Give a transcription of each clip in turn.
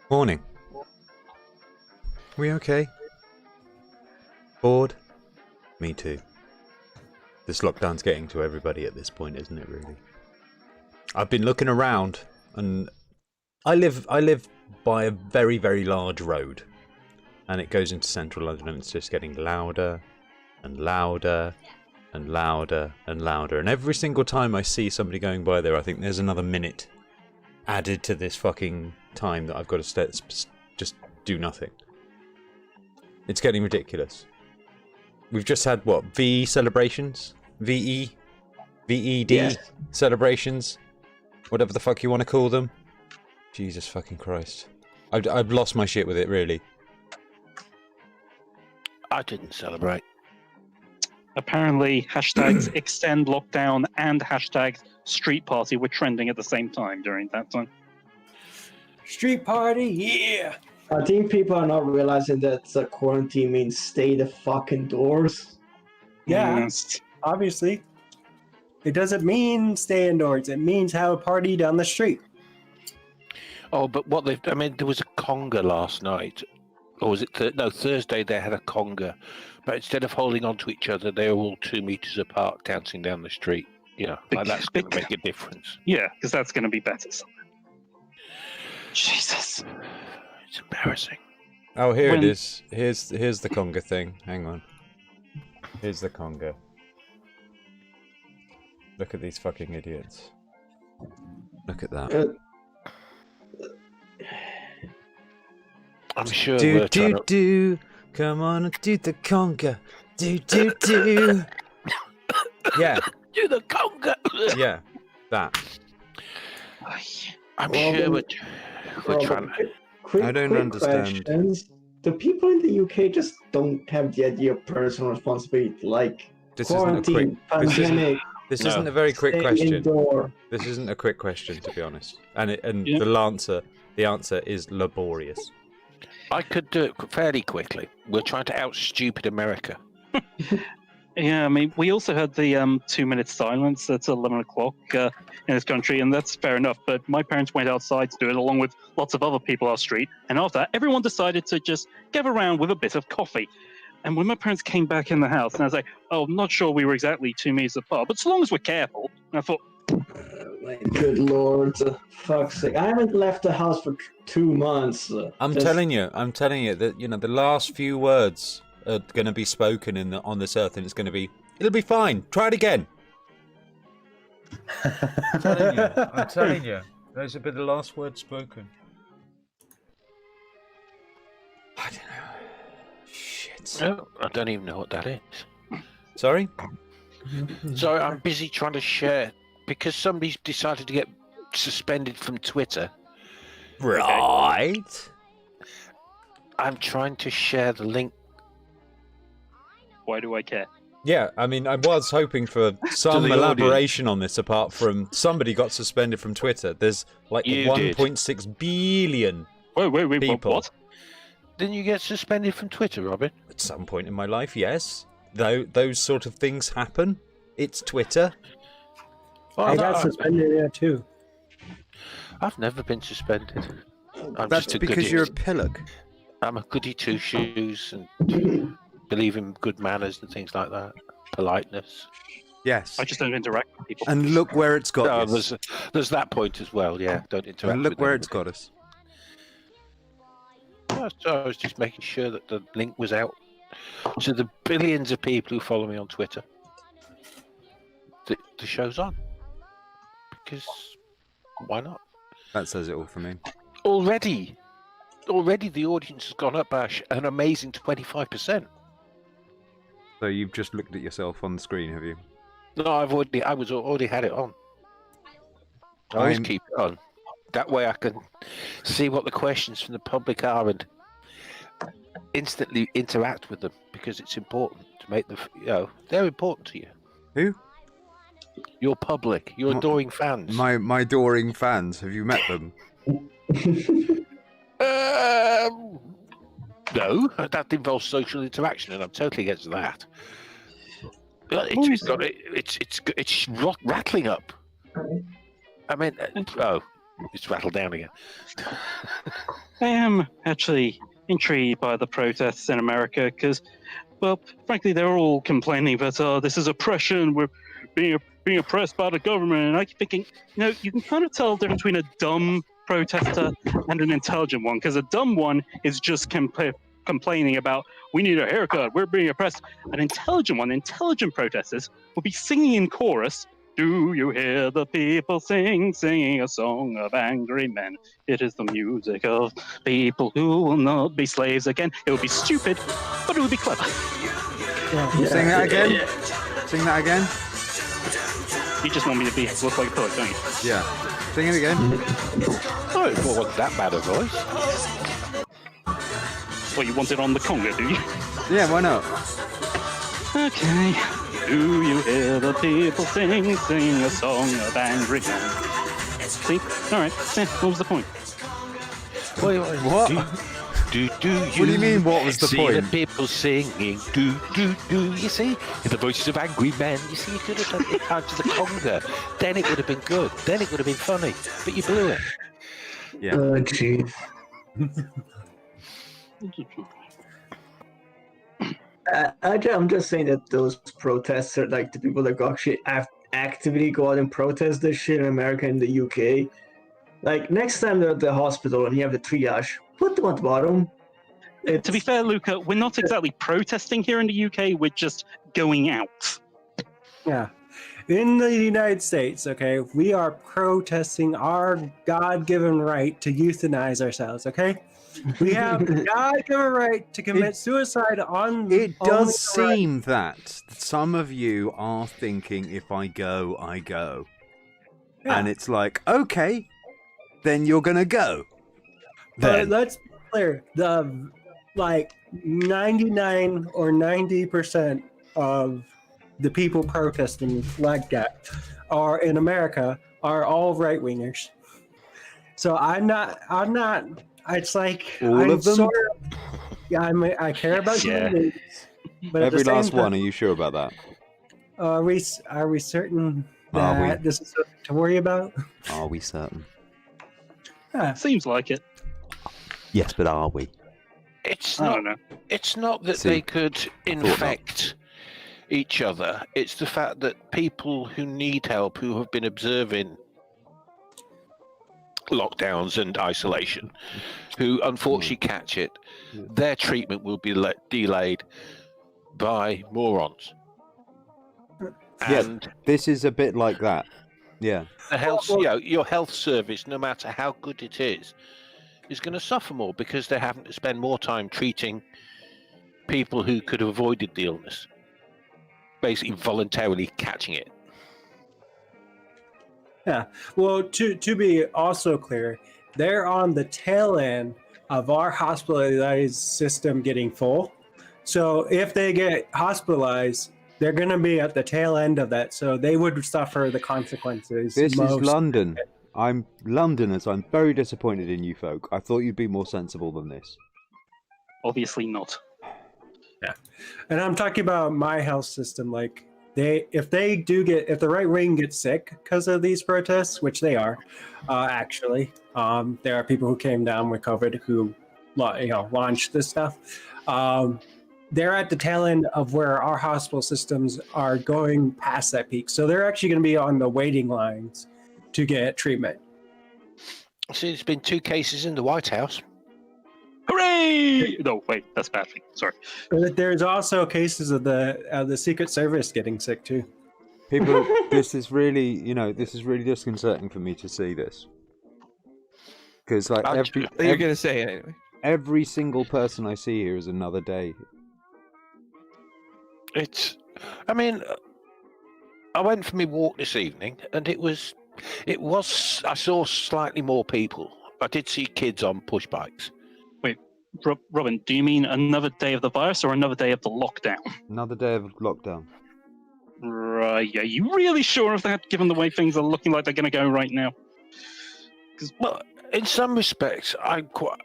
Morning. We okay? Bored? Me too. This lockdown's getting to everybody at this point, isn't it, really? I've been looking around, and I live by a very, very large road. And it goes into central London, and it's just getting louder and louder and louder and louder. And every single time I see somebody going by there, I think there's another minute added to this fucking time that I've got to just do nothing. It's getting ridiculous. We've just had, what, VE celebrations? VED yes. Celebrations? Whatever the fuck you want to call them. Jesus fucking Christ. I've lost my shit with it, really. I didn't celebrate. Apparently, hashtags extend lockdown and hashtags street party were trending at the same time during that time. Street party, yeah! I think people are not realizing that quarantine means stay the fuck indoors. Yeah, Yes. obviously. It doesn't mean stay indoors. It means have a party down the street. Oh, but what they've... I mean, there was a conga last night. Or was it... no, Thursday they had a conga. But instead of holding on to each other, they were all 2 meters apart dancing down the street. Yeah, like that's going to make a difference. Yeah, because that's going to be better. Jesus. It's embarrassing. Oh, here it is. Here's the conga thing. Hang on. Here's the conga. Look at these fucking idiots. Look at that. I'm sure do. Come on and do the conga. Do. Yeah. Do the conga. Yeah. That. I'm sure we're trying to... I don't understand. Questions. The people in the UK just don't have the idea of personal responsibility, like This quarantine, pandemic. This isn't a very quick question. Indoor. This isn't a quick question, to be honest. And Yeah. the answer is laborious. I could do it fairly quickly. We're trying to out-stupid America. Yeah, I mean, we also had the 2-minute silence at 11 o'clock in this country, and that's fair enough. But my parents went outside to do it along with lots of other people on our street. And after that, everyone decided to just gather around with a bit of coffee. And when my parents came back in the house, and I was like, oh, I'm not sure we were exactly 2 meters apart, but so long as we're careful. And I thought, My good lord, fuck's sake! I haven't left the house for 2 months. I'm telling you that the last few words are going to be spoken on this earth, and it'll be fine. Try it again. I'm telling you. Those will be the last words spoken. I don't know. Shit. Oh, I don't even know what that is. Sorry? So I'm busy trying to share because somebody's decided to get suspended from Twitter. Right. I'm trying to share the link. why do I care? Yeah, I mean, I was hoping for some elaboration on this apart from somebody got suspended from Twitter. There's like 1.6 billion Wait, people. what? Didn't you get suspended from Twitter, Robin? At some point in my life, yes. Though those sort of things happen. It's Twitter. Well, I got suspended there too. I've never been suspended. I'm That's just a because goody. you're a pillock. I'm a goody two shoes and believe in good manners and things like that. Politeness. Yes. I just don't interact with people. And look where it's got us. There's that point as well, yeah. Don't interact And look with where them. it's got us. So I was just making sure that the link was out to the billions of people who follow me on Twitter. The show's on. Because why not? That says it all for me. Already the audience has gone up by an amazing 25%. So you've just looked at yourself on the screen, have you? No, I already had it on. I always keep it on. That way I can see what the questions from the public are and instantly interact with them because it's important to make them, they're important to you. Who? Your public, your adoring fans. My adoring fans. Have you met them? No, that involves social interaction, and I'm totally against that. It's rattling up. I mean, it's rattled down again. I am actually intrigued by the protests in America because, well, frankly, they're all complaining that this is oppression. We're being oppressed by the government, and I keep thinking, you can kind of tell the difference between a dumb protester and an intelligent one, because a dumb one is just complaining about we need a haircut, we're being oppressed. An intelligent protesters will be singing in chorus. Do you hear the people singing a song of angry men? It is the music of people who will not be slaves again. It would be stupid, but it would be clever. Sing that again. Sing that again. You just want me to look like a poet, don't you? Yeah. Sing it again. Oh, it wasn't that bad a voice. Well, you want it on the conga, do you? Yeah, why not? Okay. Do you hear the people sing a song of angry men? See? Alright. What was the point? What? What do you mean, what was the see point? The people singing, do. You see? In the voices of angry men. You see, you could have done it out to the conga. Then it would have been good. Then it would have been funny. But you blew it. Yeah. Oh, jeez. I'm just saying that those protests are like the people that actually actively go out and protest this shit in America and the UK. Like, next time they're at the hospital and you have the triage, put them at the bottom. To be fair, Luca, we're not exactly protesting here in the UK, we're just going out. Yeah. In the United States, okay, we are protesting our God-given right to euthanize ourselves, okay? We have the God-given right to commit suicide on... It does seem that some of you are thinking, if I go, I go. Yeah. And it's like, okay, then you're going to go. But let's be clear, the 99 or 90% of the people protesting like that are in America are all right-wingers. So I'm not, it's like, all of them? Yeah, I care about you. But every last one, are you sure about that? Are we certain that this is something to worry about? Are we certain? Yeah, seems like it. Yes, but are we? It's not that they could infect each other. It's the fact that people who need help, who have been observing lockdowns and isolation, who unfortunately catch it, their treatment will be delayed by morons. And this is a bit like that. Yeah. The health, your health service, no matter how good it is going to suffer more because they're having to spend more time treating people who could have avoided the illness, basically voluntarily catching it. Yeah. Well, to be also clear, they're on the tail end of our hospitalized system getting full. So if they get hospitalized, they're going to be at the tail end of that. So they would suffer the consequences. This is London. I'm Londoners. I'm very disappointed in you folk. I thought you'd be more sensible than this. Obviously not. Yeah. And I'm talking about my health system. Like, if the right wing gets sick because of these protests, which they are, actually, there are people who came down with COVID who, launched this stuff. They're at the tail end of where our hospital systems are going past that peak. So they're actually going to be on the waiting lines to get treatment. See, there's been 2 cases in the White House. Hooray! No, wait, that's bad thing. Sorry. There's also cases of the Secret Service getting sick too. People, this is really disconcerting for me to see this. Because you're going to say it anyway. Every single person I see here is another day. I went for my walk this evening, and I saw slightly more people. I did see kids on push bikes. Wait, Robin, do you mean another day of the virus or another day of the lockdown? Another day of lockdown. Right, yeah, you really sure of that, given the way things are looking like they're going to go right now? Well, in some respects, I'm quite,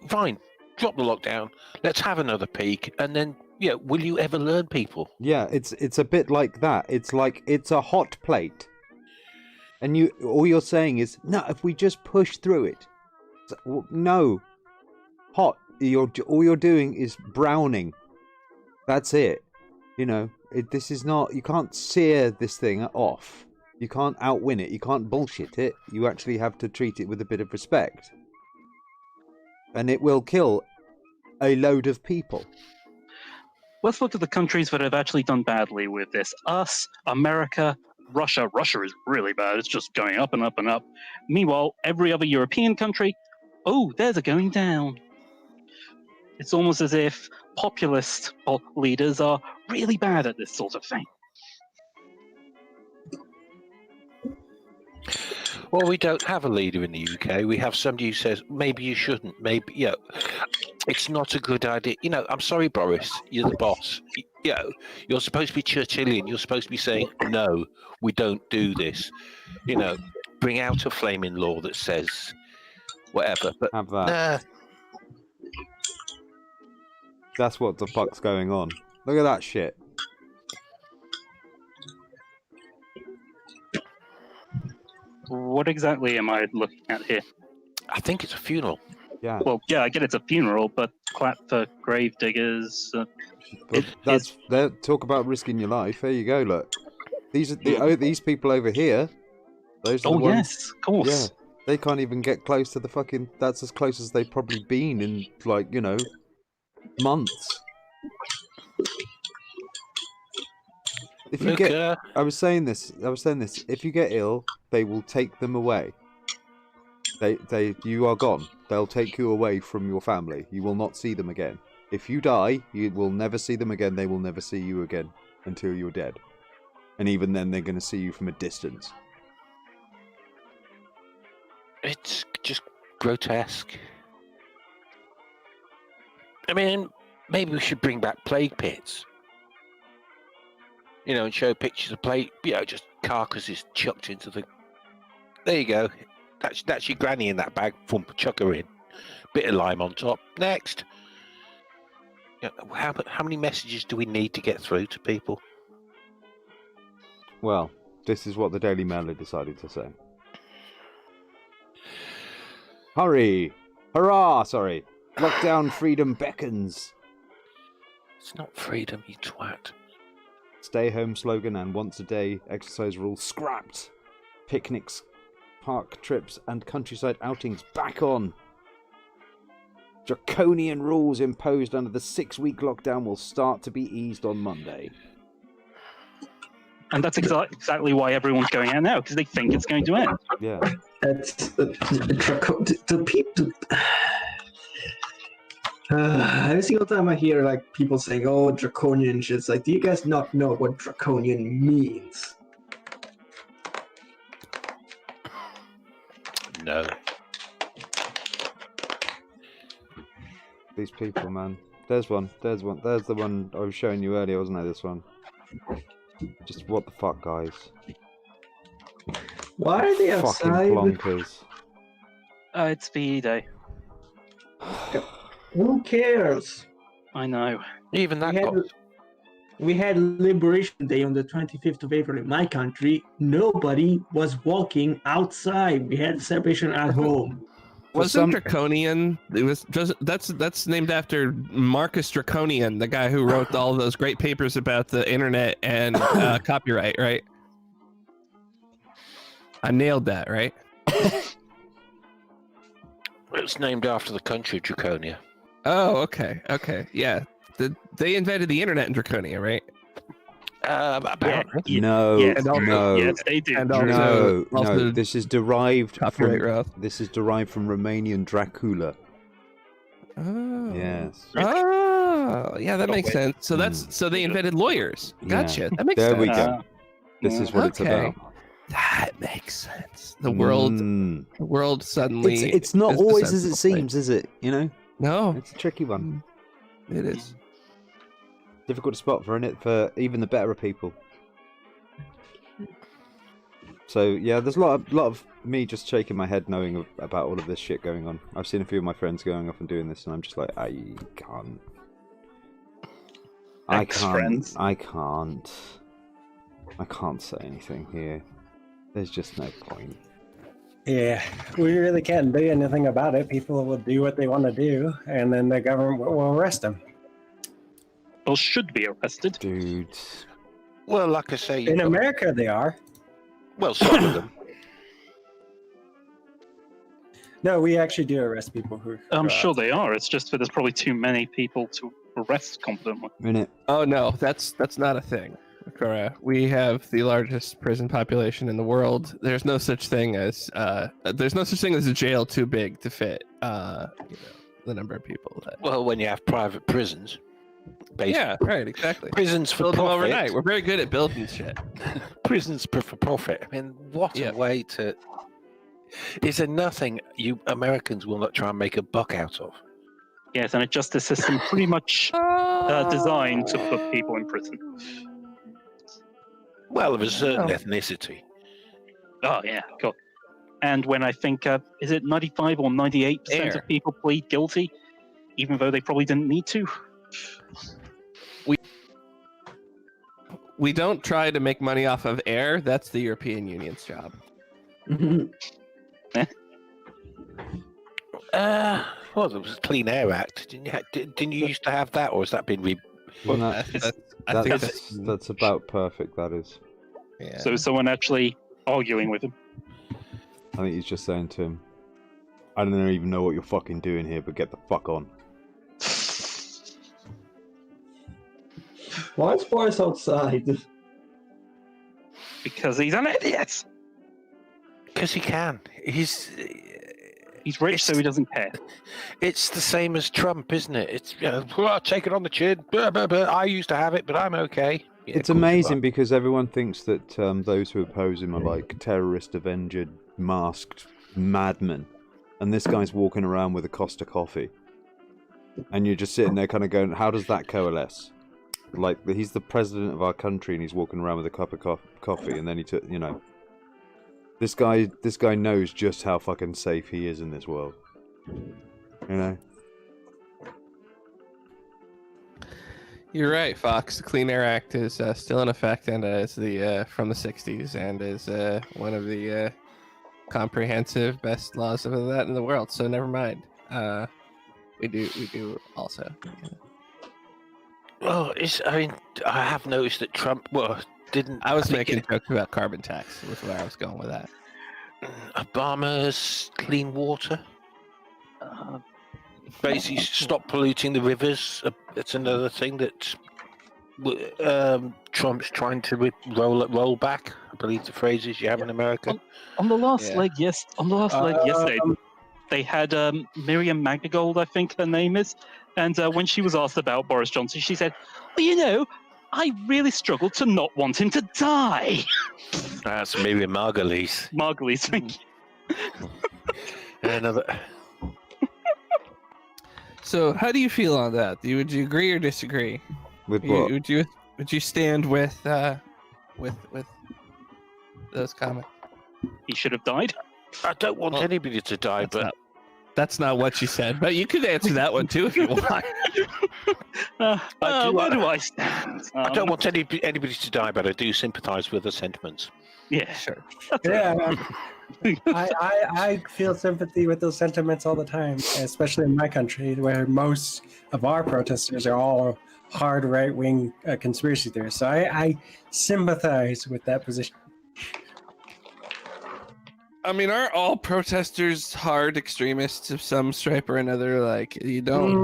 fine, drop the lockdown, let's have another peak, and then, will you ever learn people? Yeah, it's a bit like that. It's like, it's a hot plate. And all you're saying is, no, if we just push through it. No. hot. All you're doing is browning. That's it. You know, this is not. You can't sear this thing off. You can't outwin it. You can't bullshit it. You actually have to treat it with a bit of respect. And it will kill a load of people. Let's look at the countries that have actually done badly with this. Us, America, Russia. Russia is really bad. It's just going up and up and up. Meanwhile, every other European country, theirs are going down. It's almost as if populist leaders are really bad at this sort of thing. Well, we don't have a leader in the UK. We have somebody who says, maybe you shouldn't, maybe, it's not a good idea. I'm sorry, Boris, you're the boss. You're supposed to be Churchillian. You're supposed to be saying, no, we don't do this. Bring out a flaming law that says whatever. But have that. That's what the fuck's going on. Look at that shit. What exactly am I looking at here? I think it's a funeral. Yeah. Well, yeah, I get it's a funeral, but clap for gravediggers. Talk about risking your life. There you go. Look, these are these people over here. Those are the ones, yes, of course. Yeah, they can't even get close to the fucking. That's as close as they've probably been in months. If you I was saying this. If you get ill, they will take them away. You are gone. They'll take you away from your family. You will not see them again. If you die, you will never see them again. They will never see you again until you're dead. And even then, they're going to see you from a distance. It's just grotesque. I mean, maybe we should bring back plague pits. And show pictures of plague, just carcasses chucked into the... There you go. That's your granny in that bag. Thump, chuck her in. Bit of lime on top. Next. How many messages do we need to get through to people? Well, this is what the Daily Mail had decided to say. Hurry! Hurrah! Sorry. Lockdown freedom beckons. It's not freedom, you twat. Stay home slogan and once a day exercise rule scrapped. Picnics, park trips and countryside outings back on. Draconian rules imposed under the 6-week lockdown will start to be eased on Monday. And that's exactly why everyone's going out now, because they think it's going to end. Yeah. That's the people. Every single time I hear people saying, "Oh, draconian shit," it's like, do you guys not know what draconian means? No. These people, man. There's one. There's the one I was showing you earlier, wasn't there? This one. Just what the fuck, guys? Why are they outside? Fucking plonkers. It's VE Day. Who cares? I know. Even that we had Liberation Day on the 25th of April in my country. Nobody was walking outside. We had a celebration at home. Wasn't Draconian? It was just that's named after Marcus Draconian, the guy who wrote all those great papers about the internet and copyright, right? I nailed that, right? It's named after the country Draconia. Oh, okay, yeah. They invented the internet in Draconia, right? Apparently. No, no. Yes, they do. And No. This is derived from Romanian Dracula. Oh. Yes. Oh, yeah, that makes sense. So so they invented lawyers. Gotcha. That makes sense. There we go. This is what it's about. That makes sense. The world suddenly. It's not always as it seems, is it? No, it's a tricky one. It is difficult to spot for even the better people. So yeah, there's a lot of me just shaking my head knowing about all of this shit going on. I've seen a few of my friends going off and doing this, and I'm just like, I can't say anything here. There's just no point. Yeah, we really can't do anything about it. People will do what they want to do, and then the government will arrest them. Or should be arrested. Dudes. Well, like I say, In America, they are. well, some of them. No, we actually do arrest people who. I'm sure they are. It's just that there's probably too many people to arrest competently. Minute. Oh no, that's not a thing. Cora, we have the largest prison population in the world. There's no such thing as a jail too big to fit the number of people that. Well, when you have private prisons, basically. Yeah, right, exactly. Prisons for Build them profit. overnight. We're very good at building shit. Prisons for profit. I mean, what a way to. Is there nothing you Americans will not try and make a buck out of? Yes, and a justice system pretty much designed to put people in prison. Well, of a certain ethnicity. Oh, yeah, God. And when I think, is it 95 or 98% of people plead guilty, even though they probably didn't need to? We don't try to make money off of air. That's the European Union's job. Well, there was a Clean Air Act. Didn't you used to have that, or has that been Well, I think that's about perfect, that is. yeah. So is someone actually arguing with him? I think he's just saying to him, I don't even know what you're fucking doing here, but get the fuck on. Why is Boris outside? Because he's an idiot. Because he can. He's rich, so he doesn't care. It's the same as Trump, isn't it? It's take it on the chin. I used to have it, but I'm okay. Yeah, It's amazing because everyone thinks that those who oppose him are like terrorist, avenged, masked madmen. And this guy's walking around with a Costa coffee. And you're just sitting there kind of going, how does that coalesce? Like, he's the president of our country and he's walking around with a cup of coffee and then he took, This guy knows just how fucking safe he is in this world. You know? You're right, Fox. The Clean Air Act is still in effect and is from the 60s and is one of the comprehensive best laws of that in the world. So never mind. We do also. Well, I have noticed that Trump. Well, didn't I was making jokes about carbon tax. Was where I was going with that. Obama's clean water. Basically, stop polluting the rivers. That's another thing that Trump's trying to roll back. I believe the phrase is you have in America. On the last leg, yesterday, they had Miriam Magnagold, I think her name is, and when she was asked about Boris Johnson, she said, "Well, I really struggled to not want him to die." That's Miriam Margolyes. Margolyes, thank you. Another. So, how do you feel on that? Would you agree or disagree? With what? Would you stand with those comments? He should have died. I don't want anybody to die, but that's not what you said. But you could answer that one too if you want. Where do I stand? I don't want anybody to die, but I do sympathise with the sentiments. Yeah, sure. Yeah. I feel sympathy with those sentiments all the time, especially in my country, where most of our protesters are all hard right-wing conspiracy theorists. So I sympathize with that position. I mean, aren't all protesters hard extremists of some stripe or another? Like, you don't,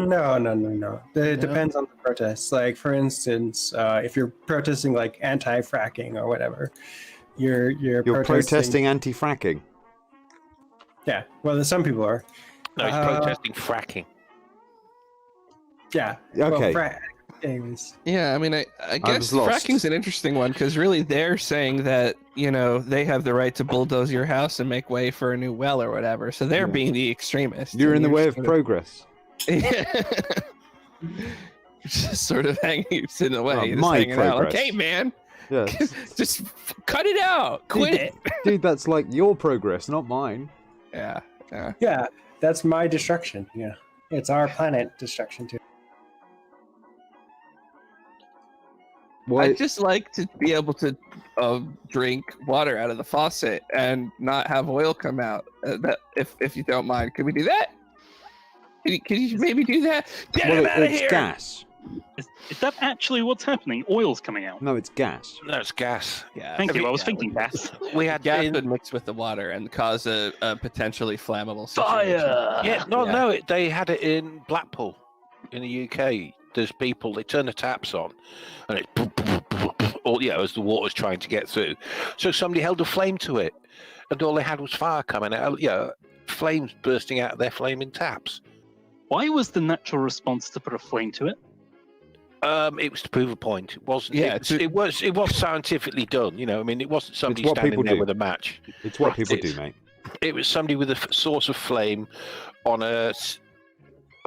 No. It depends on the protests. Like, for instance, if you're protesting like anti-fracking or whatever, you're protesting anti-fracking. Yeah, well, some people are. No, he's protesting fracking. Yeah. Okay. Well, anyways. Yeah, I mean, I guess fracking's an interesting one because really they're saying that they have the right to bulldoze your house and make way for a new well or whatever. So they're being the extremists. You're in the way of progress. Just sort of hanging, sitting in the way. You're my just hanging out. progress. Like, hey, man. Yeah. Just cut it out. Quit it. Dude, that's like your progress, not mine. Yeah. Yeah, that's my destruction. Yeah, it's our planet destruction too. Why? I'd just like to be able to drink water out of the faucet and not have oil come out. That if you don't mind, can we do that? Can you maybe do that? Get him out of it's here! gas. Is that actually what's happening? Oil's coming out. No, it's gas. No, it's gas. Yeah. Thank you. I was Yeah, thinking gas. We had gas would mix with the water and cause a potentially flammable situation. Fire! Yeah, they had it in Blackpool, in the UK. There's people, they turn the taps on, and it's all, as the water's trying to get through. So somebody held a flame to it, and all they had was fire coming out. Flames bursting out of their flaming taps. Why was the natural response to put a flame to it? It was to prove a point. It wasn't. Yeah, it was scientifically done. It wasn't somebody what standing people there do. with a match. It's what people do, mate. It was somebody with a source of flame on a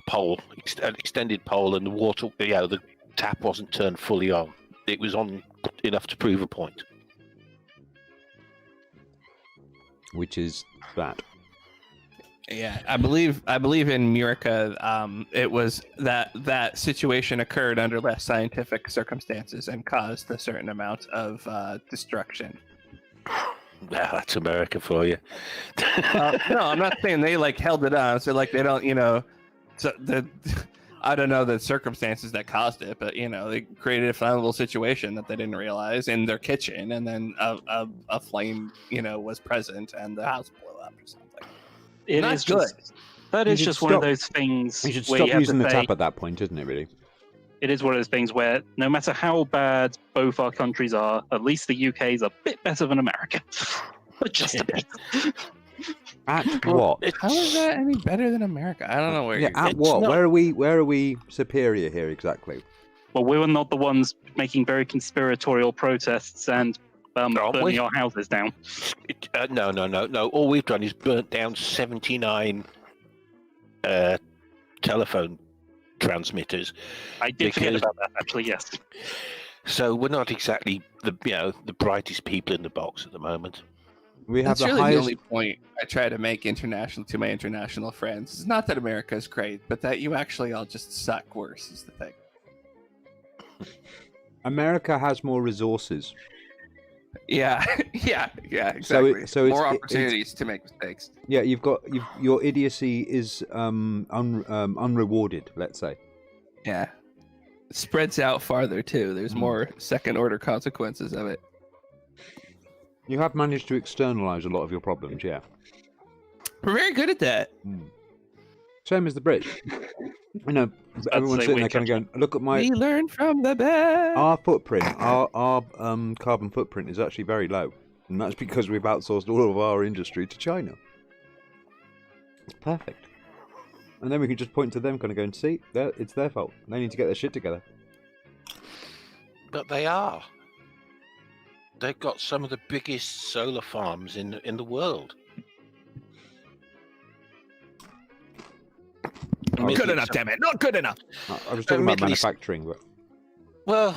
pole, an extended pole, and the water, the tap wasn't turned fully on. It was on enough to prove a point. Which is that. Yeah, I believe in America, it was that situation occurred under less scientific circumstances and caused a certain amount of destruction. Well, that's America for you. No, I'm not saying they held it on. So they don't, so I don't know the circumstances that caused it, but they created a flammable situation that they didn't realize in their kitchen, and then a flame, was present, and the house blew up or something. It Not is good. That You is should just one of stop- those things You should where stop you have using to the say, tap at that point, isn't it, really? it is one of those things where no matter how bad both our countries are, at least the UK is a bit better than America. But just a bit. At what? How is that any better than America? I don't know where Yeah, you're at what? not- Where are we superior here exactly? Well, we were not the ones making very conspiratorial protests and Aren't burning we? our houses down. No. All we've done is burnt down 79 telephone transmitters. I did forget Because- about that, actually, yes. So we're not exactly the brightest people in the box at the moment. We have That's the really highest. the only point I try to make to my international friends. It's not that America is great, but that you actually all just suck worse is the thing. America has more resources. Yeah, yeah, exactly. So it's- more it's- opportunities to make mistakes. Yeah, your idiocy is unrewarded. Let's say. Yeah, it spreads out farther too. There's Hmm. more second-order consequences of it. You have managed to externalize a lot of your problems. Yeah. We're very good at that. Same as the British. Everyone's say sitting there we're kind of going, "Look at my We learn from the best. our footprint. Our carbon footprint is actually very low, and that's because we've outsourced all of our industry to China. It's perfect. And then we can just point to them, kind of going, "See, it's their fault. They need to get their shit together." But they are. They've got some of the biggest solar farms in the world. Not good enough, damn it! Not good enough. I was talking about Middle East- manufacturing, but Well,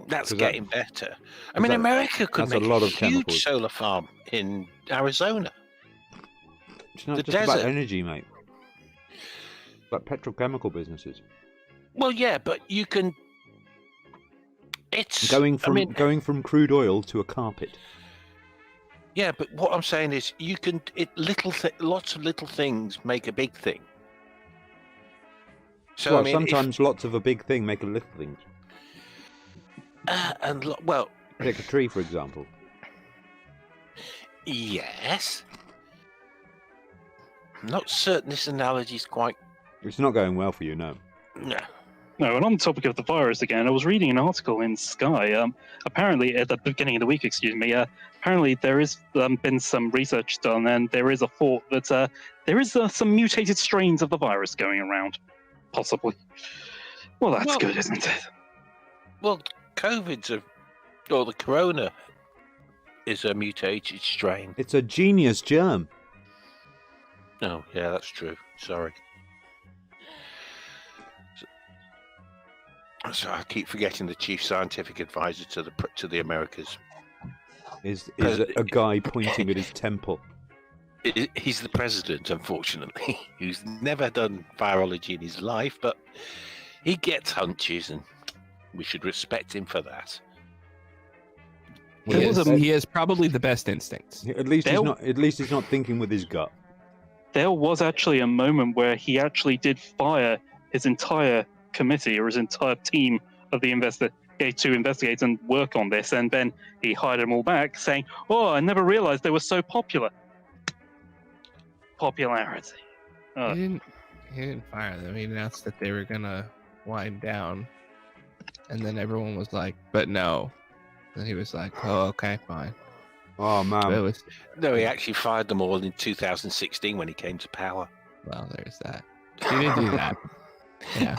that's 'Cause getting better. I mean, that- America could that's a make lot a of huge chemicals. solar farm in Arizona. it's not The just about desert. energy, mate. It's like petrochemical businesses. Well, yeah, but you can. It's Going from I mean, going from crude oil to a carpet. yeah, but what I'm saying is, you can. Lots of little things make a big thing. So Well, I mean, if- sometimes lots of a big thing make a little thing. well, Take a tree, for example. yes. I'm not certain this analogy is quite. It's not going well for you, no. No. No, and on the topic of the virus again, I was reading an article in Sky. Apparently, at the beginning of the week, apparently there has been some research done, and there is a thought that there is some mutated strains of the virus going around, possibly. Well, that's Well- good, isn't it? Well, or the corona is a mutated strain. It's a genius germ. Oh, yeah, that's true. Sorry. So I keep forgetting the chief scientific advisor to the Americas. Is a guy pointing at his temple. He's the president, unfortunately, who's never done virology in his life, but he gets hunches, and we should respect him for that. He has probably the best instincts. At least he's not thinking with his gut. There was actually a moment where he actually did fire his entire committee or his entire team of the to investigate and work on this, and then he hired them all back, saying, "Oh, I never realized they were so popular." Popularity. He didn't fire them. He announced that they were gonna wind down, and then everyone was like, "But no." And he was like, "Oh, okay, fine." Oh man! No, he actually fired them all in 2016 when he came to power. Well, there's that. He did do that. Yeah,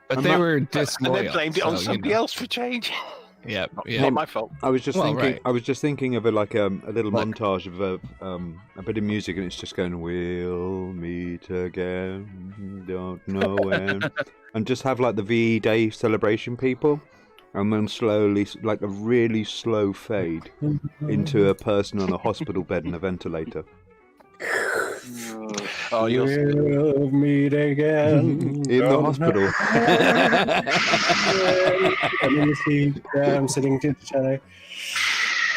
but they were disloyal. And then blamed it on somebody else for change. Yeah, Not my fault. I was just thinking. Right. I was just thinking of a little montage of a bit of music, and it's just going, "We'll meet again, don't know when," and just have like the VE Day celebration people, and then slowly, like a really slow fade into a person on a hospital bed in a ventilator. Oh, We'll meet again in the hospital. And then you see them sitting to each other,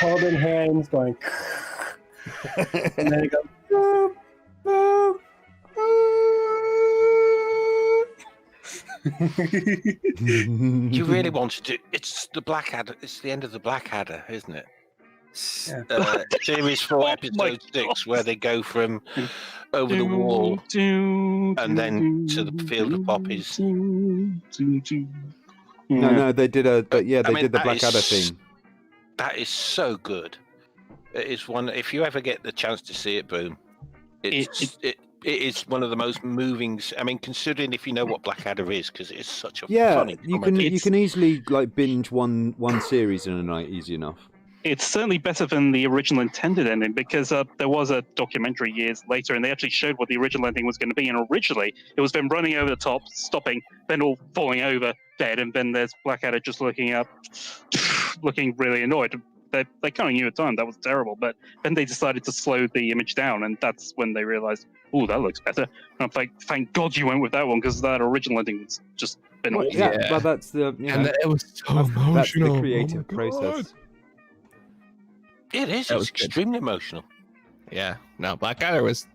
holding hands, going, and then it goes, boop, boop, boop. You really wanted to. It's the Blackadder. It's the end of the Blackadder, isn't it? Yeah. Series 4, episode 6, where they go from over the wall and then to the field of poppies. No, they did they did the that Blackadder is- theme. That is so good. It is one. If you ever get the chance to see it, Boom, it is one of the most moving. I mean, considering if you know what Blackadder is, because it's such a funny comedy. You can easily like binge one series in a night easy enough. It's certainly better than the original intended ending, because there was a documentary years later, and they actually showed what the original ending was going to be. And originally, it was them running over the top, stopping, then all falling over, dead, and then there's Blackadder just looking up, looking really annoyed. They kind of knew at the time that was terrible, but then they decided to slow the image down, and that's when they realized, "Oh, that looks better." And I'm like, "Thank God you went with that one, because that original ending was just been awful." Yeah, but that's the And it was so emotional. that's the creative Oh my God. process. It is. That was It's good. extremely emotional. Yeah, no, Blackadder's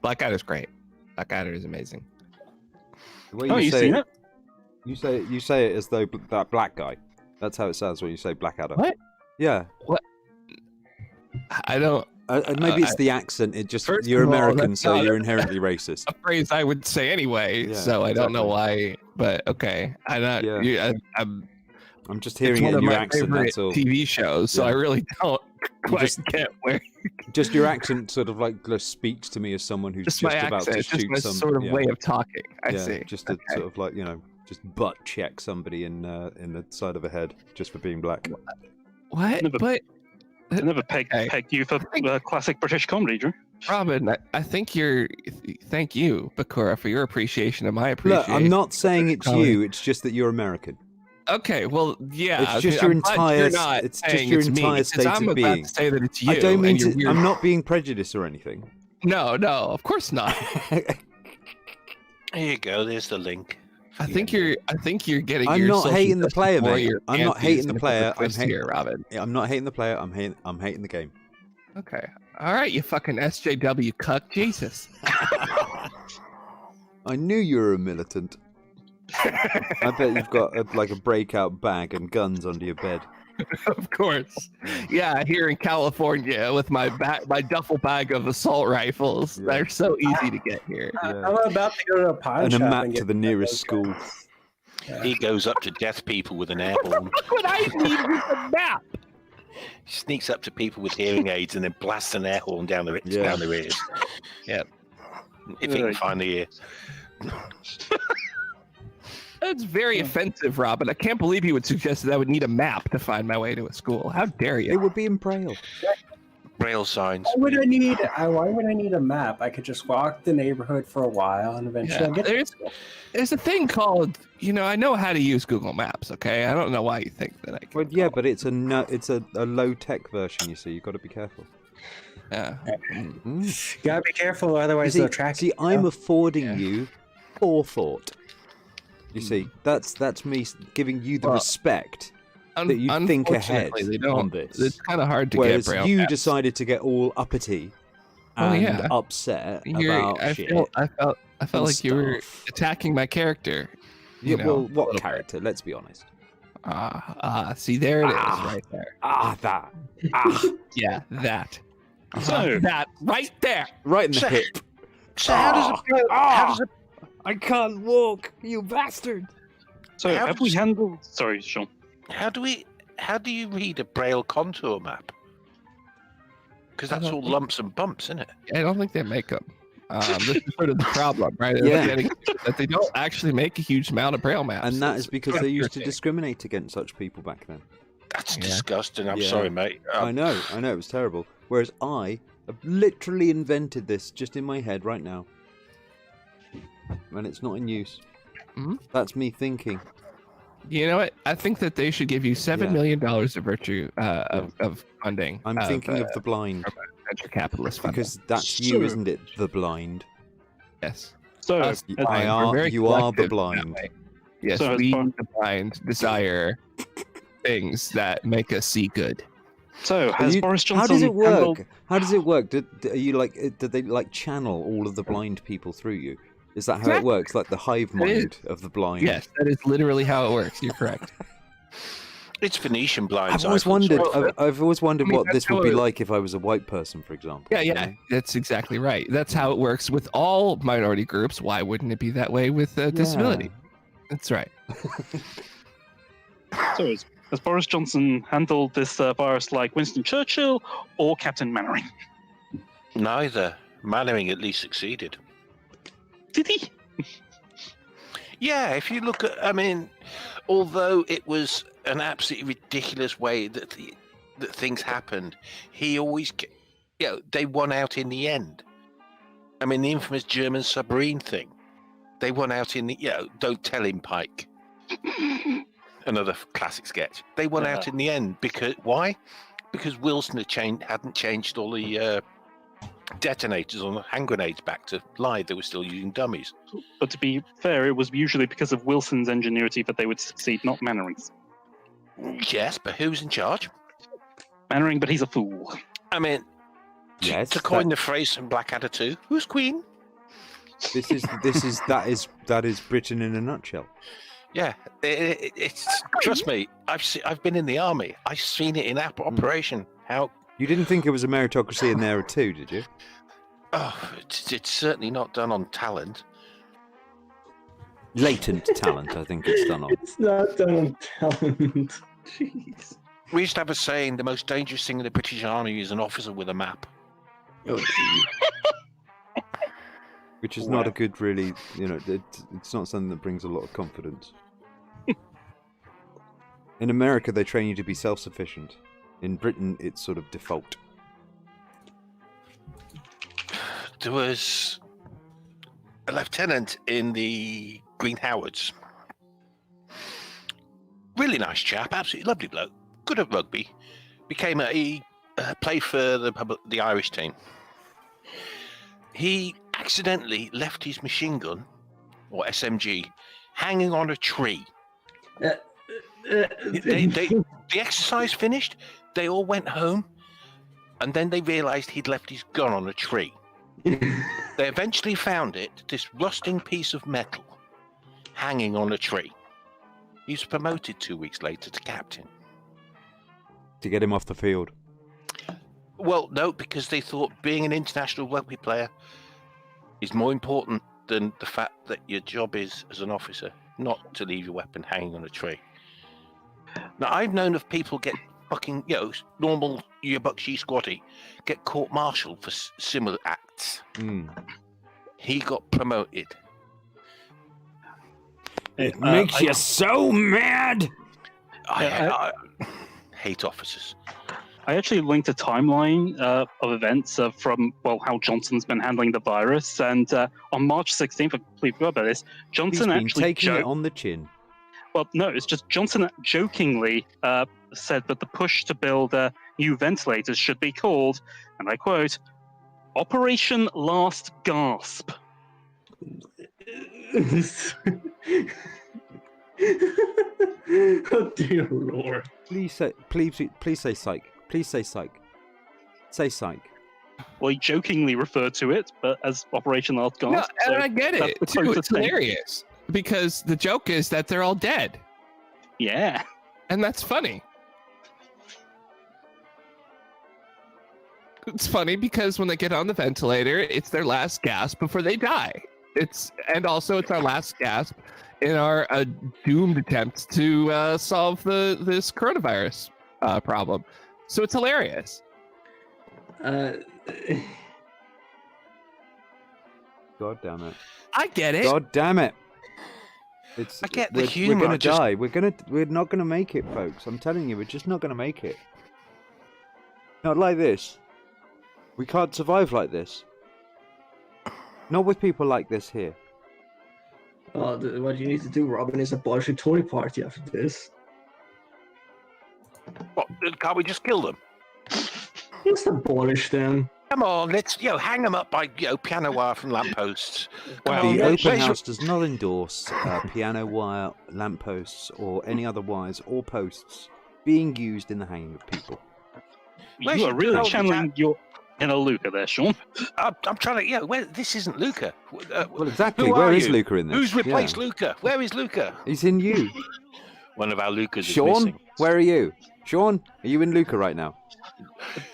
great. Blackadder is amazing. The way Oh, you say seen it, it? you say it as though that black guy. That's how it sounds when you say Blackadder. What? Yeah. I don't. Maybe it's the accent. It just First you're of all, American, that's so not you're inherently racist. A phrase I would say anyway, Yeah, so I don't know exactly. why, but okay. Yeah. I'm just It's hearing one it of in your my accent. favorite That's all. TV shows, so Yeah. I really don't quite just- get where. Just your accent sort of like speaks to me as someone who's Just just my about accent, to it's just shoot my some sort of yeah, way of talking. I yeah, see. just to sort of like just butt check somebody in the side of the head just for being black. What? Never- But I never pegged you for classic British comedy, Drew. Robin, I think you're. Thank you, Bakura, for your appreciation of my appreciation. Look, I'm not saying it's Colin. you. It's just that you're American. Okay, well, yeah. It's just your I'm glad entire- you're not it's just saying your it's me, entire 'cause state I'm of about being. to say that it's you. I don't mean and you're to. weird. I'm not being prejudiced or anything. No, of course not. There you go. There's the link. I think you're getting. I'm not yourself hating the just player, before mate. your I'm not panties hating the in a player. public place I'm here, Robin. I'm not hating the player. I'm hating the game. Okay. All right, you fucking SJW cuck. Jesus. I knew you were a militant. I bet you've got a breakout bag and guns under your bed. Of course. Yeah, here in California with my duffel bag of assault rifles. Yeah. They're so easy to get here. Yeah. I'm about to go to a pawn And a shop map and to get the nearest those school. guns. He goes up to deaf people with an air horn. What would I need with a map? He sneaks up to people with hearing aids and then blasts an air horn down their ears. Yep. If he can find the ear. That's very offensive, Robin. I can't believe you would suggest that I would need a map to find my way to a school. How dare It you? would be in Braille. Braille signs. Why would I need a map? I could just walk the neighborhood for a while and eventually I'll get to school. There's a thing called, I know how to use Google Maps, okay? I don't know why you think that I can. Well, yeah, but it's a low tech version. You see, you've got to be careful. Yeah. Mm. You gotta be careful, otherwise they'll track you. I'm affording you forethought. You see, that's me giving you the respect that you think ahead Unfortunately, they don't. on this. It's kind of hard to Whereas get braille you maps. decided to get all uppity and upset about shit. I felt and like you were stuff. attacking my character. Yeah, know, well, a what little character? Let's be honest. See, there it is, right there. That. Yeah, that. So- that right there. Right in the So- hip. So how does a I can't walk, you bastard. So How have we does- handled? Sorry, Sean. how do you read a braille contour map? Because that's all lumps and bumps, isn't it? I don't think they make them. This is sort of the problem, right? Yeah. That they don't actually make a huge amount of braille maps. And that is because they used to discriminate. discriminate against such people back then. That's Yeah. disgusting. I'm Yeah. sorry, mate. I know, it was terrible. Whereas I have literally invented this just in my head right now. And it's not in use. Mhm. That's me thinking. You know what? I think that they should give you $7 million of virtue of funding. I'm thinking of the blind. venture capitalist funding. Because that's you, isn't it? The blind. Yes. So Us, as- we're very You are the collective in that blind. way. Yes, So as we, far- the blind, desire things that make us see good. so has Boris Johnson How does it work? handled- How does it work? Did they like channel all of the blind people through you? Is that how it Exactly. works? Like the hive It is. mind of the blind? Yes, that is literally how it works. You're correct. It's Venetian blinds. I've always I thought. wondered. so. I've always wondered I mean, what that's this would how be it- like if I was a white person, for example. Yeah, you yeah, know? that's exactly right. That's how it works with all minority groups. Why wouldn't it be that way with disability? That's right. So has Boris Johnson handled this virus like Winston Churchill or Captain Mannering? Neither. Mannering at least succeeded. Did he? Yeah, if you look at, I mean, although it was an absolutely ridiculous way that that things happened, he always, they won out in the end. I mean, the infamous German submarine thing, they won out in the, don't tell him, Pike. Another classic sketch. They won out in the end because why? Because Wilson hadn't changed all the detonators on the hand grenades back to live. They were still using dummies. But to be fair, it was usually because of Wilson's ingenuity that they would succeed, not Mannering's. Yes, but who's in charge? Mannering, but he's a fool. I mean, Yes, to coin the phrase from Blackadder 2, who's Queen? that is Britain in a nutshell. Yeah, it's trust me. I've been in the army. I've seen it in operation. How? You didn't think it was a meritocracy in there too, did you? Oh, it's certainly not done on talent. Latent talent, I think it's done on. It's not done on talent. Jeez. We used to have a saying: the most dangerous thing in the British Army is an officer with a map. Which is not a good, really, it's not something that brings a lot of confidence. In America, they train you to be self-sufficient. In Britain, it's sort of default. There was a lieutenant in the Green Howards. Really nice chap, absolutely lovely bloke. Good at rugby. He played for the Irish team. He accidentally left his machine gun, or SMG, hanging on a tree. The exercise finished, they all went home, and then they realized he'd left his gun on a tree. They eventually found it, this rusting piece of metal, hanging on a tree. He was promoted 2 weeks later to captain. To get him off the field. Well, no, because they thought being an international rugby player is more important than the fact that your job is as an officer, not to leave your weapon hanging on a tree. Now, I've known of people get fucking, normal Buckshee squatty, get court-martialed for similar acts. He got promoted. It makes you so mad! I hate officers. I actually linked a timeline of events from, how Johnson's been handling the virus. And on March 16th, I completely forgot about this, Johnson He's been actually taking it on the chin. Well, no, it's just Johnson jokingly said that the push to build new ventilators should be called, and I quote, Operation Last Gasp. Oh dear lord. Please say psych. Please say psych. Say psych. Well, he jokingly referred to it, but as Operation Last No, Gasp. and so I get that's it. the Too. closest It's thing. hilarious because the joke is that they're all dead, Yeah. and that's funny. It's funny because when they get on the ventilator, it's their last gasp before they die. It's our last gasp in our doomed attempt to solve this coronavirus problem. So it's hilarious. God damn it. I get it. God damn it. I get the we're humour, gonna just- die. We're not gonna make it, folks. I'm telling you, we're just not gonna make it. Not like this. We can't survive like this. Not with people like this here. What you need to do, Robin, is abolish a Tory party after this. What, can't we just kill them? Just abolish them. Come on, let's hang them up by piano wire from lampposts. Come The on, open where's house does not endorse piano wire, lampposts, or any other wires or posts being used in the hanging of people. Where's You are your really golden channeling your inner Luca there, Sean. I'm trying to. This isn't Luca. Well, exactly. Who Where are is you? Luca in this? Who's replaced Yeah. Luca? Where is Luca? He's in you. One of our Lucas is Sean, missing. where are you? Sean, are you in Luca right now?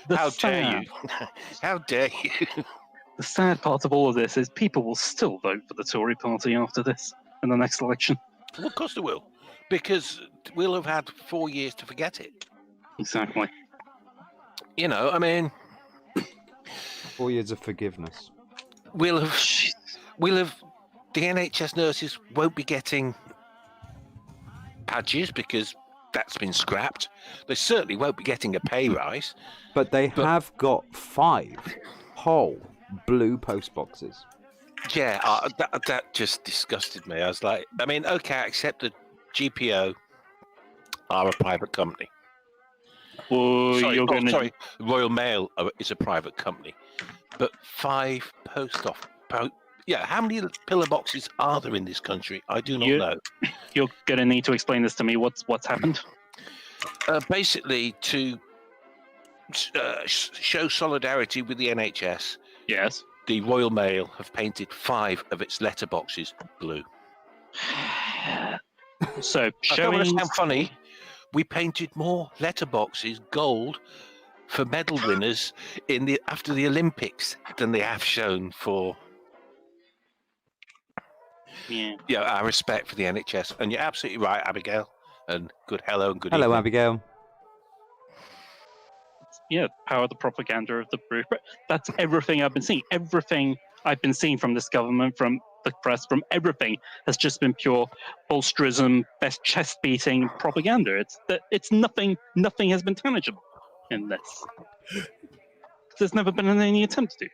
How dare you? How dare you? The sad part of all of this is people will still vote for the Tory party after this in the next election. Well, of course they will, because we'll have had 4 years to forget it. Exactly. I mean, 4 years of forgiveness. we'll have. The NHS nurses won't be getting badges because that's been scrapped. They certainly won't be getting a pay rise. But they have got 5 whole blue post boxes. Yeah, that just disgusted me. I was like, I mean, okay, I accept the GPO are a private company. Well, you're going to. Sorry, Royal Mail is a private company. But 5 post office. How many pillar boxes are there in this country? I do not know. You're going to need to explain this to me. What's happened? Basically, to show solidarity with the NHS, Yes. the Royal Mail have painted 5 of its letterboxes blue. So I don't showing. want to sound funny. We painted more letterboxes gold for medal winners after the Olympics than they have shown for our respect for the NHS. And you're absolutely right, Abigail. And good hello and good Hello, evening. Abigail. Yeah, power the propaganda of the group. That's everything I've been seeing. Everything I've been seeing from this government, from the press, from everything has just been pure bolsterism, best chest beating propaganda. It's nothing. Nothing has been tangible in this. There's never been any attempt to.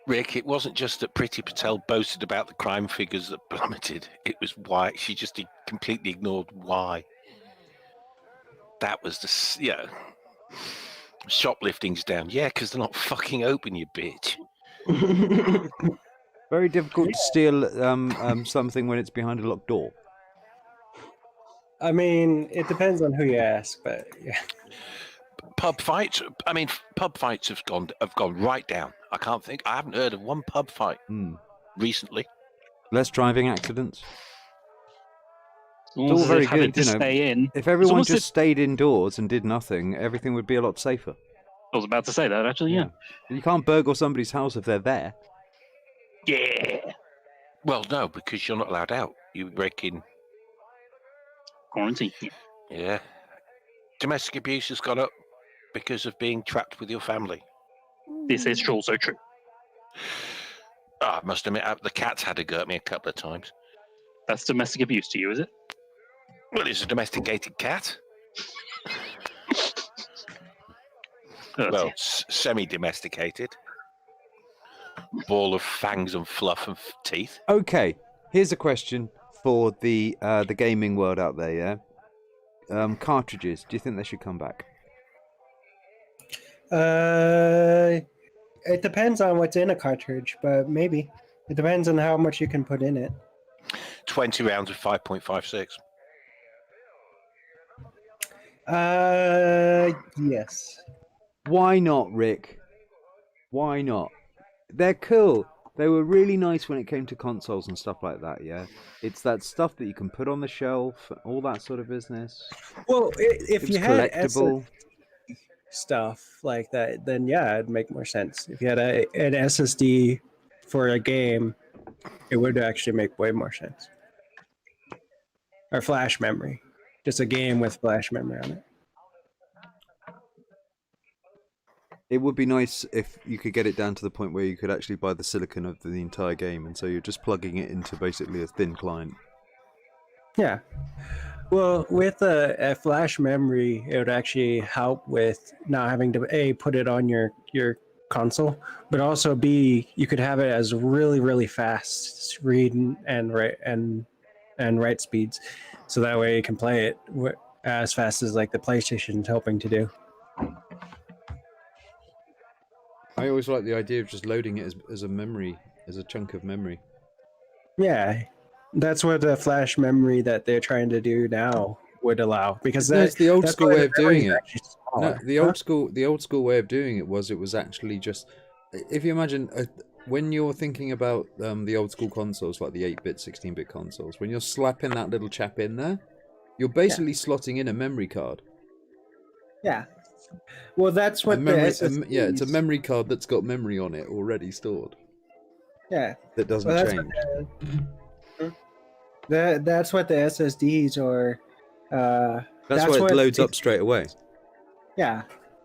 Rick, it wasn't just that Priti Patel boasted about the crime figures that plummeted. It was why she just completely ignored why. That was shoplifting's down. Yeah, because they're not fucking open, you bitch. Very difficult to steal something when it's behind a locked door. I mean, it depends on who you ask, but yeah. Pub fights. I mean, pub fights have gone right down. I haven't heard of one pub fight recently. Less driving accidents. It's all very having good, to you know. stay in. If everyone almost just stayed indoors and did nothing, everything would be a lot safer. I was about to say that actually. Yeah. You can't burgle somebody's house if they're there. Yeah. Well, no, because you're not allowed out. You break in. Quarantine. Yeah. Domestic abuse has gone up because of being trapped with your family. This is also true. I must admit, the cat's had a go at me a couple of times. That's domestic abuse to you, is it? Well, it's a domesticated cat. Well, semi-domesticated. Ball of fangs and fluff and teeth. Okay, here's a question for the gaming world out there. Yeah, cartridges. Do you think they should come back? It depends on what's in a cartridge, but maybe. It depends on how much you can put in it. 20 rounds of 5.56. Yes. Why not, Rick? Why not? They're cool. They were really nice when it came to consoles and stuff like that, yeah? It's that stuff that you can put on the shelf, all that sort of business. Well, if It you was had collectible. stuff like that, then yeah, it'd make more sense. If you had an SSD for a game, it would actually make way more sense. Or flash memory. Just a game with flash memory on it. It would be nice if you could get it down to the point where you could actually buy the silicon of the entire game, and so you're just plugging it into basically a thin client. Yeah. Well, with a flash memory, it would actually help with not having to A, put it on your console, but also B, you could have it as really, really fast read and write speeds. So that way you can play it as fast as like the PlayStation's hoping to do. I always like the idea of just loading it as a memory, as a chunk of memory. Yeah. That's what the flash memory that they're trying to do now would allow, because That's the old school way of doing it. No, No, the old school way of doing it was actually just, if you imagine when you're thinking about the old school consoles like the 8-bit, 16-bit consoles, when you're slapping that little chap in there, you're basically slotting in a memory card. Yeah. Well, that's what it's a memory card that's got memory on it already stored. Yeah. That doesn't change. That's what the SSDs are. That's why it loads up straight away. Yeah,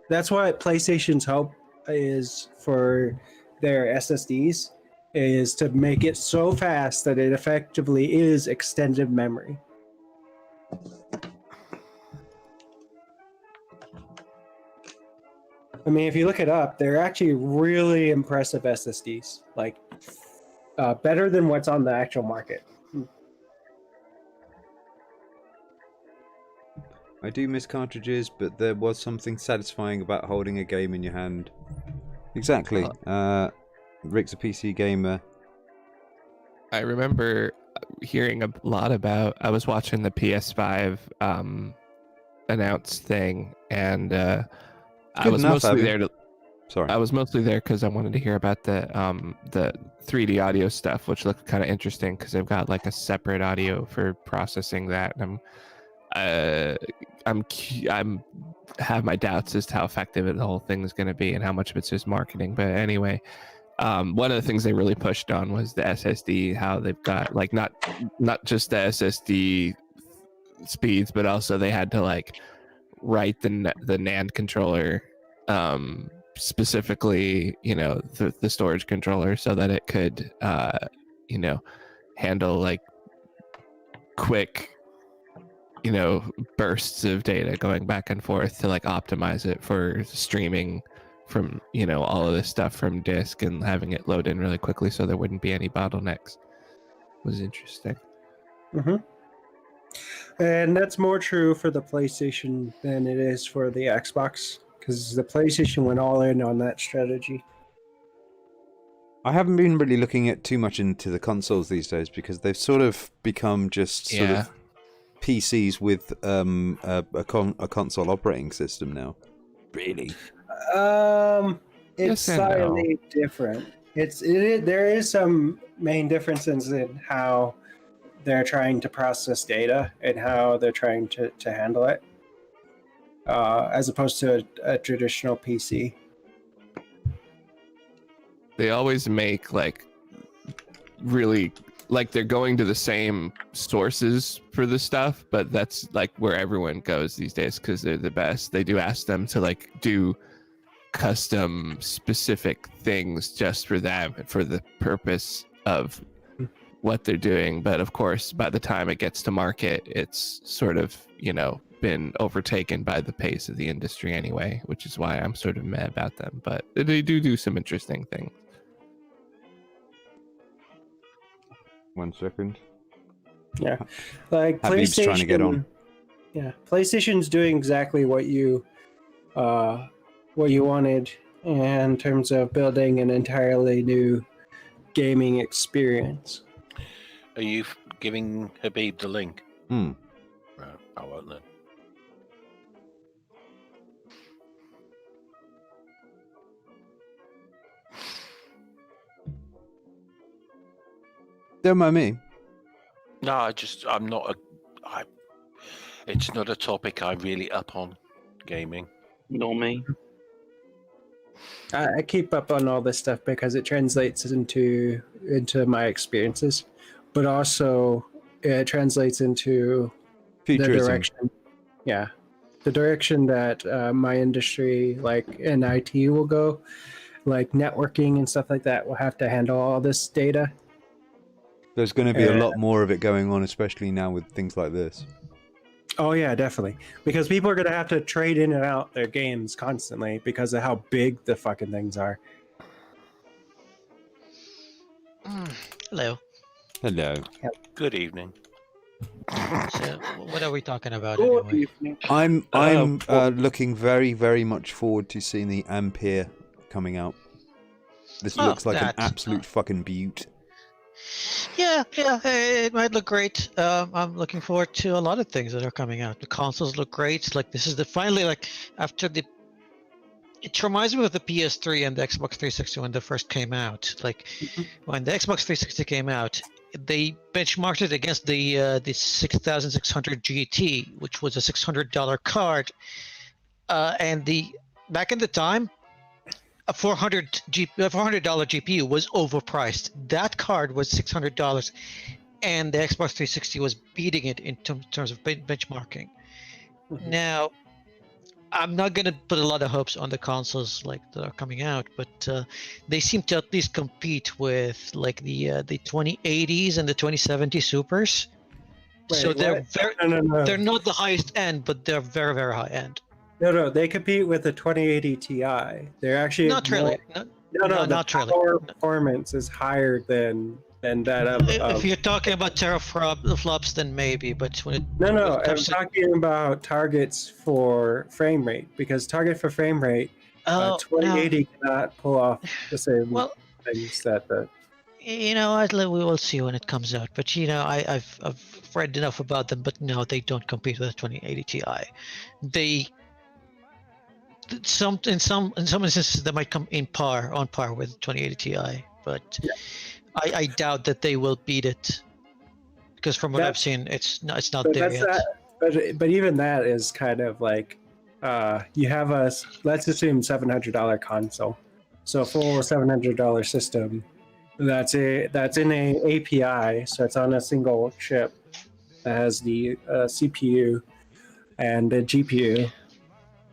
that's what PlayStation's hope is for their SSDs, is to make it so fast that it effectively is extended memory. I mean, if you look it up, they're actually really impressive SSDs, like better than what's on the actual market. I do miss cartridges, but there was something satisfying about holding a game in your hand. Exactly. Rick's a PC gamer. I remember hearing a lot about. I was watching the PS5 announced thing, and I was mostly there to. Sorry. I was mostly there because I wanted to hear about the 3D audio stuff, which looked kind of interesting because they've got like a separate audio for processing that. And I'm have my doubts as to how effective the whole thing is going to be and how much of it's just marketing. But anyway, one of the things they really pushed on was the SSD, how they've got like not just the SSD speeds, but also they had to like write the NAND controller, specifically, the storage controller, so that it could, handle like quick, bursts of data going back and forth to like optimize it for streaming from, all of this stuff from disk and having it load in really quickly so there wouldn't be any bottlenecks. It was interesting. Mm-hmm. And that's more true for the PlayStation than it is for the Xbox, because the PlayStation went all in on that strategy. I haven't been really looking at too much into the consoles these days because they've sort of become just sort of PCs with a console operating system now. Really? It's slightly different. There is some main differences in how they're trying to process data and how they're trying to handle it, as opposed to a traditional PC. They always make like really like they're going to the same sources for the stuff, but that's like where everyone goes these days because they're the best. They do ask them to like do custom specific things just for them for the purpose of what they're doing. But of course, by the time it gets to market, it's sort of, been overtaken by the pace of the industry anyway, which is why I'm sort of mad about them. But they do some interesting things. 1 second. Yeah, like Habib's PlayStation trying to get on. Yeah, PlayStation's doing exactly what you wanted in terms of building an entirely new gaming experience. Are you giving Habib the link? Hmm. Right, I won't then. Don't mind me. No, I'm not it's not a topic I'm really up on, gaming. Nor me. I keep up on all this stuff because it translates into my experiences, but also it translates into the Futurism. direction. Yeah, the direction that my industry, like in IT, will go. Like networking and stuff like that, will have to handle all this data. There's going to be a lot more of it going on, especially now with things like this. Oh yeah, definitely. Because people are going to have to trade in and out their games constantly because of how big the fucking things are. Hello. Hello. Good evening. So, what are we talking about Good anyway? evening. I'm looking very, very much forward to seeing the Ampere coming out. This Oh, looks like an that. absolute fucking beaut. Yeah, it might look great. I'm looking forward to a lot of things that are coming out. The consoles look great. Like this is finally after the. It reminds me of the PS3 and the Xbox 360 when they first came out. Like when the Xbox 360 came out, they benchmarked it against the 6600 GT, which was a $600 card, and back in the time. A $400 GPU was overpriced. That card was $600, and the Xbox 360 was beating it in terms of benchmarking. Now, I'm not going to put a lot of hopes on the consoles that are coming out, but they seem to at least compete with the 2080s and the 2070 Supers. Wait, so they're what? very, No. they're not the highest end, but they're very, very high end. No, they compete with the 2080 Ti. They're actually Not really. No, No, the not really. power performance is higher than that of. If you're talking about teraflops, then maybe. But when it No, when it I'm comes to- talking about targets for frame rate, because target for frame rate, 2080 cannot pull off the same things that the. You know, we will see when it comes out. But I've read enough about them. But no, they don't compete with the 2080 Ti. In some instances they might come on par with 2080 Ti, but I doubt that they will beat it, because from what I've seen, it's not there yet. But even that is kind of like you have let's assume $700 console, so a full $700 system that's in a API, so it's on a single chip that has the CPU and the GPU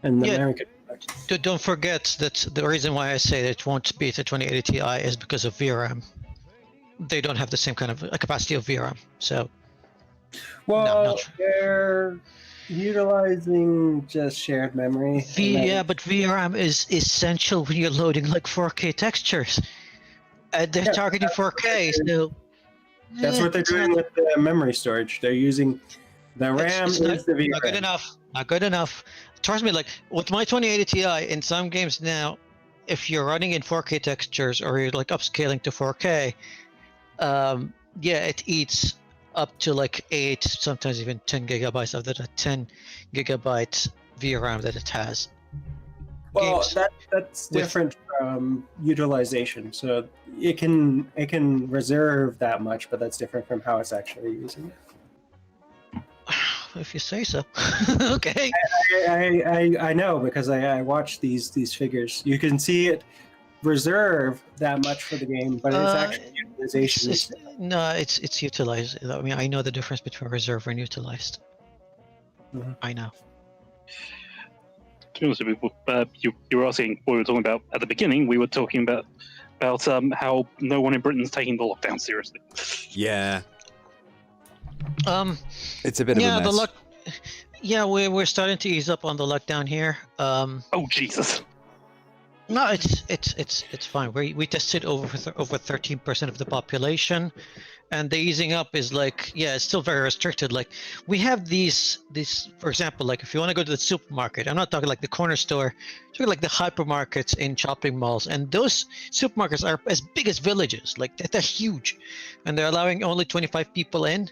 and the American. Don't forget that the reason why I say that it won't beat the 2080 Ti is because of VRAM. They don't have the same kind of capacity of VRAM. So, they're utilizing just shared memory. but VRAM is essential when you're loading 4K textures. They're targeting 4K, so that's what they're doing with the memory storage. They're using the RAM is the VRAM. Not good enough. Trust me, with my 2080 Ti, in some games now, if you're running in 4K textures or you're upscaling to 4K, it eats up to 8, sometimes even 10 gigabytes of that 10 gigabyte VRAM that it has. Well, that's different from utilization. So it can reserve that much, but that's different from how it's actually using it. If you say so. Okay. I know, because I watch these figures. You can see it reserve that much for the game, but it's actually utilization. It's utilized. I mean, I know the difference between reserve and utilized. Mm-hmm. I know. To be honest with you, you were asking what we were talking about at the beginning. We were talking about how no one in Britain's taking the lockdown seriously. Yeah. It's a bit of a mess. We're starting to ease up on the lockdown here. Oh Jesus! No, it's fine. We tested over 13% of the population, and the easing up is like, yeah, it's still very restricted. Like we have these, for example, like if you want to go to the supermarket, I'm not talking like the corner store, I'm talking like the hypermarkets in shopping malls, and those supermarkets are as big as villages. Like they're huge, and they're allowing only 25 people in,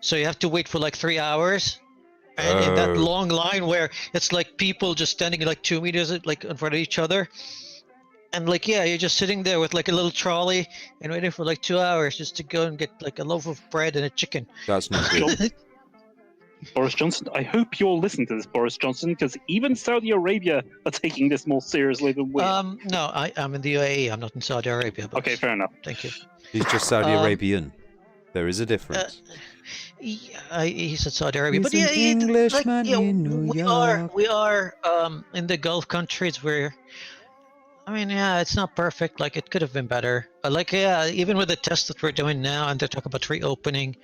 so you have to wait for like 3 hours. And in that Oh. long line where it's like people just standing like 2 meters like in front of each other, and like yeah, you're just sitting there with like a little trolley and waiting for like 2 hours just to go and get like a loaf of bread and a chicken. That's not good. Boris Johnson, I hope you're listening to this, Boris Johnson, because even Saudi Arabia are taking this more seriously than we are. No, I'm in the UAE. I'm not in Saudi Arabia. But Okay, fair enough. Thank you. He's just Saudi Arabian. There is a difference. Yeah, he said Saudi Arabia, He's but yeah, an like, Englishman yeah, in New we are in the Gulf countries where, I mean, yeah, it's not perfect. Like it could have been better. Like yeah, even with the tests that we're doing now, and they're talking about reopening,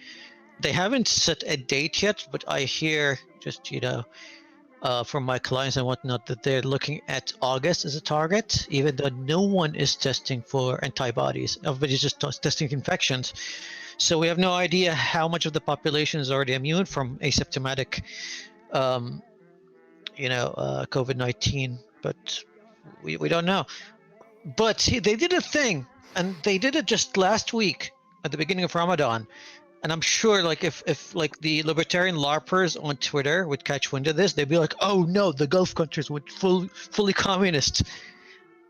they haven't set a date yet. But I hear just from my clients and whatnot that they're looking at August as a target, even though no one is testing for antibodies. Everybody's just testing infections. So we have no idea how much of the population is already immune from asymptomatic, COVID-19, but we don't know. But they did a thing, and they did it just last week at the beginning of Ramadan. And I'm sure, like, if like the libertarian LARPers on Twitter would catch wind of this, they'd be like, "Oh no, the Gulf countries went fully communist."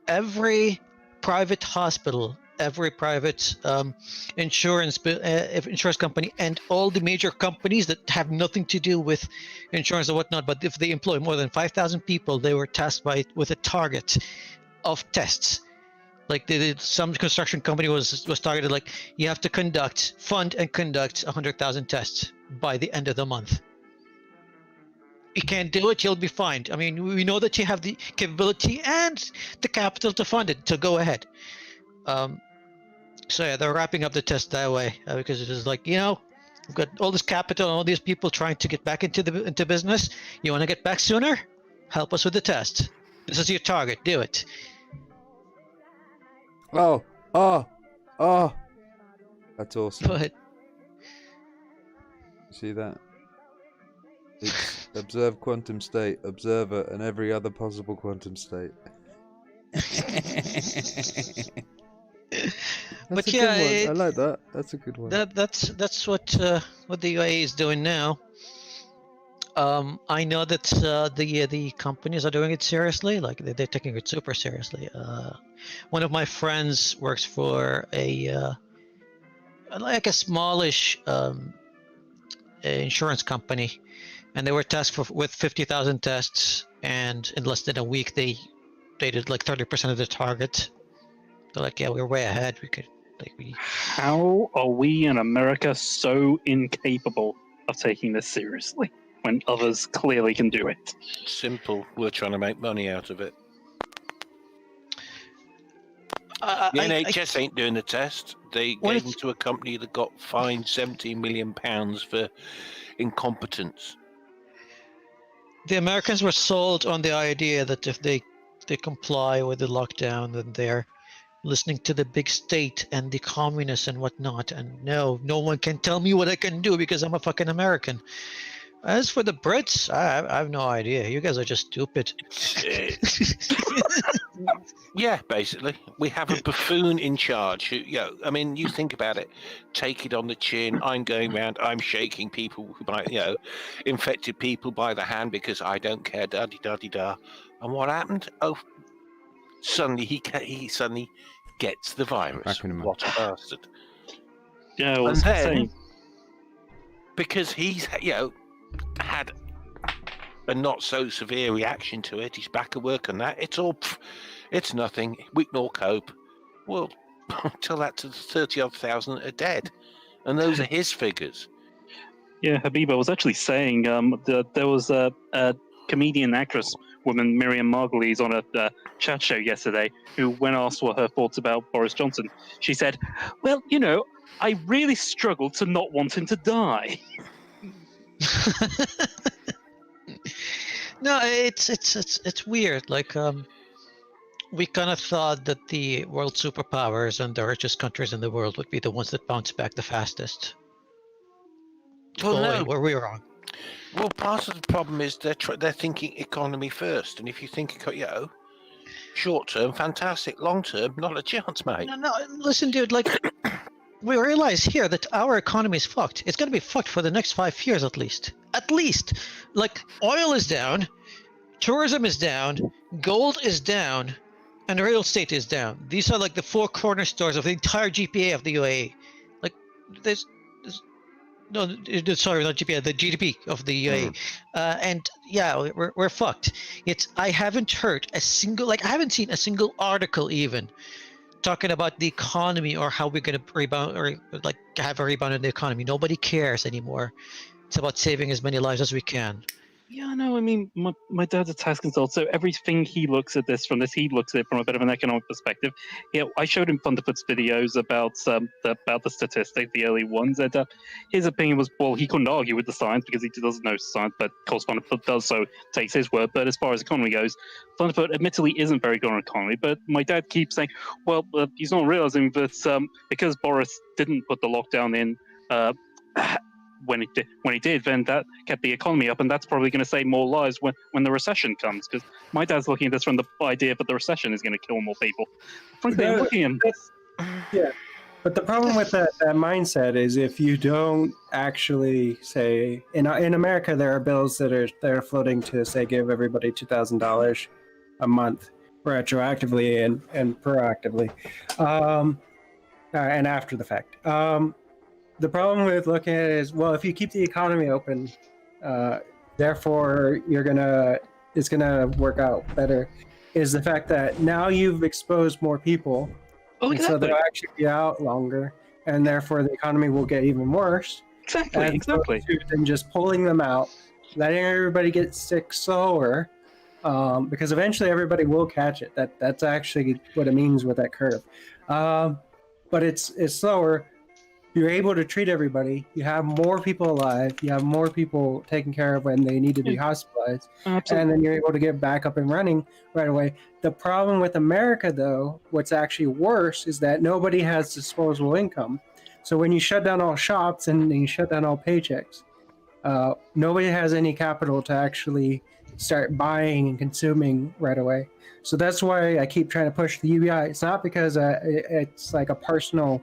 Every private hospital, every private insurance company, and all the major companies that have nothing to do with insurance or whatnot, but if they employ more than 5,000 people, they were tasked with a target of tests. Like some construction company was targeted, like you have to fund and conduct 100,000 tests by the end of the month. You can't do it, you'll be fined. I mean, we know that you have the capability and the capital to fund it, so go ahead. So yeah, they're wrapping up the test that way because it is like, we've got all this capital and all these people trying to get back into business. You want to get back sooner? Help us with the test. This is your target. Do it. Oh! That's awesome. But See that? It's observe quantum state, observer, and every other possible quantum state. but a yeah, good one. I like that. That's a good one. That's what the UAE is doing now. I know that the companies are doing it seriously. Like they're taking it super seriously. One of my friends works for a smallish insurance company, and they were tasked with 50,000 tests, and in less than a week they did like 30% of the target. They're like, yeah, we're way ahead. How are we in America so incapable of taking this seriously when others clearly can do it? Simple. We're trying to make money out of it. The NHS ain't doing the test. They gave them to a company that got fined £17 million for incompetence. The Americans were sold on the idea that if they comply with the lockdown, then they're listening to the big state and the communists and whatnot. And no one can tell me what I can do because I'm a fucking American. As for the Brits, I have no idea. You guys are just stupid. Yeah, basically. We have a buffoon in charge. I mean, you think about it. Take it on the chin. I'm going around. I'm shaking people by, infected people by the hand because I don't care. Da-di-da-di-da. And what happened? Oh, suddenly he suddenly gets the virus. What a bastard. Yeah, and then, because he's, had a not so severe reaction to it, he's back at work and that, it's nothing, we can all cope. Well, tell that to the 30-odd thousand that are dead, and those are his figures. Yeah, Habiba was actually saying there was a comedian actress woman, Miriam Margolyes, on a chat show yesterday, who, when asked what her thoughts about Boris Johnson, she said, well, I really struggle to not want him to die. No, it's weird. Like we kind of thought that the world superpowers and the richest countries in the world would be the ones that bounce back the fastest. Well, no. Were we wrong? Well, part of the problem is they're thinking economy first, and if you think, short term, fantastic. Long term, not a chance, mate. No, listen, dude. Like, we realize here that our economy is fucked. It's gonna be fucked for the next 5 years at least. At least, like, oil is down, tourism is down, gold is down, and real estate is down. These are like the 4 cornerstones of the entire GPA of the UAE. Like, there's no, sorry, not GPA, the GDP of the UAE. And yeah, we're fucked. I haven't heard a single, I haven't seen a single article even talking about the economy or how we're going to rebound or have a rebound in the economy. Nobody cares anymore. It's about saving as many lives as we can. Yeah, no, I mean, my dad's a tax consultant, so everything he looks at this from he looks at it from a bit of an economic perspective. Yeah, I showed him Thunderfoot's videos about the statistics, the early ones, and his opinion was, well, he couldn't argue with the science because he doesn't know science, but of course Thunderfoot does, so takes his word. But as far as economy goes, Thunderfoot admittedly isn't very good on economy, but my dad keeps saying, well, he's not realizing that because Boris didn't put the lockdown in when he did, then that kept the economy up, and that's probably going to save more lives when the recession comes. Because my dad's looking at this from the idea that the recession is going to kill more people. Frankly, I'm looking at yeah. But the problem with that mindset is if you don't actually say in America there are bills that are floating to say give everybody $2,000 a month retroactively and proactively, and after the fact. The problem with looking at it is, well, if you keep the economy open, therefore it's gonna work out better. Is the fact that now you've exposed more people, and so they'll actually be out longer, and therefore the economy will get even worse. Exactly. Than just pulling them out, letting everybody get sick slower, because eventually everybody will catch it. That's actually what it means with that curve. But it's slower. You're able to treat everybody. You have more people alive. You have more people taken care of when they need to be hospitalized. Absolutely. And then you're able to get back up and running right away. The problem with America, though, what's actually worse is that nobody has disposable income. So when you shut down all shops and you shut down all paychecks, nobody has any capital to actually start buying and consuming right away. So that's why I keep trying to push the UBI. It's not because it's like a personal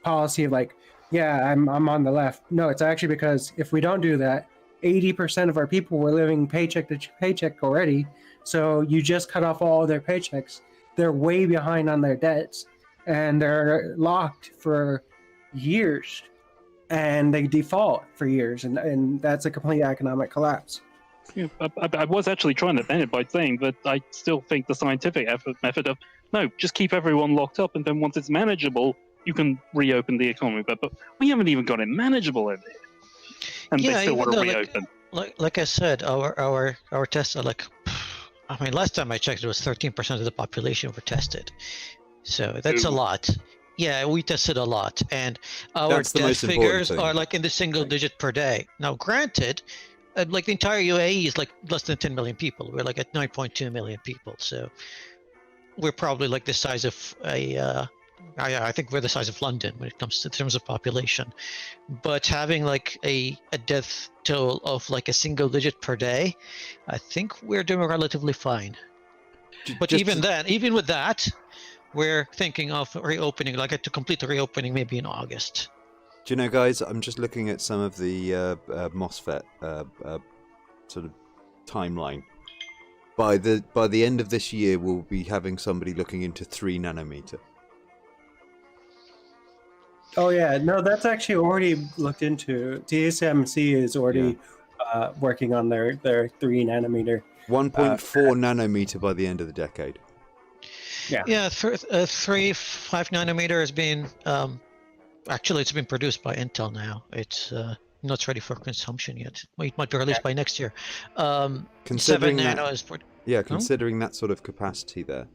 policy of like, yeah, I'm on the left. No, it's actually because if we don't do that, 80% of our people were living paycheck to paycheck already. So you just cut off all their paychecks. They're way behind on their debts and they're locked for years and they default for years. And that's a complete economic collapse. Yeah, I was actually trying to bend it by saying that I still think the scientific method of, no, just keep everyone locked up and then once it's manageable, you can reopen the economy, but we haven't even got it manageable in here, and they still want to reopen. Like I said, our tests are like, I mean, last time I checked, it was 13% of the population were tested, so that's a lot. Yeah, we tested a lot, and our death figures are like in the single digit per day. Now, granted, like the entire UAE is like less than 10 million people. We're like at 9.2 million people, so we're probably like the size of a. I think we're the size of London when it comes to terms of population, but having like a death toll of like a single digit per day, I think we're doing relatively fine. But even with that, we're thinking of reopening, like to complete the reopening maybe in August. Do you know, guys, I'm just looking at some of the MOSFET sort of timeline. By the end of this year, we'll be having somebody looking into 3 nanometer. Oh yeah, no, that's actually already looked into. TSMC is already working on their 3 nanometer. 1.4 nanometer by the end of the decade. Yeah, 5 nanometer has been actually it's been produced by Intel now. It's not ready for consumption yet. It might be released by next year. Considering 7 nano is considering that sort of capacity there.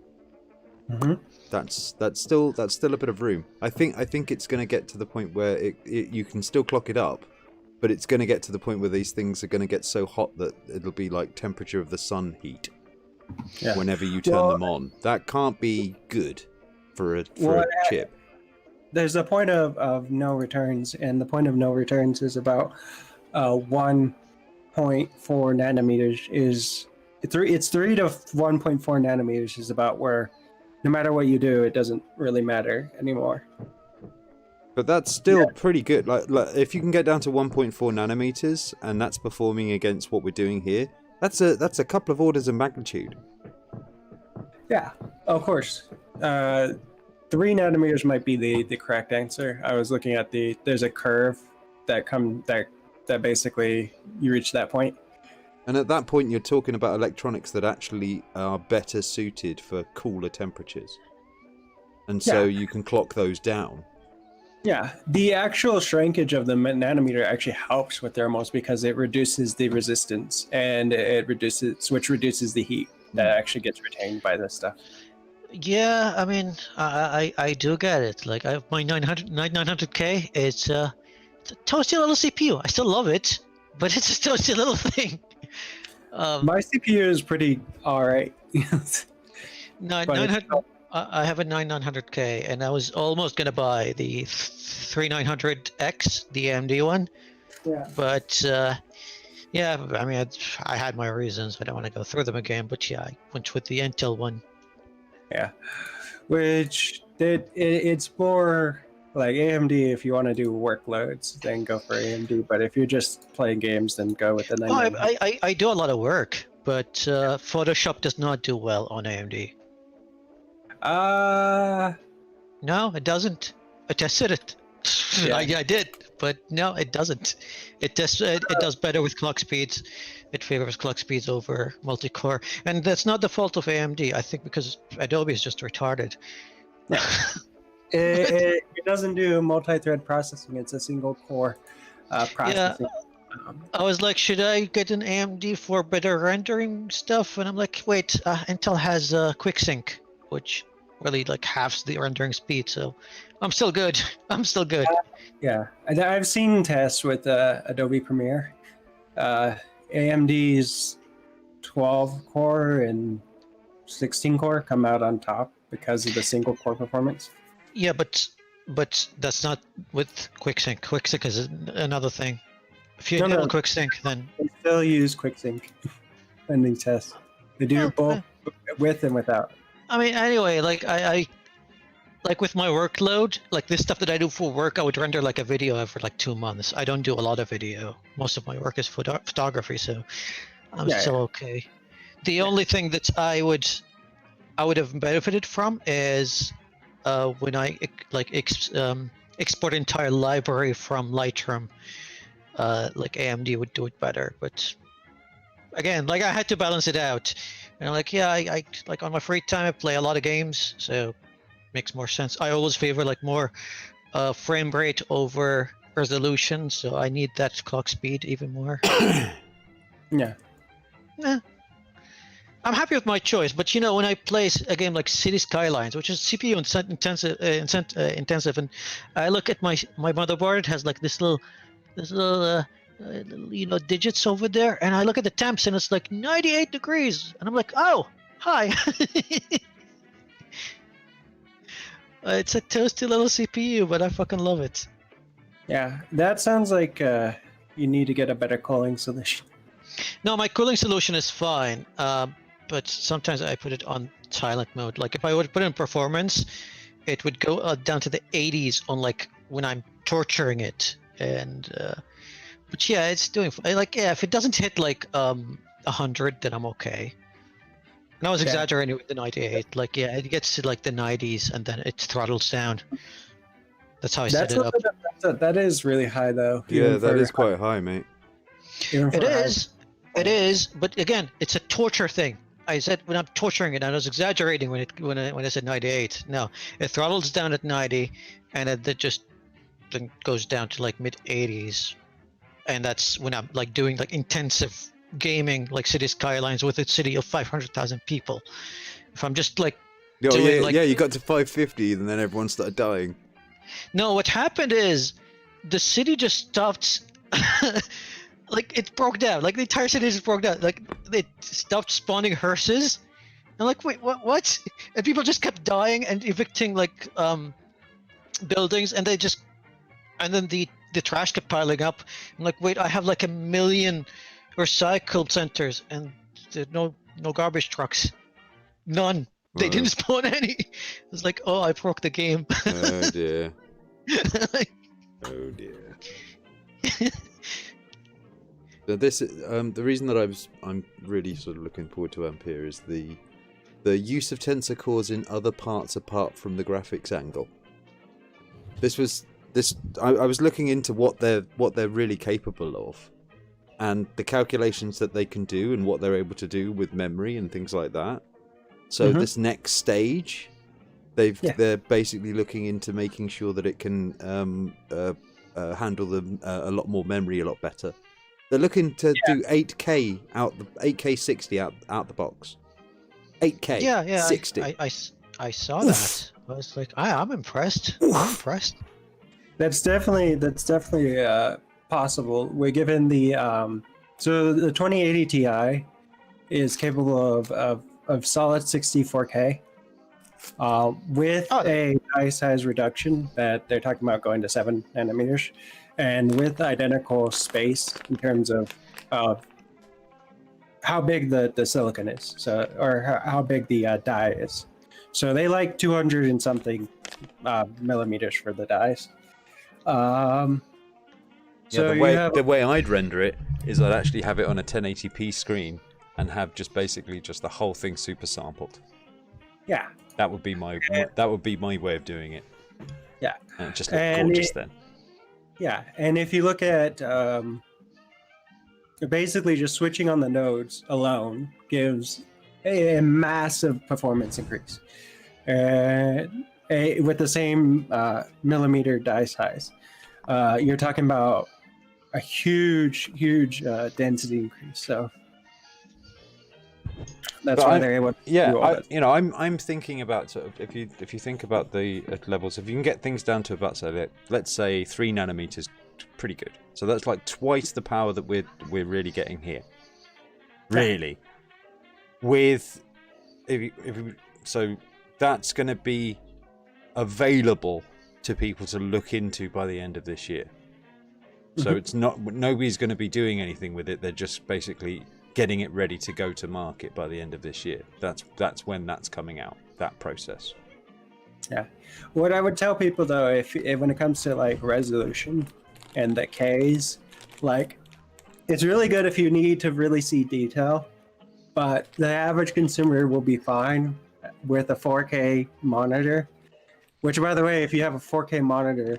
Mm-hmm. That's still a bit of room. I think it's going to get to the point where you can still clock it up, but it's going to get to the point where these things are going to get so hot that it'll be like temperature of the sun heat. Yeah. whenever you turn them on. That can't be good for a chip. There's a point of no returns, and the point of no returns is about 1.4 nanometers. It's 3 to 1.4 nanometers is about where, no matter what you do, it doesn't really matter anymore. But that's still pretty good. Like if you can get down to 1.4 nanometers, and that's performing against what we're doing here, that's a couple of orders of magnitude. Yeah, of course. 3 nanometers might be the correct answer. I was looking at there's a curve that basically you reach that point. And at that point, you're talking about electronics that actually are better suited for cooler temperatures. And so you can clock those down. Yeah, the actual shrinkage of the nanometer actually helps with thermals because it reduces the resistance and which reduces the heat that actually gets retained by this stuff. Yeah, I mean, I do get it. Like, I have my 900K. It's a toasty little CPU. I still love it, but it's a toasty little thing. My CPU is pretty alright. I have a 9900K, and I was almost gonna buy the 3900X, the AMD one. Yeah. But yeah, I mean, I had my reasons. I don't want to go through them again. But yeah, I went with the Intel one. Yeah, which it's more like AMD if you want to do workloads, then go for AMD. But if you're just playing games, then go with the 9900. I do a lot of work, but Photoshop does not do well on AMD. No, it doesn't. I tested it. Yeah. I did, but no, it doesn't. It does better with clock speeds. It favors clock speeds over multi-core, and that's not the fault of AMD. I think because Adobe is just retarded. Yeah. it doesn't do multi-thread processing. It's a single core processing. Yeah. I was like, should I get an AMD for better rendering stuff? And I'm like, wait, Intel has QuickSync, which really like halves the rendering speed. So I'm still good. I'm still good. Yeah, I've seen tests with Adobe Premiere. AMD's 12 core and 16 core come out on top because of the single core performance. Yeah, but that's not with QuickSync. QuickSync is another thing. If you enable QuickSync, then they still use QuickSync in these tests. They do both with and without. I mean, anyway, like I like with my workload, like this stuff that I do for work, I would render like a video every like 2 months. I don't do a lot of video. Most of my work is photography, so I'm still okay. The only thing that I would have benefited from is when I like export entire library from Lightroom. Like AMD would do it better, but again, like I had to balance it out. And like, yeah, I like on my free time I play a lot of games, so makes more sense. I always favor like more frame rate over resolution, so I need that clock speed even more. Yeah. I'm happy with my choice, but you know, when I play a game like City Skylines, which is CPU intensive, and I look at my motherboard, it has like this little you know, digits over there, and I look at the temps and it's like 98 degrees, and I'm like, oh, hi. It's a toasty little CPU, but I fucking love it. Yeah, that sounds like you need to get a better cooling solution. No, my cooling solution is fine, but sometimes I put it on silent mode. Like if I would put it in performance, it would go down to the 80s on like when I'm torturing it, and but yeah, it's doing like, yeah, if it doesn't hit like 100, then I'm okay. And I was exaggerating with the 98. Like, yeah, it gets to like the 90s and then it throttles down. That's how I set it up. That is really high, though. Yeah, that is quite high, mate. It is. But again, it's a torture thing. I said when I'm torturing it, I was exaggerating when I said 98. No, it throttles down at 90, and it just then goes down to like mid 80s, and that's when I'm like doing like intensive gaming, like City Skylines with a city of 500,000 people. If I'm just like you got to 550 and then everyone started dying. No, what happened is the city just stopped. Like it broke down. Like the entire city just broke down. Like it stopped spawning hearses, I'm like, wait, what? And people just kept dying and evicting like buildings, and then the trash kept piling up. I'm like, wait, I have like 1 million recycled centers, and there's no garbage trucks, none. They Right. didn't spawn any. It's like, oh, I broke the game. Oh dear. Oh dear. So this the reason that I'm really sort of looking forward to Ampere is the use of tensor cores in other parts apart from the graphics angle. I was looking into what they're really capable of, and the calculations that they can do and what they're able to do with memory and things like that. So this next stage, they're basically looking into making sure that it can handle them a lot more memory a lot better. They're looking to do 8K 60 out the box. 8K. Yeah. 60. I saw that. I was like, I'm impressed. I'm impressed. That's definitely possible. We're given the so the 2080 Ti is capable of solid 64K with a die size reduction that they're talking about going to 7 nanometers, and with identical space in terms of how big the silicon is, or how big the die is. So they like 200 and something millimeters for the dies. So the way I'd render it is I'd actually have it on a 1080p screen and have just basically just the whole thing super sampled. Yeah. That would be my way of doing it. Yeah. And it just look gorgeous then. Yeah, and if you look at basically just switching on the nodes alone gives a massive performance increase. With the same millimeter die size. You're talking about a huge density increase. So that's why they're able to do all that. I'm thinking about sort of if you think about the levels, if you can get things down to about let's say 3 nanometers, pretty good. So that's like twice the power that we're really getting here. Really, so that's going to be available to people to look into by the end of this year. So it's nobody's going to be doing anything with it. They're just basically getting it ready to go to market by the end of this year. That's when that's coming out, that process. Yeah. What I would tell people though, if when it comes to like resolution and the Ks, like it's really good if you need to really see detail, but the average consumer will be fine with a 4K monitor. Which, by the way, if you have a 4K monitor,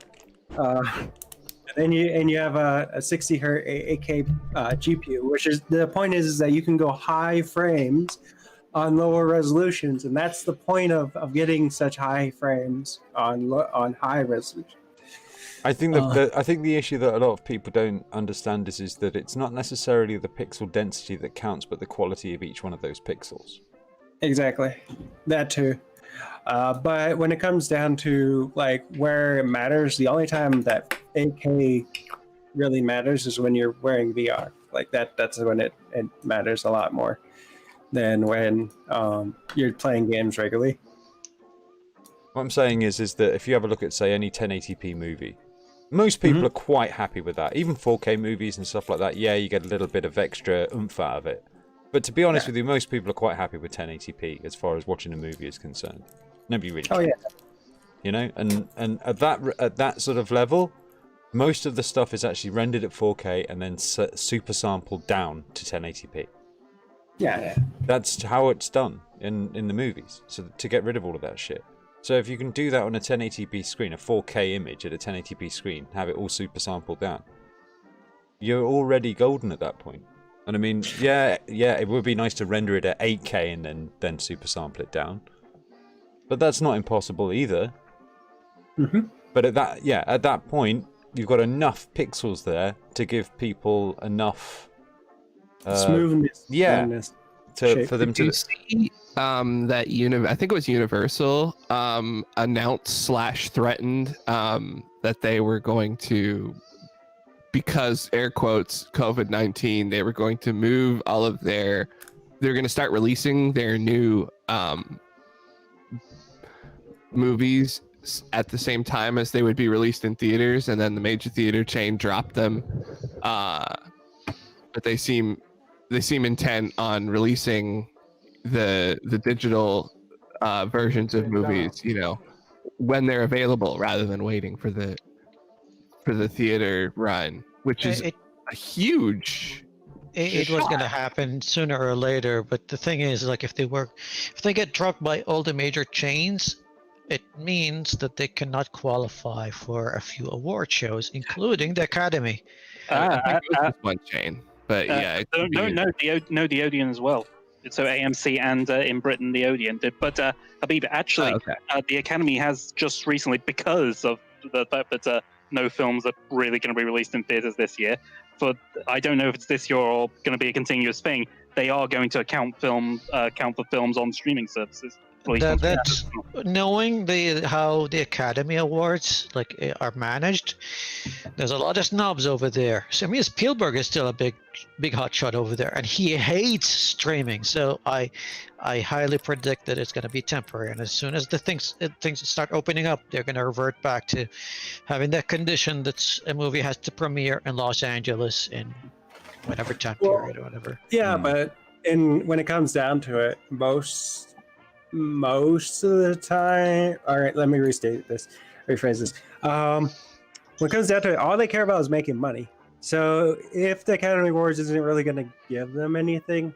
and you have a 60 hertz 8K GPU, which is the point is that you can go high frames on lower resolutions, and that's the point of getting such high frames on high resolution. I think the issue that a lot of people don't understand is that it's not necessarily the pixel density that counts, but the quality of each one of those pixels. Exactly, that too. But when it comes down to like where it matters, the only time that 8K really matters is when you're wearing VR. Like that's when it matters a lot more than when you're playing games regularly. What I'm saying is that if you have a look at, say, any 1080p movie, most people are quite happy with that. Even 4K movies and stuff like that, yeah, you get a little bit of extra oomph out of it. But to be honest with you, most people are quite happy with 1080p as far as watching a movie is concerned. Nobody really cares. You know, and at that sort of level, most of the stuff is actually rendered at 4K and then super sampled down to 1080p. Yeah. That's how it's done in the movies. So to get rid of all of that shit. So if you can do that on a 1080p screen, a 4K image at a 1080p screen, have it all super sampled down, you're already golden at that point. And I mean, yeah, it would be nice to render it at 8K and then super sample it down. But that's not impossible either. But at that point, you've got enough pixels there to give people enough smoothness. For them to see that I think it was Universal announced / threatened that they were going to, because air quotes COVID-19, they were going to move all of they're going to start releasing their new movies at the same time as they would be released in theaters, and then the major theater chain dropped them. But they seem intent on releasing the digital versions of movies, when they're available, rather than waiting for the theater run, which is a huge. It was going to happen sooner or later, but the thing is, like, if they get dropped by all the major chains, it means that they cannot qualify for a few award shows, including the Academy. I think it was just one chain, but yeah. The Odeon as well. So AMC and in Britain the Odeon did. But Habib, actually, the Academy has just recently, because of the fact that no films are really going to be released in theaters this year. But I don't know if it's this year or going to be a continuous thing. They are going to count for films on streaming services. That's knowing how the Academy Awards are managed. There's a lot of snobs over there. So, I mean, Spielberg is still a big hotshot over there, and he hates streaming. So I highly predict that it's going to be temporary. And as soon as the things start opening up, they're going to revert back to having that condition that a movie has to premiere in Los Angeles in whatever time period or whatever. Yeah, but when it comes down to it, most of the time, all right, let me rephrase this. When it comes down to it, all they care about is making money. So if the Academy Awards isn't really going to give them anything,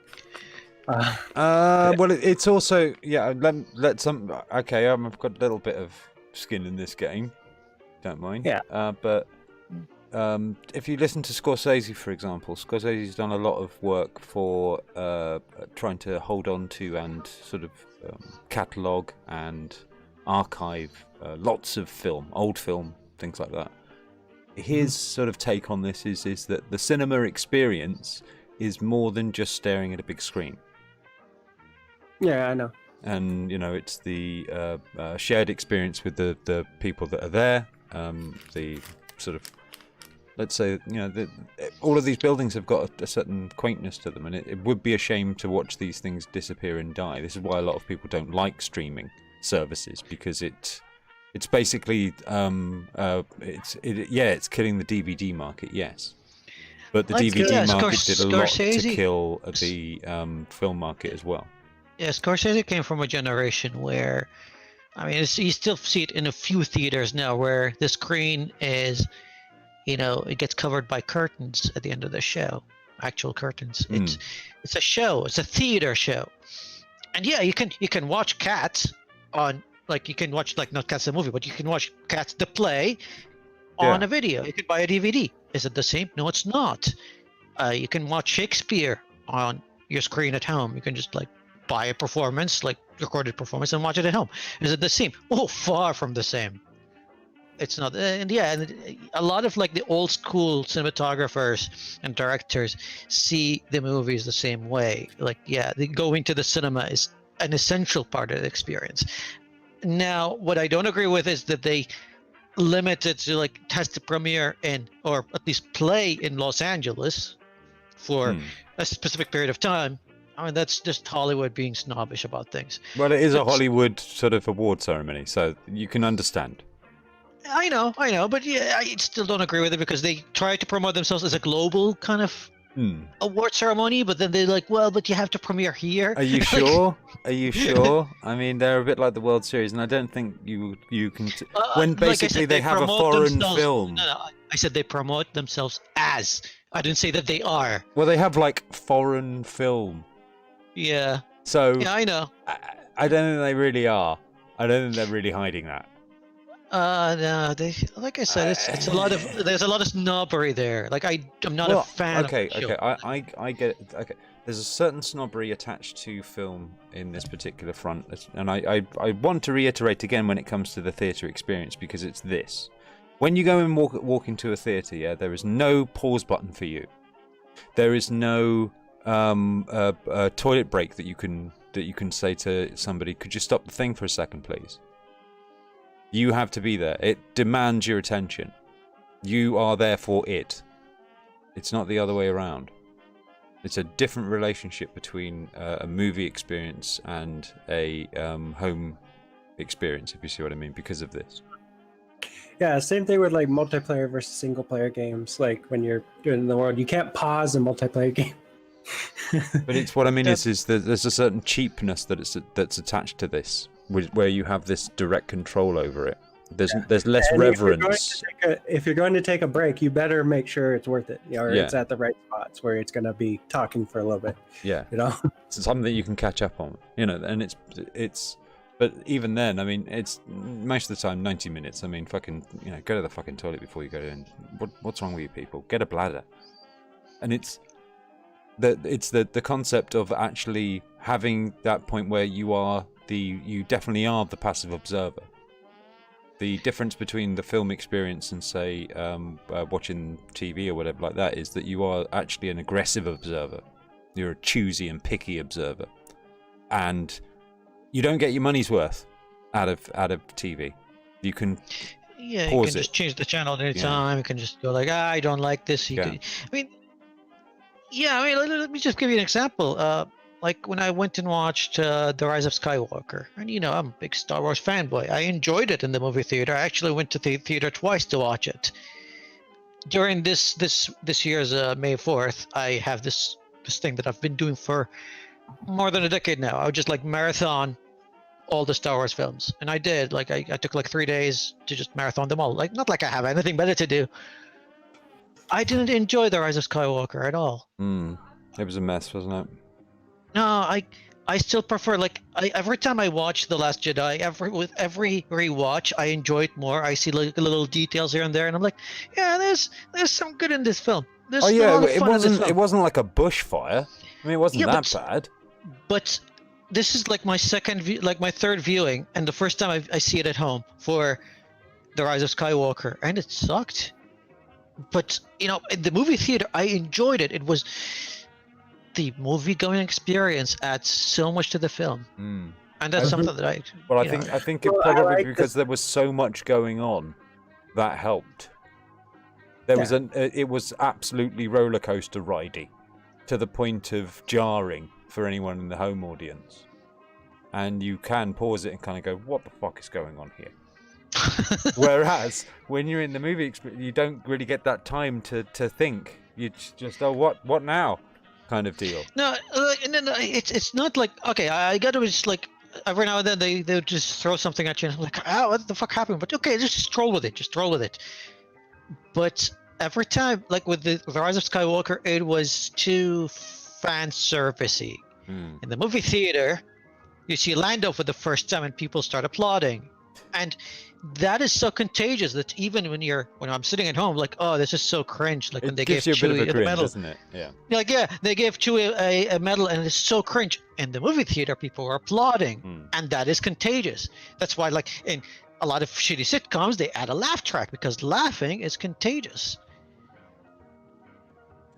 well, it's also let some. Okay, I've got a little bit of skin in this game. Don't mind. Yeah. But if you listen to Scorsese, for example, Scorsese's done a lot of work for trying to hold on to and sort of catalogue and archive lots of film, old film, things like that. His sort of take on this is that the cinema experience is more than just staring at a big screen. Yeah, I know. And it's the shared experience with the people that are there. The sort of, let's say, all of these buildings have got a certain quaintness to them, and it would be a shame to watch these things disappear and die. This is why a lot of people don't like streaming services, because it's basically it's killing the DVD market, yes, but the DVD market did a lot to kill the film market as well. Yeah, Scorsese came from a generation where, I mean, you still see it in a few theaters now, where the screen is, it gets covered by curtains at the end of the show, actual curtains. It's a show. It's a theater show, and yeah, you can watch Cats on. You can watch, not Cats the movie, but you can watch Cats the play on a video. You can buy a DVD. Is it the same? No, it's not. You can watch Shakespeare on your screen at home. You can just buy a performance, recorded performance, and watch it at home. Is it the same? Oh, far from the same. It's not. And a lot of the old school cinematographers and directors see the movies the same way. Going to the cinema is an essential part of the experience. Now, what I don't agree with is that they limit it to test the premiere or at least play in Los Angeles for a specific period of time. I mean, that's just Hollywood being snobbish about things. Well, it is a Hollywood sort of award ceremony, so you can understand. I know, but yeah, I still don't agree with it, because they try to promote themselves as a global kind of award ceremony, but then they're but you have to premiere here. Are you sure? Are you sure? I mean, they're a bit like the World Series, and I don't think you can. When basically they have a foreign film. No, I said they promote themselves as. I didn't say that they are. Well, they have foreign film. Yeah. So. Yeah, I know. I don't think they really are. I don't think they're really hiding that. No, like I said, it's a lot of. There's a lot of snobbery there. I'm not a fan. Okay, of the I get it. Okay, there's a certain snobbery attached to film in this particular front, and I want to reiterate again when it comes to the theatre experience, because it's this: when you go and walk into a theatre, there is no pause button for you. There is no toilet break that you can say to somebody, "Could you stop the thing for a second, please?" You have to be there. It demands your attention. You are there for it. It's not the other way around. It's a different relationship between a movie experience and a home experience, if you see what I mean, because of this. Yeah, same thing with like multiplayer versus single player games. Like when you're doing in the world, you can't pause a multiplayer game. But it's what I mean is that there's a certain cheapness that's attached to this, where you have this direct control over it. There's less And reverence. If you're going to take a break, you better make sure it's worth it, or Yeah. it's at the right spots where it's going to be talking for a little bit. Yeah, You know. it's something that you can catch up on, and it's. But even then, I mean, it's most of the time 90 minutes. I mean, fucking, go to the fucking toilet before you go in. What's wrong with you people? Get a bladder. And it's the concept of actually having that point where you definitely are the passive observer. The difference between the film experience and, say, watching TV or whatever like that is that you are actually an aggressive observer. You're a choosy and picky observer. And you don't get your money's worth out of TV. You can Yeah, you pause can it. just change the channel at any time. You can just go like, I don't like this. Yeah. Let me just give you an example. Like when I went and watched The Rise of Skywalker, and I'm a big Star Wars fanboy. I enjoyed it in the movie theater. I actually went to the theater twice to watch it. During this year's May 4th, I have this thing that I've been doing for more than a decade now. I would just like marathon all the Star Wars films, and I did. Like I took like 3 days to just marathon them all. Like not like I have anything better to do. I didn't enjoy The Rise of Skywalker at all. It was a mess, wasn't it? No, I still prefer every time I watch The Last Jedi, with every rewatch, I enjoy it more. I see like little details here and there, and I'm like, yeah, there's some good in this film. There's a lot of fun in this film. It wasn't like a bushfire. I mean, it wasn't that bad. But this is like my my third viewing, and the first time I see it at home for The Rise of Skywalker, and it sucked. But in the movie theater, I enjoyed it. It was the movie-going experience adds so much to the film, and that's something that I. Well, I think it probably because there was so much going on, that helped. There was it was absolutely roller coaster ridey, to the point of jarring for anyone in the home audience, and you can pause it and kind of go, "What the fuck is going on here?" Whereas when you're in the movie experience, you don't really get that time to think. You just what now, kind of deal. No, it's not like okay. I got to just like every now and then they just throw something at you, and I'm like, oh, what the fuck happened? But okay, just roll with it. Just roll with it. But every time, like with the Rise of Skywalker, it was too fan servicey. In the movie theater, you see Lando for the first time, and people start applauding, and that is so contagious that even when I'm sitting at home, like, oh, this is so cringe. Like when they gave Chewie a medal, doesn't it? Yeah. Like they gave Chewie a medal, and it's so cringe. In the movie theater, people were applauding, and that is contagious. That's why, like in a lot of shitty sitcoms, they add a laugh track because laughing is contagious.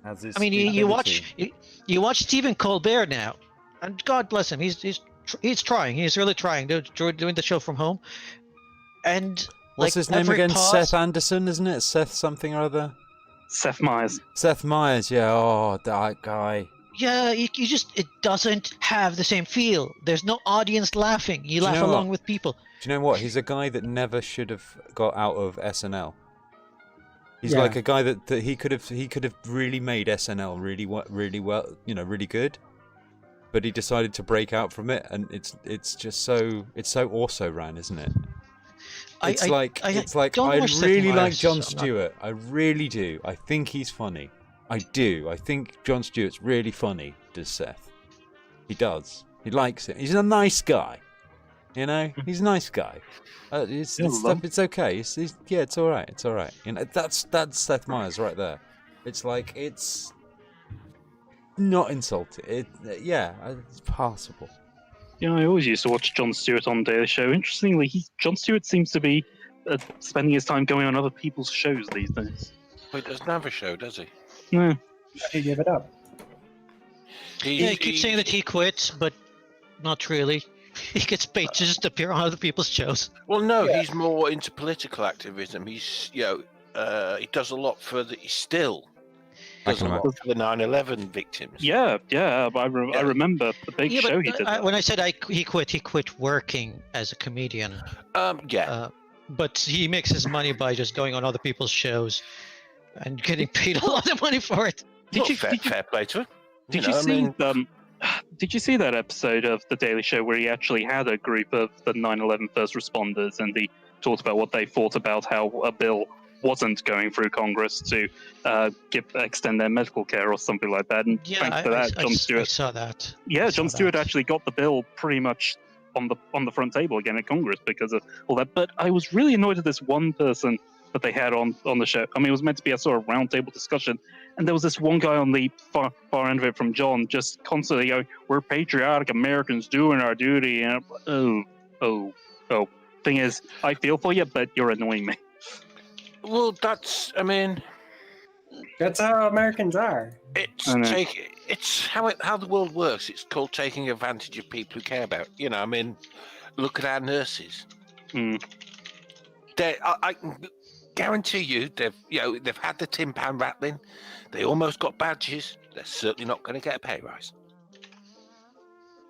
I mean, you watch Stephen Colbert now, and God bless him, he's trying. He's really trying. Doing the show from home, and what's his name again? Seth Anderson, isn't it? Seth something or other. Seth Meyers. Seth Meyers, yeah. Oh, that guy. Yeah, it doesn't have the same feel. There's no audience laughing. You laugh along with people. Do you know what? He's a guy that never should have got out of SNL. He's like a guy that he could have really made SNL really well, really good. But he decided to break out from it, and it's just so also ran, isn't it? I really like Jon Stewart. I really do. I think he's funny. I do. I think Jon Stewart's really funny, does Seth. He does. He likes it. He's a nice guy. He's a nice guy. It's okay. It's all right. It's all right. That's Seth Meyers right there. It's like it's not insulting. It's passable. I always used to watch Jon Stewart on Daily Show. Interestingly, Jon Stewart seems to be spending his time going on other people's shows these days. Well, he doesn't have a show, does he? No. He gave it up. He keeps saying that he quit, but not really. He gets paid to just appear on other people's shows. Well, no, he's more into political activism. He's, he does a lot for the still. does a can lot imagine. for the 9/11 victims. Yeah. I remember the big Yeah, show but he did. That. when I said he quit working as a comedian. Yeah. But he makes his money by just going on other people's shows and getting paid a lot of money for it. Fair play to him. Did you see that episode of The Daily Show where he actually had a group of the 9/11 first responders and he talked about what they thought about how a bill wasn't going through Congress to extend their medical care or something like that? And thanks to that, Jon Stewart. I saw that. Yeah, Jon Stewart actually got the bill pretty much on the front table again at Congress because of all that. But I was really annoyed at this one person that they had on the show. I mean, it was meant to be a sort of roundtable discussion, and there was this one guy on the far end of it from John, just constantly going, "We're patriotic Americans doing our duty." And oh. Thing is, I feel for you, but you're annoying me. Well, that's how Americans are. It's how the world works. It's called taking advantage of people who care about. Look at our nurses. I can guarantee you, they've had the tin pan rattling. They almost got badges. They're certainly not going to get a pay rise.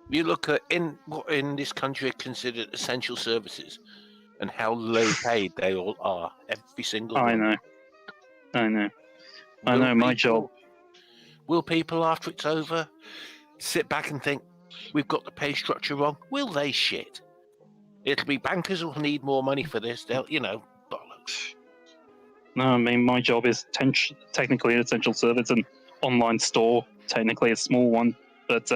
You look at what in this country are considered essential services, and how low paid they all are. Every single one. I know. My job. Will people, after it's over, sit back and think, we've got the pay structure wrong? Will they shit? It'll be bankers who'll need more money for this. They'll, bollocks. No, I mean, my job is technically an essential service, an online store, technically a small one. But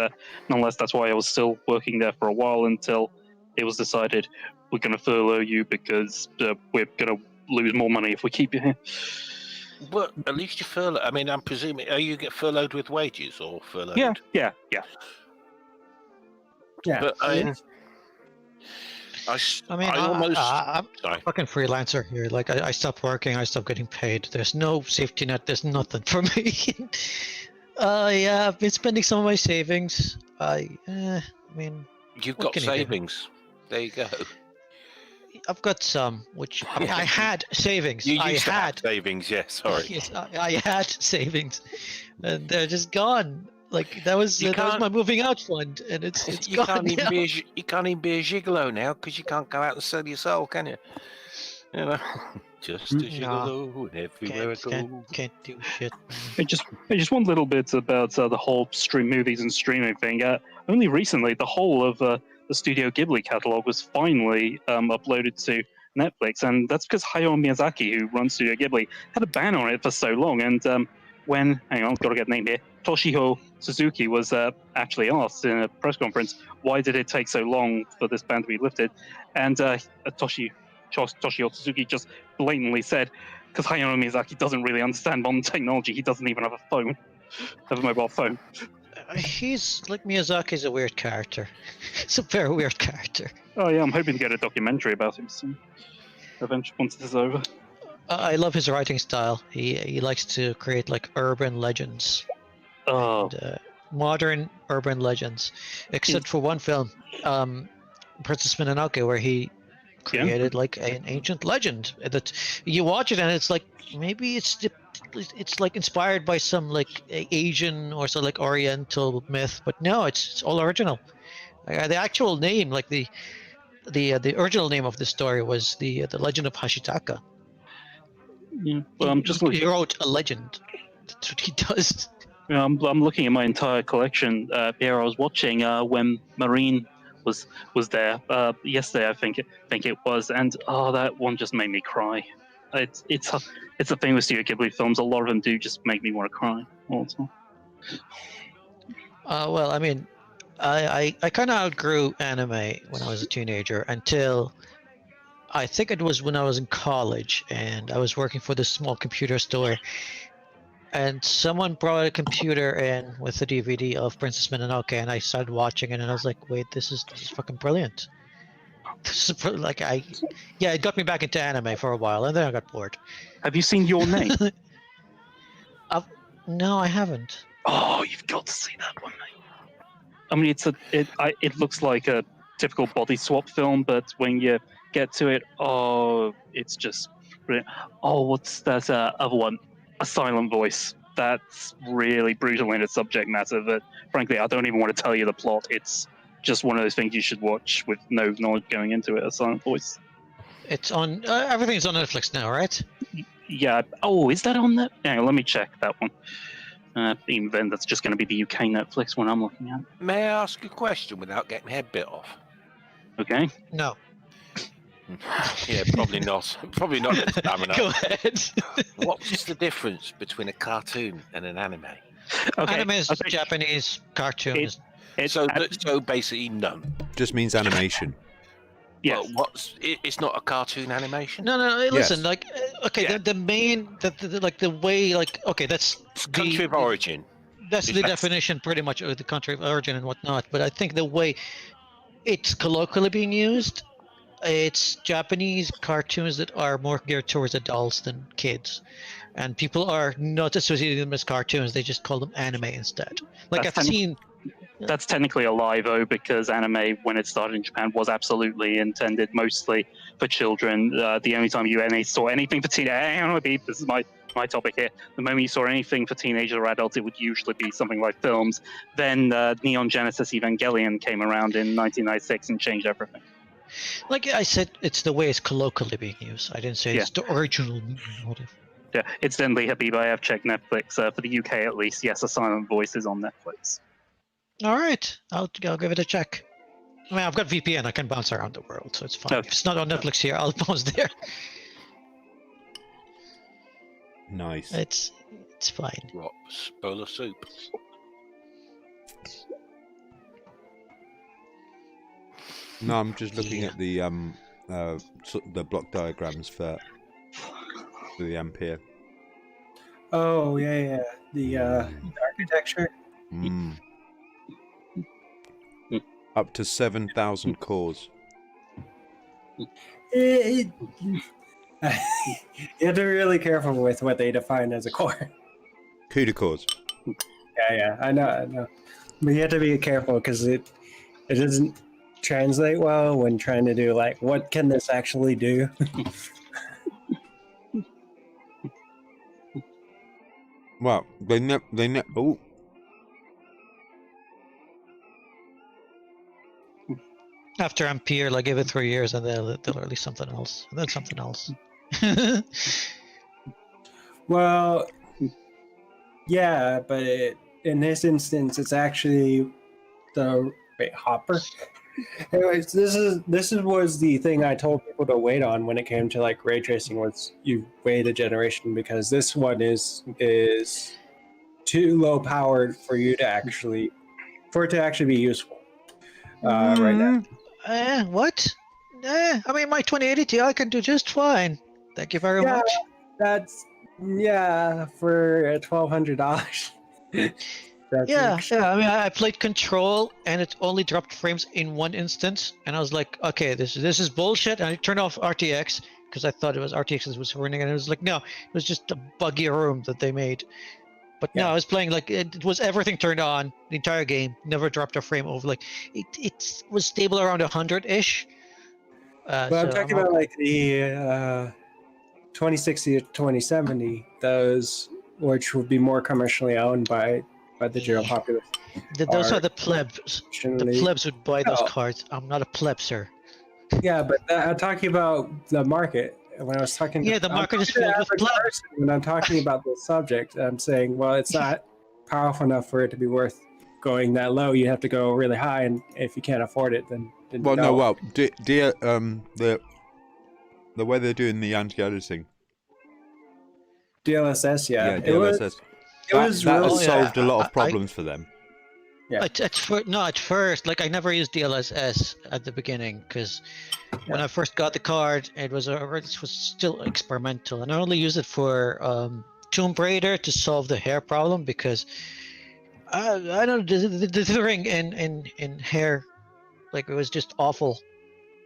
nonetheless, that's why I was still working there for a while until it was decided we're going to furlough you because we're going to lose more money if we keep you here. But at least you furlough. I mean, I'm presuming, you get furloughed with wages or furloughed? Yeah. But I'm a fucking freelancer here. Like, I stopped working, I stopped getting paid. There's no safety net, there's nothing for me. I've been spending some of my savings. You've got savings. There you go. I've got some, which I had savings. You used to have savings, yeah, sorry. Yes, I had savings, and they're just gone. Like that was my moving out fund, and it's gone. You can't even be a gigolo now because you can't go out and sell your soul, can you? Just a gigolo and everywhere I go. Can't do shit. Just one little bit about the whole movies and streaming thing. Only recently, the whole of the Studio Ghibli catalog was finally uploaded to Netflix, and that's because Hayao Miyazaki, who runs Studio Ghibli, had a ban on it for so long. And hang on, got to get a name here. Toshio Suzuki was actually asked in a press conference, why did it take so long for this ban to be lifted? And Toshio Suzuki just blatantly said, because Hayao Miyazaki doesn't really understand modern technology, he doesn't even have a mobile phone. He's like Miyazaki's a weird character. He's a very weird character. Oh yeah, I'm hoping to get a documentary about him soon. Eventually, once this is over. I love his writing style. He likes to create like urban legends. And, modern urban legends, except for one film, Princess Mononoke, where he created like an ancient legend that you watch it and it's like maybe it's like inspired by some like Asian or some like Oriental myth, but no, it's all original. The actual name, like the original name of the story was the Legend of Hashitaka. Yeah, well, he wrote a legend. That's what he does. Yeah, I'm looking at my entire collection here. I was watching when Marine was there yesterday. I think it was, and that one just made me cry. It's a thing with Studio Ghibli films. A lot of them do just make me want to cry all the time. Well, I mean, I kind of outgrew anime when I was a teenager until I think it was when I was in college and I was working for this small computer store. And someone brought a computer in with a DVD of Princess Mononoke, and I started watching it, and I was like, "Wait, this is fucking brilliant." This is like it got me back into anime for a while, and then I got bored. Have you seen Your Name? No, I haven't. Oh, you've got to see that one, mate. I mean, it looks like a typical body swap film, but when you get to it, it's just brilliant. Oh, what's that other one? A Silent Voice. that's really brutal in its subject matter. That frankly, I don't even want to tell you the plot. It's just one of those things you should watch with no knowledge going into it. A Silent Voice. It's on. Everything's on Netflix now, right? Yeah. Oh, is that on that? Hang on, let me check that one. Even then, that's just going to be the UK Netflix one I'm looking at. May I ask a question without getting my head bit off? Okay. No. Yeah, probably not. Probably not. Go ahead. What's the difference between a cartoon and an anime? Okay. Anime is I think Japanese, cartoon is. So basically none. Just means animation. Yes. Well, it's not a cartoon animation? No, listen, Yes. like, okay, Yeah. the main, like the way, like, okay, that's It's country of origin. That's the Yes. definition, pretty much, of the country of origin and whatnot. But I think the way it's colloquially being used, it's Japanese cartoons that are more geared towards adults than kids, and people are not associating them as cartoons. They just call them anime instead. Like That's I've seen. That's technically a lie, though, because anime, when it started in Japan, was absolutely intended mostly for children. The only time you saw anything for teenagers, this is my topic here. The moment you saw anything for teenagers or adults, it would usually be something like films. Then Neon Genesis Evangelion came around in 1996 and changed everything. Like I said, it's the way it's colloquially being used. I didn't say it's the original motive. Yeah, incidentally, Habib, I have checked Netflix. For the UK at least, yes, A Silent Voice is on Netflix. All right, I'll give it a check. I mean, I've got VPN. I can bounce around the world, so it's fine. Okay. If it's not on Netflix here, I'll bounce there. Nice. It's fine. What? Bowl of soup? No, I'm just looking at the block diagrams for the Ampere. Oh yeah. The architecture. Mm. Up to 7,000 cores. You have to be really careful with what they define as a core. CUDA cores. Yeah, I know. But you have to be careful because it doesn't translate well when trying to do like, what can this actually do? Well, oh, After Ampere, like give it 3 years, and they'll release something else, and then something else. Well, yeah, but in this instance, it's actually the Hopper. Anyways, this was the thing I told people to wait on when it came to like ray tracing. Was you wait a generation because this one is too low powered for it to actually be useful right now. What? I mean, my 2080 Ti can do just fine. Thank you very much. That's for $1,200. Yeah. I mean, I played Control, and it only dropped frames in one instance, and I was like, okay, this is bullshit. And I turned off RTX because I thought it was RTX that was running, and it was like, no, it was just a buggy room that they made. But no, I was playing like it was everything turned on the entire game. Never dropped a frame over. Like it was stable around 100-ish. But I'm talking about like the 2060 to 2070, those which would be more commercially owned by the general populace. Those are the plebs. The plebs would buy those No. cards. I'm not a pleb, sir. Yeah, but I'm talking about the market. When I was talking, Yeah, the market is I'm talking filled to with the average pleb. person. When I'm talking about the subject, I'm saying, well, it's not powerful enough for it to be worth going that low. You have to go really high, and if you can't afford it, then well, no, well, the way they're doing the anti-aliasing. DLSS, yeah, Yeah, DLSS. It was that really has solved a lot of problems for them. Yeah. At first, like I never used DLSS at the beginning because when I first got the card, it was still experimental, and I only used it for Tomb Raider to solve the hair problem because I don't know the dithering in hair, like it was just awful,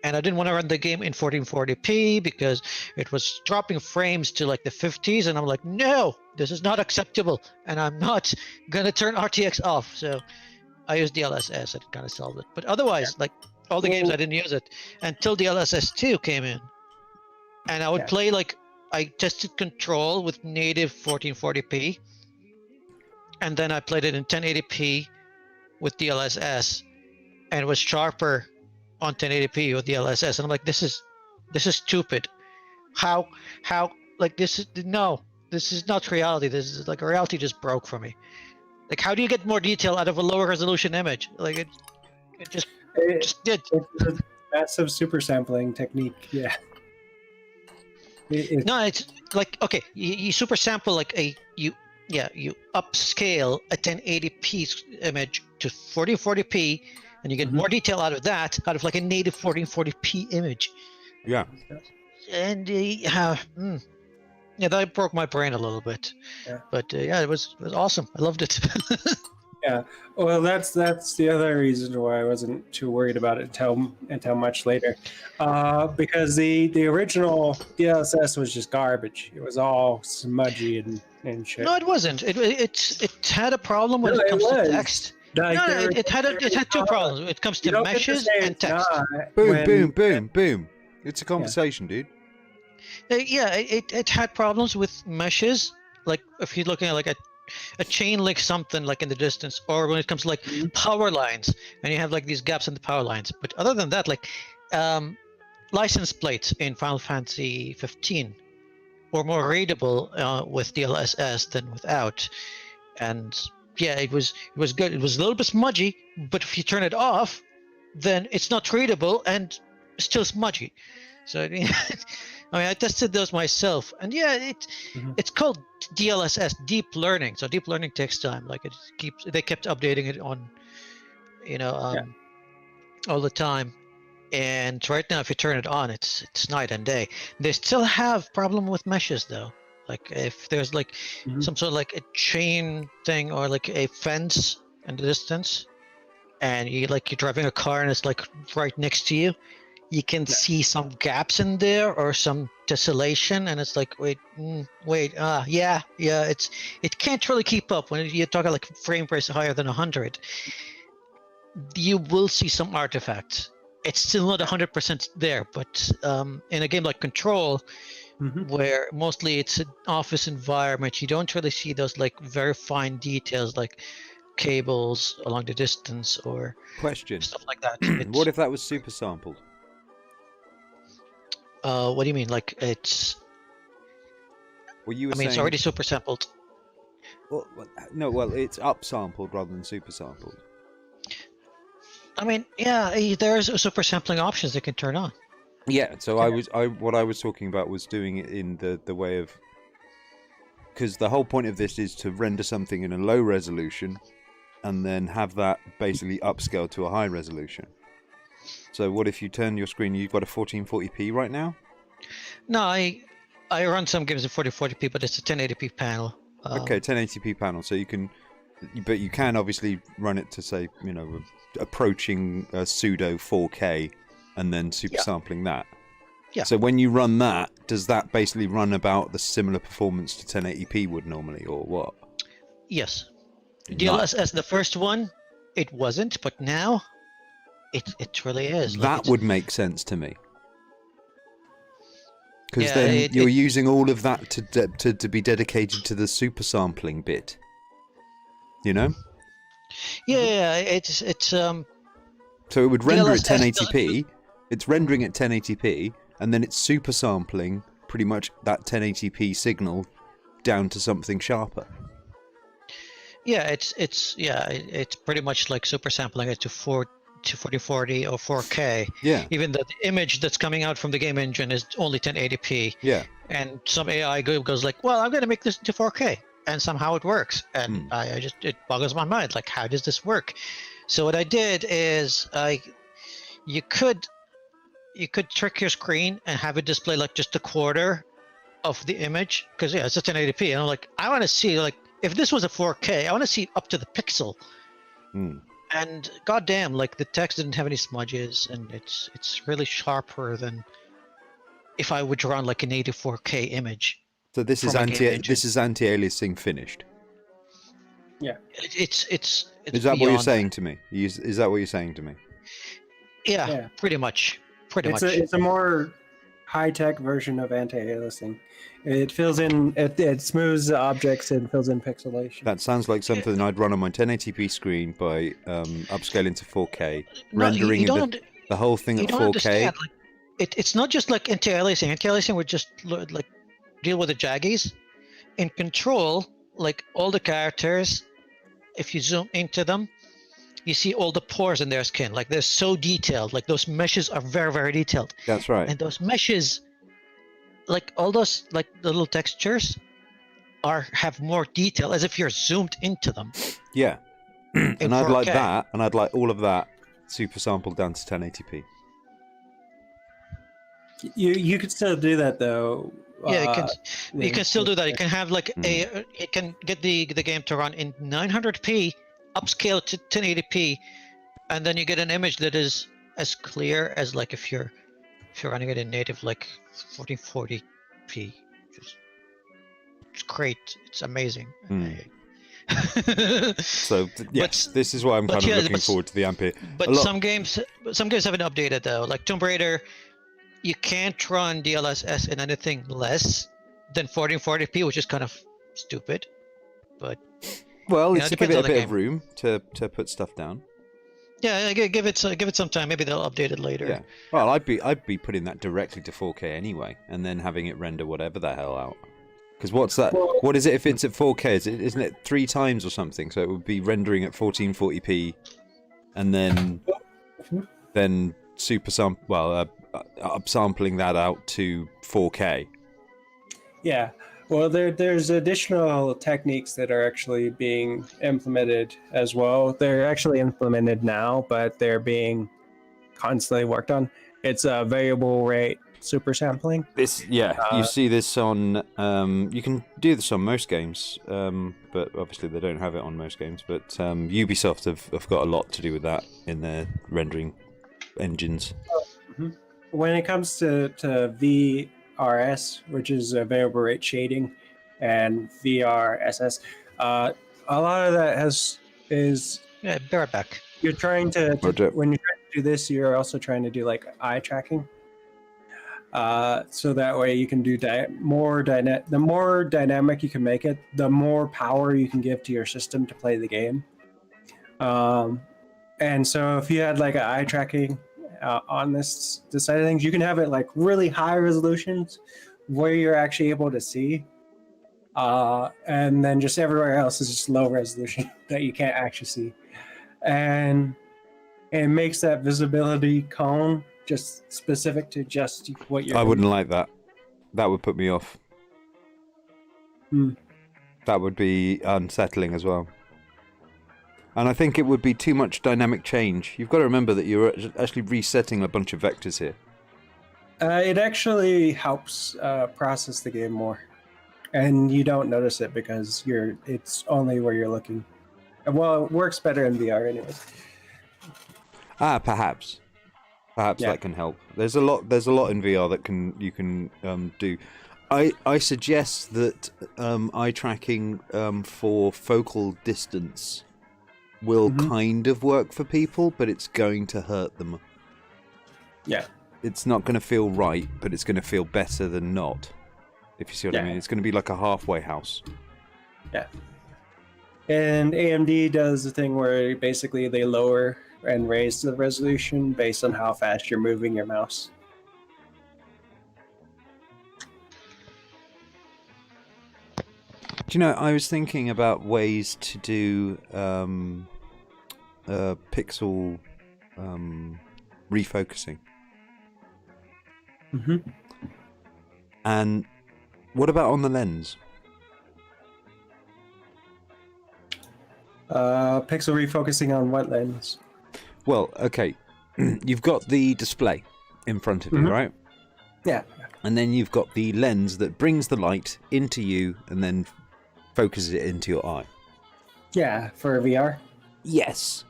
and I didn't want to run the game in 1440p because it was dropping frames to like the 50s, and I'm like, no, this is not acceptable, and I'm not gonna turn RTX off. So I used DLSS and it kind of solved it. But otherwise, like all the games, I didn't use it until DLSS 2 came in, and I would play like I tested Control with native 1440p, and then I played it in 1080p with DLSS, and it was sharper on 1080p with DLSS, and I'm like, this is stupid. How like this is not reality. This is like reality just broke for me. Like, how do you get more detail out of a lower resolution image? Like it just did. It's a massive super sampling technique. Yeah. No, it's like, okay, you super sample like you upscale a 1080p image to 1440p, and you get more detail out of like a native 1440p image. Yeah. And that broke my brain a little bit. Yeah. But yeah, it was awesome. I loved it. Yeah. Well, that's the other reason why I wasn't too worried about it until much later, because the original DLSS was just garbage. It was all smudgy and shit. No, it wasn't. It had a problem when it comes to text. Like, No, it had two problems. When it comes to meshes and text. Boom. It's a conversation, dude. It had problems with meshes. Like if you're looking at like a chain link something like in the distance, or when it comes to like power lines, and you have like these gaps in the power lines. But other than that, like license plates in Final Fantasy 15 were more readable with DLSS than without. And yeah, it was good. It was a little bit smudgy, but if you turn it off, then it's not readable and still smudgy. So I mean, I tested those myself, and yeah, it's called DLSS, deep learning. So deep learning takes time. Like they kept updating it on, all the time. And right now, if you turn it on, it's night and day. They still have problem with meshes though. Like if there's like some sort of like a chain thing or like a fence in the distance, and you're driving a car and it's like right next to you, you can see some gaps in there or some tessellation, and it's like it can't really keep up when you're talking like frame rates higher than 100. You will see some artifacts. It's still not 100% there, but in a game like Control, where mostly it's an office environment, you don't really see those like very fine details like cables along the distance or stuff like that. What if that was super sampled? What do you mean? Like it's? Well, you were saying it's already super sampled. Well, no, it's upsampled rather than super sampled. I mean, yeah, there's super sampling options that can turn on. Yeah, so what I was talking about was doing it in the way of, because the whole point of this is to render something in a low resolution, and then have that basically upscale to a high resolution. So what if you turn your screen? You've got a 1440p right now. No, I run some games in 1440p, but it's a 1080p panel. Okay, 1080p panel. So you can obviously run it to say approaching pseudo 4K, and then super sampling that. Yeah. So when you run that, does that basically run about the similar performance to 1080p would normally, or what? Yes. DLSS, the first one, it wasn't, but now it really is. That would make sense to me. Because then you're using all of that to be dedicated to the super sampling bit. Yeah, it's So it would render at DLSS 1080p. It's rendering at 1080p, and then it's super sampling pretty much that 1080p signal down to something sharper. Yeah, it's pretty much like super sampling it to 4040 or 4K. Yeah. Even though the image that's coming out from the game engine is only 1080p. Yeah. And some AI goes like, well, I'm going to make this into 4K, and somehow it works. And it boggles my mind. Like, how does this work? So what I did is you could trick your screen and have it display like just a quarter of the image, because it's a 1080p, and I'm like, I want to see, like, if this was a 4K, I want to see up to the pixel. And goddamn, like, the text didn't have any smudges, and it's really sharper than if I would run like a native 4K image. So this is anti-aliasing finished. Yeah, it's Is that what you're saying to me? Is that what you're saying to me? Yeah, pretty much. It's a more high-tech version of anti-aliasing. It fills in, it smooths the objects and fills in pixelation. That sounds like something I'd run on my 1080p screen by upscaling to 4K, No, rendering you don't, the whole thing you at don't 4K. understand. Like, it's not just like anti-aliasing. Anti-aliasing would just like deal with the jaggies. In Control, like all the characters, if you zoom into them, you see all the pores in their skin. Like they're so detailed. Like those meshes are very, very detailed. That's right. And those meshes, like all those like the little textures, have more detail as if you're zoomed into them. Yeah. in And I'd like 4K. that, and I'd like all of that super sampled down to 1080p. You could still do that though. Yeah, you can still do that. You yeah. can have like you can get the game to run in 900p, upscale to 1080p, and then you get an image that is as clear as like if you're running it in native like 1440p. It's great. It's amazing. So yes, this is why I'm kind of looking forward to the Ampere. But some games haven't updated though. Like Tomb Raider, you can't run DLSS in anything less than 1440p, which is kind of stupid. But well, you know, it's it to give depends it a on the bit game. of room to put stuff down. Yeah, give it some time. Maybe they'll update it later. Yeah. Well, I'd be putting that directly to 4K anyway, and then having it render whatever the hell out. Because what's that? What is it if it's at 4K? Isn't it 3 times or something? So it would be rendering at 1440p, and then super upsampling that out to 4K. Yeah. Well, there's additional techniques that are actually being implemented as well. They're actually implemented now, but they're being constantly worked on. It's a variable rate super sampling. You see this on. You can do this on most games, but obviously they don't have it on most games. But Ubisoft have got a lot to do with that in their rendering engines. When it comes to VRS, which is variable rate shading, and VRSS, a lot of that is Yeah, be right back. you're trying to Roger. when you're trying to do this, you're also trying to do like eye tracking. So that way you can do the more dynamic you can make it, the more power you can give to your system to play the game. And so if you had like an eye tracking on this side of things, you can have it like really high resolutions where you're actually able to see, and then just everywhere else is just low resolution that you can't actually see, and it makes that visibility cone just specific to just what you're. I wouldn't like that. That would put me off. That would be unsettling as well. And I think it would be too much dynamic change. You've got to remember that you're actually resetting a bunch of vectors here. It actually helps process the game more, and you don't notice it because it's only where you're looking. Well, it works better in VR anyway. Perhaps that can help. There's a lot in VR that you can do. I suggest that eye tracking for focal distance will kind of work for people, but it's going to hurt them. Yeah. It's not going to feel right, but it's going to feel better than not. If you see what I mean. It's going to be like a halfway house. Yeah. And AMD does the thing where basically they lower and raise the resolution based on how fast you're moving your mouse. Do you know, I was thinking about ways to do pixel refocusing. And what about on the lens? Pixel refocusing on what lens? Well, okay, you've got the display in front of you, right? Yeah. And then you've got the lens that brings the light into you and then focuses it into your eye. Yeah, for VR? Yes.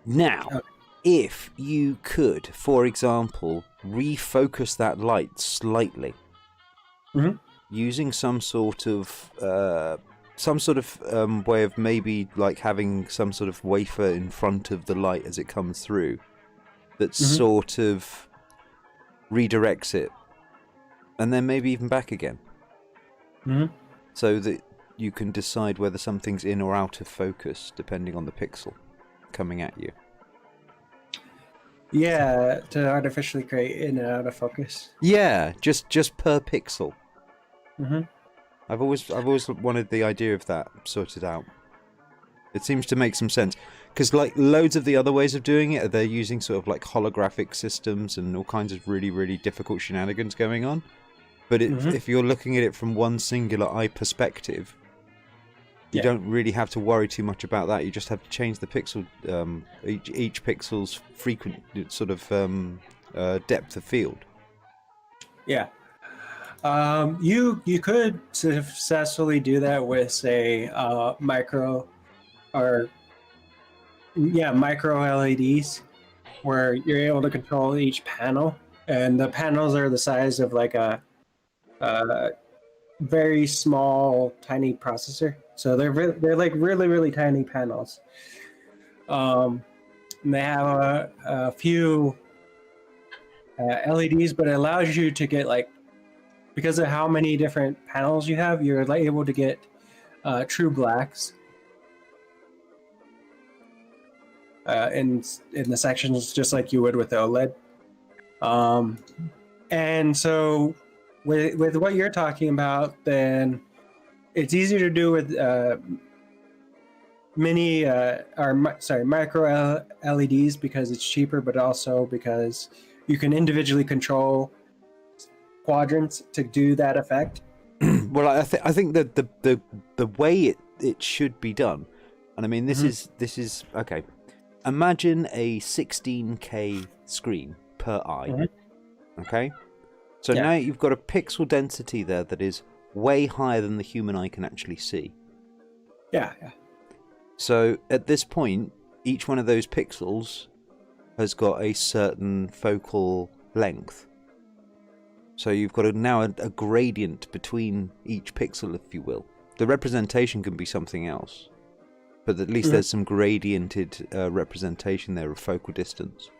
Now, if you could, for example, refocus that light slightly, using some sort of way of maybe like having some sort of wafer in front of the light as it comes through, that sort of redirects it and then maybe even back again. Mm-hmm. So that you can decide whether something's in or out of focus depending on the pixel coming at you. Yeah, to artificially create in and out of focus. Yeah, just per pixel. Mm-hmm. I've always wanted the idea of that sorted out. It seems to make some sense because like loads of the other ways of doing it, they're using sort of like holographic systems and all kinds of really, really difficult shenanigans going on. But if you're looking at it from one singular eye perspective, you don't really have to worry too much about that. You just have to change the pixel, each pixel's frequent sort of depth of field. Yeah. You could successfully do that with, say, micro LEDs, where you're able to control each panel, and the panels are the size of like a very small, tiny processor. So they're like really tiny panels. And they have a few LEDs, but it allows you to get like, because of how many different panels you have, you're like able to get true blacks in the sections, just like you would with OLED. And so with what you're talking about, then it's easier to do with micro LEDs because it's cheaper, but also because you can individually control quadrants to do that effect. Well, I think that the way it should be done, and I mean this is okay. Imagine a 16K screen per eye. Okay, so now you've got a pixel density there that is way higher than the human eye can actually see. Yeah. So at this point, each one of those pixels has got a certain focal length. So you've got now a gradient between each pixel, if you will. The representation can be something else, but at least there's some gradiented representation there of focal distance.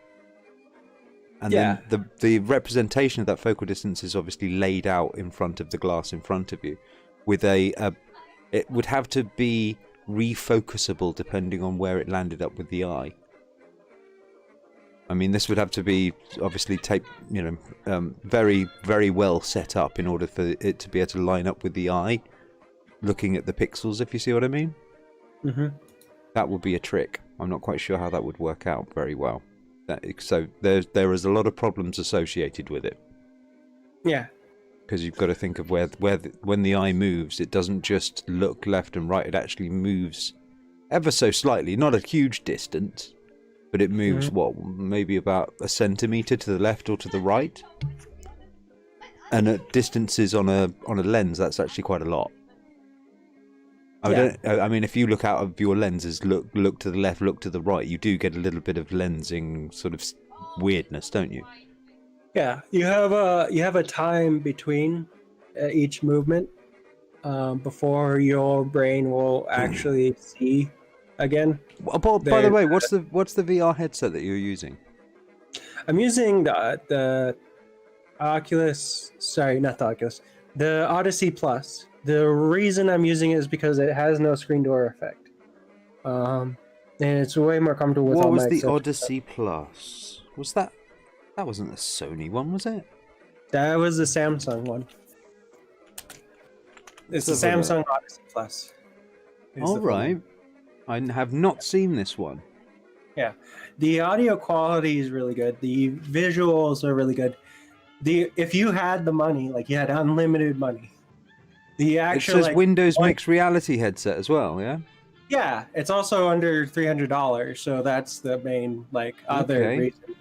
And then the representation of that focal distance is obviously laid out in front of the glass in front of you, with it would have to be refocusable depending on where it landed up with the eye. I mean, this would have to be obviously very, very well set up in order for it to be able to line up with the eye, looking at the pixels, if you see what I mean. That would be a trick. I'm not quite sure how that would work out very well. So there is a lot of problems associated with it. Yeah. Because you've got to think of when the eye moves, it doesn't just look left and right. It actually moves ever so slightly, not a huge distance. But it moves, maybe about a centimetre to the left or to the right? And at distances on a lens, that's actually quite a lot. I mean, if you look out of your lenses, look to the left, look to the right, you do get a little bit of lensing sort of weirdness, don't you? Yeah, you have a time between each movement before your brain will actually see again. By the way, what's the VR headset that you're using? I'm using the Oculus. Sorry, not the Oculus. The Odyssey Plus. The reason I'm using it is because it has no screen door effect, and it's way more comfortable with. What was the Odyssey Plus? Was that? That wasn't a Sony one, was it? That was the Samsung one. It's the Samsung Odyssey Plus. All right. I have not seen this one. Yeah, the audio quality is really good. The visuals are really good. If you had the money, like you had unlimited money, the actual it says Windows Mixed Reality headset as well. Yeah. Yeah, it's also under $300, so that's the main other reason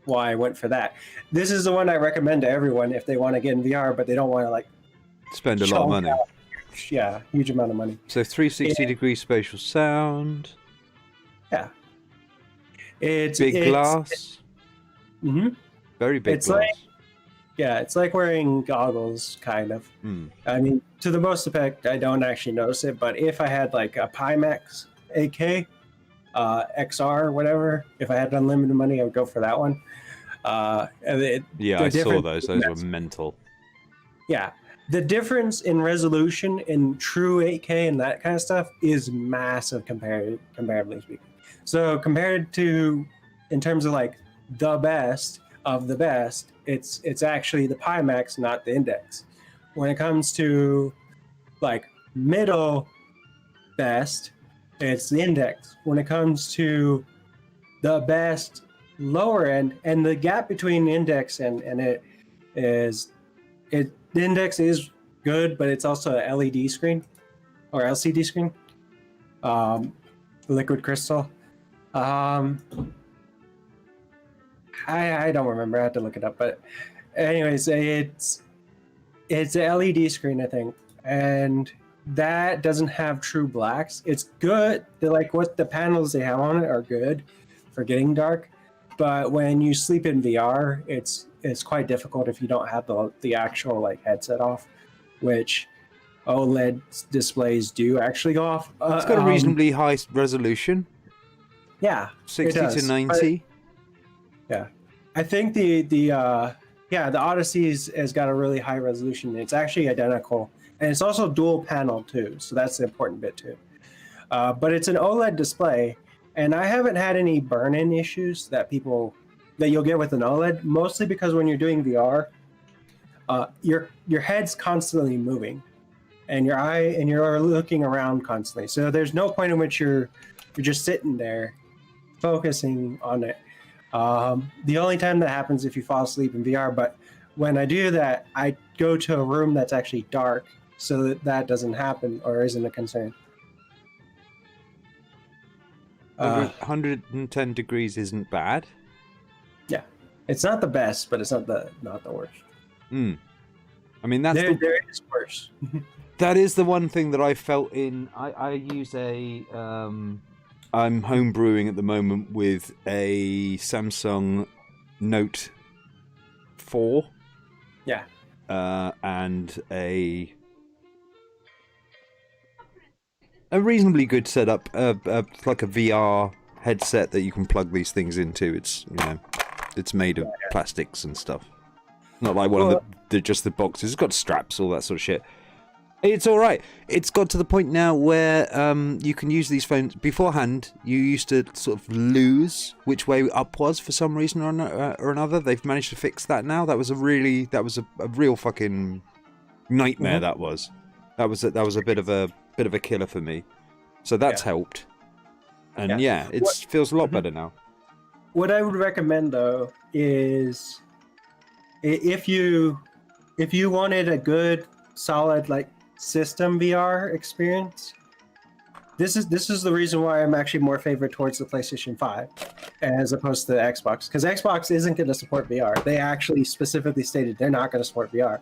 why I went for that. This is the one I recommend to everyone if they want to get in VR, but they don't want to spend a lot of money. Yeah, huge amount of money. So 360-degree spatial sound. Yeah. It's glass. Very big glass. It's like wearing goggles, kind of. I mean, to the most effect, I don't actually notice it, but if I had a Pimax 8K, XR, whatever, if I had unlimited money, I would go for that one. I saw those. Those were mental. Yeah. The difference in resolution in true 8K and that kind of stuff is massive comparatively speaking. So compared to, in terms of like the best of the best, it's actually the Pimax, not the Index. When it comes to like middle best, it's the Index. When it comes to the best lower end, and the gap between the Index and it is the Index is good, but it's also an LED screen or LCD screen, liquid crystal. I don't remember. I have to look it up, but anyways, it's an LED screen, I think, and that doesn't have true blacks. It's good. They're like what the panels they have on it are good for getting dark, but when you sleep in VR, it's quite difficult if you don't have the actual like headset off, which OLED displays do actually go off. It's got a reasonably high resolution. Yeah, 60 to 90. Yeah, I think the Odyssey has got a really high resolution. It's actually identical, and it's also dual panel too, so that's the important bit too. But it's an OLED display, and I haven't had any burn-in issues that you'll get with an OLED, mostly because when you're doing VR, your head's constantly moving, and you're looking around constantly. So there's no point in which you're just sitting there focusing on it. The only time that happens if you fall asleep in VR, but when I do that, I go to a room that's actually dark so that doesn't happen or isn't a concern. 110 degrees isn't bad. Yeah, it's not the best, but it's not the worst. I mean, there is worse. That is the one thing that I felt in. I use I'm home brewing at the moment with a Samsung Note 4. Yeah. And a reasonably good setup, like a VR headset that you can plug these things into. It's it's made of plastics and stuff. Not like one of just the boxes. It's got straps, all that sort of shit. It's all right. It's got to the point now where you can use these phones. Beforehand, you used to sort of lose which way up was for some reason or another. They've managed to fix that now. That was a real fucking nightmare. Mm-hmm. That was a bit of a killer for me. So that's helped. And it feels a lot better now. What I would recommend though is if you wanted a good solid like system VR experience, this is the reason why I'm actually more favored towards the PlayStation 5 as opposed to the Xbox, because Xbox isn't going to support VR. They actually specifically stated they're not going to support VR.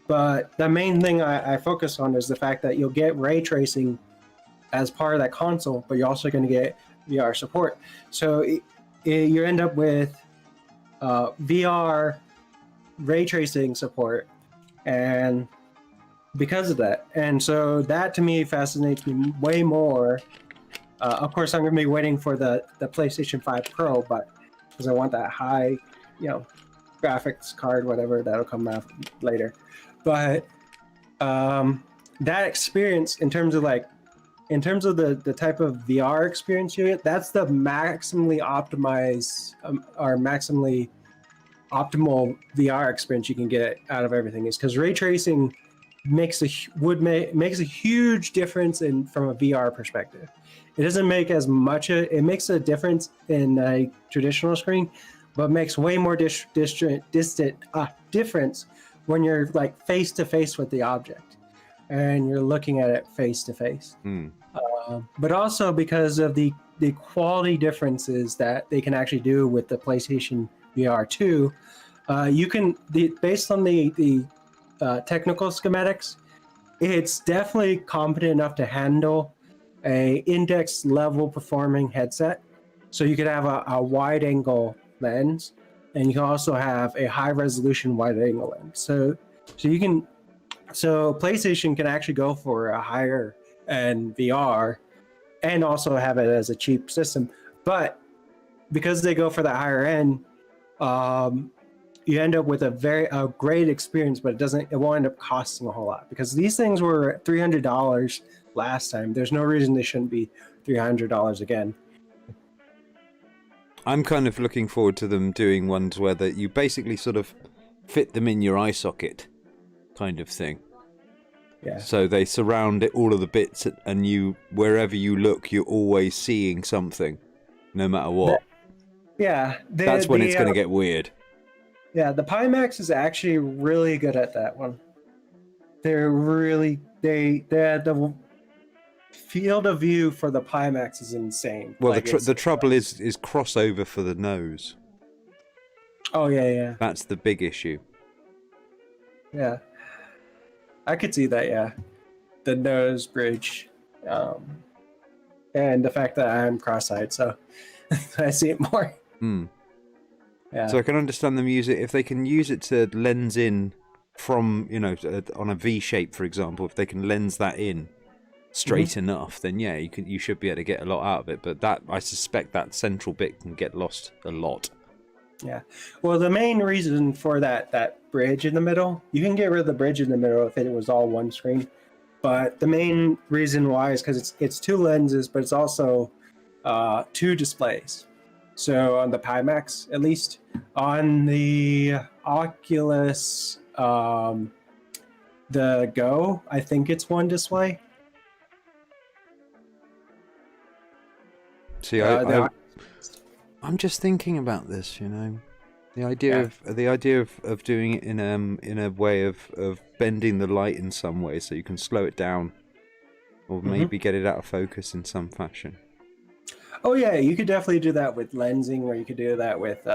But the main thing I focus on is the fact that you'll get ray tracing as part of that console, but you're also going to get VR support. So you end up with VR ray tracing support, and because of that, and so that to me fascinates me way more. Of course, I'm going to be waiting for the PlayStation 5 Pro, but because I want that high, graphics card, whatever that'll come out later. But that experience, in terms of the type of VR experience you get, that's the maximally optimized or maximally optimal VR experience you can get out of everything. Is because ray tracing makes a huge difference from a VR perspective. It doesn't make as much. It makes a difference in a traditional screen, but makes way more difference when you're like face to face with the object and you're looking at it face to face. But also because of the quality differences that they can actually do with the PlayStation VR 2, you can based on the technical schematics, it's definitely competent enough to handle a index level performing headset. So you could have a wide angle lens, and you can also have a high resolution wide angle lens. So PlayStation can actually go for a higher end VR and also have it as a cheap system. But because they go for the higher end, you end up with a great experience, but it won't end up costing a whole lot because these things were $300 last time. There's no reason they shouldn't be $300 again. I'm kind of looking forward to them doing ones where that you basically sort of fit them in your eye socket, kind of thing. Yeah. So they surround it, all of the bits, and you, wherever you look, you're always seeing something, no matter what. That's when it's going to get weird. Yeah, the Pimax is actually really good at that one. They're really the field of view for the Pimax is insane. Well, the trouble is crossover for the nose. Oh yeah. That's the big issue. Yeah, I could see that. Yeah, the nose bridge, and the fact that I'm cross-eyed, so I see it more. Yeah. So I can understand them use it if they can use it to lens in from, on a V shape, for example. If they can lens that in straight enough, then yeah, you should be able to get a lot out of it. But that, I suspect that central bit can get lost a lot. Yeah. Well, the main reason for that bridge in the middle, you can get rid of the bridge in the middle if it was all one screen. But the main reason why is because it's two lenses, but it's also two displays. So on the Pimax, at least, on the Oculus, the Go, I think it's one display. See, I'm just thinking about this, the idea of doing it in a way of bending the light in some way, so you can slow it down, or maybe get it out of focus in some fashion. Oh yeah, you could definitely do that with lensing, or you could do that with,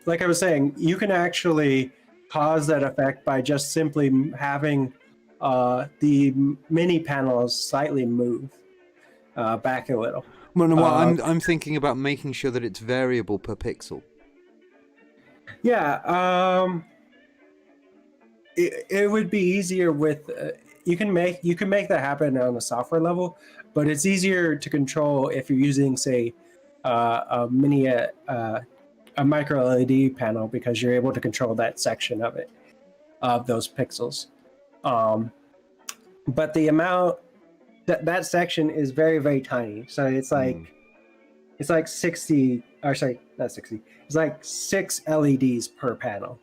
like I was saying, you can actually cause that effect by just simply having the mini panels slightly move back a little. Well, I'm thinking about making sure that it's variable per pixel. Yeah, it would be easier with you can make that happen on a software level, but it's easier to control if you're using, say, a micro LED panel, because you're able to control that section of it, of those pixels. But the amount that section is very, very tiny, so it's like 60, or sorry, not 60. It's like 6 LEDs per panel.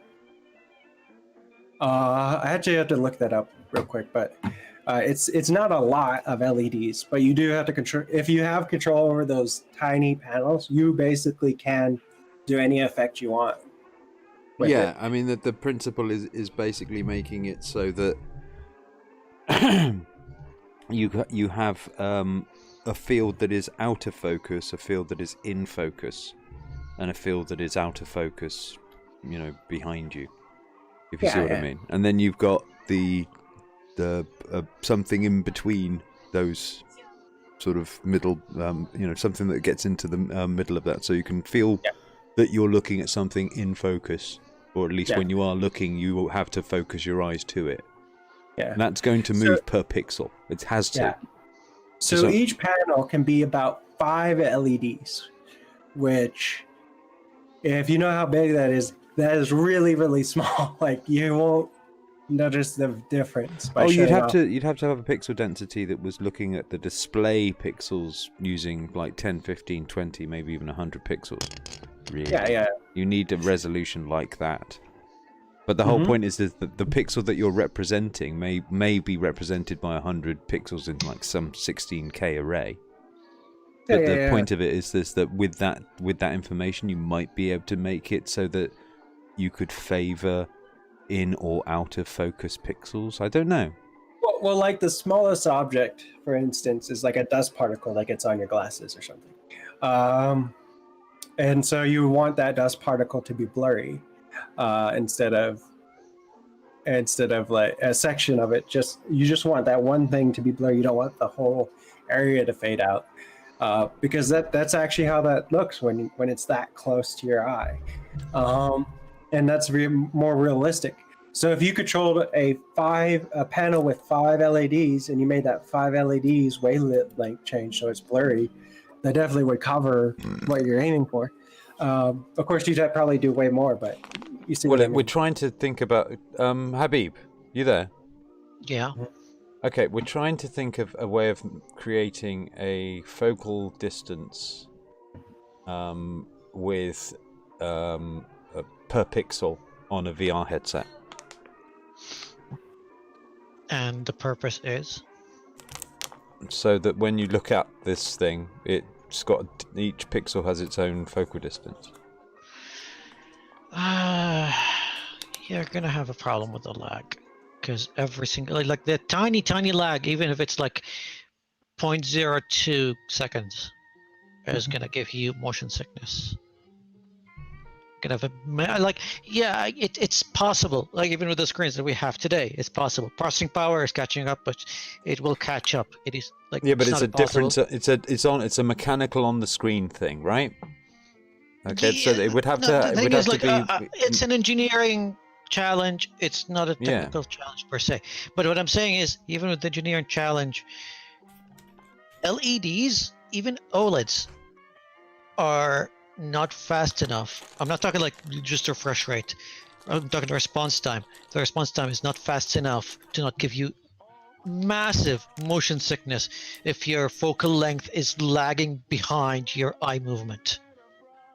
I actually have to look that up real quick, but it's not a lot of LEDs, but you do have to control. If you have control over those tiny panels, you basically can do any effect you want. Yeah, I mean the principle is basically making it so that you have a field that is out of focus, a field that is in focus, and a field that is out of focus, behind you. If you see what I mean. And then you've got the something in between those sort of middle, something that gets into the middle of that, so you can feel that you're looking at something in focus, or at least when you are looking, you will have to focus your eyes to it. Yeah, and that's going to move per pixel. It has to. Yeah. So each panel can be about 5 LEDs, which, if you know how big that is really, really small. Like, you won't notice the difference. You'd have to have a pixel density that was looking at the display pixels using like 10, 15, 20, maybe even 100 pixels. Really. Yeah. You need a resolution like that. But the whole point is that the pixel that you're representing may be represented by 100 pixels in like some 16K array. But the point of it is that with that information, you might be able to make it so that you could favor in or out of focus pixels. I don't know. Well, like the smallest object, for instance, is like a dust particle that gets on your glasses or something. And so you want that dust particle to be blurry. Instead of like a section of it, you just want that one thing to be blurry. You don't want the whole area to fade out, because that's actually how that looks when it's that close to your eye, and that's more realistic. So if you controlled a panel with 5 LEDs, and you made that 5 LEDs wavelength length change so it's blurry, that definitely would cover what you're aiming for. Of course, you'd probably do way more, but you see Well, what I we're mean? trying to think about Habib. You there? Yeah. Okay, we're trying to think of a way of creating a focal distance with per pixel on a VR headset. And the purpose is? So that when you look at this thing, it's got each pixel has its own focal distance. You're gonna have a problem with the lag, because every single like the tiny lag, even if it's like 0.02 seconds, is gonna give you motion sickness. Gonna have it's possible. Like even with the screens that we have today, it's possible. Processing power is catching up, but it will catch up. It is like Yeah, but it's not a impossible. different. It's a mechanical on the screen thing, right? Okay, so it would have No, to. the It thing would is, have to like, be. it's an engineering challenge. It's not a Yeah. technical challenge per se. But what I'm saying is, even with the engineering challenge, LEDs, even OLEDs, are not fast enough. I'm not talking like just refresh rate. I'm talking the response time. The response time is not fast enough to not give you massive motion sickness if your focal length is lagging behind your eye movement.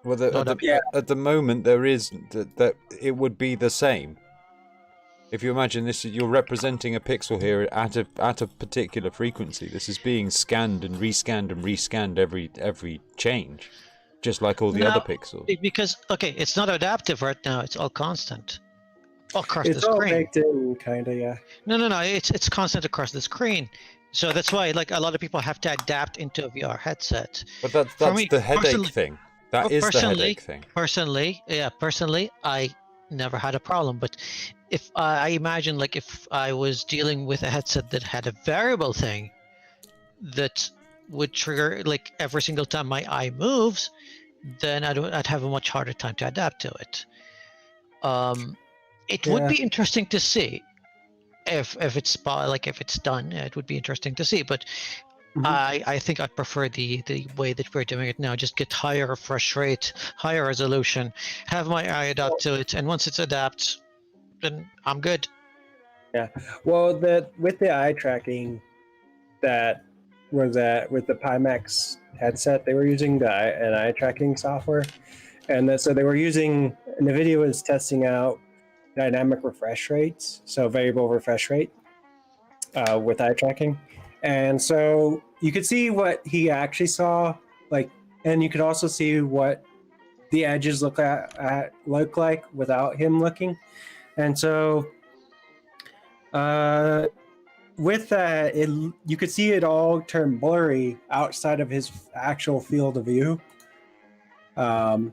Well, Not at the moment there is that it would be the same. If you imagine this, you're representing a pixel here at a particular frequency. This is being scanned and rescanned every change, just like all the other pixels. Because it's not adaptive right now. It's all constant across the It's all screen. baked in, kind of, yeah. No. It's constant across the screen. So that's why, like, a lot of people have to adapt into a VR headset. But that's me, the headache personally- thing. That is the headache thing. Personally, I never had a problem. But if I imagine, like, if I was dealing with a headset that had a variable thing that would trigger, like, every single time my eye moves, then I'd have a much harder time to adapt to it. It would be interesting to see if it's done. It would be interesting to see, but I think I'd prefer the way that we're doing it now. Just get higher refresh rate, higher resolution, have my eye adapt to it, and once it's adapts, then I'm good. Yeah. Well, with the eye tracking, that was with the Pimax headset, they were using an eye tracking software, and so they were using Nvidia was testing out dynamic refresh rates, so variable refresh rate with eye tracking, and so you could see what he actually saw, like, and you could also see what the edges look like without him looking, and so with that, you could see it all turn blurry outside of his actual field of view, outside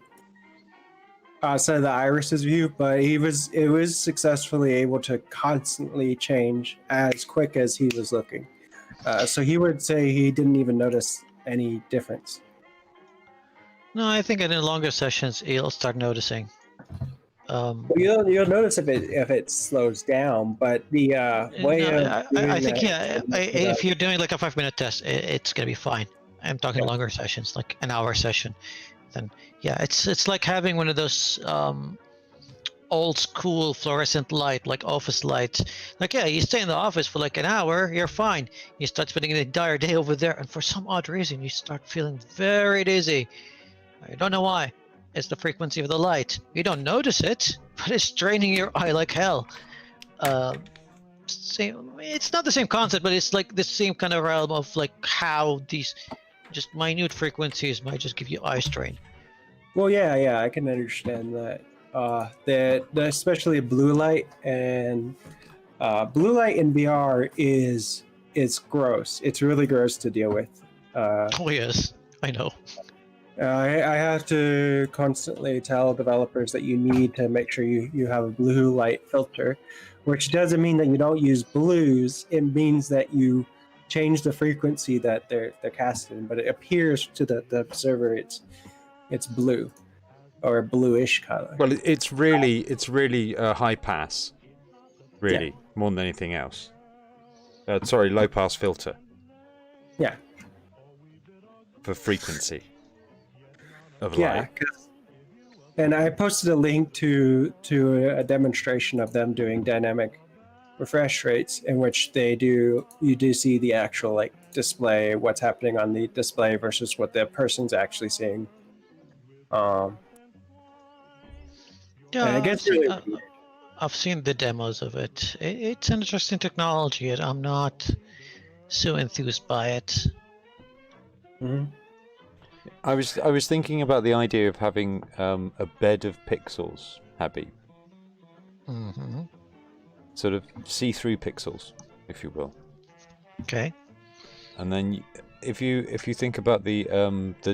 of the iris's view. But it was successfully able to constantly change as quick as he was looking. So he would say he didn't even notice any difference. No, I think in the longer sessions you'll start noticing. You'll notice if it slows down, but the way I think if you're doing like a 5-minute test, it's gonna be fine. I'm talking longer sessions, like an hour session. Then it's like having one of those old school fluorescent light, like office lights. Like you stay in the office for like an hour, you're fine. You start spending the entire day over there, and for some odd reason, you start feeling very dizzy. I don't know why. It's the frequency of the light. You don't notice it, but it's draining your eye like hell. It's not the same concept, but it's like the same kind of realm of like how these just minute frequencies might just give you eye strain. Well, yeah, I can understand that. That especially blue light in VR is gross. It's really gross to deal with. Oh yes, I know. I have to constantly tell developers that you need to make sure you have a blue light filter, which doesn't mean that you don't use blues. It means that you change the frequency that they're casting, but it appears to the observer it's blue or bluish color. Well, it's really a high pass, really, more than anything else. Low pass filter. Yeah. For frequency of light. And I posted a link to a demonstration of them doing dynamic refresh rates, in which you do see the actual like display, what's happening on the display versus what the person's actually seeing. And Yeah, it gets really weird. I've seen the demos of it. It's an interesting technology, and I'm not so enthused by it. Mhm. I was thinking about the idea of having a bed of pixels, Happy. Mm-hmm. Sort of see-through pixels, if you will. Okay. And then if you think about the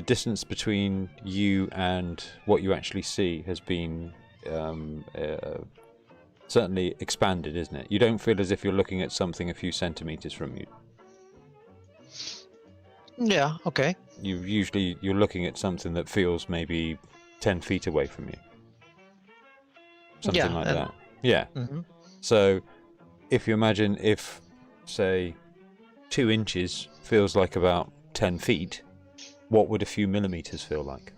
distance between you and what you actually see has been certainly expanded, isn't it? You don't feel as if you're looking at something a few centimeters from you. Yeah. Okay. You're looking at something that feels maybe 10 feet away from you. Something like that. Yeah. Mm-hmm. So, if you imagine if, say, 2 inches feels like about 10 feet, what would a few millimeters feel like?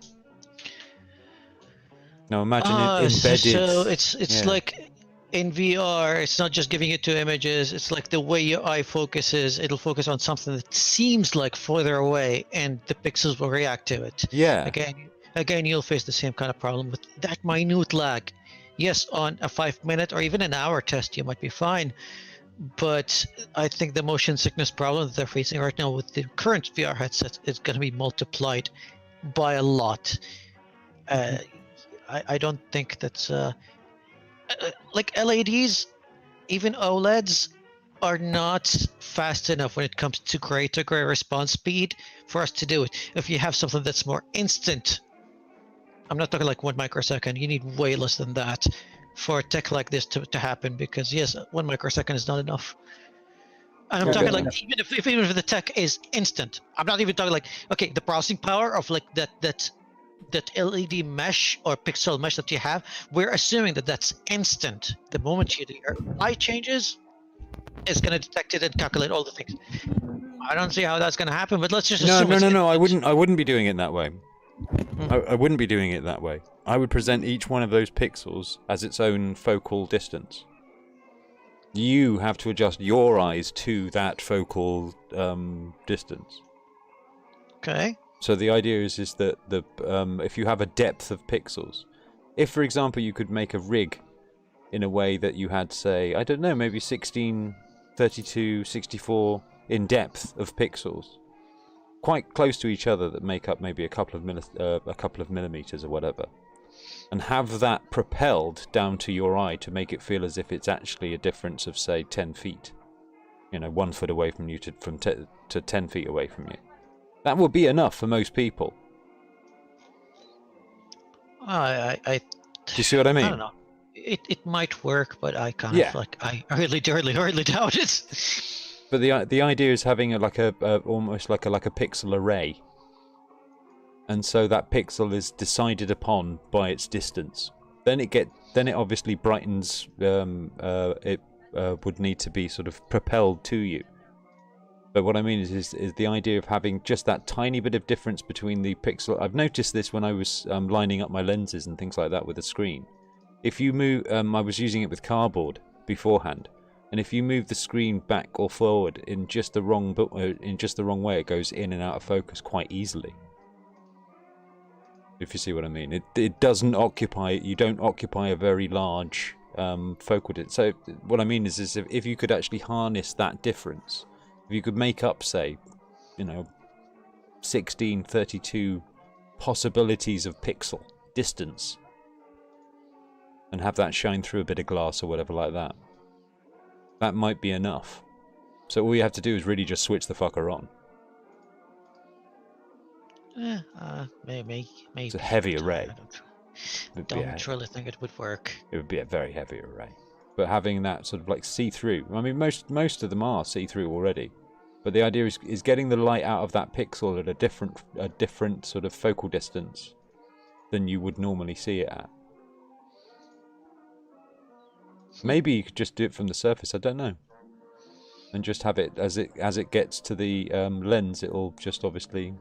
Now imagine it embedded. So it's like in VR, it's not just giving it 2 images. It's like the way your eye focuses. It'll focus on something that seems like further away, and the pixels will react to it. Yeah. Again, you'll face the same kind of problem with that minute lag. Yes, on a 5-minute or even an hour test, you might be fine. But I think the motion sickness problem that they're facing right now with the current VR headsets is going to be multiplied by a lot. I don't think that's like LEDs, even OLEDs, are not fast enough when it comes to gray response speed for us to do it. If you have something that's more instant, I'm not talking like 1 microsecond. You need way less than that for tech like this to happen, because yes, 1 microsecond is not enough. And I'm talking like even if the tech is instant, I'm not even talking like, okay, the processing power of like that LED mesh or pixel mesh that you have, we're assuming that that's instant. The moment your eye changes, it's going to detect it and calculate all the things. I don't see how that's going to happen, but let's just assume. No. I wouldn't be doing it that way. I wouldn't be doing it that way. I would present each one of those pixels as its own focal distance. You have to adjust your eyes to that focal distance. Okay. So the idea is that if you have a depth of pixels, if for example you could make a rig in a way that you had, say, I don't know, maybe 16, 32, 64 in depth of pixels, quite close to each other, that make up maybe a couple of millimeters or whatever, and have that propelled down to your eye to make it feel as if it's actually a difference of, say, 10 feet. 1 foot away from you to 10 feet away from you. That would be enough for most people. Do you see what I mean? I don't know. It might work, but I kind of like I really doubt it. But the idea is having almost like a pixel array, and so that pixel is decided upon by its distance. Then it obviously brightens. It would need to be sort of propelled to you. But what I mean is the idea of having just that tiny bit of difference between the pixel. I've noticed this when I was lining up my lenses and things like that with the screen. If you move, I was using it with cardboard beforehand, and if you move the screen back or forward in just the wrong way, it goes in and out of focus quite easily. If you see what I mean, it doesn't occupy. You don't occupy a very large focal distance. So what I mean is if you could actually harness that difference. If you could make up, say, 16, 32 possibilities of pixel distance and have that shine through a bit of glass or whatever like that, that might be enough. So all you have to do is really just switch the fucker on. Maybe. It's a heavy array. I don't really think it would work. It would be a very heavy array. But having that sort of like see-through, I mean, most of them are see-through already. But the idea is getting the light out of that pixel at a different sort of focal distance than you would normally see it at. Maybe you could just do it from the surface. I don't know, and just have it as it gets to the lens, it'll just obviously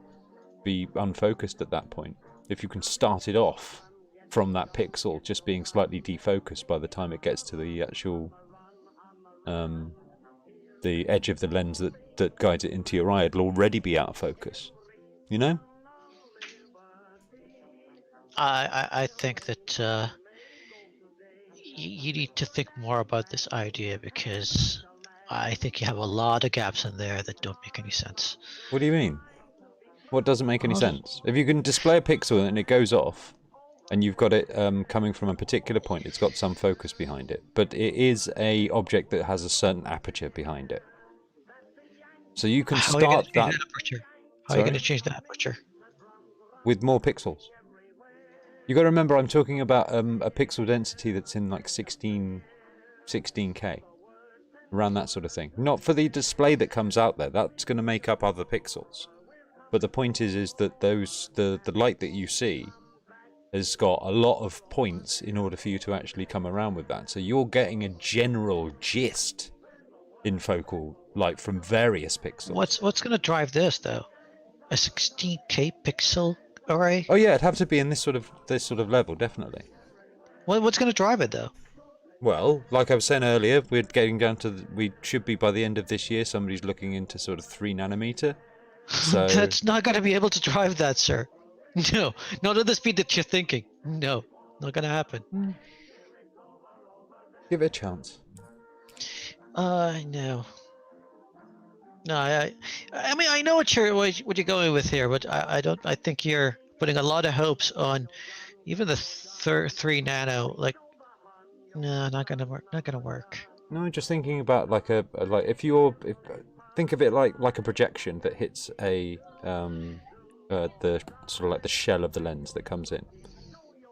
be unfocused at that point. If you can start it off from that pixel just being slightly defocused by the time it gets to the actual the edge of the lens that guides it into your eye. It'll already be out of focus, you know? I think that you need to think more about this idea, because I think you have a lot of gaps in there that don't make any sense. What do you mean? What doesn't make any sense? If you can display a pixel and it goes off, and you've got it coming from a particular point, it's got some focus behind it, but it is a object that has a certain aperture behind it. So you can start that. How are you going to change the aperture? With more pixels. You got to remember, I'm talking about a pixel density that's in like 16K, around that sort of thing. Not for the display that comes out there. That's going to make up other pixels. But the point is that the light that you see has got a lot of points in order for you to actually come around with that. So you're getting a general gist in focal light from various pixels. What's going to drive this though? A 16K pixel array? Oh yeah, it'd have to be in this sort of level, definitely. What's going to drive it though? Well, like I was saying earlier, we're getting down to we should be by the end of this year. Somebody's looking into sort of 3 nanometer. So That's not going to be able to drive that, sir. No, not at the speed that you're thinking. No, not going to happen. Give it a chance. No. No, I mean, I know what you're going with here, but I don't. I think you're putting a lot of hopes on even the 3 nano. Like, no, not gonna work. Not gonna work. No, just thinking about like think of it like a projection that hits the sort of like the shell of the lens that comes in.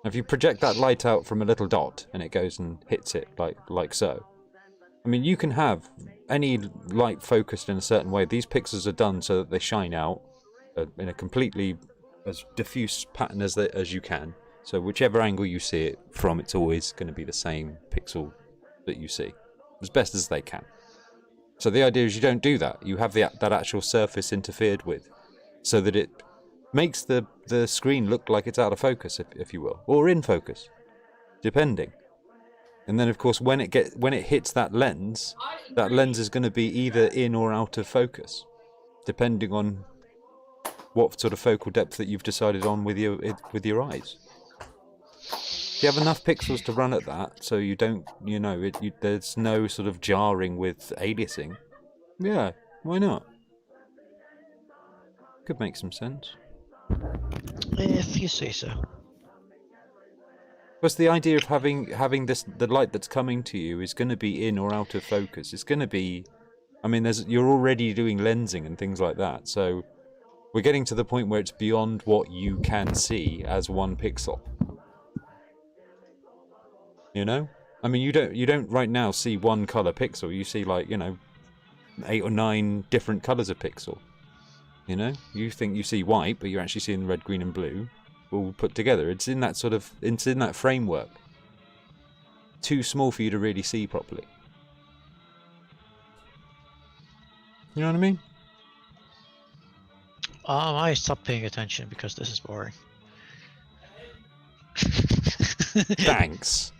If you project that light out from a little dot and it goes and hits it like so. I mean, you can have any light focused in a certain way. These pixels are done so that they shine out in a completely as diffuse pattern as you can. So whichever angle you see it from, it's always going to be the same pixel that you see, as best as they can. So the idea is you don't do that. You have that actual surface interfered with, so that it makes the screen look like it's out of focus, if you will, or in focus, depending. And then, of course, when it hits that lens is going to be either in or out of focus, depending on what sort of focal depth that you've decided on with your eyes. If you have enough pixels to run at that, so you don't, there's no sort of jarring with aliasing. Yeah, why not? Could make some sense. If you say so. What's the idea of having the light that's coming to you is going to be in or out of focus? It's going to be, I mean, you're already doing lensing and things like that, so we're getting to the point where it's beyond what you can see as one pixel. You know? I mean, you don't right now see one color pixel. You see 8 or 9 different colors of pixel. You know? You think you see white, but you're actually seeing red, green, and blue all put together. It's in that framework. Too small for you to really see properly. You know what I mean? I stopped paying attention because this is boring. Thanks.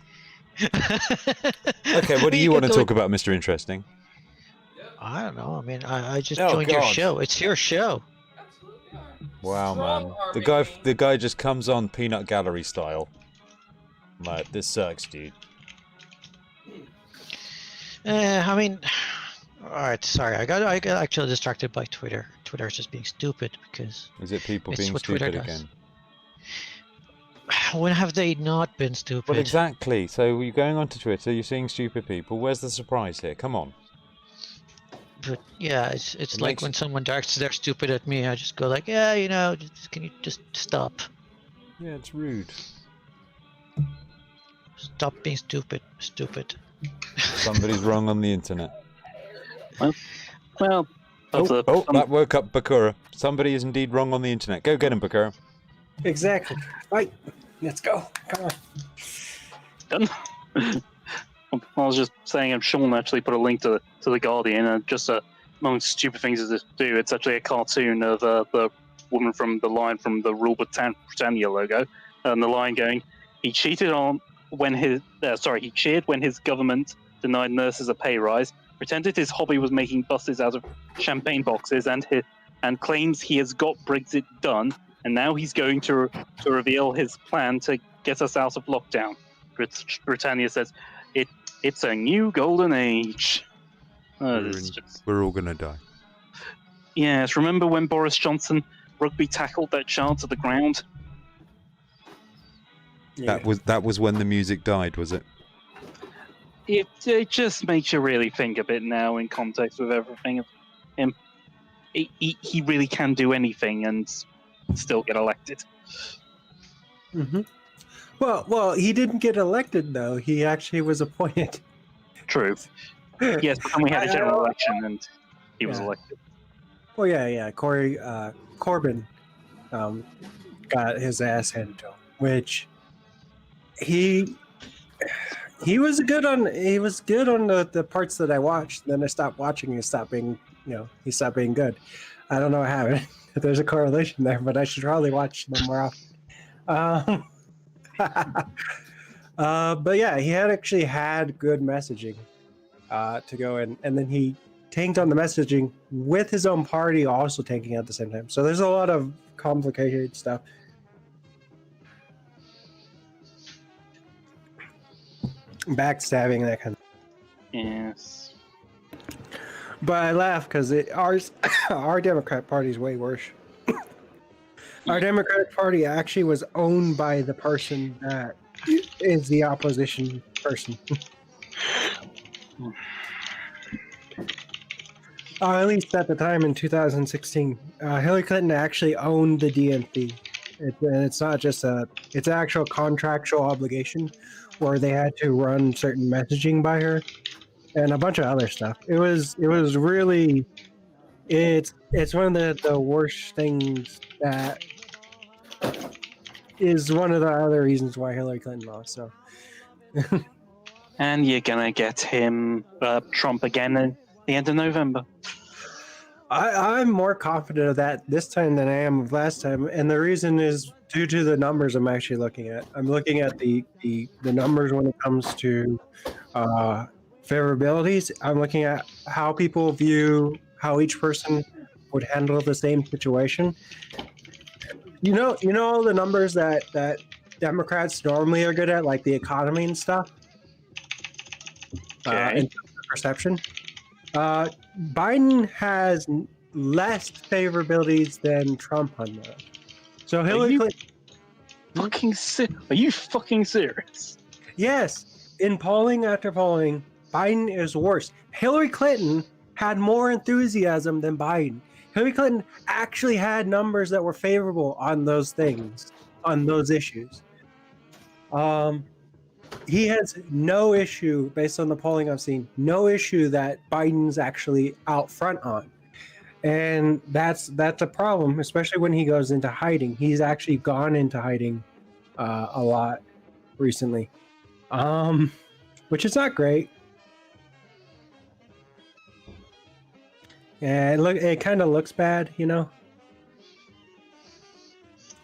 Okay, what do you want to talk about, Mr. Interesting? I don't know. I mean, I just joined your show. It's your show. Wow, man. The guy just comes on peanut gallery style. Like, this sucks, dude. I mean, alright, sorry. I got actually distracted by Twitter. Twitter is just being stupid because... Is it people being stupid again? When have they not been stupid? Well, exactly. So you're going onto Twitter, you're seeing stupid people. Where's the surprise here? Come on. But yeah, it's like when someone directs their stupid at me, I just go like, yeah, can you just stop? Yeah, it's rude. Stop being stupid. Somebody's wrong on the internet. Well. That woke up Bakura. Somebody is indeed wrong on the internet. Go get him, Bakura. Exactly. Right. Let's go. Come on. Done. I was just saying, Sean actually put a link to the Guardian, and just among stupid things to do, it's actually a cartoon of the woman from the lion from the Rule Britannia logo, and the lion going, He cheated on when he cheered when his government denied nurses a pay rise, pretended his hobby was making buses out of champagne boxes, and claims he has got Brexit done, and now he's going to reveal his plan to get us out of lockdown. Britannia says, it's a new golden age. We're all gonna die. Yes, remember when Boris Johnson rugby tackled that child to the ground? Yeah. That was when the music died, was it? It just makes you really think a bit now in context with everything. He really can do anything and still get elected. Mm-hmm. Well, he didn't get elected though. He actually was appointed. True. Yes, but then we had a general election and he was elected. Well, yeah. Corbyn got his ass handed to him, which he was good on. He was good on the parts that I watched. Then I stopped watching. He stopped being good. I don't know what happened. There's a correlation there, but I should probably watch them more often. But yeah, he actually had good messaging to go in, and then he tanked on the messaging with his own party also tanking at the same time. So there's a lot of complicated stuff. Backstabbing, that kind of. Yes. But I laugh because our Democrat Party is way worse. Our Democratic Party actually was owned by the person that is the opposition person. At least at the time in 2016, Hillary Clinton actually owned the DNC. It's not just it's an actual contractual obligation where they had to run certain messaging by her and a bunch of other stuff. It was really, it's one of the worst things that is one of the other reasons why Hillary Clinton lost. So, and you're gonna get him Trump again at the end of November. I'm more confident of that this time than I am of last time, and the reason is due to the numbers I'm actually looking at. I'm looking at the numbers when it comes to favorabilities. I'm looking at how people view how each person would handle the same situation. You know all the numbers that Democrats normally are good at, like the economy and stuff. And perception. Biden has less favorabilities than Trump on that. So Hillary Clinton. Are you fucking serious? Yes. In polling after polling, Biden is worse. Hillary Clinton had more enthusiasm than Biden. Hillary Clinton actually had numbers that were favorable on those things, on those issues. He has no issue, based on the polling I've seen, no issue that Biden's actually out front on. And that's a problem, especially when he goes into hiding. He's actually gone into hiding a lot recently, which is not great. Yeah, it kind of looks bad, you know?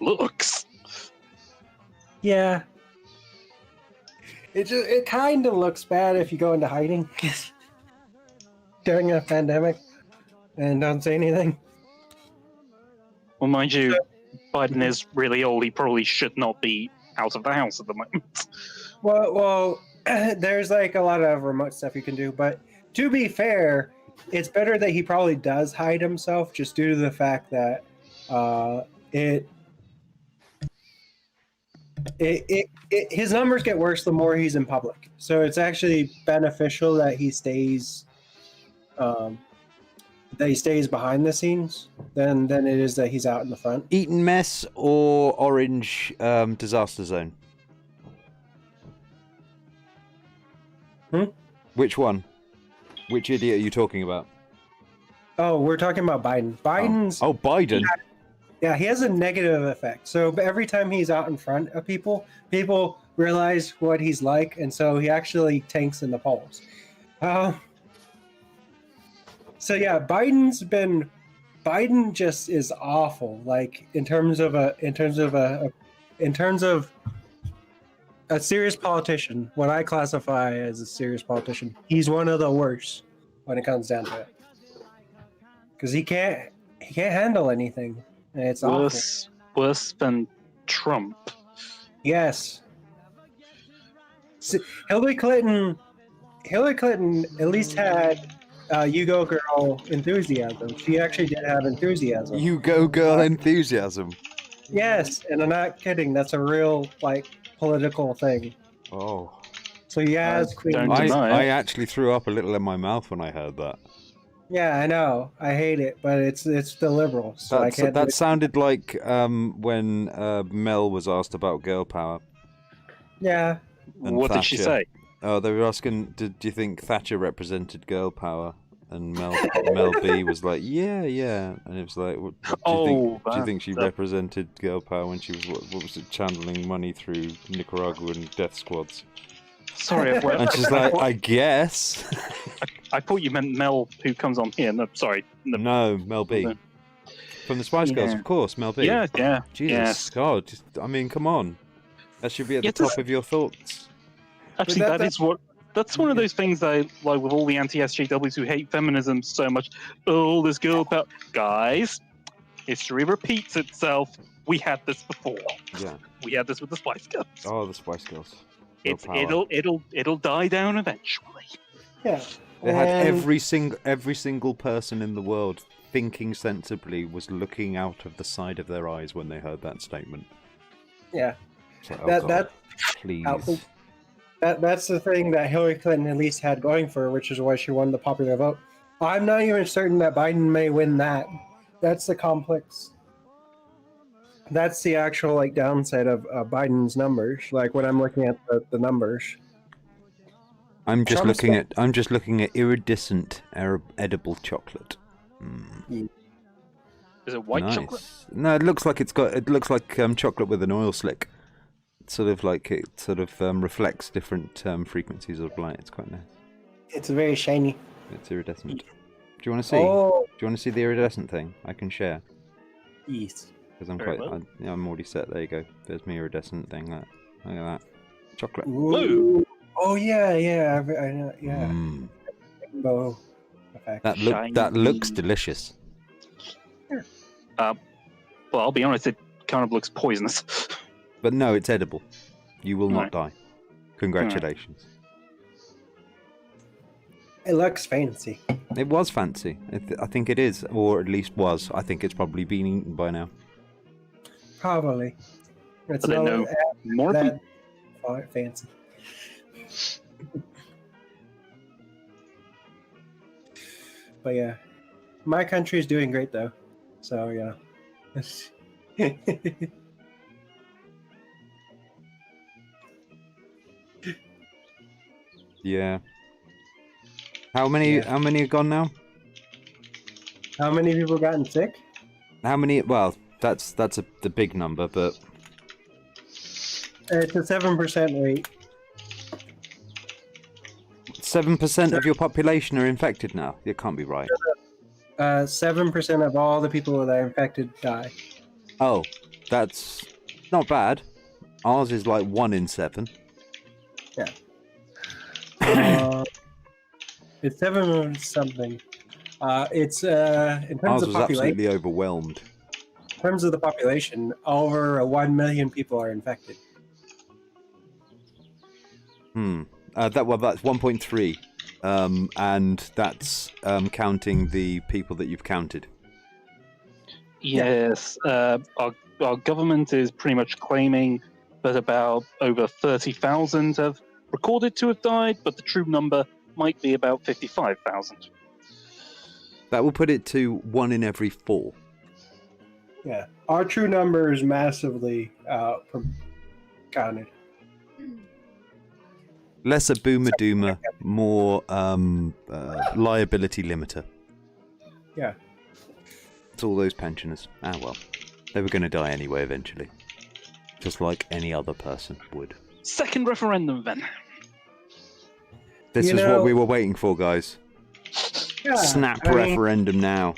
Looks? Yeah. It kind of looks bad if you go into hiding during a pandemic and don't say anything. Well, mind you, Biden is really old. He probably should not be out of the house at the moment. Well, there's like a lot of remote stuff you can do, but to be fair, it's better that he probably does hide himself just due to the fact that his numbers get worse the more he's in public. So it's actually beneficial that he stays behind the scenes than it is that he's out in the front. Eton Mess or Orange Disaster Zone? Which one? Which idiot are you talking about? Oh, we're talking about Biden. Biden's... Oh, Biden? Yeah, he has a negative effect. So every time he's out in front of people realize what he's like, and so he actually tanks in the polls. So yeah, Biden just is awful. Like in terms of a serious politician. What I classify as a serious politician. He's one of the worst when it comes down to it. Because he can't handle anything. And it's awful. Worse than Trump. Yes. Hillary Clinton at least had you go girl enthusiasm. She actually did have enthusiasm. You go girl enthusiasm. Yes, and I'm not kidding. That's a real political thing. Oh. So yes, Queen. I actually threw up a little in my mouth when I heard that. Yeah, I know. I hate it, but it's the liberals. So I can't. That sounded like when Mel was asked about girl power. Yeah. What did she say? Oh, they were asking, do you think Thatcher represented girl power? And Mel B was like, yeah, and it was like, do you think she represented girl power when she was what was it, channeling money through Nicaraguan death squads? Sorry, and she's like, I guess. I thought you meant Mel, who comes on here. No, sorry. No, Mel B. From the Spice Girls, of course, Mel B. Yeah. Jesus God, I mean, come on. That should be at the top of your thoughts. Actually, that's one of those things that I like with all the anti-SJWs who hate feminism so much. Oh, this girl power. Guys, history repeats itself. We had this before. Yeah. We had this with the Spice Girls. Oh, the Spice Girls. It'll die down eventually. Yeah. They had every single person in the world thinking sensibly was looking out of the side of their eyes when they heard that statement. Yeah. So, please. That's the thing that Hillary Clinton at least had going for her, which is why she won the popular vote. I'm not even certain that Biden may win that. That's the complex. That's the actual downside of Biden's numbers. Like when I'm looking at the numbers. I'm just looking at iridescent edible chocolate. Is it white chocolate? No, it looks like chocolate with an oil slick. It reflects different frequencies of light. It's quite nice. It's very shiny. It's iridescent. Do you want to see? Oh. Do you want to see the iridescent thing? I can share. Yes. Because I'm already set. There you go. There's my iridescent thing. Look at that. Chocolate. Ooh. Oh yeah. I know. Yeah. Rainbow effect. That looks delicious. Well, I'll be honest. It kind of looks poisonous. But no, it's edible. You will not die. Congratulations. It looks fancy. It was fancy. I think it is, or at least was. I think it's probably been eaten by now. Probably. It's not more that fancy. But yeah, my country is doing great though. So yeah. Yeah. How many have gone now? How many people gotten sick? How many? Well, that's the big number, but it's a 7% rate. 7% of your population are infected now. It can't be right. 7% of all the people that are infected die. Oh, that's not bad. Ours is like 1 in 7. Yeah. It's 7 something. It's in terms Ours of was population. absolutely overwhelmed. In terms of the population, over 1 million people are infected. That's 1.3, and that's counting the people that you've counted. Yes, our government is pretty much claiming that about over 30,000 have recorded to have died, but the true number might be about 55,000. That will put it to 1 in every 4. Yeah, our true number is massively counted. Less a boomer doomer, more liability limiter. Yeah. It's all those pensioners. Ah well, they were going to die anyway eventually, just like any other person would. Second referendum then. This is what we were waiting for, guys. Yeah, Snap referendum now.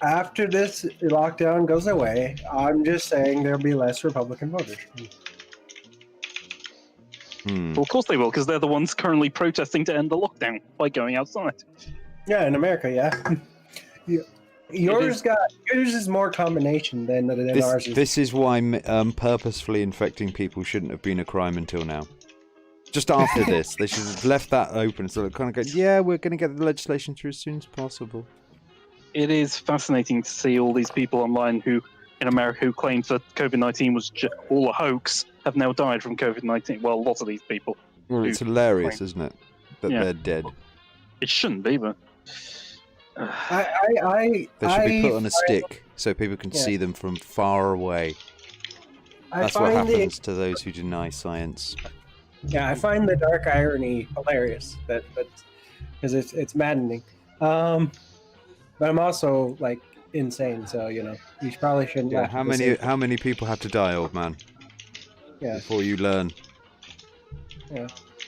after this lockdown goes away, I'm just saying there'll be less Republican voters. Well, of course they will, because they're the ones currently protesting to end the lockdown by going outside. Yeah, in America, yeah. Yours is more combination than ours is. This is why purposefully infecting people shouldn't have been a crime until now. Just after this, they should have left that open, so it kind of go, yeah, we're going to get the legislation through as soon as possible. It is fascinating to see all these people online who, in America, who claimed that COVID-19 was all a hoax, have now died from COVID-19. Well, lots of these people. Well, it's hilarious, isn't it? That they're dead. It shouldn't be, but... They should be put on a stick so people can see them from far away. That's what happens to those who deny science. Yeah, I find the dark irony hilarious. Because it's maddening. But I'm also like insane, so you probably shouldn't. Yeah, how many people have to die, old man? Yeah. Before you learn. Yeah.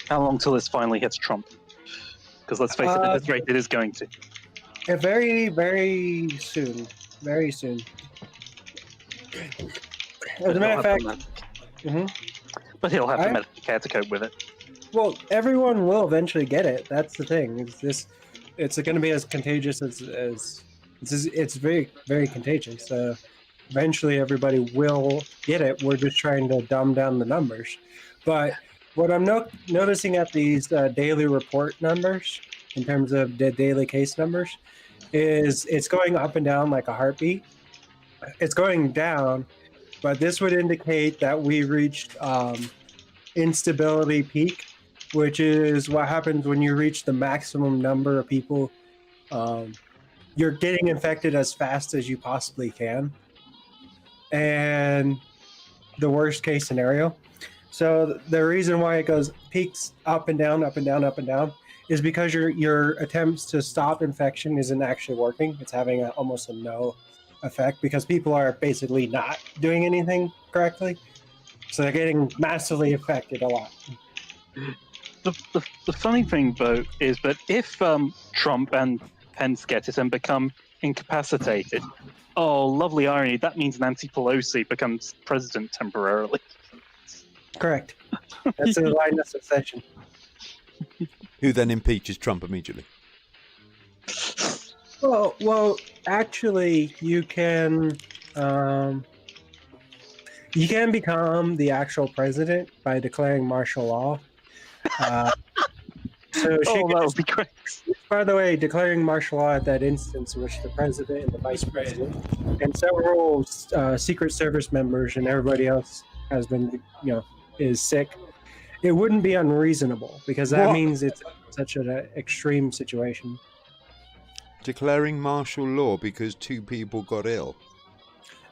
How long till this finally hits Trump? Because let's face it, at this rate, it is going to. Yeah, very, very soon. Very soon. As a matter of fact, but he'll have the medical care to cope with it. Well, everyone will eventually get it. That's the thing. It's going to be as contagious as it's very, very contagious. Eventually, everybody will get it. We're just trying to dumb down the numbers. But what I'm noticing at these daily report numbers, in terms of the daily case numbers, is it's going up and down like a heartbeat. It's going down, but this would indicate that we reached instability peak, which is what happens when you reach the maximum number of people. You're getting infected as fast as you possibly can, and the worst case scenario. So the reason why it goes peaks up and down, up and down, up and down, is because your attempts to stop infection isn't actually working. It's having almost a no effect because people are basically not doing anything correctly. So they're getting massively affected a lot. The funny thing, though, is that if Trump and Pence get it and become incapacitated, oh, lovely irony, that means Nancy Pelosi becomes president temporarily. Correct. That's a line of succession. Who then impeaches Trump immediately? Well, actually, you can become the actual president by declaring martial law. That would be great. By the way, declaring martial law at that instance, in which the president and the vice president and several Secret Service members and everybody else has been, is sick, it wouldn't be unreasonable because that means it's such an extreme situation. Declaring martial law because 2 people got ill?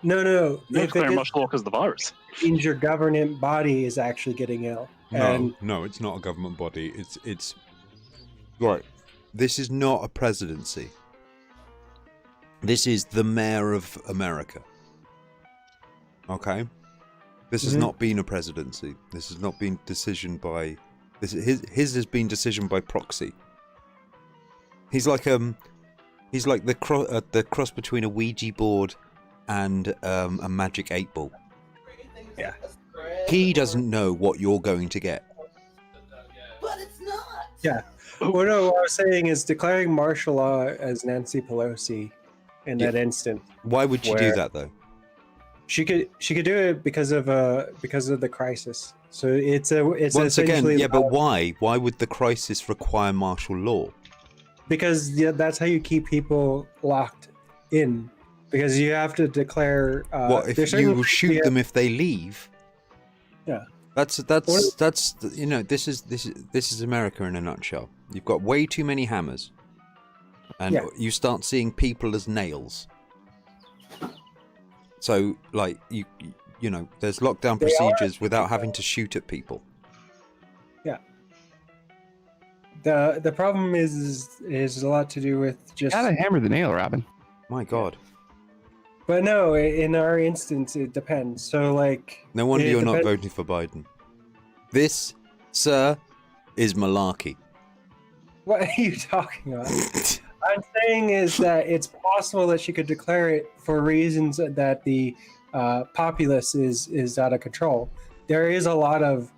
No. Declaring martial law because of the virus. It means your government body is actually getting ill. No, it's not a government body. It's right. This is not a presidency. This is the mayor of America. Okay? This has not been a presidency. This has not been decision by... His has been decision by proxy. He's like the cross between a Ouija board and a magic 8-ball. Yeah. He doesn't know what you're going to get. But it's not. Yeah. Well, no, what I was saying is declaring martial law as Nancy Pelosi in that instant. Why would you do that though? She could do it because of the crisis. So it's once again, yeah, but why? Why would the crisis require martial law? Because that's how you keep people locked in. Because you have to declare. What if you shoot them if they leave? Yeah. That's this is America in a nutshell. You've got way too many hammers, and you start seeing people as nails. So like you there's lockdown procedures without having to shoot at people. Yeah. The problem is a lot to do with just gotta hammer the nail, Robin. My God. But no, in our instance, it depends. So, like... No wonder you're not voting for Biden. This, sir, is malarkey. What are you talking about? I'm saying is that it's possible that she could declare it for reasons that the populace is out of control. There is a lot of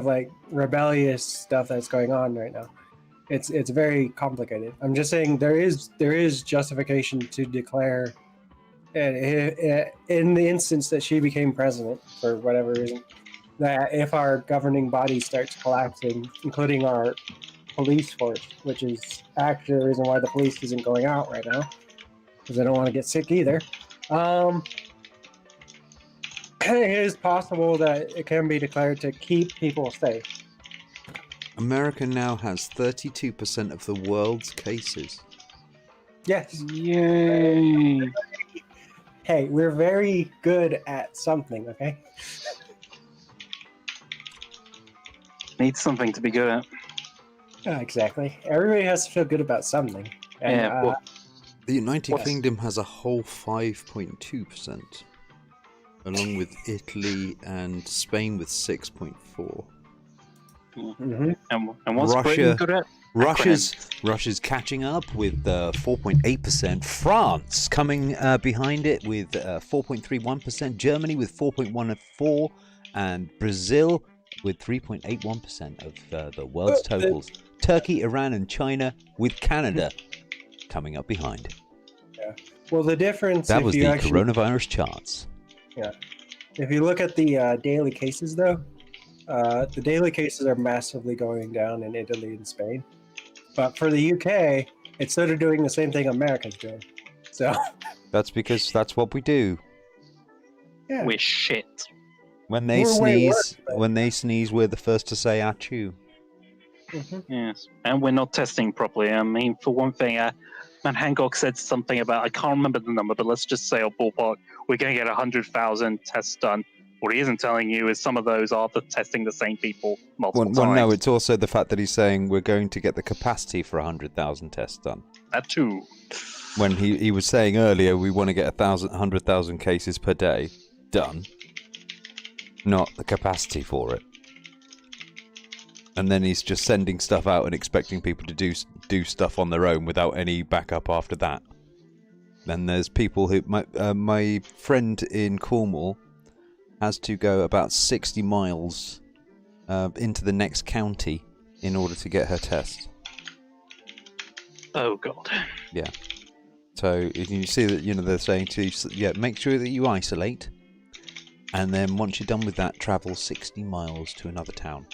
like rebellious stuff that's going on right now. It's very complicated. I'm just saying there is justification to declare, in the instance that she became president for whatever reason, that if our governing body starts collapsing, including our police force, which is actually the reason why the police isn't going out right now, because they don't want to get sick either. It is possible that it can be declared to keep people safe. America now has 32% of the world's cases. Yes. Yay! Hey, we're very good at something, okay? Needs something to be good at. Exactly. Everybody has to feel good about something. And, Yeah, well, The United Yes. Kingdom has a whole 5.2%, along with Italy and Spain with 6.4%. mhm. and what's Russia- Britain good at? Russia's catching up with 4.8%. France coming behind it with 4.31%. Germany with 4.14%, and Brazil with 3.81% of the world's totals. Turkey, Iran, and China with Canada coming up behind. Well, the difference That if was you the actually, coronavirus charts. if you look at the daily cases, though, the daily cases are massively going down in Italy and Spain. But for the UK, it's sort of doing the same thing America's doing. So, That's because that's what we do. yeah. We're shit. When they We're way sneeze, we're the first to say achoo. Mhm. Yes, and we're not testing properly. I mean, for one thing, Man Hancock said something about, I can't remember the number, but let's just say a ballpark, we're going to get 100,000 tests done. What he isn't telling you is some of those are testing the same people multiple times. Well, no, it's also the fact that he's saying we're going to get the capacity for 100,000 tests done. That too. When he was saying earlier we want to get 100,000 cases per day done, not the capacity for it. And then he's just sending stuff out and expecting people to do stuff on their own without any backup after that. Then there's people who my friend in Cornwall has to go about 60 miles into the next county in order to get her test. Oh, God. Yeah. So you see that, they're saying to make sure that you isolate, and then once you're done with that, travel 60 miles to another town.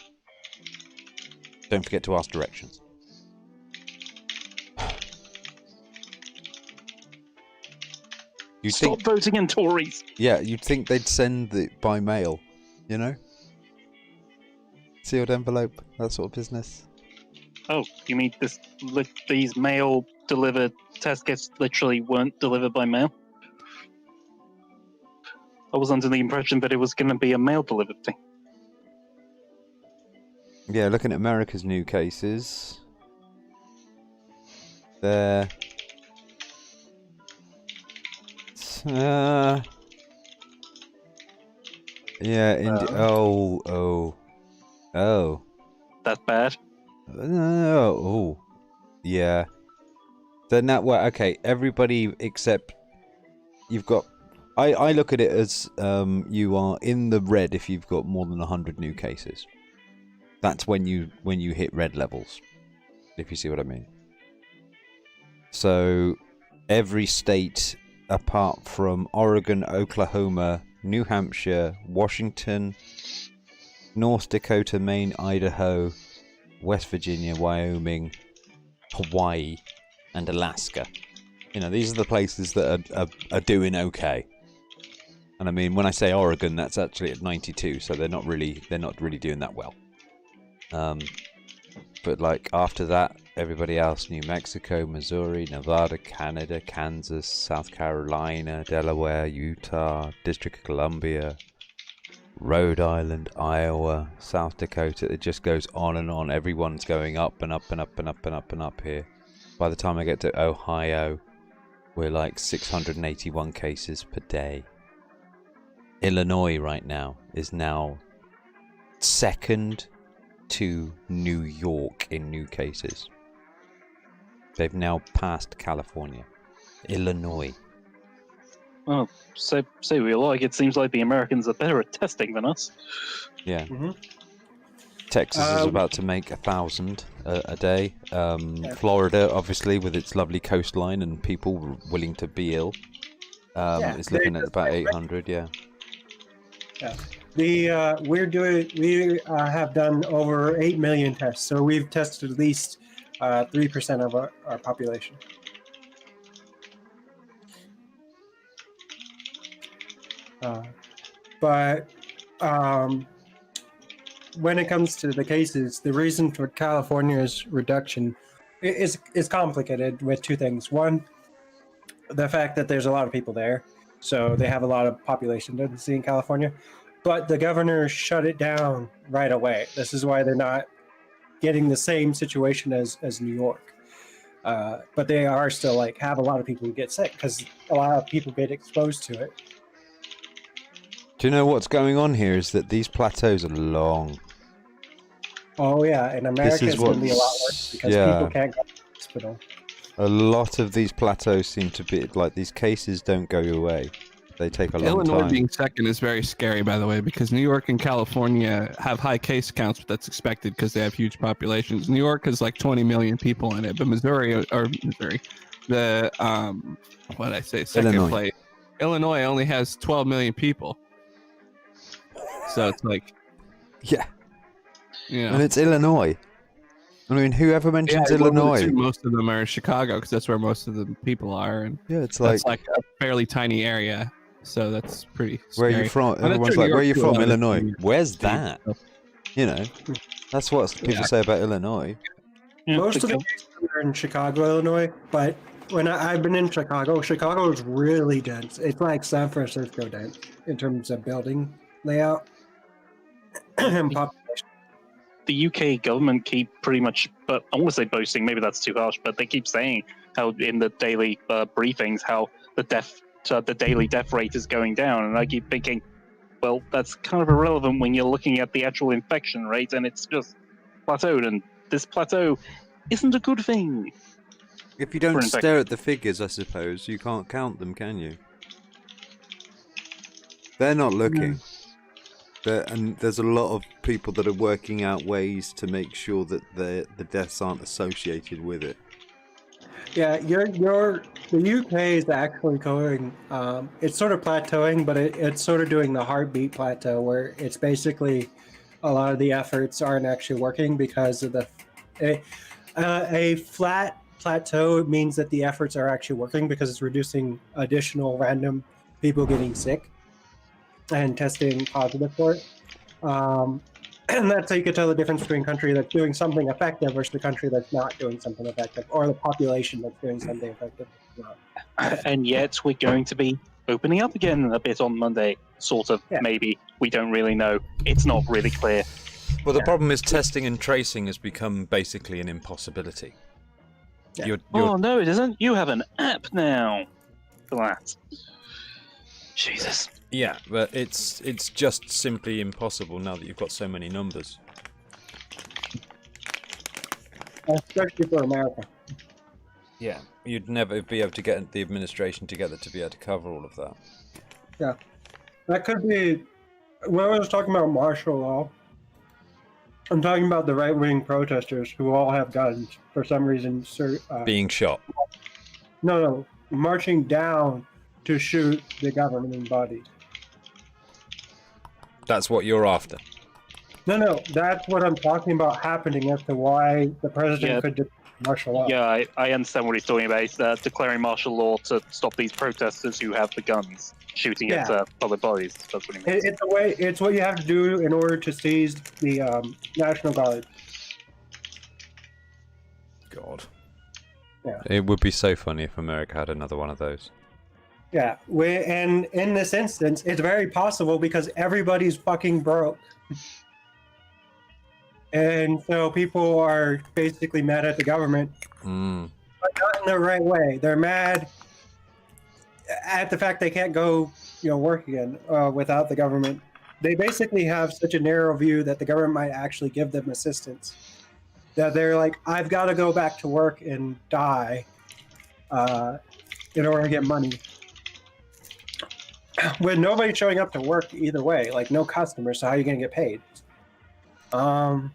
Don't forget to ask directions. Stop voting in Tories. Yeah, you'd think they'd send it by mail, Sealed envelope, that sort of business. Oh, you mean these mail-delivered test kits literally weren't delivered by mail? I was under the impression that it was going to be a mail-delivered thing. Yeah, looking at America's new cases. There. Oh. That's bad. Oh. Yeah. Then that way, okay, everybody except you've got. I look at it as you are in the red if you've got more than 100 new cases. That's when you hit red levels, if you see what I mean. So every state apart from Oregon, Oklahoma, New Hampshire, Washington, North Dakota, Maine, Idaho, West Virginia, Wyoming, Hawaii, and Alaska. These are the places that are doing okay. And I mean, when I say Oregon, that's actually at 92, so they're not really doing that well. But like after that, everybody else: New Mexico, Missouri, Nevada, Canada, Kansas, South Carolina, Delaware, Utah, District of Columbia, Rhode Island, Iowa, South Dakota. It just goes on and on. Everyone's going up and up and up and up and up and up here. By the time I get to Ohio, we're like 681 cases per day. Illinois right now is now second to New York in new cases. They've now passed California. Illinois. Well, say we like. It seems like the Americans are better at testing than us. Yeah. Mm-hmm. Texas is about to make 1,000 a day. Florida, obviously, with its lovely coastline and people willing to be ill, is looking at about 800. Yeah. Yeah. We have done over 8 million tests, so we've tested at least 3% of our population. But when it comes to the cases, the reason for California's reduction is complicated with two things. One, the fact that there's a lot of people there, so they have a lot of population density in California. But the governor shut it down right away. This is why they're not getting the same situation as New York. But they are still have a lot of people who get sick because a lot of people get exposed to it. Do you know what's going on here is that these plateaus are long. Oh yeah, in America it's going to be a lot worse because people can't go to the hospital. A lot of these plateaus seem to be these cases don't go away. They take a long time. Illinois being second is very scary, by the way, because New York and California have high case counts, but that's expected because they have huge populations. New York has 20 million people in it, but Missouri, the what did I say? Second place. Illinois only has 12 million people. So it's yeah. And it's Illinois. I mean, whoever mentions Illinois, most of them are in Chicago because that's where most of the people are, and it's that's a fairly tiny area. So that's pretty scary. Where are you from? Everyone's like, where are you from? Illinois. Where's that? You know, that's what people say about Illinois. Yeah, most of the cases are in Chicago, Illinois, but when I've been in Chicago, Chicago is really dense. It's like San Francisco dense in terms of building layout and population. The UK government keep pretty much, but I want to say boasting, maybe that's too harsh, but they keep saying how in the daily briefings how the daily death rate is going down, and I keep thinking, well, that's kind of irrelevant when you're looking at the actual infection rate, and it's just plateaued, and this plateau isn't a good thing. If you don't stare at the figures, I suppose, you can't count them, can you? They're not looking. And there's a lot of people that are working out ways to make sure that the deaths aren't associated with it. Yeah, the UK is actually going. It's sort of plateauing, but it's sort of doing the heartbeat plateau, where it's basically a lot of the efforts aren't actually working because of a flat plateau means that the efforts are actually working because it's reducing additional random people getting sick and testing positive for it. And that's how you can tell the difference between a country that's doing something effective versus the country that's not doing something effective, or the population that's doing something effective. And yet we're going to be opening up again a bit on Monday, sort of, maybe. We don't really know. It's not really clear. Well, the problem is testing and tracing has become basically an impossibility. Yeah. Oh, no, it isn't. You have an app now for that. Jesus. Yeah, but it's just simply impossible now that you've got so many numbers. Especially for America. Yeah, you'd never be able to get the administration together to be able to cover all of that. Yeah, that could be. When I was talking about martial law, I'm talking about the right-wing protesters who all have guns for some reason. Being shot. No, marching down to shoot the governing bodies. That's what you're after. No, that's what I'm talking about happening as to why the president could do martial law. Yeah, I understand what he's talking about. He's declaring martial law to stop these protesters who have the guns shooting at public bodies. That's what he means. It's what you have to do in order to seize the National Guard. God. Yeah. It would be so funny if America had another one of those. Yeah, and in this instance, it's very possible because everybody's fucking broke. And so people are basically mad at the government, but not in the right way. They're mad at the fact they can't go, work again without the government. They basically have such a narrow view that the government might actually give them assistance. that they're like, I've got to go back to work and die in order to get money. With nobody showing up to work either way, like no customers, so how are you going to get paid? But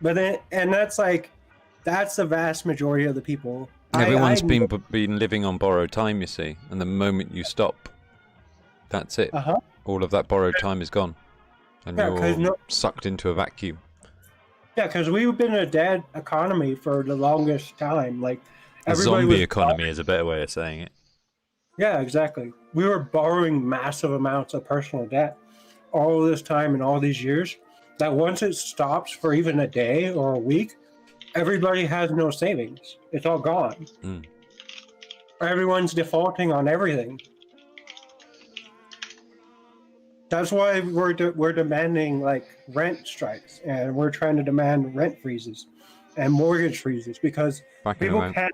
then, and that's the vast majority of the people. Everyone's been living on borrowed time, you see, and the moment you stop, that's it. All of that borrowed time is gone, and you're sucked into a vacuum. Yeah, because we've been a dead economy for the longest time. Like a zombie economy is a better way of saying it. Yeah, exactly. We were borrowing massive amounts of personal debt all this time and all these years. That once it stops for even a day or a week, everybody has no savings. It's all gone. Everyone's defaulting on everything. That's why we're demanding like rent strikes, and we're trying to demand rent freezes and mortgage freezes because people can't.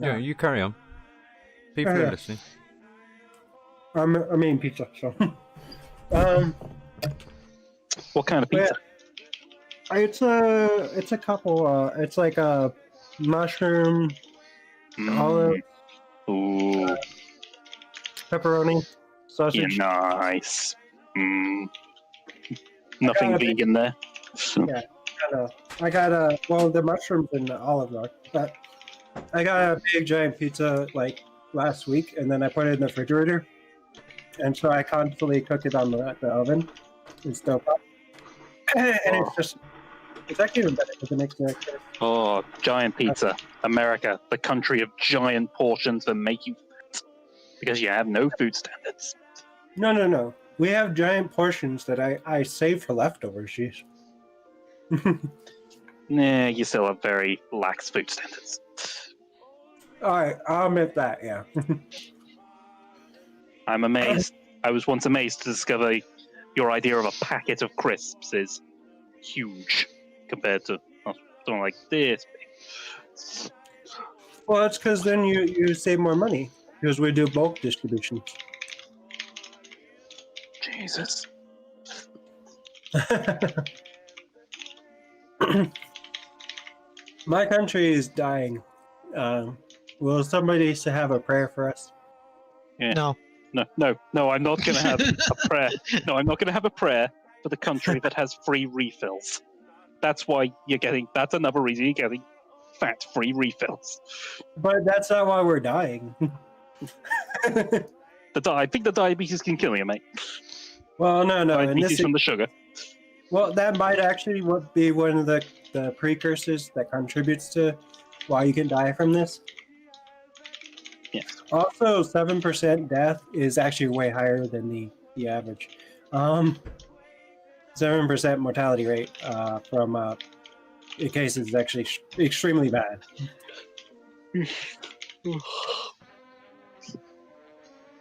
Yeah, you carry on. People are listening. I mean pizza. So, what kind of pizza? It's a couple. It's like a mushroom, olive, pepperoni, sausage. Yeah, nice. Nothing vegan there. Yeah, I got well, the mushrooms and the olive are, but I got a big giant pizza like last week, and then I put it in the refrigerator, and so I constantly cook it on the oven and stove up, and it's actually even better because it makes it. Oh, giant pizza, America, the country of giant portions that make you because you have no food standards. No. We have giant portions that I save for leftovers. Jeez. Nah, you still have very lax food standards. All right, I'll admit that. Yeah. I'm amazed. I was once amazed to discover your idea of a packet of crisps is huge compared to something like this. Well, it's because then you save more money because we do bulk distribution. Jesus. My country is dying. Will somebody have a prayer for us? Yeah. No. No, I'm not going to have a prayer. No, I'm not going to have a prayer for the country that has free refills. That's why that's another reason you're getting fat free refills. But that's not why we're dying. I think the diabetes can kill you, mate. Well, no. Diabetes from the sugar. Well, that might actually be one of the precursors that contributes to why you can die from this. Yeah. Also, 7% death is actually way higher than the average. 7% mortality rate from cases is actually extremely bad.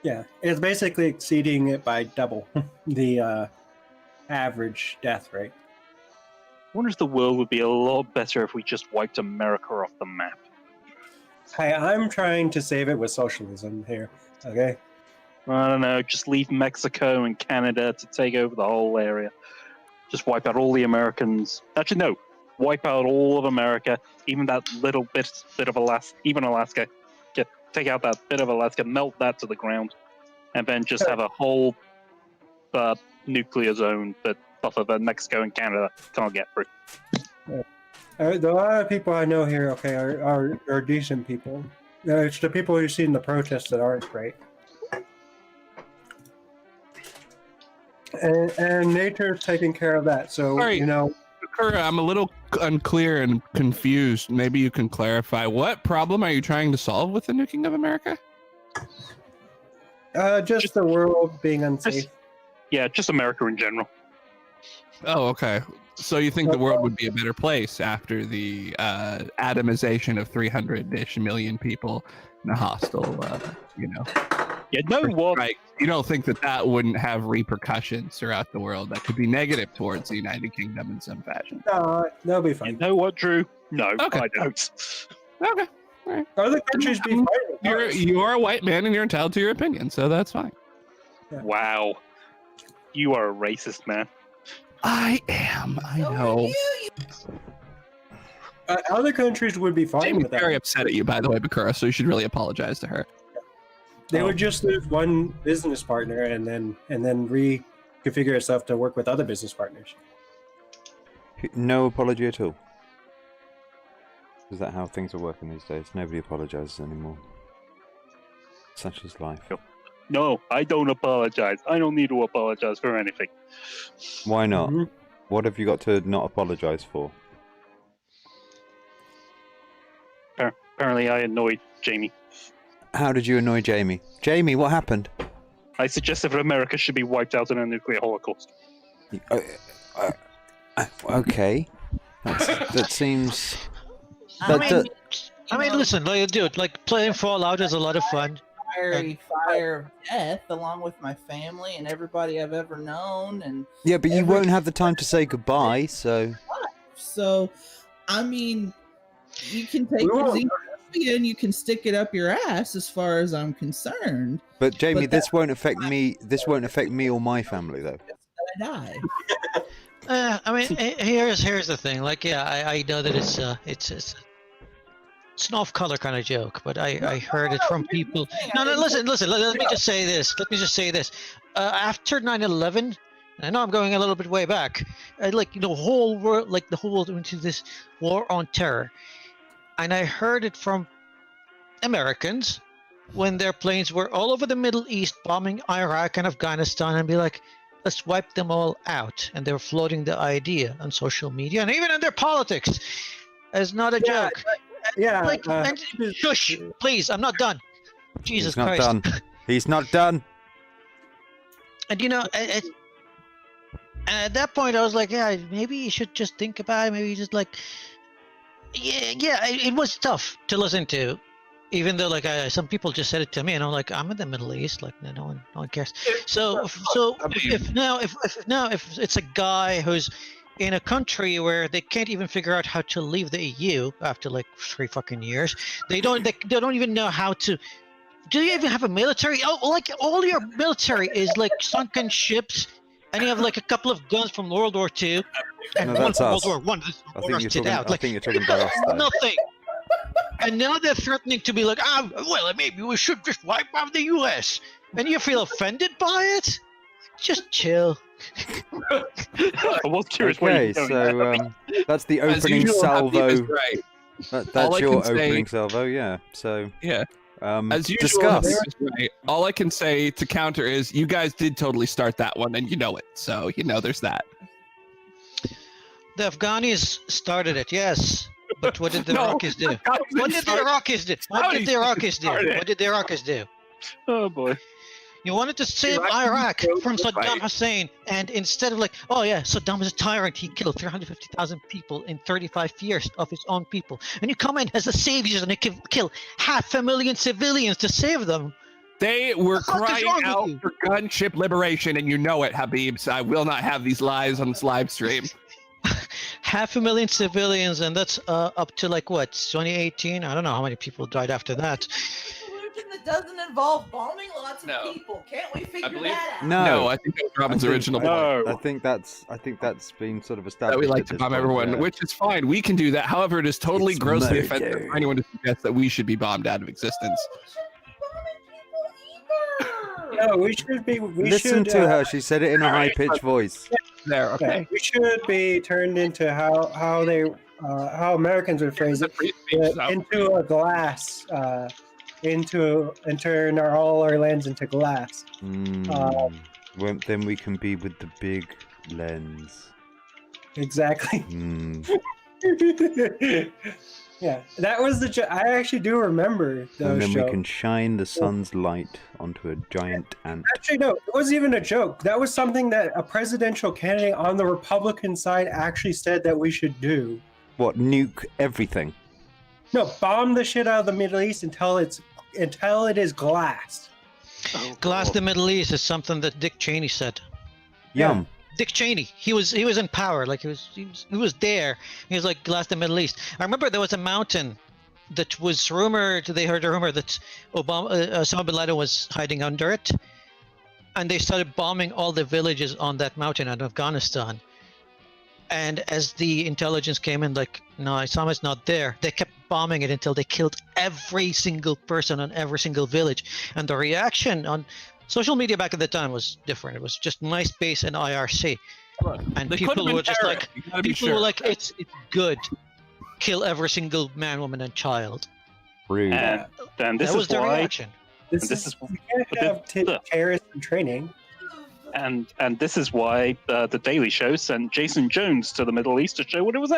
Yeah, it's basically exceeding it by double the average death rate. I wonder if the world would be a lot better if we just wiped America off the map. Hey, I'm trying to save it with socialism here, okay? I don't know, just leave Mexico and Canada to take over the whole area. Just wipe out all the Americans. Actually, no. Wipe out all of America, even that little bit of Alaska, even Alaska. Just take out that bit of Alaska, melt that to the ground, and then just have a whole nuclear zone that off of Mexico and Canada can't get through. Yeah. A lot of people I know here, okay, are decent people. It's the people who've seen the protests that aren't great. And nature's taking care of that, so, Sorry. Kura, I'm a little unclear and confused. Maybe you can clarify. What problem are you trying to solve with the nuking of America? Just the world being unsafe. Just America in general. Oh, okay. So you think the world would be a better place after the atomization of 300-ish million people in a hostile, Yeah, no what? Right. You don't think that wouldn't have repercussions throughout the world that could be negative towards the United Kingdom in some fashion? No, that'll be fine. You know what, Drew? No, Okay. I don't. Okay. All right. Other countries be fine. You're a white man and you're entitled to your opinion, so that's fine. Yeah. Wow. You are a racist, man. I am. I So are know. you. Other countries would be fine Jamie's with that. very upset at you, by the way, Bakura, so you should really apologize to her. They would just lose one business partner and then reconfigure itself to work with other business partners. No apology at all. Is that how things are working these days? Nobody apologizes anymore. Such is life. No, I don't apologize. I don't need to apologize for anything. Why not? Mhm. What have you got to not apologize for? Apparently, I annoyed Jamie. How did you annoy Jamie? Jamie, what happened? I suggested that America should be wiped out in a nuclear holocaust. Okay. That seems... I mean, listen, like, dude, like playing Fallout is a lot of fun. Fiery fire of death, along with my family and everybody I've ever known, and Yeah, but you won't have the time to say goodbye, so... so, I mean, you can take We your won't. xenophobia and you can stick it up your ass, as far as I'm concerned. But Jamie, But this won't affect me. This won't affect me or my family, though. I die. I mean, here's the thing. Like, yeah, I know that it's an off-color kind of joke, but I heard it from people. No, listen. Let me just say this. After 9/11, I know I'm going a little bit way back. Like the whole world, like the whole world went into this war on terror, and I heard it from Americans when their planes were all over the Middle East bombing Iraq and Afghanistan, and be like, let's wipe them all out. And they were floating the idea on social media and even in their politics as not a joke. Yeah. Like, and shush, please, I'm not done. Jesus He's not Christ. done. He's not done. And you know, and at that point, I was like, yeah, maybe you should just think about it. Maybe just like, yeah, it was tough to listen to. Even though, like, some people just said it to me, and I'm like, I'm in the Middle East, like, no one cares. So if it's a guy who's in a country where they can't even figure out how to leave the EU after like 3 fucking years, they don't even know how to. Do you even have a military? Oh, like all your military is like sunken ships, and you have like a couple of guns from World War II, and No, one that's from us. World War One. I think you're talking about us, though. Nothing. And now they're threatening to be like, well, maybe we should just wipe out the U.S. And you feel offended by it? Just chill. I was curious where Okay, you're going. so that's the As opening usual, Habib salvo. is right. All That's I your can say- opening salvo, yeah. So, Yeah. As usual, discuss. Habib is right. All I can say to counter is you guys did totally start that one, and you know it. So, there's that. The Afghanis started it, yes. But what did the No, Iraqis do? What did the Iraqis do? What did the Iraqis do? What did the Iraqis do? Oh boy. You wanted to save Iraq from Saddam Hussein, and instead of like, oh yeah, Saddam is a tyrant, he killed 350,000 people in 35 years of his own people, and you come in as the saviors and you can kill 500,000 civilians to save them. They were The fuck is crying wrong with out you? for gunship liberation, and you know it, Habib. So I will not have these lies on this live stream. 500,000 civilians, and that's up to like what, 2018? I don't know how many people died after that. Religion that doesn't involve bombing lots of No. people. Can't we figure believe- that out? No, I think that was Robin's original point. No. I think that's been sort of That established. we like at to this bomb point, everyone, yeah. which is fine. We can do that. However, it is totally It's grossly murder. offensive for anyone to suggest that we should be bombed out of existence. No, we should be. We Listen should, to her. She said it in a high-pitched voice. There, Yeah, okay. we should be turned into how Americans would phrase it, into a glass, and turn all our lens into glass. Well, then we can be with the big lens. Exactly. Mm. Yeah, that was the. I actually do remember those And then shows. we can shine the sun's light onto a giant ant. Actually, no, it wasn't even a joke. That was something that a presidential candidate on the Republican side actually said that we should do. What, nuke everything? No, bomb the shit out of the Middle East until it is glass. Glass the Middle East is something that Dick Cheney said. Yum. Dick Cheney, he was in power, like he was there. He was like glass the Middle East. I remember there was a mountain that was rumored. They heard a rumor that Osama bin Laden was hiding under it, and they started bombing all the villages on that mountain in Afghanistan. And as the intelligence came in, like, no, Osama's not there, they kept bombing it until they killed every single person on every single village. And the reaction on social media back at the time was different. It was just MySpace and IRC. And They people could've been were just terror. like, You gotta be people were sure. like, it's good. Kill every single man, woman, and child. Rude. And this That was is their why. reaction. This is you can't have terrorist training. And this is why the Daily Show sent Jason Jones to the Middle East to show what it was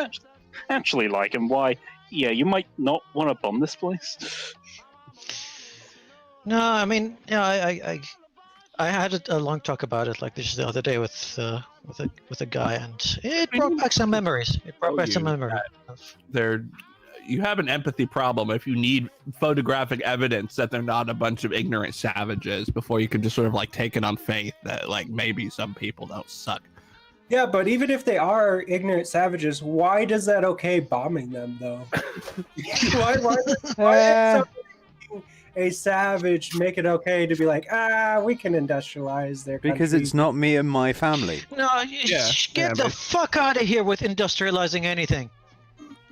actually like, and why, yeah, you might not want to bomb this place. No, I mean, yeah, I had a long talk about it like this the other day with a guy, and it brought back some memories. It brought back some memories. You have an empathy problem if you need photographic evidence that they're not a bunch of ignorant savages before you can just sort of like take it on faith that like maybe some people don't suck. Yeah, but even if they are ignorant savages, why does that okay bombing them though? why is a savage make it okay to be like, we can industrialize their country? Because it's not me and my family. No, get the fuck out of here with industrializing anything.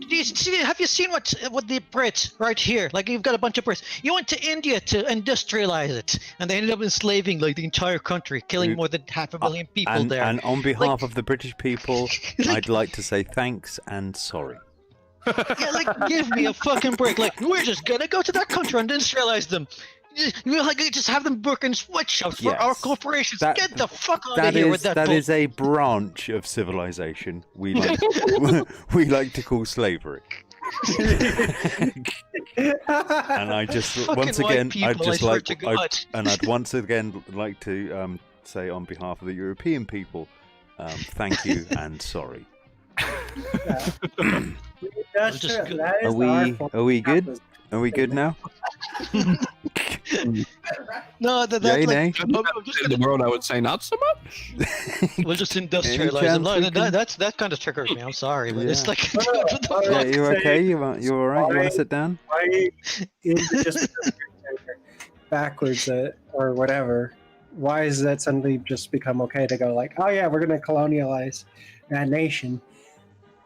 Have you seen what the Brits right here? Like, you've got a bunch of Brits. You went to India to industrialize it, and they ended up enslaving like the entire country, killing more than 500,000 people there. And on behalf of the British people, like- I'd like to say thanks and sorry. Yeah, like, give me a fucking break. Like, we're just gonna go to that country and industrialize them. You like just have them work in sweatshops for our corporations. Get the fuck out of here with that. That is a branch of civilization we like we like to call slavery. And I just once again I'd once again like to say on behalf of the European people, thank you and sorry. Are we good? Are we good now? No, that's Yay, like nay? In the world, I would say not so much. we'll just industrialize them. That kind of triggers me. I'm sorry, but it's like, yeah, you okay? You all right? You want to sit down? Why is it just backwards or whatever? Why is that suddenly just become okay to go like, oh yeah, we're gonna colonialize that nation?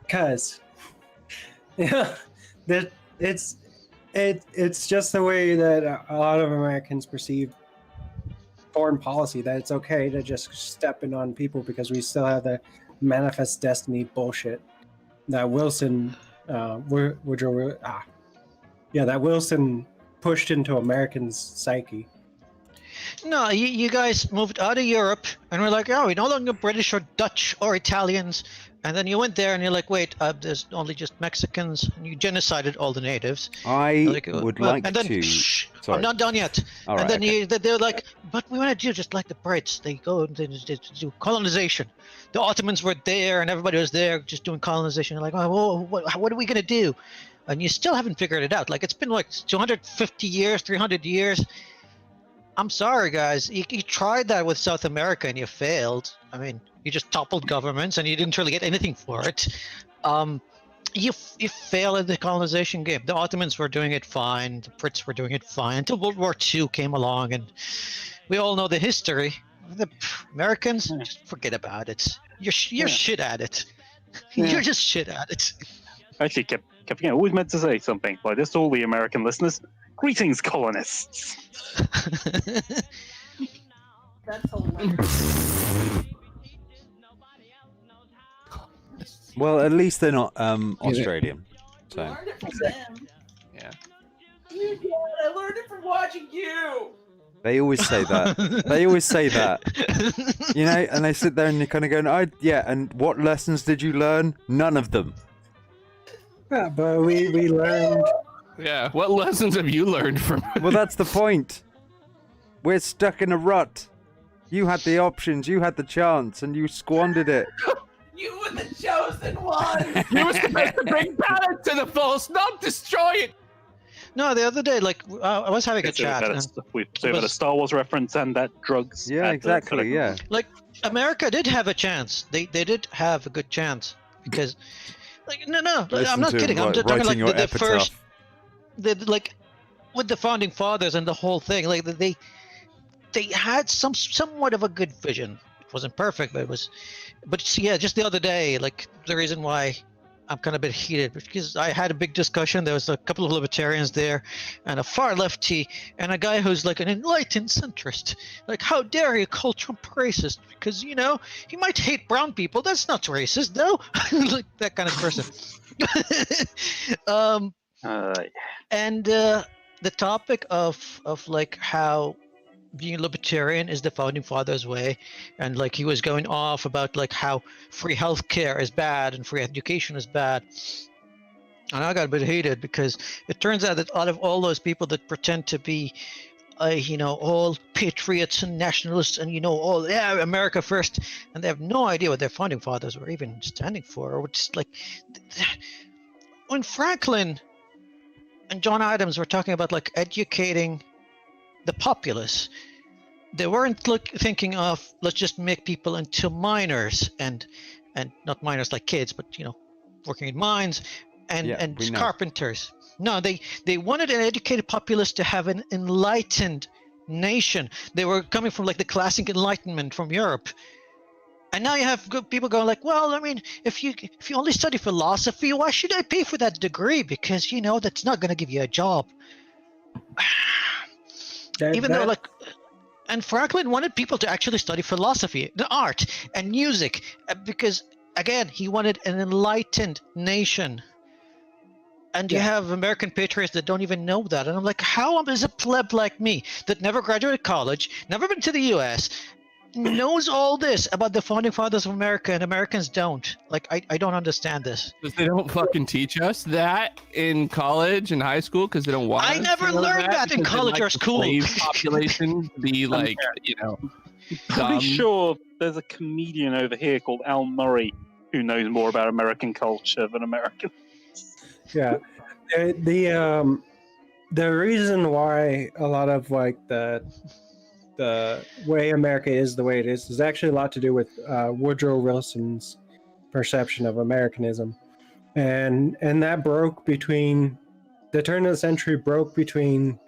Because that it's just the way that a lot of Americans perceive foreign policy, that it's okay to just step in on people because we still have the manifest destiny bullshit that Wilson that Wilson pushed into Americans' psyche. No, you guys moved out of Europe and we're like, oh, we're no longer British or Dutch or Italians. And then you went there and you're like, wait, there's only just Mexicans. And you genocided all the natives. I would like and then, to. Shh, Sorry. I'm not done yet. All and right, then they're like, but we want to do just like the Brits. They go and they do colonization. The Ottomans were there and everybody was there just doing colonization. You're like, oh, what are we going to do? And you still haven't figured it out. Like, it's been like 250 years, 300 years. I'm sorry, guys. You tried that with South America and you failed. I mean, you just toppled governments and you didn't really get anything for it. You fail at the colonization game. The Ottomans were doing it fine. The Brits were doing it fine until World War II came along, and we all know the history. The Americans, just forget about it. You're shit at it. You're just shit at it. Actually, kept I always meant to say something like this to all the American listeners. Greetings, colonists. That's hilarious. Well, at least they're not Australian. I So learned it from them. Yeah. You did. I learned it from watching you. they always say that. They always say that. You know, and they sit there and you're kind of going, and what lessons did you learn? None of them. Yeah, but we learned. Yeah. What lessons have you learned from? Well, that's the point. We're stuck in a rut. You had the options, you had the chance, and you squandered it. You were the chosen one. You were supposed to bring balance to the force, not destroy it. No, the other day, like, I was having a chat. We've had a Star Wars reference and that drugs. Yeah, exactly. Yeah. Like, America did have a chance. They did have a good chance because, like, no, I'm not kidding. I'm just talking like the first, like, with the founding fathers and the whole thing. Like, they had somewhat of a good vision wasn't perfect, but it was. But yeah, just the other day, like the reason why I'm kind of a bit heated because I had a big discussion. There was a couple of libertarians there, and a far lefty, and a guy who's like an enlightened centrist. Like, how dare you call Trump racist? Because he might hate brown people. That's not racist, no. Like that kind of person. And the topic of like how being a libertarian is the founding fathers' way, and like he was going off about like how free healthcare is bad and free education is bad, and I got a bit heated because it turns out that out of all those people that pretend to be all patriots and nationalists and all America first, and they have no idea what their founding fathers were even standing for, or just like when Franklin and John Adams were talking about like educating the populace, they weren't thinking of let's just make people into miners and not miners like kids, but working in mines and carpenters. No, they wanted an educated populace to have an enlightened nation. They were coming from like the classic Enlightenment from Europe. And now you have people going like, well, I mean, if you only study philosophy, why should I pay for that degree? Because that's not going to give you a job. And Franklin wanted people to actually study philosophy, the art, and music, because again, he wanted an enlightened nation. And you have American patriots that don't even know that, and I'm like, how is a pleb like me that never graduated college, never been to the U.S., knows all this about the founding fathers of America, and Americans don't? Like, I don't understand this. Because they don't fucking teach us that in college and high school, because they don't want I us never to know learned that in college or school. The slave population be like, Pretty sure there's a comedian over here called Al Murray who knows more about American culture than American. Yeah, the reason why a lot of like the way America is the way it is actually a lot to do with Woodrow Wilson's perception of Americanism, and that broke between the turn of the century, broke between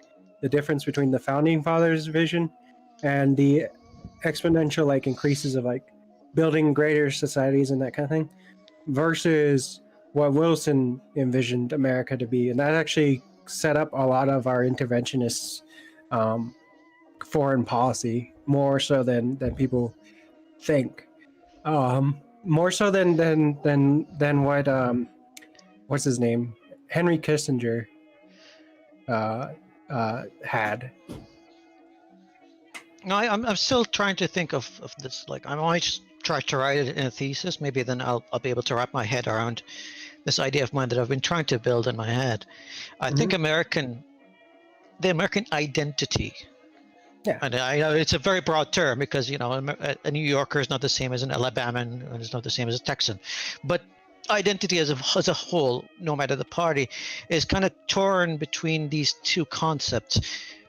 the difference between the founding fathers' vision and the exponential like increases of like building greater societies and that kind of thing, versus what Wilson envisioned America to be. And that actually set up a lot of our interventionist foreign policy, more so than people think, more so than what what's his name, Henry Kissinger had. No, I'm still trying to think of this. Like, I might try to write it in a thesis. Maybe then I'll be able to wrap my head around this idea of mine that I've been trying to build in my head. I think the American identity. Yeah. And I know it's a very broad term because a New Yorker is not the same as an Alabaman, and it's not the same as a Texan. But identity as a whole, no matter the party, is kind of torn between these two concepts.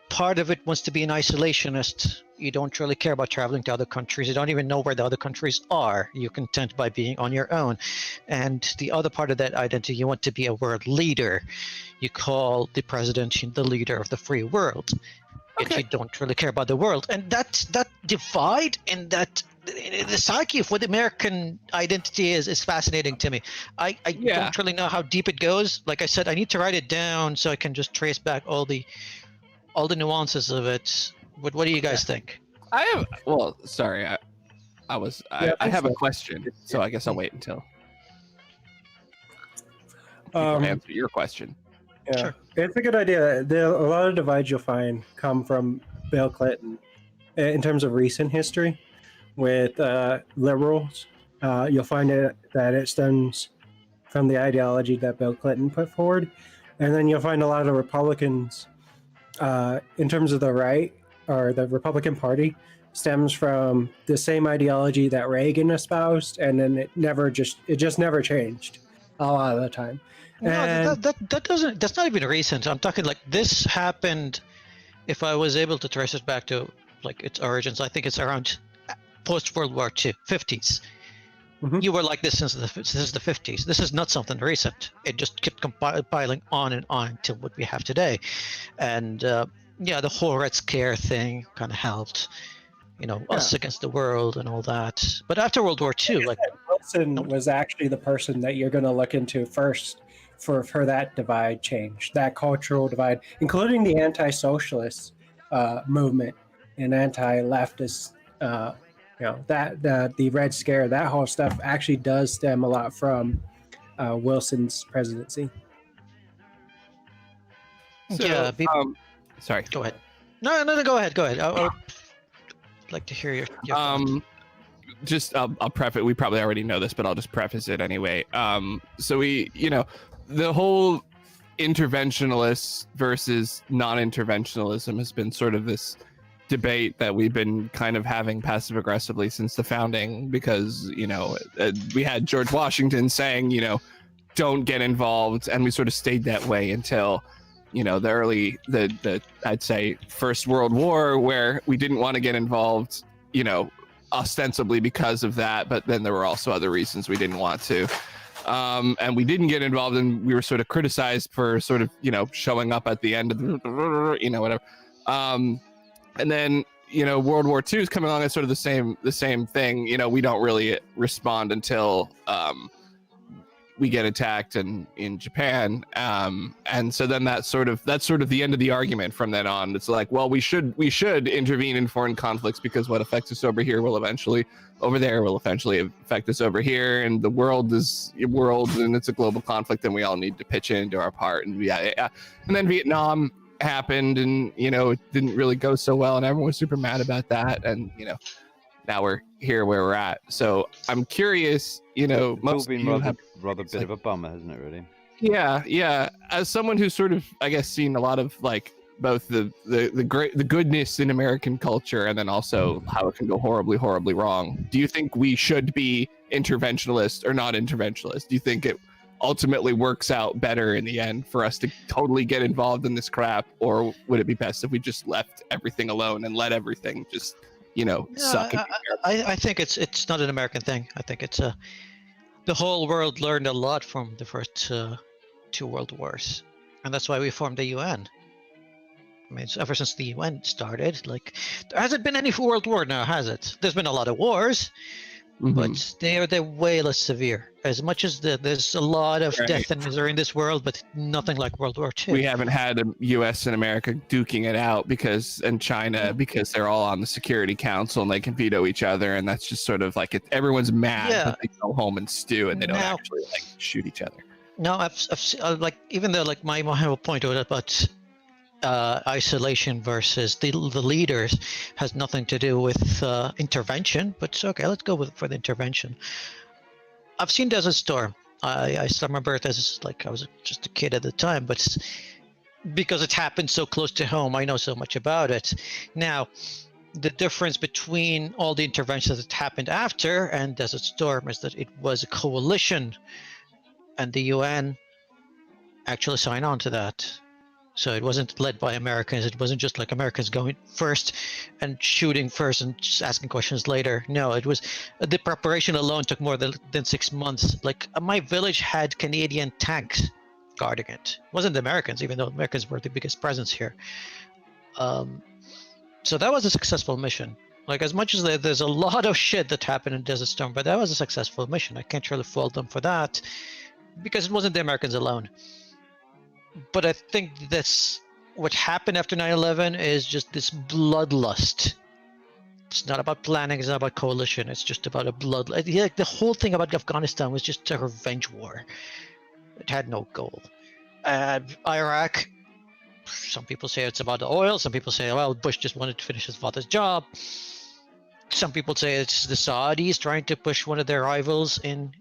Part of it wants to be an isolationist. You don't really care about traveling to other countries. You don't even know where the other countries are. You're content by being on your own. And the other part of that identity, you want to be a world leader. You call the president the leader of the free world. Okay. If you don't really care about the world. And that divide and that the psyche of what American identity is fascinating to me. I don't really know how deep it goes. Like I said, I need to write it down so I can just trace back all the nuances of it. But what do you guys think? I have I have a question, so I guess I'll wait until answer your question. Yeah, sure. It's a good idea. A lot of divides you'll find come from Bill Clinton in terms of recent history with liberals. You'll find that it stems from the ideology that Bill Clinton put forward, and then you'll find a lot of Republicans in terms of the right, or the Republican Party, stems from the same ideology that Reagan espoused, and then it just never changed a lot of the time. No, that's not even recent. I'm talking like this happened. If I was able to trace it back to like its origins, I think it's around post World War II, 50s. Mm-hmm. You were like this since the 50s. This is not something recent. It just kept compiling on and on until what we have today. And the whole Red Scare thing kind of helped. us against the world and all that. But after World War II, like Wilson was actually the person that you're going to look into first for that divide change, that cultural divide, including the anti-socialist movement and anti-leftist. The Red Scare, that whole stuff actually does stem a lot from Wilson's presidency. So, sorry. Go ahead. No, go ahead. I would like to hear your thoughts. Just I'll preface. We probably already know this, but I'll just preface it anyway. So the whole interventionalist versus non-interventionalism has been sort of this debate that we've been kind of having passive aggressively since the founding, because we had George Washington saying don't get involved, and we sort of stayed that way until the I'd say First World War, where we didn't want to get involved ostensibly because of that, but then there were also other reasons we didn't want to, and we didn't get involved, and we were sort of criticized for sort of showing up at the end of the whatever, and then World War II is coming along as sort of the same thing. We don't really respond until we get attacked in Japan, and so then that's sort of the end of the argument from then on. It's like, well, we should intervene in foreign conflicts because what affects us over here will eventually affect us over here, and the world and it's a global conflict, and we all need to pitch into our part. And and then Vietnam happened, and it didn't really go so well, and everyone was super mad about that, and now we're here where we're at. So I'm curious, most been rather bit of a bummer, hasn't it, really? Yeah. As someone who's sort of, I guess, seen a lot of like both the goodness in American culture, and then also how it can go horribly, horribly wrong. Do you think we should be interventionalist or not interventionalist? Do you think it ultimately works out better in the end for us to totally get involved in this crap, or would it be best if we just left everything alone and let everything just suck? I think it's not an American thing. I think it's the whole world learned a lot from the first two world wars, and that's why we formed the UN. I mean, ever since the UN started, like, there hasn't been any world war now, has it? There's been a lot of wars, but they're way less severe. As much as there's a lot of death and misery in this world, but nothing like World War II. We haven't had a U.S. and America duking it out and China, because they're all on the Security Council and they can veto each other, and that's just sort of like everyone's mad, but they go home and stew, and they don't actually shoot each other. No, I've like, even though like my whole point about isolation versus the leaders has nothing to do with intervention, but okay, let's go for the intervention. I've seen Desert Storm. I still remember it as like I was just a kid at the time, but because it happened so close to home, I know so much about it. Now, the difference between all the interventions that happened after and Desert Storm is that it was a coalition, and the UN actually signed on to that. So it wasn't led by Americans. It wasn't just like Americans going first and shooting first and just asking questions later. No, it was the preparation alone took more than 6 months. Like, my village had Canadian tanks guarding it. It wasn't the Americans, even though Americans were the biggest presence here. So that was a successful mission. Like, as much as there's a lot of shit that happened in Desert Storm, but that was a successful mission. I can't really fault them for that, because it wasn't the Americans alone. But I think that's what happened after 9/11 is just this bloodlust. It's not about planning. It's not about coalition. It's just about a bloodlust. Like, the whole thing about Afghanistan was just a revenge war. It had no goal. Iraq, some people say it's about the oil. Some people say, well, Bush just wanted to finish his father's job. Some people say it's the Saudis trying to push one of their rivals in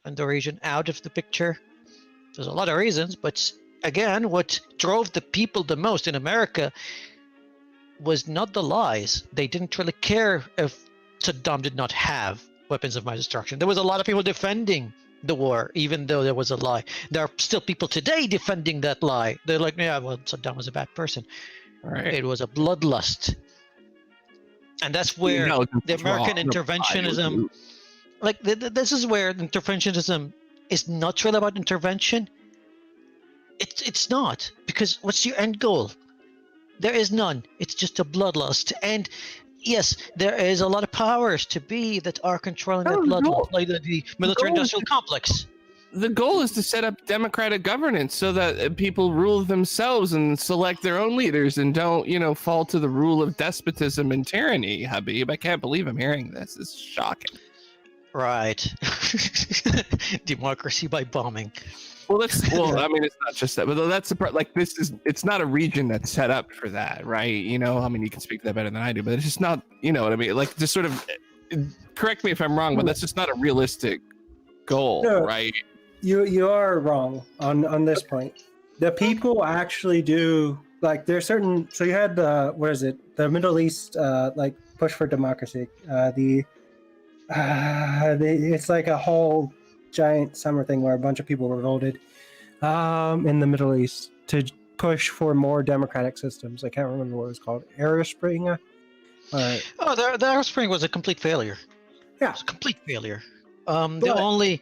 the region out of the picture. There's a lot of reasons, but again, what drove the people the most in America was not the lies. They didn't really care if Saddam did not have weapons of mass destruction. There was a lot of people defending the war, even though there was a lie. There are still people today defending that lie. They're like, yeah, well, Saddam was a bad person. Right. It was a bloodlust. And that's where the American interventionism, like, this is where interventionism is not really about intervention. It's not, because what's your end goal? There is none. It's just a bloodlust. And yes, there is a lot of powers to be that are controlling that Oh, blood, no. like the military-industrial complex. The goal is to set up democratic governance so that people rule themselves and select their own leaders and don't, fall to the rule of despotism and tyranny, Habib. I can't believe I'm hearing this. It's shocking. Right. Democracy by bombing. Well, it's not just that, but that's the part. Like, it's not a region that's set up for that, right? You can speak to that better than I do, but it's just not, you know what I mean? Like, just sort of, correct me if I'm wrong, but that's just not a realistic goal, right? You are wrong on this point. The people actually do, like, there's certain. So you had the Middle East like push for democracy. It's like a whole giant summer thing where a bunch of people revolted in the Middle East to push for more democratic systems. I can't remember what it was called. Arab Spring. The Arab Spring was a complete failure. Yeah, it was a complete failure. The only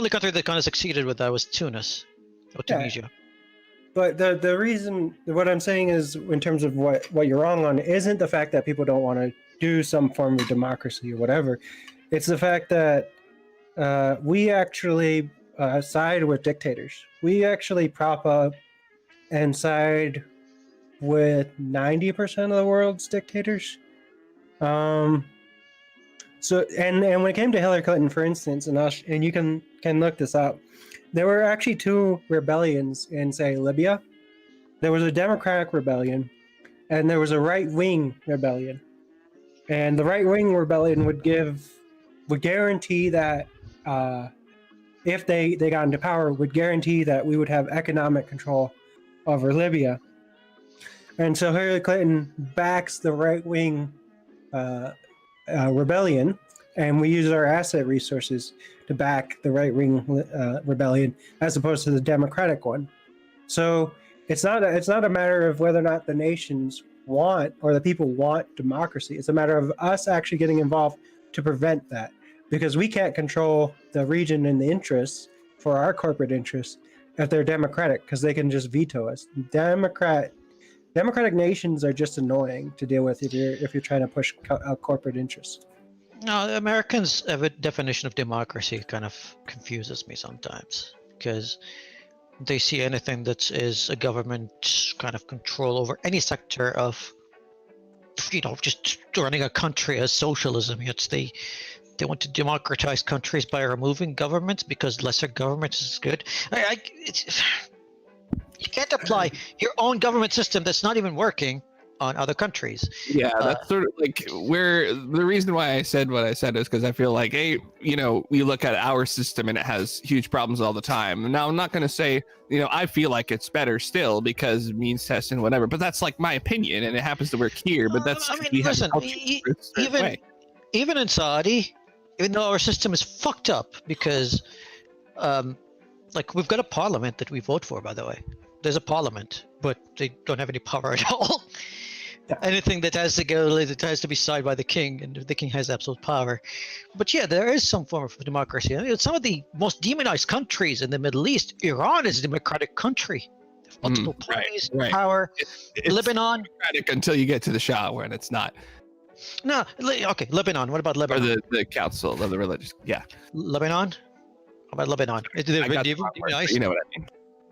country that kind of succeeded with that was Tunis or Tunisia. But the reason, what I'm saying is, in terms of what you're wrong on, isn't the fact that people don't want to do some form of democracy or whatever. It's the fact that we actually side with dictators. We actually prop up and side with 90% of the world's dictators. So, and when it came to Hillary Clinton, for instance, and you can look this up, there were actually two rebellions in, say, Libya. There was a democratic rebellion, and there was a right-wing rebellion. And the right-wing rebellion would guarantee that if they got into power, would guarantee that we would have economic control over Libya. And so Hillary Clinton backs the right-wing rebellion, and we use our asset resources to back the right-wing rebellion as opposed to the democratic one. So it's not a matter of whether or not the nations want or the people want democracy. It's a matter of us actually getting involved to prevent that, because we can't control the region and the interests for our corporate interests if they're democratic, because they can just veto us. Democratic nations are just annoying to deal with if you're trying to push corporate interests. No, the Americans' definition of democracy kind of confuses me sometimes, because they see anything that is a government kind of control over any sector of, just running a country as socialism. Yet they want to democratize countries by removing governments because lesser government is good. You can't apply your own government system that's not even working on other countries. Yeah, that's sort of like where the reason why I said what I said is because I feel like, we look at our system and it has huge problems all the time. Now, I'm not going to say, I feel like it's better still because means test and whatever, but that's like my opinion and it happens to work here. But that's listen, even in Saudi, even though our system is fucked up because, we've got a parliament that we vote for, by the way. There's a parliament, but they don't have any power at all. Yeah. Anything that has to be signed by the king, and the king has absolute power. But yeah, there is some form of democracy. Some of the most demonized countries in the Middle East, Iran is a democratic country. Multiple parties, power. It's Lebanon. Democratic until you get to the Shah, when it's not. No, okay, Lebanon. What about Lebanon? Or the council of the religious. Yeah. Lebanon? How about Lebanon? You know what I mean.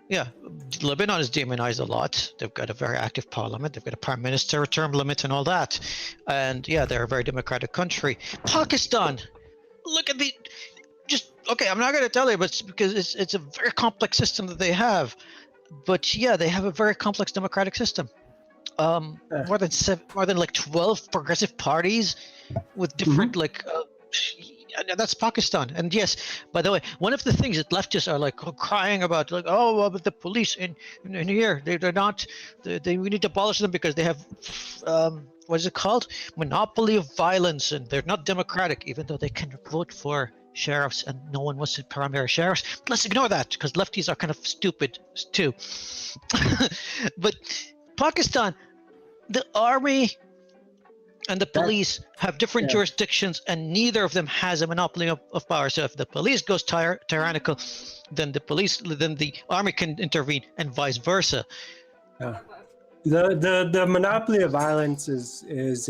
Yeah, Lebanon is demonized a lot. They've got a very active parliament. They've got a prime minister, a term limit, and all that. And yeah, they're a very democratic country. Pakistan, look at I'm not going to tell you, but because it's a very complex system that they have. But yeah, they have a very complex democratic system. More than 12 progressive parties with different that's Pakistan. And yes, by the way, one of the things that leftists are crying about, but the police in here, they're not, we need to abolish them because they have, what is it called? Monopoly of violence, and they're not democratic, even though they can vote for sheriffs and no one wants to primary sheriffs. Let's ignore that because lefties are kind of stupid too. But Pakistan, the army and the police have different jurisdictions, and neither of them has a monopoly of power. So if the police goes tyrannical, then the army can intervene, and vice versa. The monopoly of violence is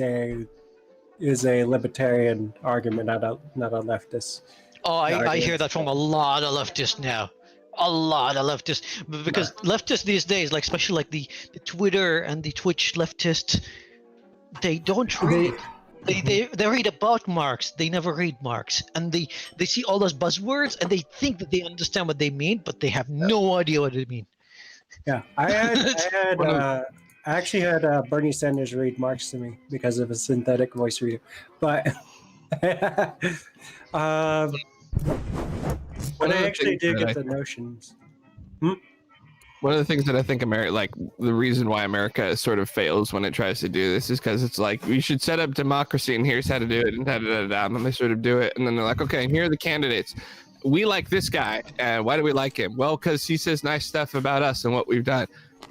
is a libertarian argument, not a leftist. Oh, I hear that from a lot of leftists now. A lot of leftists, because leftists these days, like especially like the Twitter and the Twitch leftists, they don't read. They read about Marx. They never read Marx, and they see all those buzzwords and they think that they understand what they mean, but they have no idea what they mean. Yeah, I actually had Bernie Sanders read Marx to me because of a synthetic voice reader, but when I actually do get the notions. One of the things that I think America, like the reason why America sort of fails when it tries to do this is because it's like, we should set up democracy and here's how to do it and and then they sort of do it. And then they're like, okay, here are the candidates. We like this guy. And why do we like him? Well, because he says nice stuff about us and what we've done.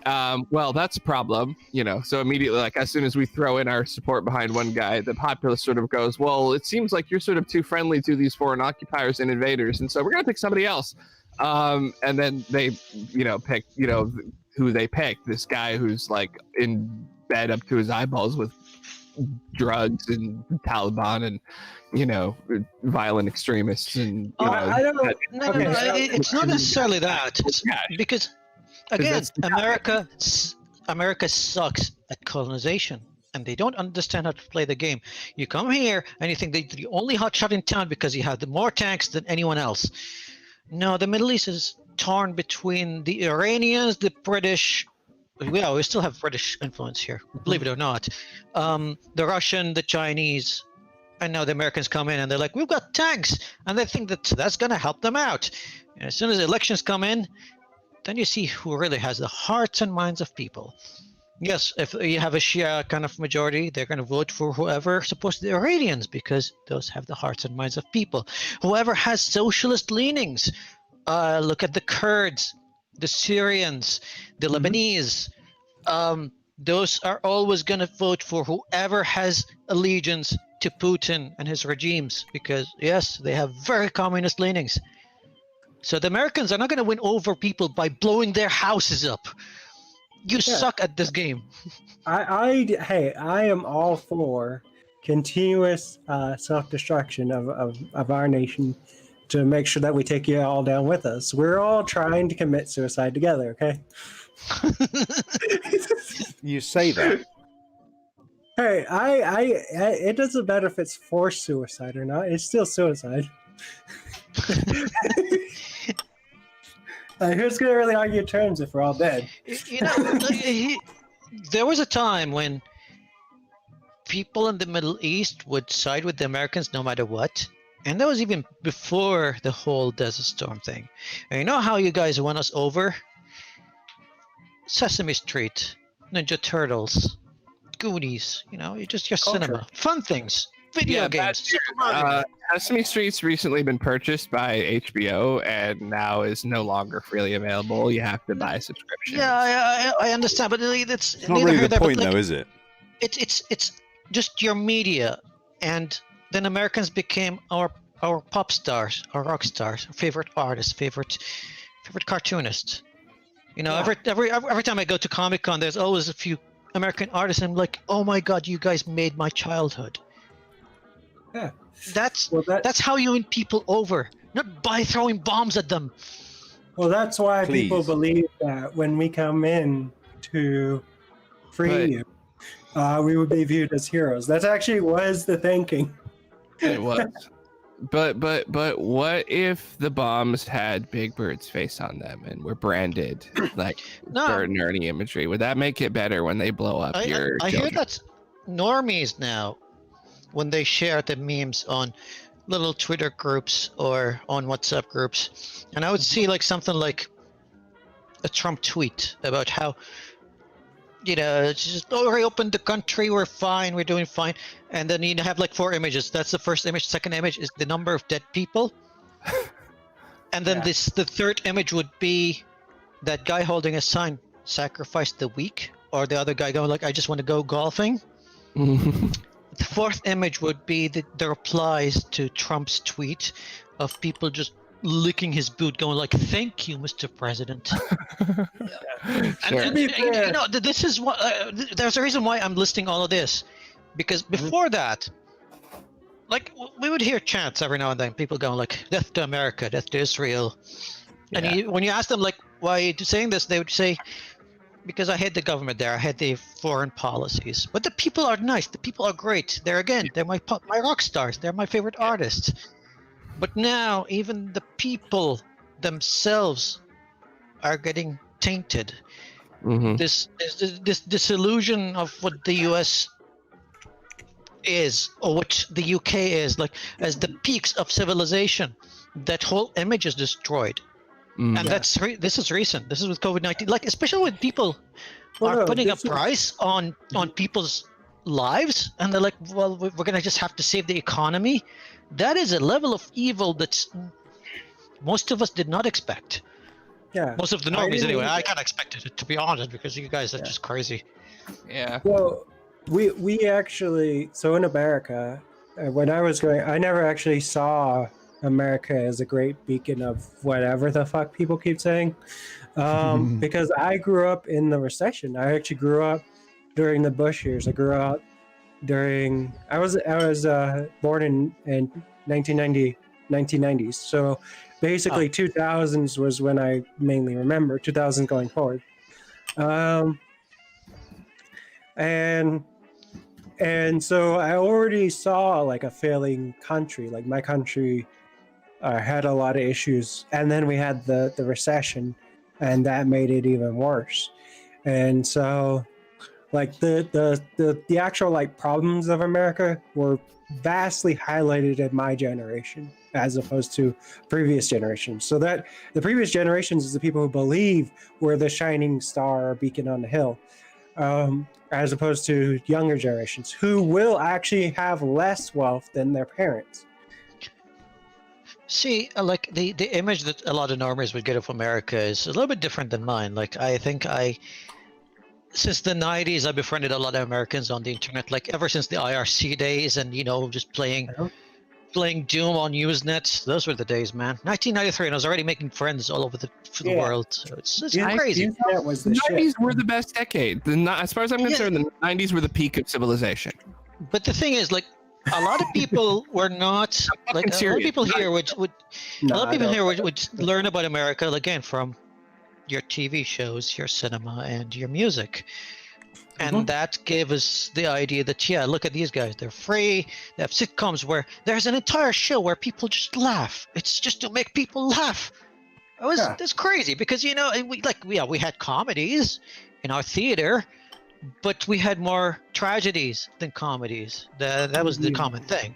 Well, that's a problem, you know? So immediately, like as soon as we throw in our support behind one guy, the populace sort of goes, well, it seems like you're sort of too friendly to these foreign occupiers and invaders. And so we're going to pick somebody else. And then they, pick, who they pick, this guy who's like in bed up to his eyeballs with drugs and Taliban and, violent extremists. And, I don't know. No, it's not necessarily that. It's because, again, America sucks at colonization. And they don't understand how to play the game. You come here and you think they're the only hotshot in town because you have more tanks than anyone else. No, the Middle East is torn between the Iranians, the British. Yeah, we still have British influence here, believe it or not. The Russian, the Chinese, and now the Americans come in and they're like, we've got tanks. And they think that that's going to help them out. And as soon as elections come in, then you see who really has the hearts and minds of people. Yes, if you have a Shia kind of majority, they're going to vote for whoever supposed to be the Iranians because those have the hearts and minds of people. Whoever has socialist leanings, look at the Kurds, the Syrians, the Lebanese. Those are always going to vote for whoever has allegiance to Putin and his regimes because, yes, they have very communist leanings. So the Americans are not going to win over people by blowing their houses up. You suck at this game. I am all for continuous self-destruction of our nation to make sure that we take you all down with us. We're all trying to commit suicide together, okay? You say that. Hey, it doesn't matter if it's forced suicide or not. It's still suicide. Who's going to really argue terms if we're all dead? There was a time when people in the Middle East would side with the Americans no matter what. And that was even before the whole Desert Storm thing. And you know how you guys won us over? Sesame Street, Ninja Turtles, Goonies, your cinema. Fun things. Video games. Sesame Street's recently been purchased by HBO and now is no longer freely available. You have to buy a subscription. Yeah, I understand, but it's not really the point, though, is it? It's just your media, and then Americans became our pop stars, our rock stars, our favorite artists, favorite cartoonists. Every time I go to Comic-Con, there's always a few American artists, and I'm like, oh my God, you guys made my childhood. Yeah. That's how you win people over, not by throwing bombs at them. Well, that's why people believe that when we come in to free you, we would be viewed as heroes. That actually was the thinking. It was. But what if the bombs had Big Bird's face on them and were branded like Bert and Ernie imagery? Would that make it better when they blow up your children? I hear that's normies now. When they share the memes on little Twitter groups or on WhatsApp groups, and I would see like something like a Trump tweet about how, just reopen the country, we're fine, we're doing fine, and then you have like 4 images. That's the first image. Second image is the number of dead people, and then the third image would be that guy holding a sign, "Sacrifice the weak," or the other guy going like, "I just want to go golfing." The fourth image would be the replies to Trump's tweet of people just licking his boot, going like, "Thank you, Mr. President." Sure. This is what there's a reason why I'm listing all of this, because before that, like we would hear chants every now and then, people going like "Death to America," "Death to Israel," and when you ask them like why are you saying this, they would say, "Because I hate the government there. I hate the foreign policies." But the people are nice. The people are great. They're my rock stars. They're my favorite artists. But now even the people themselves are getting tainted. This disillusion of what the US is, or what the UK is, like as the peaks of civilization, that whole image is destroyed. And this is recent. This is with COVID-19. Like especially when people are putting a price on people's lives, and they're like, well, we're gonna just have to save the economy. That is a level of evil that most of us did not expect. Yeah. Most of the normies, anyway. I kind of expected it, to be honest, because you guys are just crazy. Yeah. Well, we actually, so in America, when I was going, I never actually saw America as a great beacon of whatever the fuck people keep saying, because I grew up in the recession. I actually grew up during the Bush years. I grew up during, I was born in 1990s. So basically 2000s was when I mainly remember, 2000 going forward. And so I already saw like a failing country. Like my country had a lot of issues, and then we had the recession, and that made it even worse. And so like the actual like problems of America were vastly highlighted in my generation as opposed to previous generations. So that the previous generations is the people who believe we're the shining star or beacon on the hill, as opposed to younger generations who will actually have less wealth than their parents. See, like the image that a lot of normies would get of America is a little bit different than mine. Like I think since the 90s, I befriended a lot of Americans on the internet, like ever since the IRC days, and just playing Doom on Usenet. Those were the days, man. 1993, and I was already making friends all over the world. So it's crazy. That was the 90s were the best decade. As far as I'm concerned, the 90s were the peak of civilization. But the thing is, like, a lot of people were not like a lot of people here would learn about America again from your TV shows, your cinema, and your music. And that gave us the idea that, look at these guys. They're free. They have sitcoms where there's an entire show where people just laugh. It's just to make people laugh. It's crazy because, we had comedies in our theater, but we had more tragedies than comedies. That was the common thing.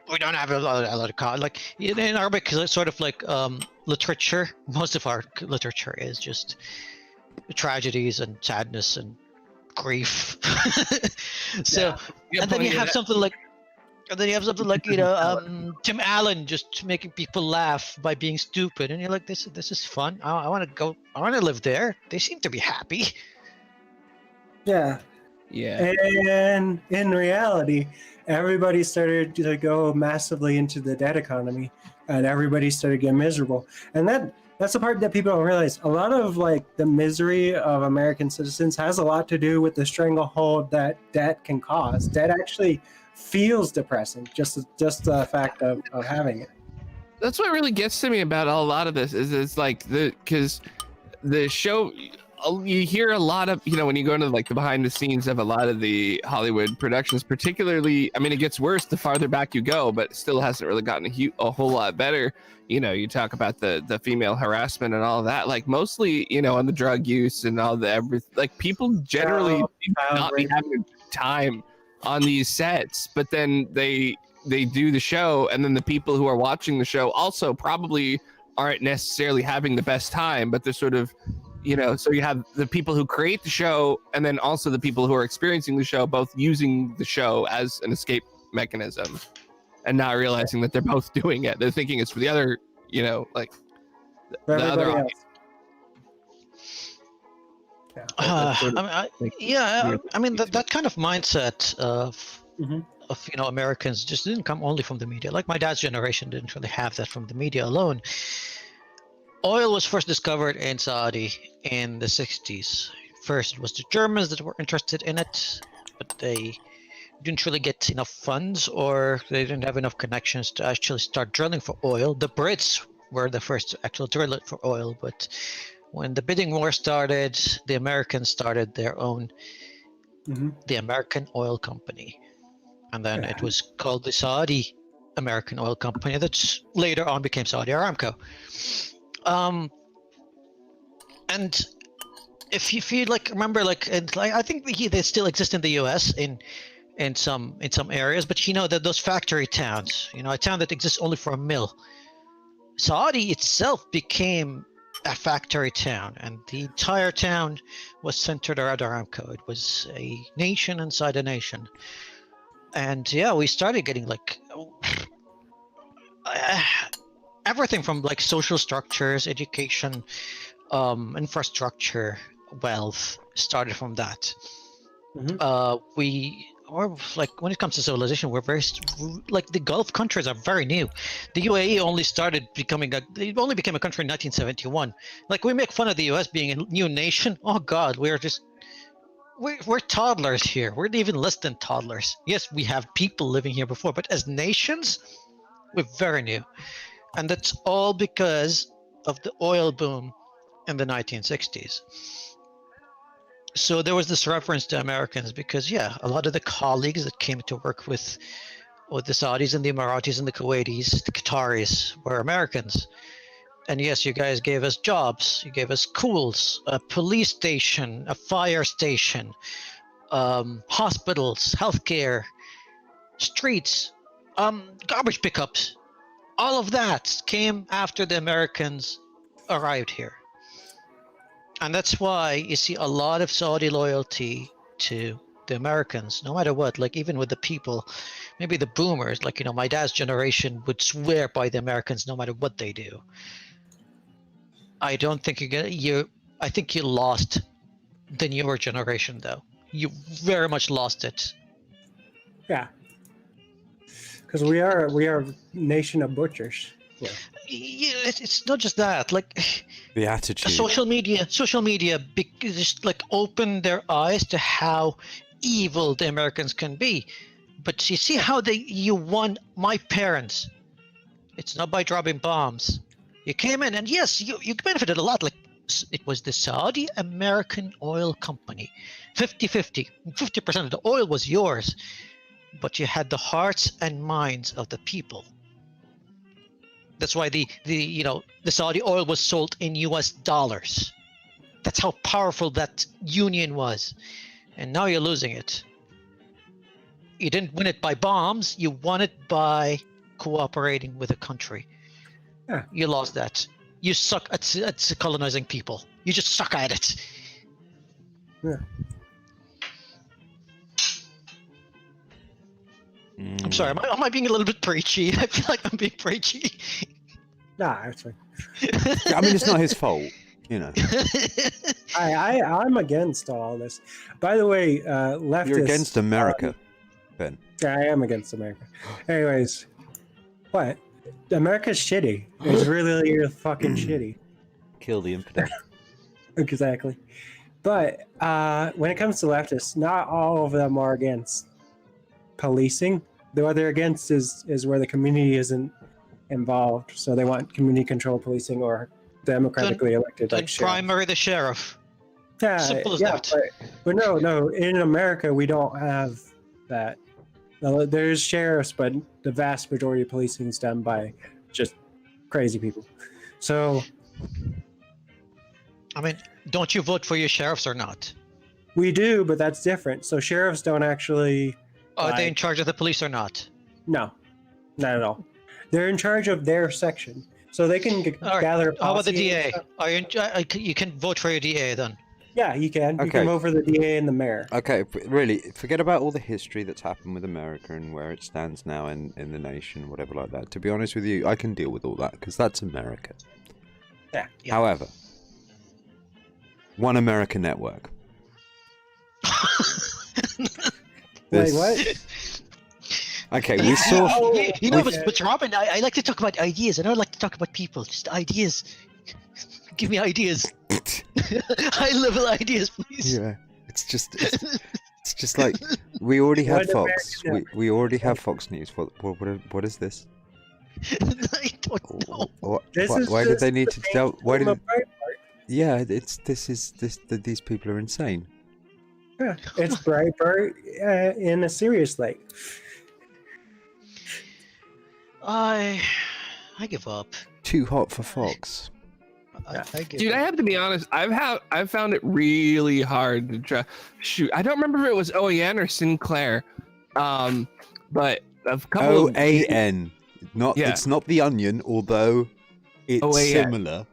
We don't have a lot of like in Arabic, it's sort of like literature. Most of our literature is just tragedies and sadness and grief. So, and then you have something like, Tim Allen just making people laugh by being stupid, and you're like, this is fun. I want to live there. They seem to be happy. Yeah. And in reality, everybody started to go massively into the debt economy, and everybody started getting miserable. And that's the part that people don't realize. A lot of like the misery of American citizens has a lot to do with the stranglehold that debt can cause. Debt actually feels depressing, just the fact of having it. That's what really gets to me about a lot of this is it's like because the show, you hear a lot of, when you go into like the behind the scenes of a lot of the Hollywood productions, particularly, I mean, it gets worse the farther back you go, but it still hasn't really gotten a whole lot better. You talk about the female harassment and all of that, like mostly, on the drug use and all like people generally not be having a good time on these sets, but then they do the show, and then the people who are watching the show also probably aren't necessarily having the best time, but they're sort of, so you have the people who create the show and then also the people who are experiencing the show, both using the show as an escape mechanism and not realizing that they're both doing it. They're thinking it's for the other, like the other audience. I mean, that kind of mindset of Americans just didn't come only from the media. Like my dad's generation didn't really have that from the media alone. Oil was first discovered in Saudi in the 60s. First, it was the Germans that were interested in it, but they didn't really get enough funds, or they didn't have enough connections to actually start drilling for oil. The Brits were the first to actually drill it for oil, but when the bidding war started, the Americans started their own, the American Oil Company, and then it was called the Saudi American Oil Company, that later on became Saudi Aramco. And if you like remember, I think they still exist in the U.S. in some areas, but you know that those factory towns, you know, a town that exists only for a mill. Saudi itself became a factory town, and the entire town was centered around Aramco. It was a nation inside a nation, and yeah, we started getting like everything from like social structures, education, infrastructure, wealth started from that. Or like when it comes to civilization, we're very like the Gulf countries are very new. The UAE only became a country in 1971. Like we make fun of the US being a new nation. Oh God, we're toddlers here. We're even less than toddlers. Yes, we have people living here before, but as nations, we're very new, and that's all because of the oil boom in the 1960s. So there was this reference to Americans because, yeah, a lot of the colleagues that came to work with the Saudis and the Emiratis and the Kuwaitis, the Qataris, were Americans. And yes, you guys gave us jobs. You gave us schools, a police station, a fire station, hospitals, healthcare, streets, garbage pickups. All of that came after the Americans arrived here. And that's why you see a lot of Saudi loyalty to the Americans, no matter what. Like even with the people, maybe the boomers, like, you know, my dad's generation would swear by the Americans no matter what they do. I don't think I think you lost the newer generation, though. You very much lost it. Yeah. Because we are a nation of butchers. Yeah. It's not just that. Like the attitude. Social media just like opened their eyes to how evil the Americans can be. But you see how you won my parents. It's not by dropping bombs. You came in, and yes, you benefited a lot. Like it was the Saudi American Oil Company, 50-50. 50% of the oil was yours, but you had the hearts and minds of the people. That's why the Saudi oil was sold in US dollars. That's how powerful that union was. And now you're losing it. You didn't win it by bombs, you won it by cooperating with a country. Yeah. You lost that. You suck at colonizing people. You just suck at it. Yeah. I'm sorry, am I being a little bit preachy? I feel like I'm being preachy. Nah, it's fine. I mean, it's not his fault, you know. I'm against all this. By the way, leftists... You're against America, Ben. Yeah, I am against America. Anyways, what? America's shitty. It's really fucking shitty. Kill the infidel. Exactly. But when it comes to leftists, not all of them are against policing. What they're against is where the community isn't involved. So they want community control policing or democratically elected. Like primary the sheriff. Yeah, simple as that. But no. In America, we don't have that. There's sheriffs, but the vast majority of policing is done by just crazy people. So, I mean, don't you vote for your sheriffs or not? We do, but that's different. So sheriffs don't actually... Are they in charge of the police or not? No, not at all. They're in charge of their section. So they can gather... How about the DA? You can vote for your DA then? Yeah, you can. Okay. You can vote for the DA and the mayor. Okay, really, forget about all the history that's happened with America and where it stands now in the nation, whatever like that. To be honest with you, I can deal with all that because that's America. Yeah. However, One American Network. Wait, what? Okay, we saw... You know, but Robin, I like to talk about ideas. I don't like to talk about people. Just ideas. Give me ideas. High level ideas, please. Yeah, it's just like We already What had Fox. American We already have Fox News. What is this? I don't know. Why did they need to tell? Why did? Breitbart. Yeah, these people are insane. Yeah, it's Breitbart in a serious light. I give up. Too hot for Fox. I give Dude, up. I have to be honest. I've found it really hard to try. Shoot, I don't remember if it was OAN or Sinclair, but a couple of OAN. It's not the Onion, although it's OAN. similar.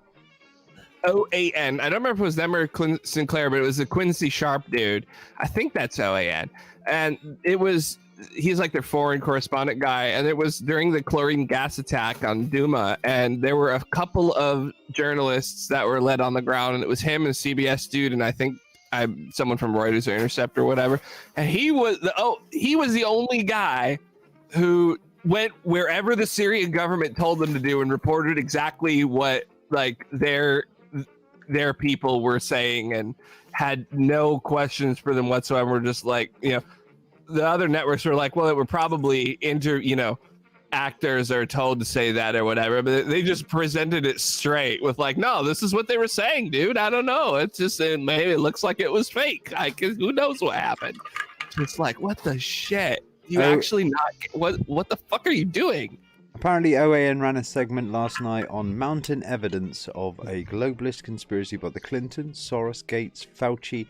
OAN. I don't remember if it was them or Sinclair, but it was a Quincy Sharp dude. I think that's OAN. And he's like their foreign correspondent guy. And it was during the chlorine gas attack on Duma. And there were a couple of journalists that were led on the ground. And it was him and a CBS dude. And I think someone from Reuters or Intercept or whatever. And he was the only guy who went wherever the Syrian government told them to do and reported exactly what like their people were saying and had no questions for them whatsoever. Just like, the other networks were like, well, it were probably actors are told to say that or whatever, but they just presented it straight with like, no, this is what they were saying, dude. I don't know. It's just, maybe it looks like it was fake. Who knows what happened? It's like, what the shit? You actually not, what the fuck are you doing? Apparently, OAN ran a segment last night on mounting evidence of a globalist conspiracy by the Clintons, Soros, Gates, Fauci,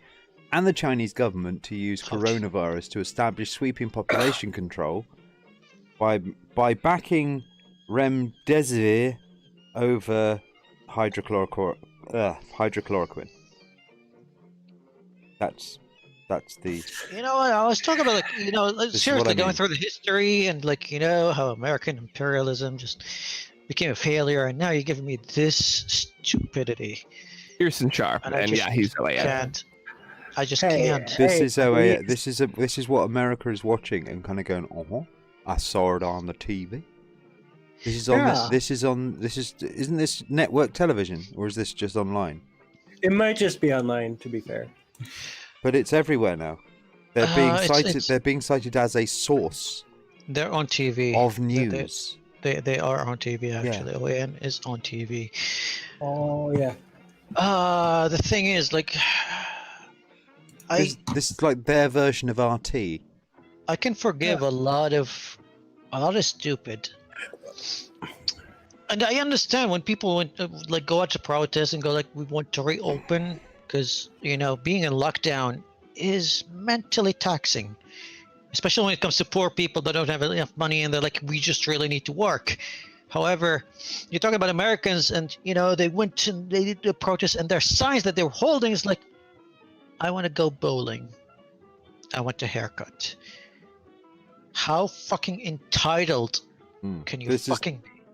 and the Chinese government to use coronavirus to establish sweeping population control by backing remdesivir over hydrochloroquine. That's the. You know what? I was talking about seriously going mean. through the history and how American imperialism just became a failure, and now you're giving me this stupidity. Pearson Sharp, and yeah, he's OAN. I just can't. This is OAN. This is what America is watching and kind of going, I saw it on the TV. This is on isn't this network television or is this just online? It might just be online, to be fair. But it's everywhere now. They're being cited. They're being cited as a source. They're on TV of news. They are on TV actually. Yeah. OAN is on TV. Oh yeah. The thing is, this is like their version of RT. I can forgive a lot of stupid. And I understand when people go out to protest and go we want to reopen because being in lockdown is mentally taxing, especially when it comes to poor people that don't have enough money and they're like, we just really need to work. However, you're talking about Americans and they went and they did the protest and their signs that they were holding is like, I want to go bowling, I want a haircut. How fucking entitled can you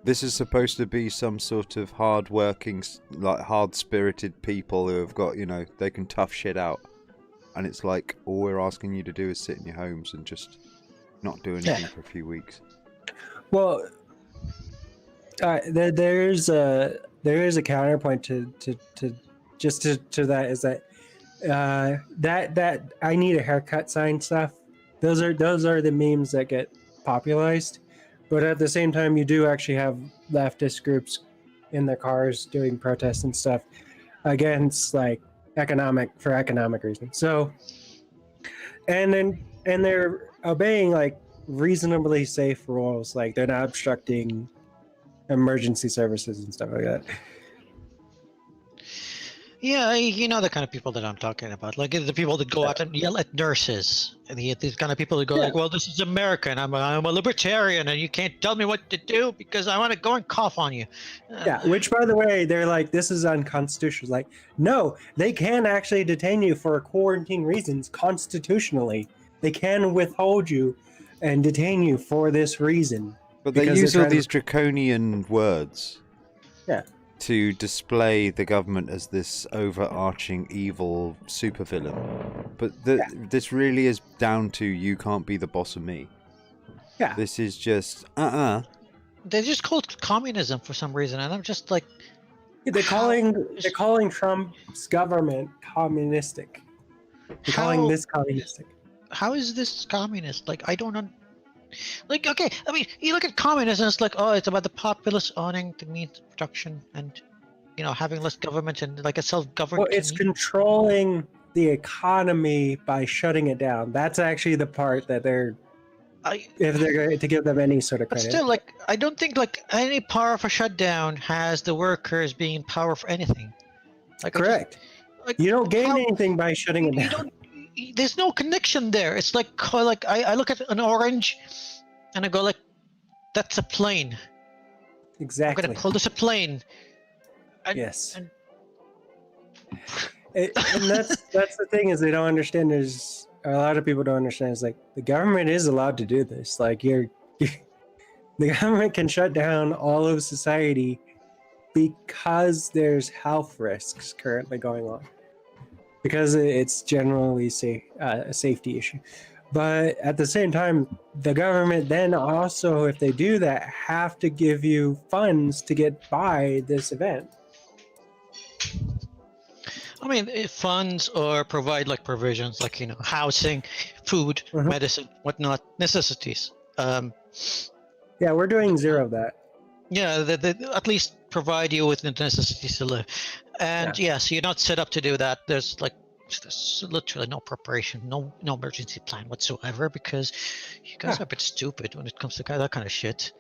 This is supposed to be some sort of hard-working, hard-spirited people who have got, they can tough shit out. And it's like, all we're asking you to do is sit in your homes and just not do anything for a few weeks. Well, there is a counterpoint to that is that that I need a haircut sign stuff. Those are the memes that get popularized. But at the same time, you do actually have leftist groups in their cars doing protests and stuff against economic reasons. So, and they're obeying reasonably safe rules, they're not obstructing emergency services and stuff like that. Yeah, the kind of people that I'm talking about, the people that go out and yell at nurses, and these kind of people that go well, this is America, and I'm a libertarian, and you can't tell me what to do because I want to go and cough on you. Yeah, which by the way, they're this is unconstitutional. No, they can actually detain you for quarantine reasons constitutionally. They can withhold you and detain you for this reason. But they use all these draconian words. Yeah. To display the government as this overarching evil supervillain. But this really is down to you can't be the boss of me. Yeah. This is just They just called communism for some reason, and I'm just like, they're calling Trump's government communistic. They're calling this communistic. how is this communist? Like, I don't like, okay, I mean, you look at communism, it's like, oh, it's about the populace owning the means of production and, you know, having less government and like a self-governed Well, it's controlling the economy by shutting it down. That's actually the part that if they're going to give them any sort of But credit. still, like, I don't think like any power of a shutdown has the workers being power for anything. Like, Correct. Like, you don't gain how- anything by shutting it you down. there's no connection there. It's like I look at an orange, and I go like, that's a plane. I'm Exactly. gonna call this a plane. And, Yes. and- And that's the thing is they don't understand. There's a lot of people don't understand. It's like the government is allowed to do this. Like the government can shut down all of society because there's health risks currently going on. Because it's generally a safety issue. But at the same time, the government then also, if they do that, have to give you funds to get by this event. I mean, funds or provide like provisions, like, you know, housing, food, medicine, whatnot, necessities. Yeah, we're doing zero of that. Yeah, they at least provide you with the necessities to live. And yes, you're not set up to do that. There's literally no preparation, no emergency plan whatsoever, because you guys are a bit stupid when it comes to that kind of shit.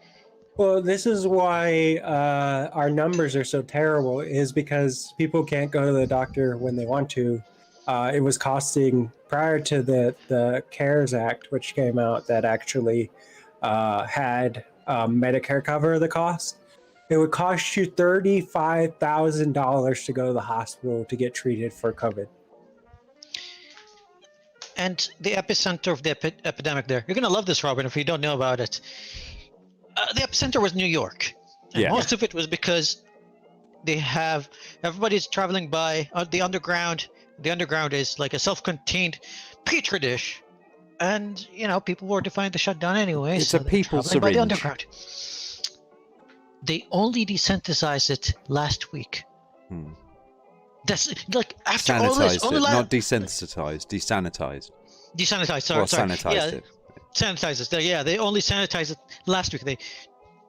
Well, this is why our numbers are so terrible, is because people can't go to the doctor when they want to. It was costing, prior to the CARES Act, which came out that actually had Medicare cover the cost, it would cost you $35,000 to go to the hospital to get treated for COVID. And the epicenter of the epidemic there, you're going to love this, Robin, if you don't know about it. The epicenter was New York. And most of it was because everybody's traveling by the underground. The underground is like a self-contained petri dish. And, you know, people were defying the shutdown anyway. It's so a people they're traveling by the syringe. underground. They only desensitized it last week. That's like after all this, Sanitized it, not desensitized, desanitized. Desanitized, sorry. Or sanitized it. Sanitized it. Yeah, they only sanitized it last week. They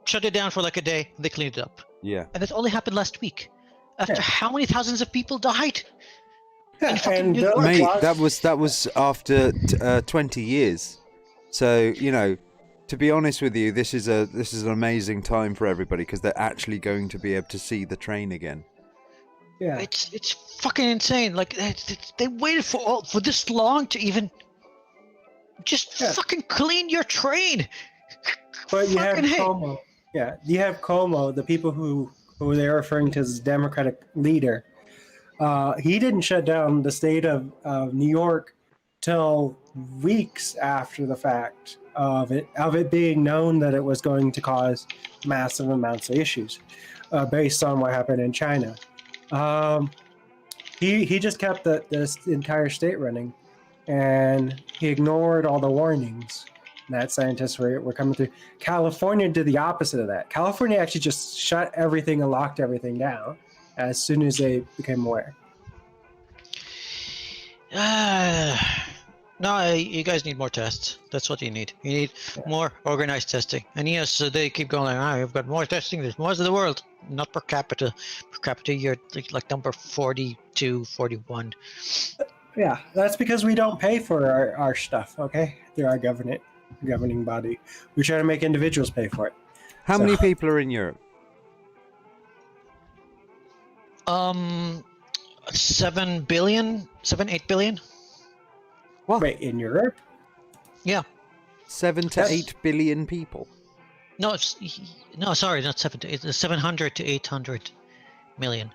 shut it down for like a day, and they cleaned it up. Yeah. And it only happened last week. After how many thousands of people died? And Mate, that was after 20 years. So, you know, to be honest with you, this is an amazing time for everybody because they're actually going to be able to see the train again. Yeah. It's fucking insane. Like they waited for this long to even just fucking clean your train. But you have Como. Yeah, you have Como, the people who they're referring to as Democratic leader. He didn't shut down the state of New York till weeks after the fact of it being known that it was going to cause massive amounts of issues based on what happened in China. He just kept this entire state running, and he ignored all the warnings that scientists were coming through. California did the opposite of that. California actually just shut everything and locked everything down as soon as they became aware. No, you guys need more tests. That's what you need. You need more organized testing. And yes, so they keep going like, we've got more testing. There's more of the world. Not per capita. Per capita, you're like number 42, 41. Yeah, that's because we don't pay for our stuff, okay? They're our governing body. We try to make individuals pay for it. How many people are in Europe? 7 billion, 8 billion. What? Wait, in Europe? Yeah. 7 to 8 billion people. No, sorry, not 7 to 8. 700 to 800 million.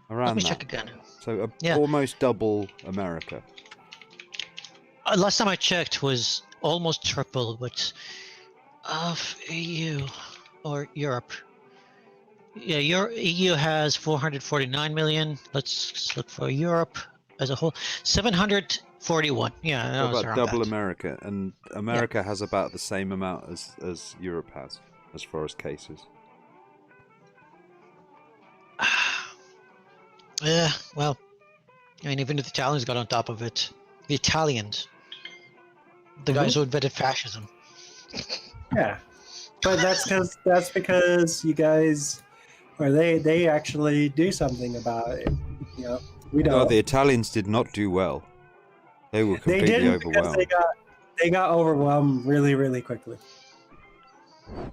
Around Let me that. check again. So almost double America. Last time I checked was almost triple, but of EU or Europe. Yeah, your EU has 449 million. Let's look for Europe as a whole. 741. Yeah, that was about around double that. America, and America has about the same amount as Europe has, as far as cases. Yeah, well, I mean, even if the Italians got on top of it, the Italians. The guys who invented fascism. Yeah, but that's because you guys, or they actually do something about it. You know, we don't. No, the Italians did not do well. They were They completely didn't because overwhelmed. they got overwhelmed really, really quickly.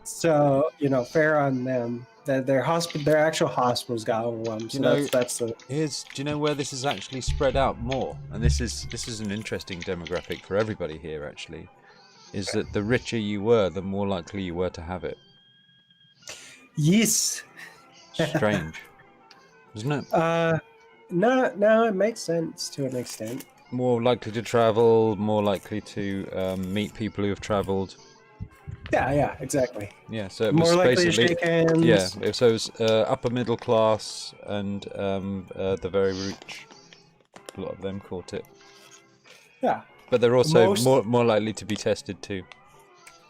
So fair on them. That their actual hospitals got overwhelmed. So that's the. Do you know where this is actually spread out more? And this is an interesting demographic for everybody here. Actually, is that the richer you were, the more likely you were to have it. Yes. Strange, isn't it? No, it makes sense to an extent. More likely to travel, more likely to meet people who have travelled. Yeah, exactly. Yeah, so it was more likely to basically shake hands. yeah. So it was upper middle class and the very rich. A lot of them caught it. Yeah. But they're also more likely to be tested too.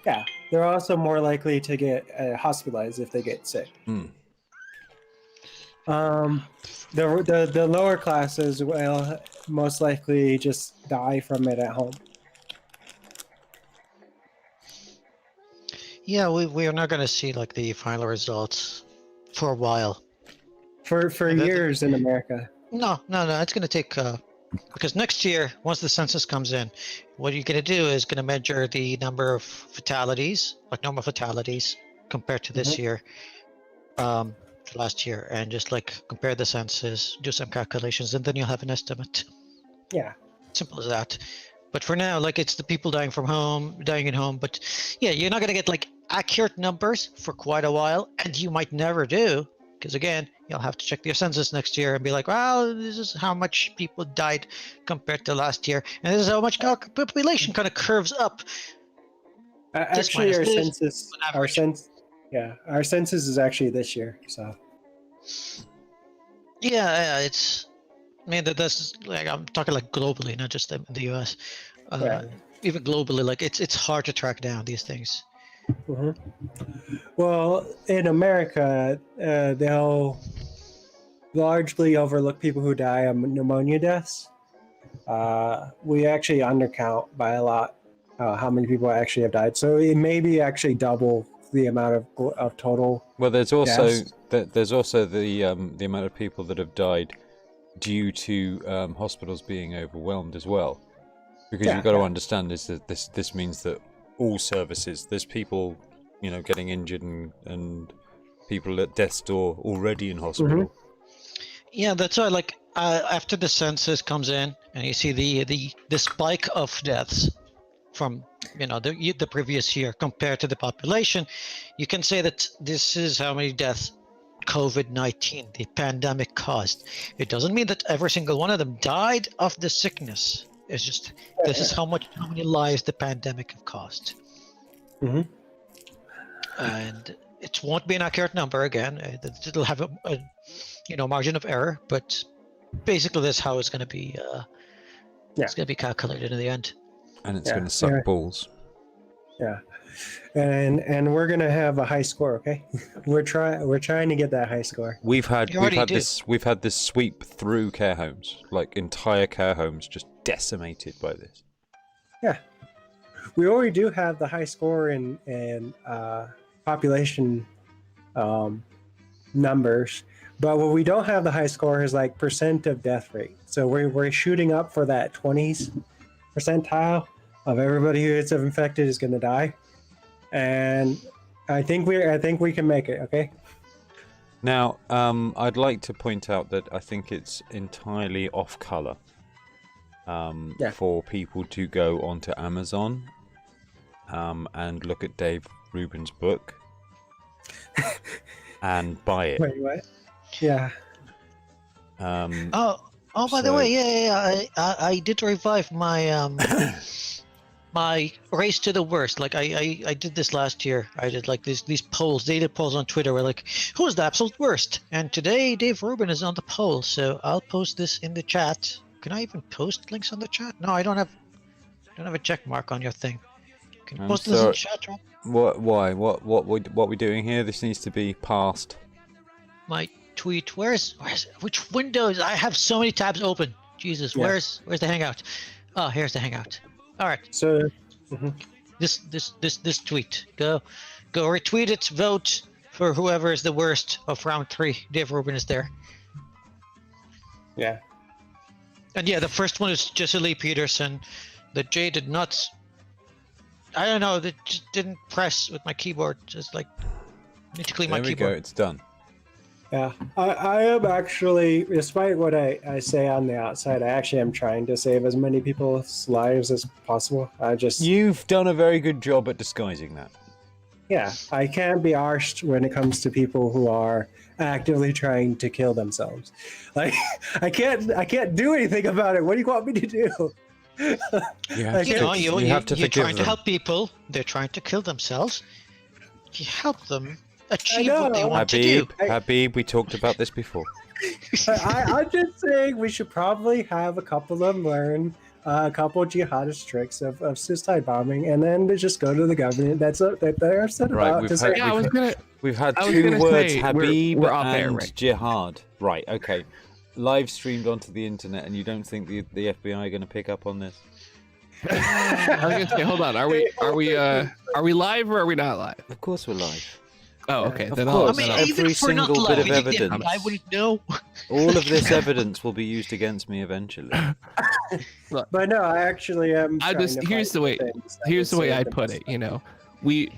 Yeah, they're also more likely to get hospitalized if they get sick. The lower classes will most likely just die from it at home. Yeah, we are not going to see like the final results for a while. For years in America. No. It's going to take because next year, once the census comes in, what you're going to do is going to measure the number of fatalities, like normal fatalities, compared to this year, to last year, and just like compare the census, do some calculations, and then you'll have an estimate. Yeah. Simple as that. But for now, like it's the people dying at home. But yeah, you're not going to get like accurate numbers for quite a while, and you might never do, because again, you'll have to check your census next year and be like, well, this is how much people died compared to last year, and this is how much population kind of curves up. Actually, our census is actually this year. So. Yeah, it's. I mean, that's like I'm talking like globally, not just in the U.S. Even globally, like it's hard to track down these things. Well, in America, they'll largely overlook people who die of pneumonia deaths. We actually undercount by a lot how many people actually have died. So it may be actually double the amount of total. Well, there's also deaths. the amount of people that have died due to hospitals being overwhelmed as well, because you've got to understand is that this means that all services, there's people getting injured and people at death's door already in hospital. Yeah, that's why like after the census comes in and you see the spike of deaths from the previous year compared to the population, you can say that this is how many deaths COVID-19, the pandemic, caused. It doesn't mean that every single one of them died of the sickness. It's just this is how many lives the pandemic have caused. And it won't be an accurate number again. It'll have a margin of error, but basically that's how it's going to be. It's going to be calculated in the end. And it's going to suck balls. Yeah. And we're gonna have a high score, okay? We're trying to get that high score. We've had this sweep through care homes, like entire care homes just decimated by this. Yeah, we already do have the high score in population numbers, but what we don't have the high score is like percent of death rate. So we're shooting up for that 20s percentile of everybody who gets infected is going to die. And I think we can make it. Okay. Now, I'd like to point out that I think it's entirely off color for people to go onto Amazon and look at Dave Rubin's book and buy it. Wait, what? Yeah. By the way, I did revive my my race to the worst. Like I did this last year. I did like these polls. They did polls on Twitter where like, who's the absolute worst? And today Dave Rubin is on the poll. So I'll post this in the chat. Can I even post links on the chat? No, I don't have a check mark on your thing. Can you post this in the chat, Rob? What? Why? What we doing here? This needs to be passed. My tweet. Where's which windows? I have so many tabs open. Jesus, where's the Hangout? Oh, here's the Hangout. All right. So This tweet. Go retweet it. Vote for whoever is the worst of round 3. Dave Rubin is there. Yeah. And yeah, the first one is Jesse Lee Peterson. The J did not. I don't know. That just didn't press with my keyboard. Just like need to clean my keyboard. There we go. It's done. Yeah, I am actually, despite what I say on the outside, I actually am trying to save as many people's lives as possible. You've done a very good job at disguising that. Yeah, I can't be arsed when it comes to people who are actively trying to kill themselves. Like, I can't do anything about it. What do you want me to do? You have to you're forgive trying to them. help people. They're trying to kill themselves. You help them achieve what they want to do. Habib, we talked about this before. I'm just saying we should probably have a couple of them learn a couple jihadist tricks of suicide bombing, and then just go to the government. That they're set about to say. We've had 2 words, Habib we're off air, and right? jihad. Right, okay. Live streamed onto the internet, and you don't think the FBI are going to pick up on this? I was gonna say, hold on. Are we live or are we not live? Of course we're live. Oh, okay. Of Then course. I'll, Every if we're not single bit of live, evidence. I wouldn't know. All of this evidence will be used against me eventually. But no, I actually am. here's the way I put it. You know, we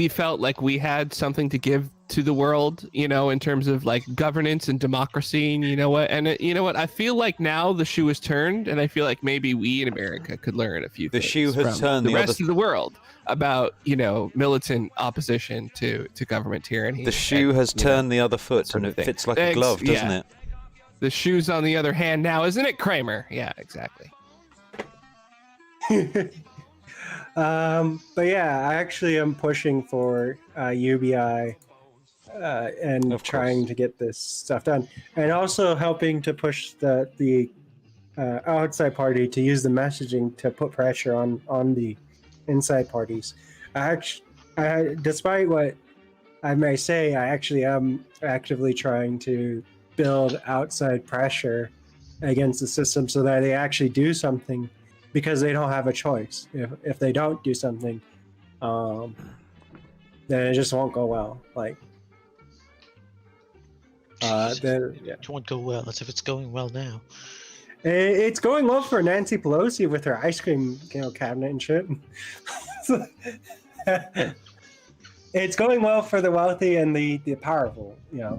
felt like we had something to give to the world, you know, in terms of like governance and democracy, and you know what, I feel like now the shoe has turned, and I feel like maybe we in America could learn a few things. The shoe has from turned. The rest of the world about, you know, militant opposition to government tyranny. The shoe has turned the other foot, and it fits like a glove, doesn't it? The shoe's on the other hand now, isn't it, Kramer? Yeah, exactly. But yeah, I actually am pushing for UBI and trying to get this stuff done, and also helping to push the outside party to use the messaging to put pressure on the inside parties. Despite what I may say, I actually am actively trying to build outside pressure against the system so that they actually do something, because they don't have a choice. If they don't do something, then it just won't go well. Like, It won't go well. As if it's going well now. It's going well for Nancy Pelosi with her ice cream, cabinet and shit. It's going well for the wealthy and the powerful.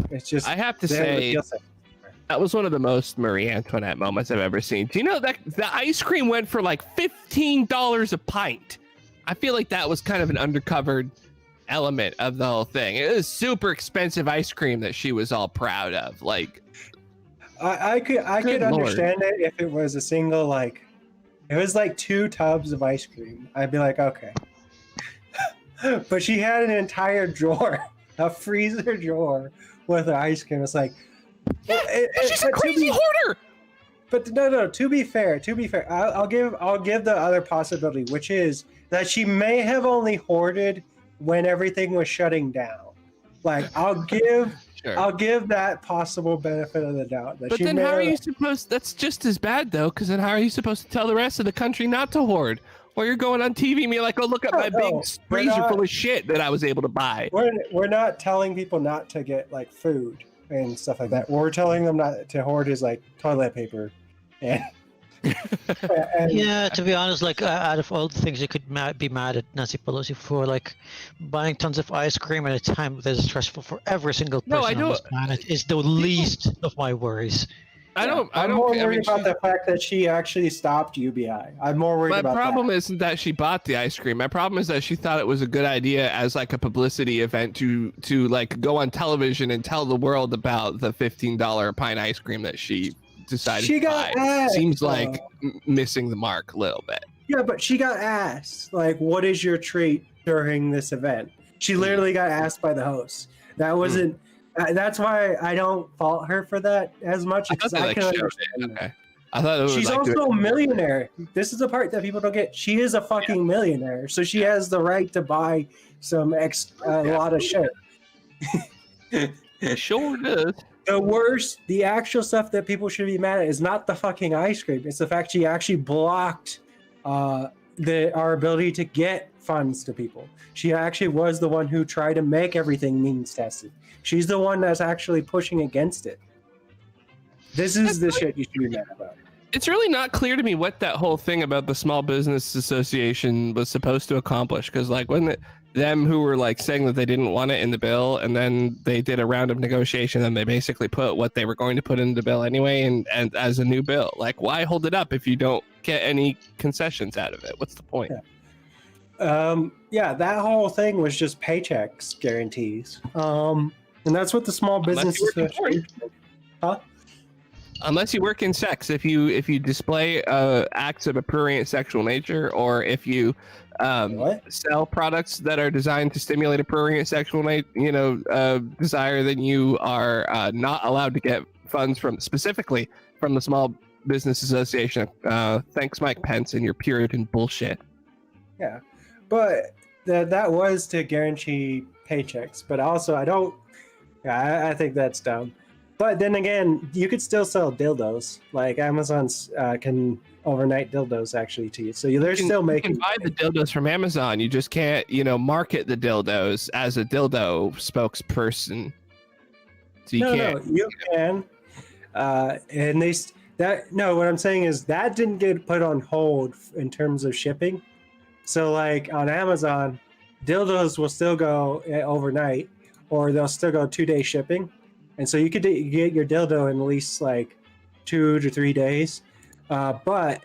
It's just. I have to say, that was one of the most Marie Antoinette moments I've ever seen. Do you know that the ice cream went for like $15 a pint? I feel like that was kind of an undercovered element of the whole thing. It was super expensive ice cream that she was all proud of. Like, I could understand it if it was a single, like, it was like 2 tubs of ice cream. I'd be like, okay. But she had an entire drawer, a freezer drawer with her ice cream. It's like, she's a crazy hoarder. But no. To be fair, I'll give the other possibility, which is that she may have only hoarded when everything was shutting down. Like, I'll give that possible benefit of the doubt. But then how are you supposed? That's just as bad though, because then how are you supposed to tell the rest of the country not to hoard? While you're going on TV and be like, oh, look at my big freezer full of shit that I was able to buy. We're not telling people not to get like food and stuff like that. What we're telling them not to hoard is like toilet paper. And yeah, to be honest, like out of all the things you could be mad at Nancy Pelosi for, like buying tons of ice cream at a time that is stressful for every single person on this planet, is the least of my worries. I'm more worried about the fact that she actually stopped UBI. I'm more worried about that. My problem isn't that she bought the ice cream. My problem is that she thought it was a good idea as like a publicity event to like go on television and tell the world about the $15 a pint ice cream that she decided to buy. Seems like missing the mark a little bit. Yeah, but she got asked, like, what is your treat during this event? She literally got asked by the host. That wasn't... That's why I don't fault her for that as much. I thought I thought it was she's also a millionaire. This is the part that people don't get. She is a fucking millionaire, so she has the right to buy some a lot of shit. Sure does. The actual stuff that people should be mad at is not the fucking ice cream. It's the fact she actually blocked our ability to get funds to people. She actually was the one who tried to make everything means tested. She's the one that's actually pushing against it. This is the shit you should be mad about. It's really not clear to me what that whole thing about the Small Business Association was supposed to accomplish. Because, like, wasn't it them who were like saying that they didn't want it in the bill, and then they did a round of negotiation, and they basically put what they were going to put in the bill anyway, and as a new bill. Like, why hold it up if you don't get any concessions out of it? What's the point? Yeah, that whole thing was just paychecks guarantees. And that's what the Small Business Association. Huh? Unless you work in sex, if you display acts of a prurient sexual nature, or if you sell products that are designed to stimulate a prurient sexual desire, then you are not allowed to get funds specifically from the Small Business Association. Thanks, Mike Pence, and your Puritan bullshit. Yeah, but that was to guarantee paychecks. But also, I think that's dumb. But then again, you could still sell dildos. Like Amazon can overnight dildos actually to you. So they're still making. You can buy the dildos from Amazon. You just can't, market the dildos as a dildo spokesperson. So you can. And what I'm saying is that didn't get put on hold in terms of shipping. So like on Amazon, dildos will still go overnight, or they'll still go 2-day shipping. And so you could get your dildo in at least like 2 to 3 days. So what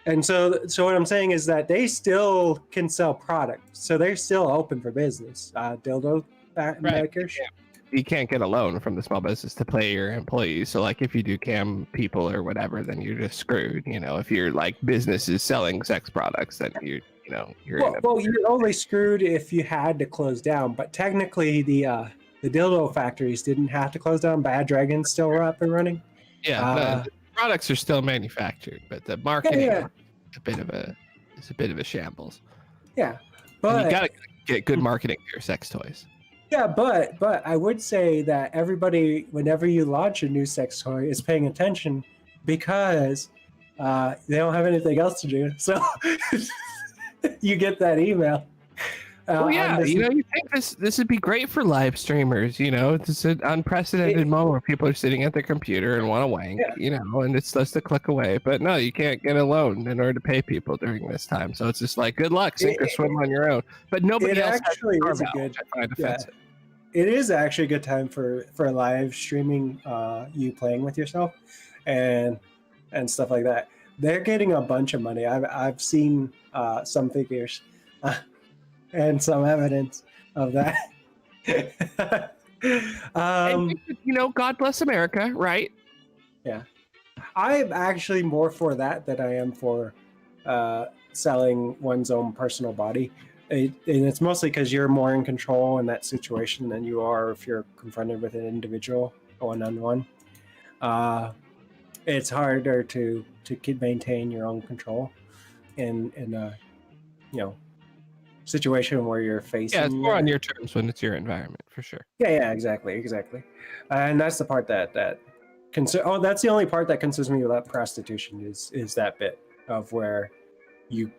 I'm saying is that they still can sell products. So they're still open for business. Dildo makers. You can't get a loan from the small business to pay your employees. So like if you do cam people or whatever, then you're just screwed. If your like business is selling sex products, then you're only screwed if you had to close down. But technically the dildo factories didn't have to close down. Bad Dragons still were up and running. Yeah, the products are still manufactured, but the marketing is a bit of a shambles. Yeah, but and you gotta get good marketing for your sex toys. Yeah, but I would say that everybody, whenever you launch a new sex toy, is paying attention because they don't have anything else to do. So you get that email. You think this would be great for live streamers, it's an unprecedented moment where people are sitting at their computer and want to wank, and it's just a click away. But no, you can't get a loan in order to pay people during this time. So it's just like, good luck, sink or swim on your own. But nobody else actually is it is actually a good time for live streaming, you playing with yourself and stuff like that. They're getting a bunch of money. I've seen some figures. And some evidence of that. God bless America, right? Yeah. I'm actually more for that than I am for selling one's own personal body. And it's mostly because you're more in control in that situation than you are if you're confronted with an individual one-on-one. It's harder to maintain your own control in situation where you're facing. Yeah, it's more on your terms when it's your environment, for sure. Yeah, exactly. And that's the part that's the only part that concerns me about prostitution is that bit of where you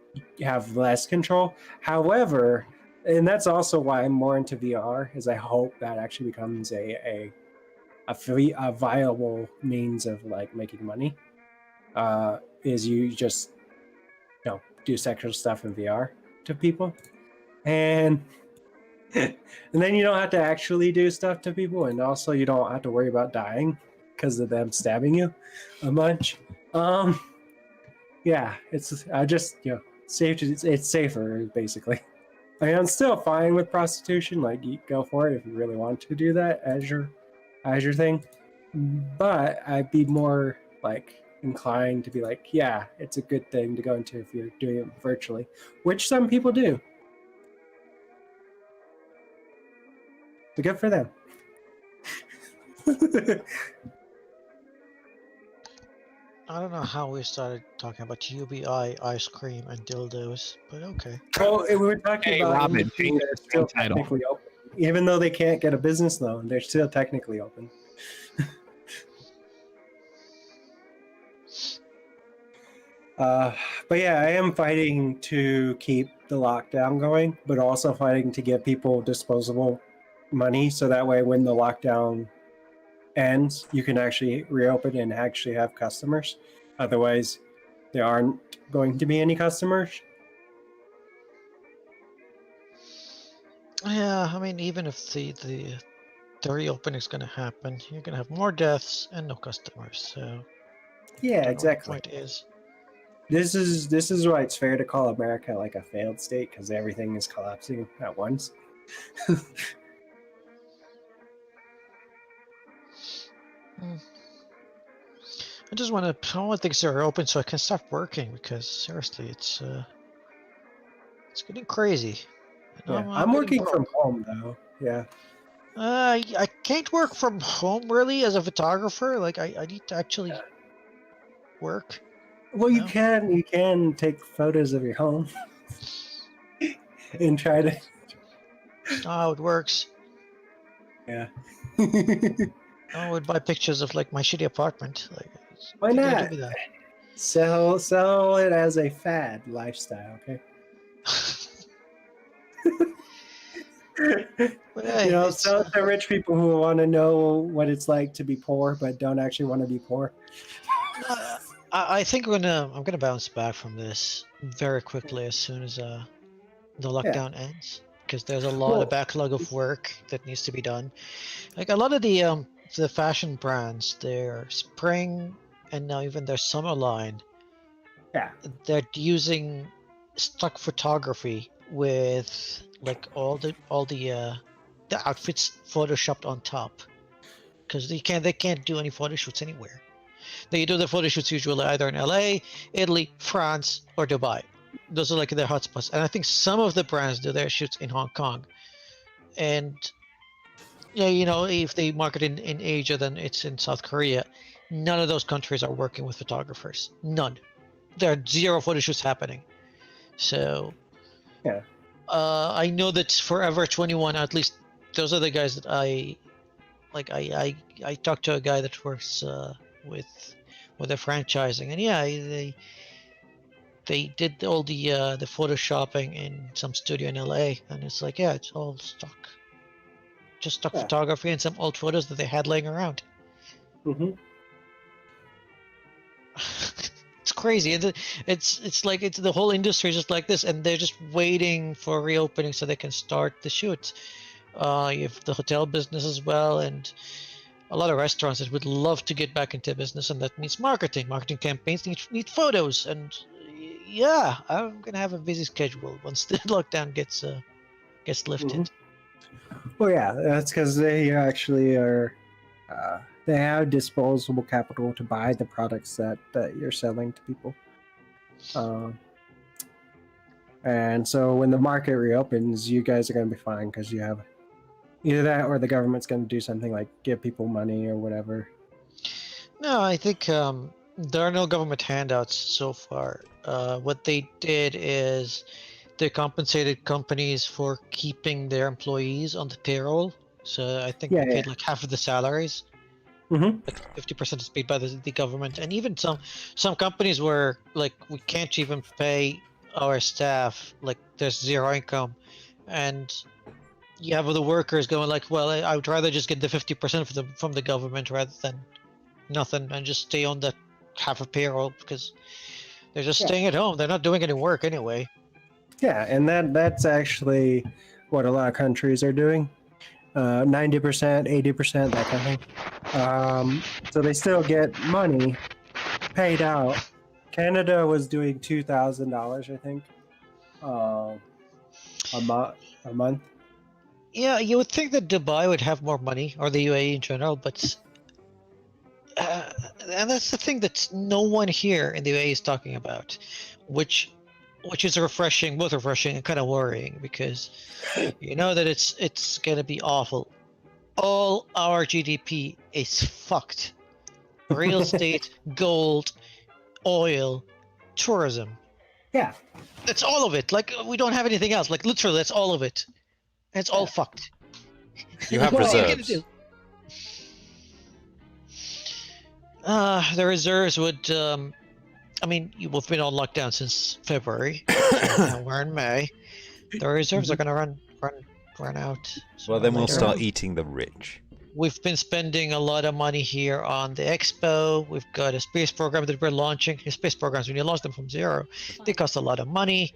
have less control. However, and that's also why I'm more into VR, is I hope that actually becomes a viable means of like making money. Is you just do sexual stuff in VR to people. And then you don't have to actually do stuff to people, and also you don't have to worry about dying because of them stabbing you a bunch. It's it's safer basically. I mean, I'm still fine with prostitution. Like, you go for it if you really want to do that as your thing. But I'd be more like inclined to be like, yeah, it's a good thing to go into if you're doing it virtually, which some people do. So good for them. I don't know how we started talking about UBI, ice cream, and dildos, but okay. Well, we were talking about Robin, they're still technically open. Even though they can't get a business loan, they're still technically open. But yeah, I am fighting to keep the lockdown going, but also fighting to give people disposable money so that way when the lockdown ends, you can actually reopen and actually have customers. Otherwise, there aren't going to be any customers. Yeah, I mean, even if the reopening is going to happen, you're going to have more deaths and no customers. So Yeah, I don't know what the exactly. point is. This is why it's fair to call America like a failed state, because everything is collapsing at once. I want things to reopen so I can start working, because seriously, it's getting crazy. And Yeah, I'm getting working bored. from home though. Yeah. I can't work from home really as a photographer. Like I need to actually work. Well, No. you can take photos of your home and try to. That's not how it works. Yeah. I would buy pictures of like my shitty apartment. Like, Why you gotta not? give me that. Sell it as a fad lifestyle, okay? But hey, You know, it's, sell it to rich people who want to know what it's like to be poor, but don't actually want to be poor. I think I'm gonna bounce back from this very quickly as soon as the lockdown ends, because there's a lot of backlog of work that needs to be done. Like a lot of the fashion brands, their spring and now even their summer line, Yeah. they're using stock photography with like all the outfits photoshopped on top, because they can't do any photo shoots anywhere. They do the photo shoots usually either in LA, Italy, France, or Dubai. Those are like their hotspots. And I think some of the brands do their shoots in Hong Kong. And yeah, you know, if they market in Asia, then it's in South Korea. None of those countries are working with photographers. None. There are zero photo shoots happening. So Yeah. I know that Forever 21, at least those are the guys that I talked to a guy that works with the franchising, and yeah, they did all the photoshopping in some studio in LA, and it's like, yeah, it's all stock, just stock photography and some old photos that they had laying around. Mm-hmm. It's crazy. It's like it's the whole industry is just like this, and they're just waiting for reopening so they can start the shoots. You have the hotel business as well, and a lot of restaurants that would love to get back into business, and that means marketing. Marketing campaigns need photos, and yeah, I'm gonna have a busy schedule once the lockdown gets lifted. Mm-hmm. Well, yeah, that's because they actually are. They have disposable capital to buy the products that you're selling to people. And so when the market reopens, you guys are going to be fine because you have either that or the government's going to do something like give people money or whatever. No, I think there are no government handouts so far. What they did is they compensated companies for keeping their employees on the payroll. So I think they paid like half of the salaries. Mm-hmm. Like 50% is paid by the government, and even some companies were like, we can't even pay our staff. Like there's zero income, and you have the workers going like, well, I would rather just get the 50% from the government rather than nothing, and just stay on that half of payroll, because they're just staying at home. They're not doing any work anyway. Yeah, and that's actually what a lot of countries are doing. 90%, 80%, that kind of thing. So they still get money paid out. Canada was doing $2,000, I think, a month. Yeah, you would think that Dubai would have more money, or the UAE in general, but and that's the thing that no one here in the UAE is talking about, which is refreshing, both refreshing and kind of worrying, because you know that it's gonna be awful. All our GDP is fucked. Real estate, gold, oil, tourism. Yeah. That's all of it. Like we don't have anything else. Like literally, that's all of it. And it's all fucked. You have What are you gonna reserves. do? The reserves would I mean, we've been on lockdown since February. So now we're in May. The reserves are going to run out. Well, then we'll later. start eating the rich. We've been spending a lot of money here on the expo. We've got a space program that we're launching. Space programs, when you launch them from zero, they cost a lot of money.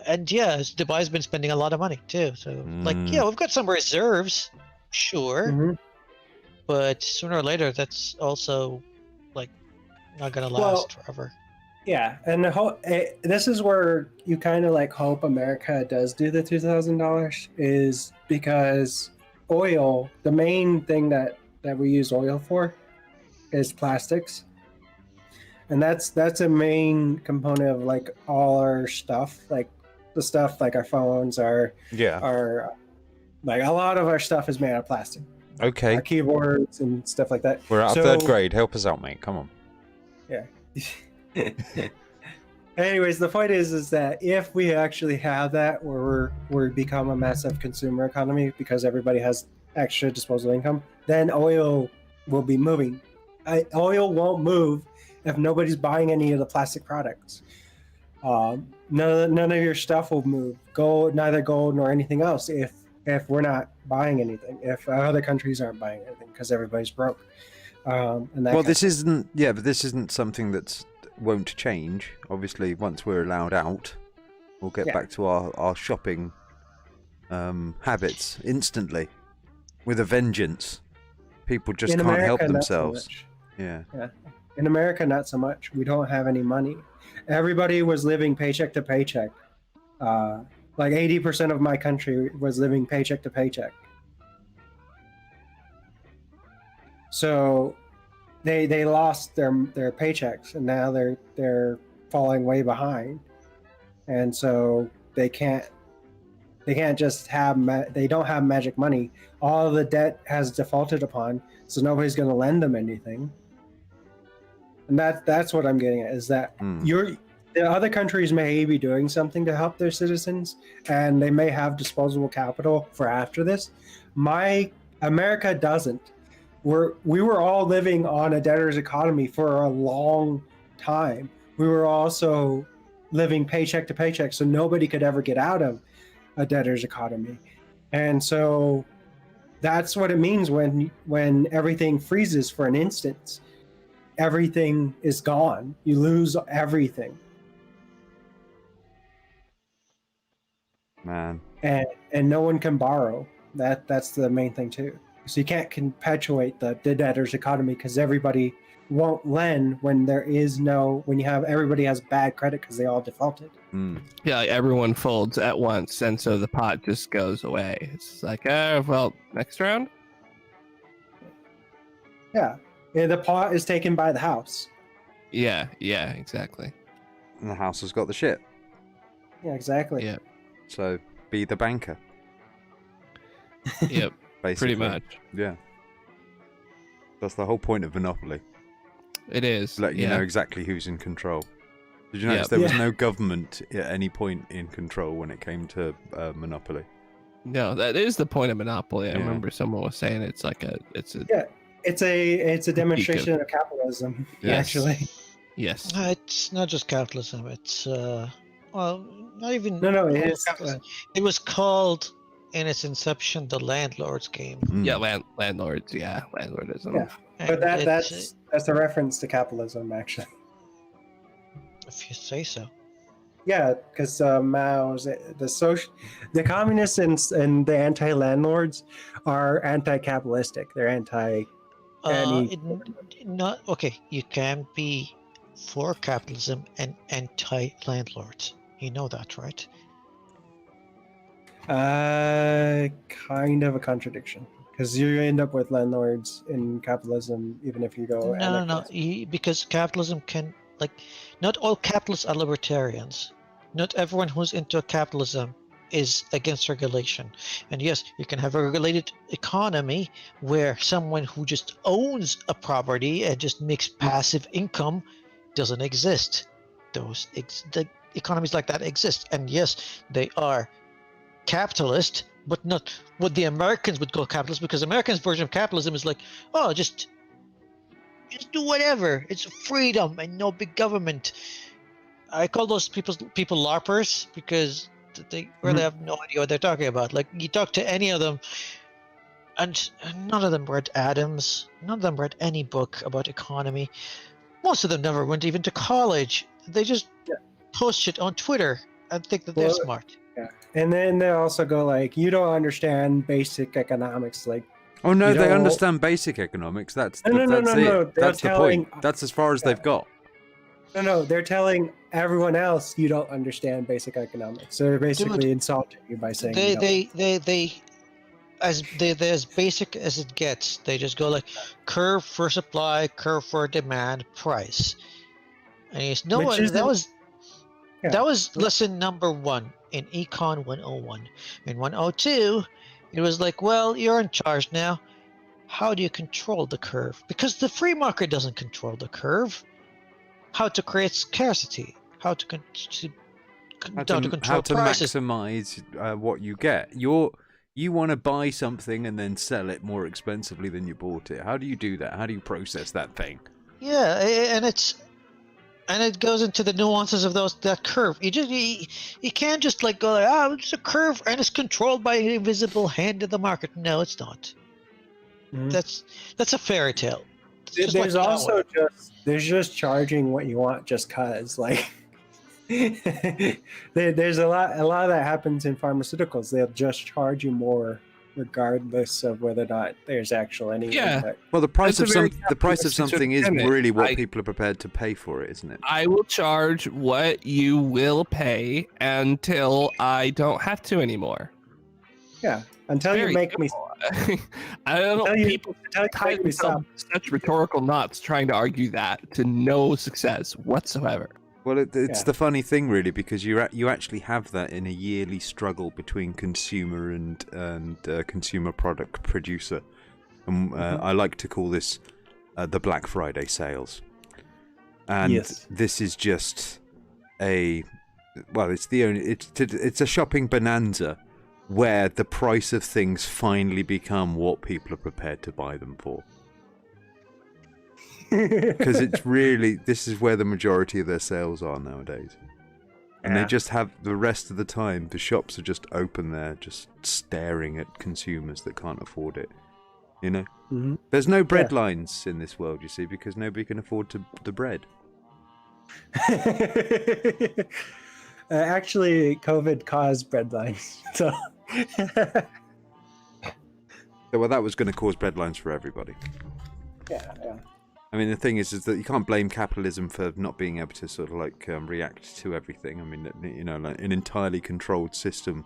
And yeah, Dubai's been spending a lot of money too. So, like, yeah, we've got some reserves, sure. But sooner or later, that's also, like, not going to last forever. Yeah, and this is where you kind of like hope America does do the $2,000 is because oil, the main thing that we use oil for is plastics. And that's a main component of like all our stuff, like the stuff like our phones, our like a lot of our stuff is made out of plastic. Okay. Our keyboards and stuff like that. We're out of third grade. Help us out, mate. Come on. Yeah. Anyways, the point is that if we actually have that where we become a massive consumer economy because everybody has extra disposable income, then oil will be moving. Oil won't move if nobody's buying any of the plastic products. None of your stuff will move. Neither gold nor anything else if we're not buying anything. If other countries aren't buying anything because everybody's broke. This isn't something that won't change. Obviously, once we're allowed out, we'll get back to our shopping habits instantly with a vengeance. People just can't help themselves. Yeah. In America, not so much. We don't have any money. Everybody was living paycheck to paycheck. Like 80% of my country was living paycheck to paycheck. So they lost their paychecks, and now they're falling way behind, and so they can't just they don't have magic money. All the debt has defaulted upon, so nobody's going to lend them anything. And that's what I'm getting at, is that the other countries may be doing something to help their citizens, and they may have disposable capital for after this. America doesn't. We were all living on a debtor's economy for a long time. We were also living paycheck to paycheck, so nobody could ever get out of a debtor's economy. And so that's what it means when everything freezes for an instant. Everything is gone. You lose everything. Man. And no one can borrow. That's the main thing too. So you can't perpetuate the debtor's economy because everybody won't lend when everybody has bad credit because they all defaulted. Yeah, like everyone folds at once, and so the pot just goes away. It's like, next round. Yeah, the pot is taken by the house. Yeah, exactly. And the house has got the shit. Yeah, exactly. Yeah. So be the banker. Yep. Basically. Pretty much. Yeah. That's the whole point of Monopoly. It is. Let you know exactly who's in control. Did you notice there was no government at any point in control when it came to Monopoly? No, that is the point of Monopoly. I remember someone was saying it's a demonstration of capitalism. Yes. Actually. Yes. It's not just capitalism. It's not even. No, it is. It was called, in its inception, the landlord's game. Yeah, landlords. Yeah, landlordism. Yeah, but that's a reference to capitalism, actually. If you say so. Yeah, because Mao's the communists and the anti-landlords are anti-capitalistic. They're anti. Not okay. You can be for capitalism and anti-landlords. You know that, right? Kind of a contradiction, because you end up with landlords in capitalism, even if you go. No. Because capitalism can, not all capitalists are libertarians. Not everyone who's into capitalism is against regulation. And yes, you can have a regulated economy where someone who just owns a property and just makes passive income doesn't exist. The economies like that exist, and yes, they are capitalist, but not what the Americans would call capitalist, because Americans' version of capitalism is like, just just do whatever. It's freedom and no big government. I call those people LARPers because they really have no idea what they're talking about. Like, you talk to any of them, and none of them read Adams. None of them read any book about economy. Most of them never went even to college. They just post shit on Twitter and think that they're smart. Yeah. And then they also go like, you don't understand basic economics. Like, oh no, they understand basic economics. That's it. That's the point. That's as far as they've got. No, they're telling everyone else you don't understand basic economics. So they're basically insulting you by saying they're as basic as it gets. They just go like curve for supply, curve for demand, price. And that was lesson number 1 in Econ 101. In 102, it was like, well, you're in charge now. How do you control the curve? Because the free market doesn't control the curve. How to create scarcity? How to control prices? Maximize what you get. You want to buy something and then sell it more expensively than you bought it. How do you do that? How do you process that thing? Yeah, and it goes into the nuances of that curve. You can't just like go like, it's a curve and it's controlled by an invisible hand in the market. No, it's not. That's a fairy tale. There's just charging what you want just cause, like there's a lot of that happens in pharmaceuticals. They'll just charge you more regardless of whether or not there's actual any impact. Well, the price of something is really what people are prepared to pay for it, isn't it? I will charge what you will pay until I don't have to anymore. Yeah, until you make me. I don't know. People tie themselves such rhetorical knots trying to argue that to no success whatsoever. Well, it's the funny thing, really, because you actually have that in a yearly struggle between consumer and consumer product producer. And I like to call this the Black Friday sales. And this is just it's a shopping bonanza where the price of things finally become what people are prepared to buy them for. Because this is where the majority of their sales are nowadays. And they just have the rest of the time, the shops are just open there, just staring at consumers that can't afford it. You know? Mm-hmm. There's no bread lines in this world, you see, because nobody can afford the bread. Actually, COVID caused bread lines. So... Well, that was going to cause bread lines for everybody. Yeah. I mean, the thing is that you can't blame capitalism for not being able to sort of like react to everything. I mean, you know, like an entirely controlled system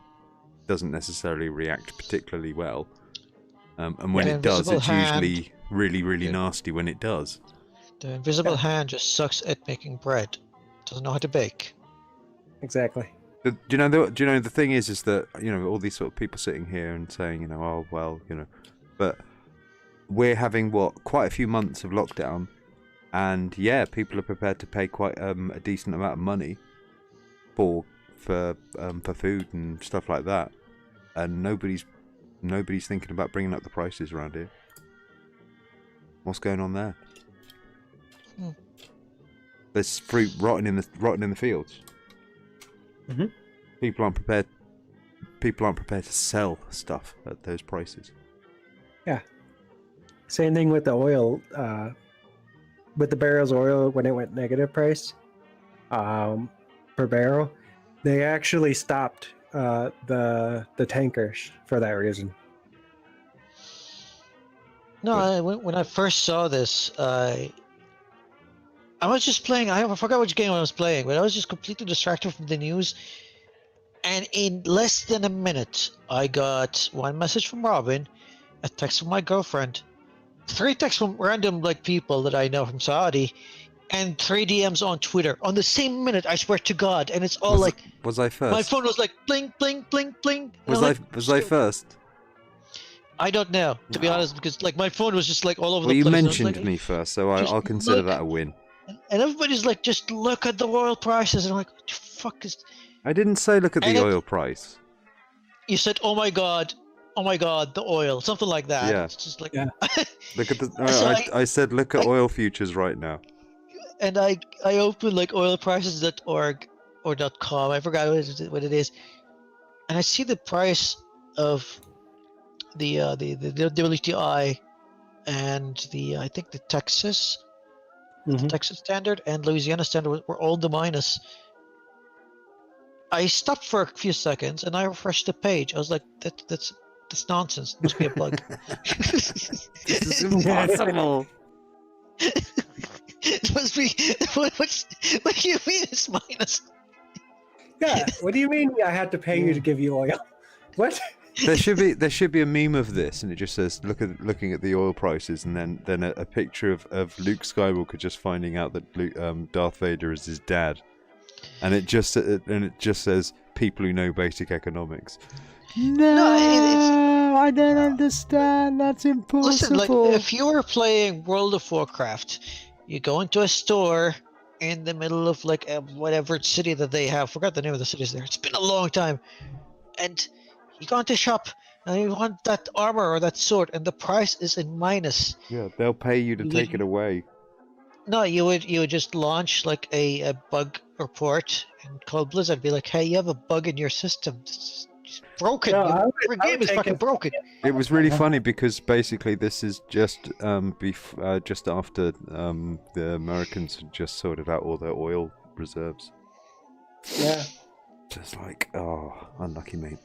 doesn't necessarily react particularly well. And when it does, it's usually really, really nasty when it does. The invisible hand just sucks at making bread. Doesn't know how to bake. Exactly. Do you know the thing is that, you know, all these sort of people sitting here and saying, you know, oh well, you know, but we're having quite a few months of lockdown, and people are prepared to pay quite a decent amount of money for food and stuff like that, and nobody's thinking about bringing up the prices around here. What's going on there? There's fruit rotting in the fields. Mm-hmm. People aren't prepared to sell stuff at those prices. Yeah. Same thing with the oil. With the barrels of oil, when it went negative price per barrel, they actually stopped the tankers for that reason. No, when I first saw this, I was just playing. I forgot which game I was playing, but I was just completely distracted from the news. And in less than a minute, I got one message from Robin, a text from my girlfriend, 3 texts from random people that I know from Saudi, and 3 DMs on Twitter on the same minute. I swear to God, and it's all Was I first? My phone was like bling, bling, bling, bling. Was I first? I don't know, to be honest, because my phone was just all over the place. Well, you mentioned me first, so I'll consider that a win. And everybody's like, just look at the oil prices. And I'm like, what the fuck is... I didn't say look at the oil price. You said, oh my God, oh my god, the oil, something like that. Yeah. It's just like, Look at the. So I said, look at oil futures right now. and I opened like oilprices.org or .com. I forgot what it is, and I see the price of the WTI and the I think the Texas standard and Louisiana standard were all the minus. I stopped for a few seconds and I refreshed the page. I was like, that's nonsense. It must be a bug. This is impossible. It must be. What do you mean it's minus? Yeah. What do you mean I had to pay you to give you oil? What? There should be a meme of this, and it just says looking at the oil prices, and then a picture of Luke Skywalker just finding out that Darth Vader is his dad, and it just says people who know basic economics. No, I don't understand. That's impossible. Listen, like if you were playing World of Warcraft, you go into a store in the middle of like whatever city that they have. Forgot the name of the cities there. It's been a long time, and you go into a shop and you want that armor or that sword, and the price is in minus. Yeah, they'll pay you to take it away. No, you would just launch like a bug report and call Blizzard, be like, hey, you have a bug in your system. It's broken. No, Your game is fucking broken. It was really funny because basically this is just just after the Americans had just sorted out all their oil reserves. Yeah. Just like, oh, unlucky mate.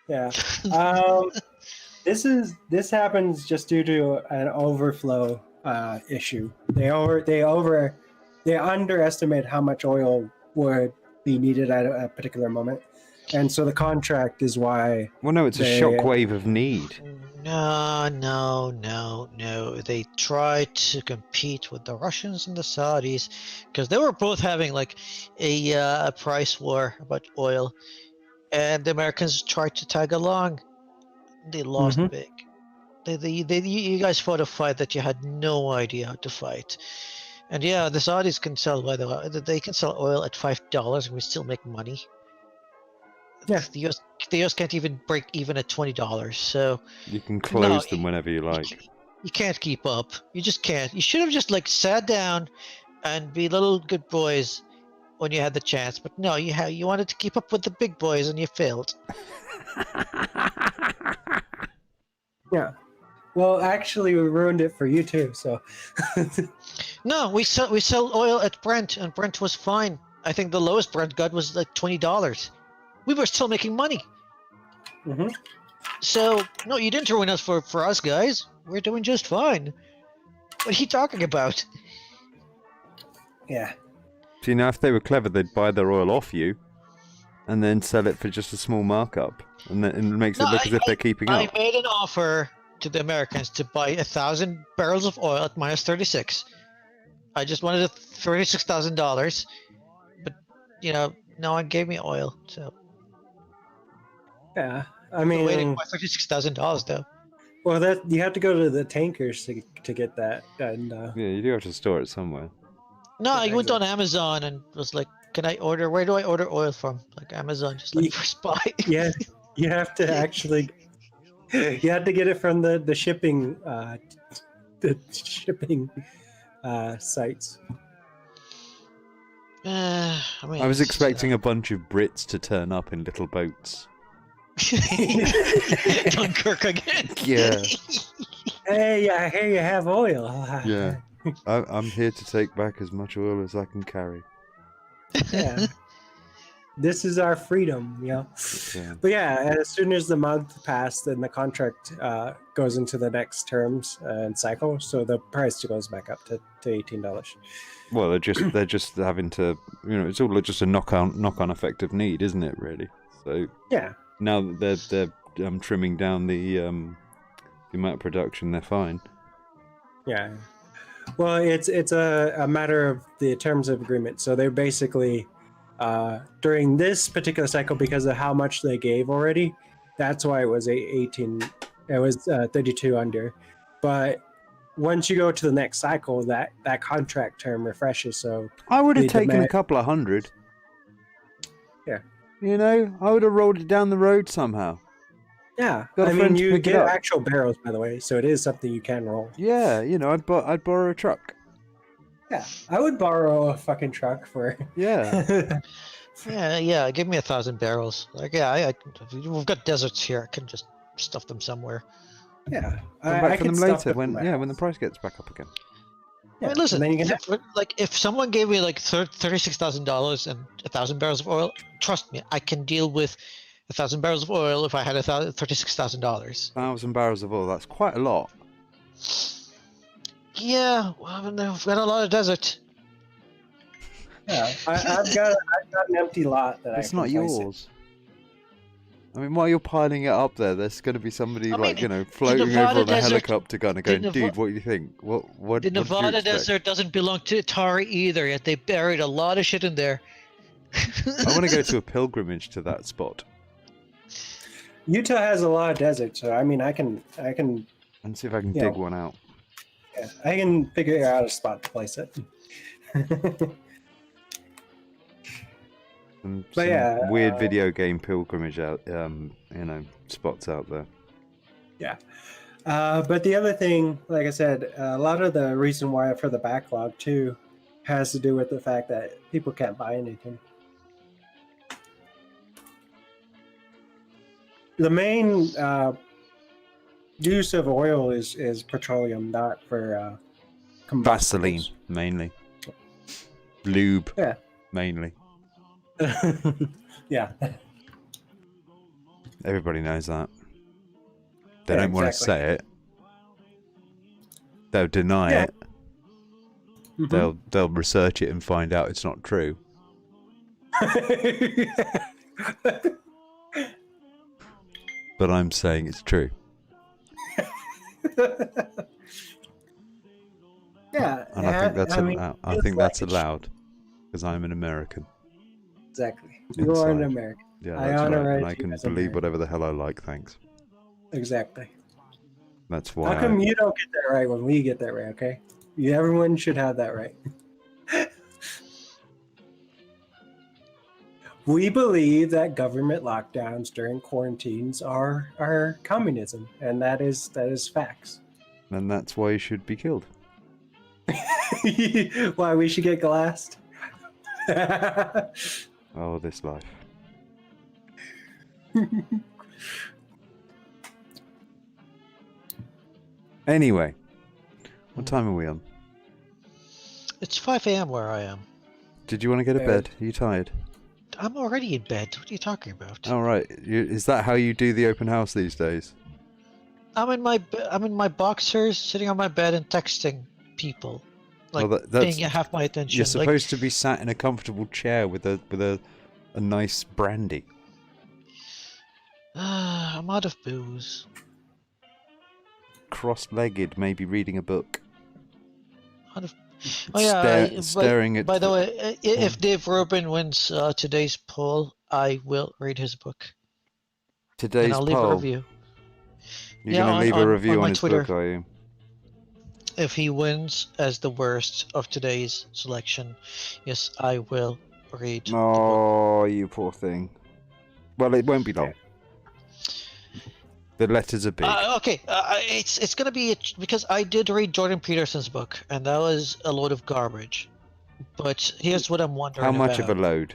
Yeah. This happens just due to an overflow issue. They underestimate how much oil would be needed at a particular moment, and so the contract is why. Well, no, it's a shockwave of need. No. They tried to compete with the Russians and the Saudis because they were both having like a price war about oil, and the Americans tried to tag along. They lost big. You guys fought a fight that you had no idea how to fight. And yeah, the Saudis can sell, by the way, they can sell oil at $5 and we still make money. Yeah. The US can't even break even at $20, so You can close them whenever you like. you can't keep up. You just can't. You should have just like sat down and be little good boys when you had the chance. But no, you wanted to keep up with the big boys and you failed. Yeah. Well, actually, we ruined it for you too. So. No, we sell oil at Brent, and Brent was fine. I think the lowest Brent got was like $20. We were still making money. Mm-hmm. So no, you didn't ruin us for us guys. We're doing just fine. What are you talking about? Yeah. See, now if they were clever, they'd buy their oil off you, and then sell it for just a small markup, and then it makes it look as if they're keeping up. I made an offer to the Americans to buy 1,000 barrels of oil at minus 36. I just wanted $36,000, but no one gave me oil, so. Yeah, I mean, waiting for $36,000 though. Well, that you have to go to the tankers to get that, and Yeah, you do have to store it somewhere. No, I went exactly. on Amazon and was like, "Can I order? Where do I order oil from?" Like Amazon, just like first buy. yeah, you have to actually, you have to get it from the shipping sites. I was expecting a bunch of Brits to turn up in little boats. Dunkirk again. Yeah. Hey, I hear you have oil. Yeah. I'm here to take back as much oil as I can carry. Yeah. This is our freedom, Yeah. But yeah, as soon as the month passed, then the contract goes into the next terms and cycle, so the price goes back up to $18. Well, they're just having to, it's all just a knock-on effect of need, isn't it? Really. So yeah. Now that they're trimming down the amount of production, they're fine. Yeah. Well, it's a matter of the terms of agreement. So they're basically during this particular cycle, because of how much they gave already, that's why it was 18. It was 32 under. But once you go to the next cycle, that contract term refreshes. So I would have taken a couple of hundred. Yeah. I would have rolled it down the road somehow. Yeah, Got a I mean, friend to you pick it get up. actual barrels, by the way, so it is something you can roll. Yeah, you know, I'd borrow a truck. Yeah, I would borrow a fucking truck for. Yeah. Yeah. Give me 1,000 barrels. Like, yeah, we've got deserts here. I can just stuff them somewhere. Yeah, Come back for them later when the price gets back up again. I mean, listen. and then you can If someone gave me like $36,000 and 1,000 barrels of oil, trust me, I can deal with 1,000 barrels of oil if I had $36,000. 1,000 barrels of oil. That's quite a lot. Yeah, well, we've got a lot of desert. Yeah, I've got an empty lot that It's I. not yours. I mean, while you're piling it up there's going to be somebody floating over on a helicopter gun and going, dude, what do you think? What? The Nevada desert doesn't belong to Atari either, yet they buried a lot of shit in there. I want to go to a pilgrimage to that spot. Utah has a lot of desert, so I mean, I can. And see if I can dig one out. Yeah, I can figure out a spot to place it. Some yeah, video game pilgrimage out, spots out there. Yeah, but the other thing, like I said, a lot of the reason why for the backlog too has to do with the fact that people can't buy anything. The main use of oil is petroleum, not for Vaseline mainly. Lube. Yeah. Mainly. Yeah. Everybody knows that. They don't want to exactly. say it. They'll deny it. Mhm. They'll research it and find out it's not true. But I'm saying it's true. Yeah. And I think that's I think that's like allowed because I'm an American. Exactly. You are an Inside. American. Yeah, I that's right. honor And you I can as an believe American. whatever the hell I like, thanks. Exactly. That's why How come you don't get that right when we get that right, okay? Everyone should have that right. We believe that government lockdowns during quarantines are communism, and that is facts. And that's why you should be killed. Why we should get glassed? Oh, this life. Anyway, what time are we on? It's 5 a.m. where I am. Did you want to go to bed? Are you tired? I'm already in bed. What are you talking about? All right. Is that how you do the open house these days? I'm in my boxers, sitting on my bed and texting people, like paying half my attention. You're supposed to be sat in a comfortable chair with a nice brandy. I'm out of booze. Cross-legged, maybe reading a book. Oh yeah. Staring at. By the way, if Dave Rubin wins today's poll, I will read his book. Today's and I'll leave poll. a review. You're going to leave a review on his Twitter. book, are you? If he wins as the worst of today's selection, yes, I will read. Oh, you poor thing. Well, it won't be long. The letters are big. Okay, it's gonna be because I did read Jordan Peterson's book, and that was a load of garbage. But here's what I'm wondering: How much of a load?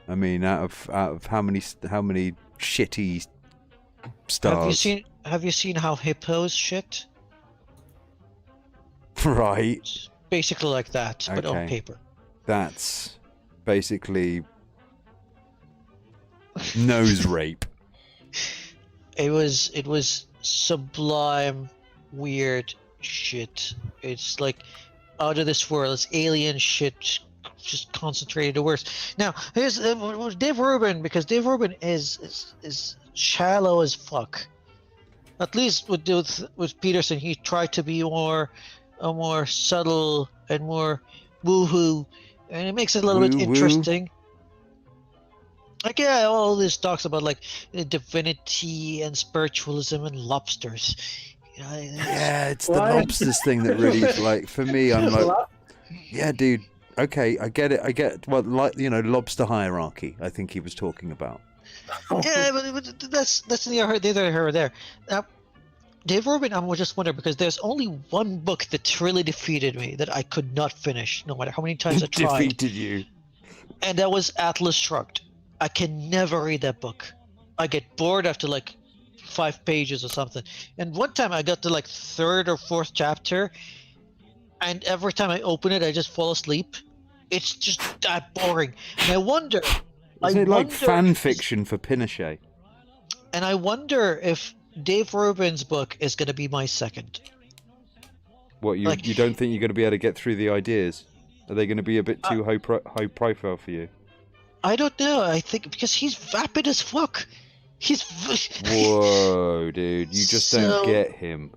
I mean, out of how many shitty stars? Have you seen how hippos shit? Right. It's basically like that, but on paper. That's basically nose rape. It was sublime, weird shit. It's like out of this world. It's alien shit, just concentrated to worse. Now here's Dave Rubin, because Dave Rubin is shallow as fuck. At least with Peterson, he tried to be more subtle and more woohoo, and it makes it a little bit interesting. Like, yeah, all this talks about like divinity and spiritualism and lobsters. Yeah, it's the lobsters thing that really, like, for me, I'm like, yeah, dude, okay, I get it. I get, well, like, lobster hierarchy, I think he was talking about. Yeah, but that's neither here or there. Now, Dave Rubin, I'm just wondering because there's only one book that really defeated me that I could not finish, no matter how many times I tried. Defeated you. And that was Atlas Shrugged. I can never read that book. I get bored after like 5 pages or something. And one time I got to like 3rd or 4th chapter, and every time I open it, I just fall asleep. It's just that boring. And I wonder. Isn't it like fan fiction for Pinochet? And I wonder if Dave Rubin's book is going to be my second. What, you don't think you're going to be able to get through the ideas? Are they going to be a bit too high profile for you? I don't know. I think because he's vapid as fuck. He's. Whoa, dude! You just don't get him.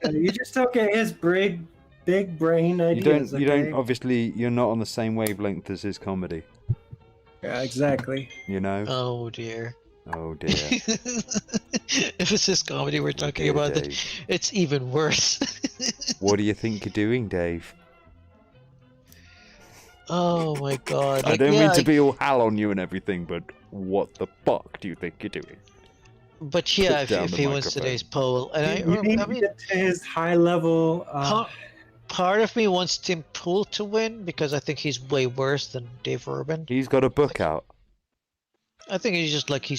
You just don't get his big brain ideas. You don't. Obviously, you're not on the same wavelength as his comedy. Yeah, exactly. You know. Oh dear. Oh dear. If it's his comedy we're talking about, then it's even worse. What do you think you're doing, Dave? Oh my god. I don't mean to be all hal on you and everything, but what the fuck do you think you're doing? But yeah, if he wins today's poll, and I mean, get to his high level. Part of me wants Tim Pool to win because I think he's way worse than Dave Rubin. He's got a book out. I think he's just like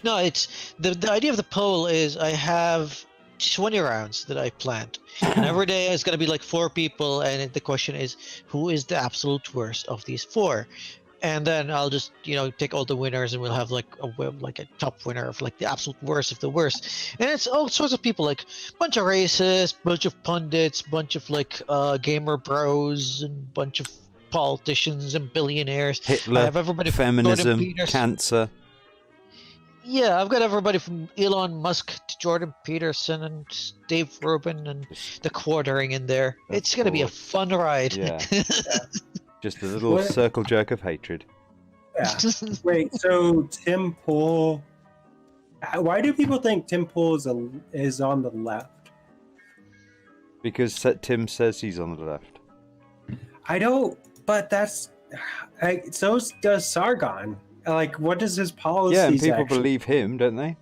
No, it's the idea of the poll is I have 20 rounds that I planned, and every day it's gonna be like 4 people, and the question is who is the absolute worst of these 4, and then I'll just take all the winners, and we'll have like a top winner of like the absolute worst of the worst, and it's all sorts of people, like bunch of racists, bunch of pundits, bunch of like gamer bros, and bunch of politicians and billionaires. Hitler, I have everybody from feminism, cancer. Yeah, I've got everybody from Elon Musk to Jordan Peterson and Dave Rubin and the Quartering in there. It's going to be a fun ride. Yeah. Just a little circle jerk of hatred. Yeah. Wait, so Tim Pool... Why do people think Tim Pool is on the left? Because Tim says he's on the left. I don't... But that's... so does Sargon. Like, what does his policies? Yeah, and people believe him, don't they?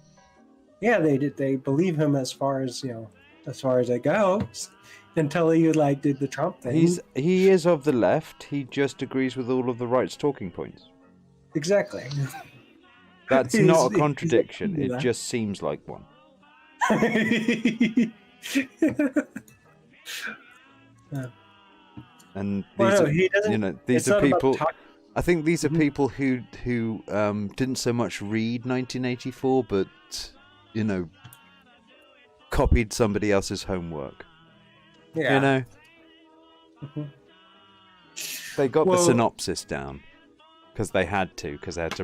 Yeah, they believe him as far as it goes. Until he did the Trump thing. He is of the left. He just agrees with all of the right's talking points. Exactly. That's not a contradiction. It just seems like one. And these are people. I think these are people who didn't so much read 1984, but copied somebody else's homework. Yeah. They got the synopsis down because they had to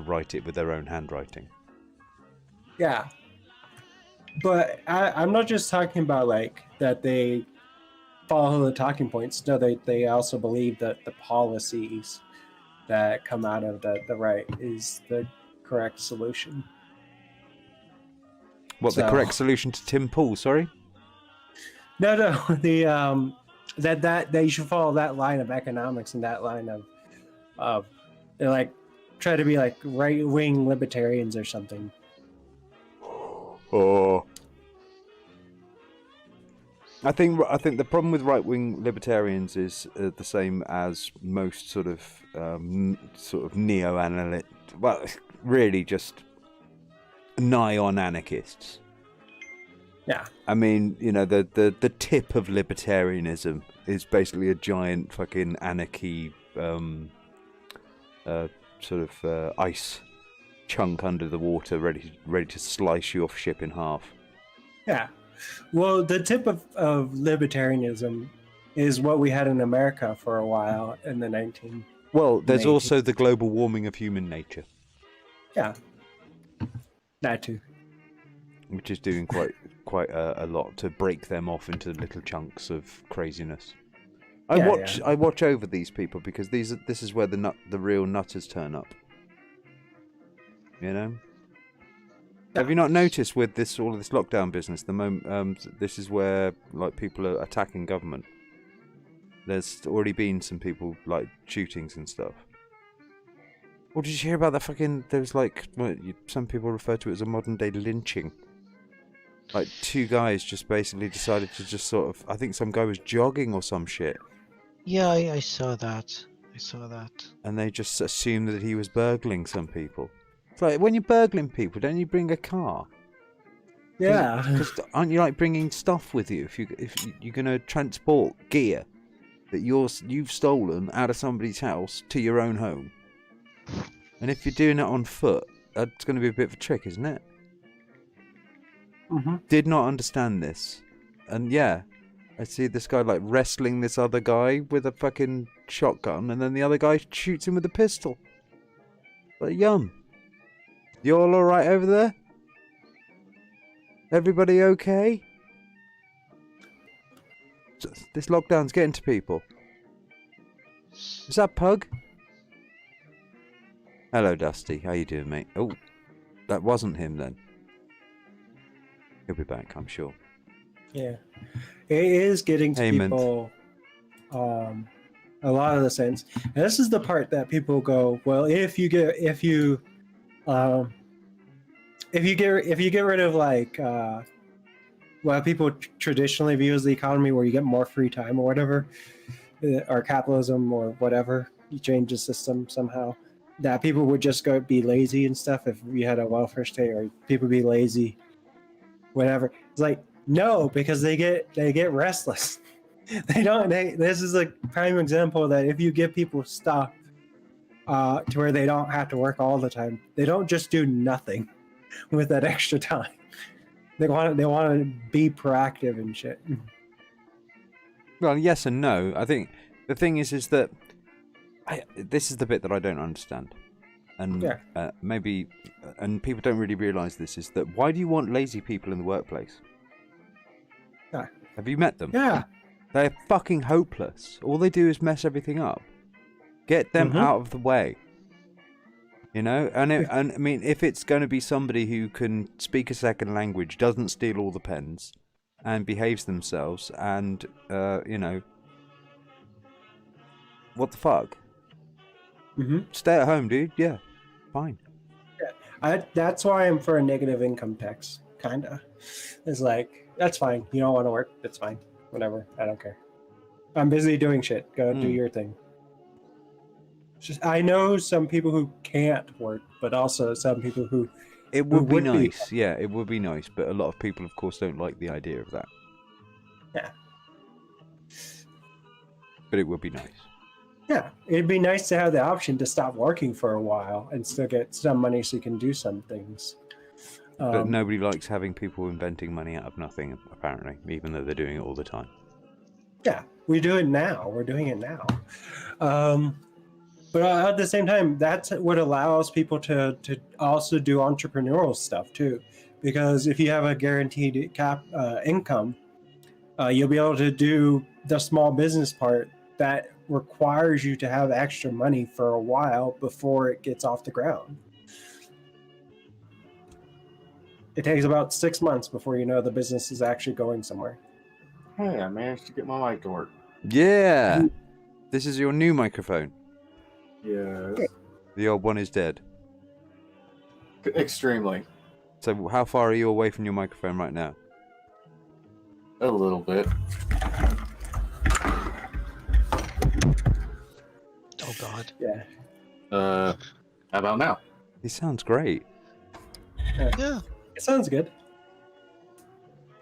write it with their own handwriting. Yeah. But I'm not just talking about that they follow the talking points. No, they also believe that the policies that come out of the right is the correct solution. The correct solution to Tim Pool? Sorry. No. The that they should follow that line of economics and that line of they try to be right wing libertarians or something. Oh. I think the problem with right wing libertarians is the same as most sort of neo-analytic. Well, really just nigh on anarchists. Yeah. I mean, the tip of libertarianism is basically a giant fucking anarchy ice chunk under the water ready to slice your ship in half. Yeah. Well, the tip of libertarianism is what we had in America for a while in the 19... Well, there's also the global warming of human nature. Yeah. That too. Which is doing quite a lot to break them off into little chunks of craziness. I watch over these people because this is where the real nutters turn up. Have you not noticed with all of this lockdown business? The moment this is where people are attacking government. There's already been some people shootings and stuff. Or did you hear about that fucking? There was like some people refer to it as a modern day lynching. Like 2 guys just basically decided to just sort of. I think some guy was jogging or some shit. Yeah, I saw that. I saw that. And they just assumed that he was burgling some people. It's like, when you're burgling people, don't you bring a car? Yeah. Because aren't you like bringing stuff with you if you're gonna transport gear that you've stolen out of somebody's house to your own home? And if you're doing it on foot, that's going to be a bit of a trick, isn't it? Mm-hmm. Did not understand this, and yeah, I see this guy like wrestling this other guy with a fucking shotgun, and then the other guy shoots him with a pistol. Like, yum. You all alright over there? Everybody okay? This lockdown's getting to people. Is that Pug? Hello, Dusty. How you doing, mate? Oh, that wasn't him then. He'll be back, I'm sure. Yeah. It is getting to people a lot of the sense. And this is the part that people go, well, if you get rid of like what people traditionally view as the economy, where you get more free time or whatever, or capitalism or whatever, you change the system somehow, that people would just go be lazy and stuff if you had a welfare state, or people be lazy, whatever. It's like, no, because they get restless. This is a prime example that if you give people stuff to where they don't have to work all the time, they don't just do nothing with that extra time. They want to be proactive and shit. Well, yes and no. I think the thing is that this is the bit that I don't understand, and maybe people don't really realise this, is that why do you want lazy people in the workplace? Yeah. Have you met them? Yeah. They're fucking hopeless. All they do is mess everything up. Get them out of the way. You know, and I mean, if it's going to be somebody who can speak a second language, doesn't steal all the pens, and behaves themselves, and you know, what the fuck? Stay at home, dude. Yeah, fine. Yeah, that's why I'm for a negative income tax. Kinda, it's like, that's fine. You don't want to work, that's fine. Whatever, I don't care. I'm busy doing shit. Go do your thing. Just, I know some people who can't work, but also some people who it would be nice. Yeah, it would be nice, but a lot of people, of course, don't like the idea of that. Yeah. But it would be nice. Yeah, it'd be nice to have the option to stop working for a while and still get some money so you can do some things. But nobody likes having people inventing money out of nothing, apparently, even though they're doing it all the time. Yeah, we do it now. We're doing it now. But at the same time, that's what allows people to also do entrepreneurial stuff too. Because if you have a guaranteed income, you'll be able to do the small business part that requires you to have extra money for a while before it gets off the ground. It takes about 6 months before you know the business is actually going somewhere. Hey, I managed to get my mic to work. Yeah! This is your new microphone. Yes. The old one is dead. Extremely. So how far are you away from your microphone right now? A little bit. Oh God. Yeah. How about now? He sounds great. Yeah. It sounds good.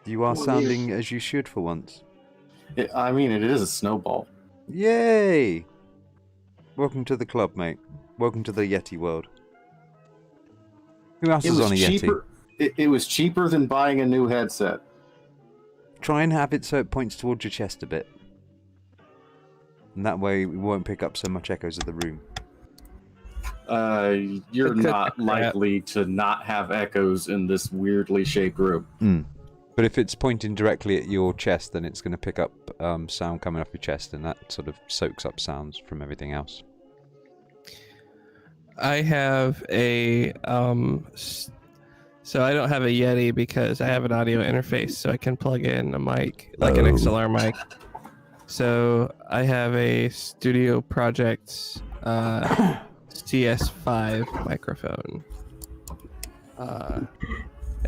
You are sounding as you should for once. I mean, it is a snowball. Yay! Welcome to the club, mate. Welcome to the Yeti world. Who else is on a cheaper, Yeti? It was cheaper than buying a new headset. Try and have it so it points towards your chest a bit. And that way we won't pick up so much echoes of the room. You're not likely to not have echoes in this weirdly shaped room. But if it's pointing directly at your chest, then it's going to pick up sound coming off your chest, and that sort of soaks up sounds from everything else. I have a so I don't have a Yeti because I have an audio interface, so I can plug in a mic, like an XLR mic. So I have a Studio Projects CS5 microphone. And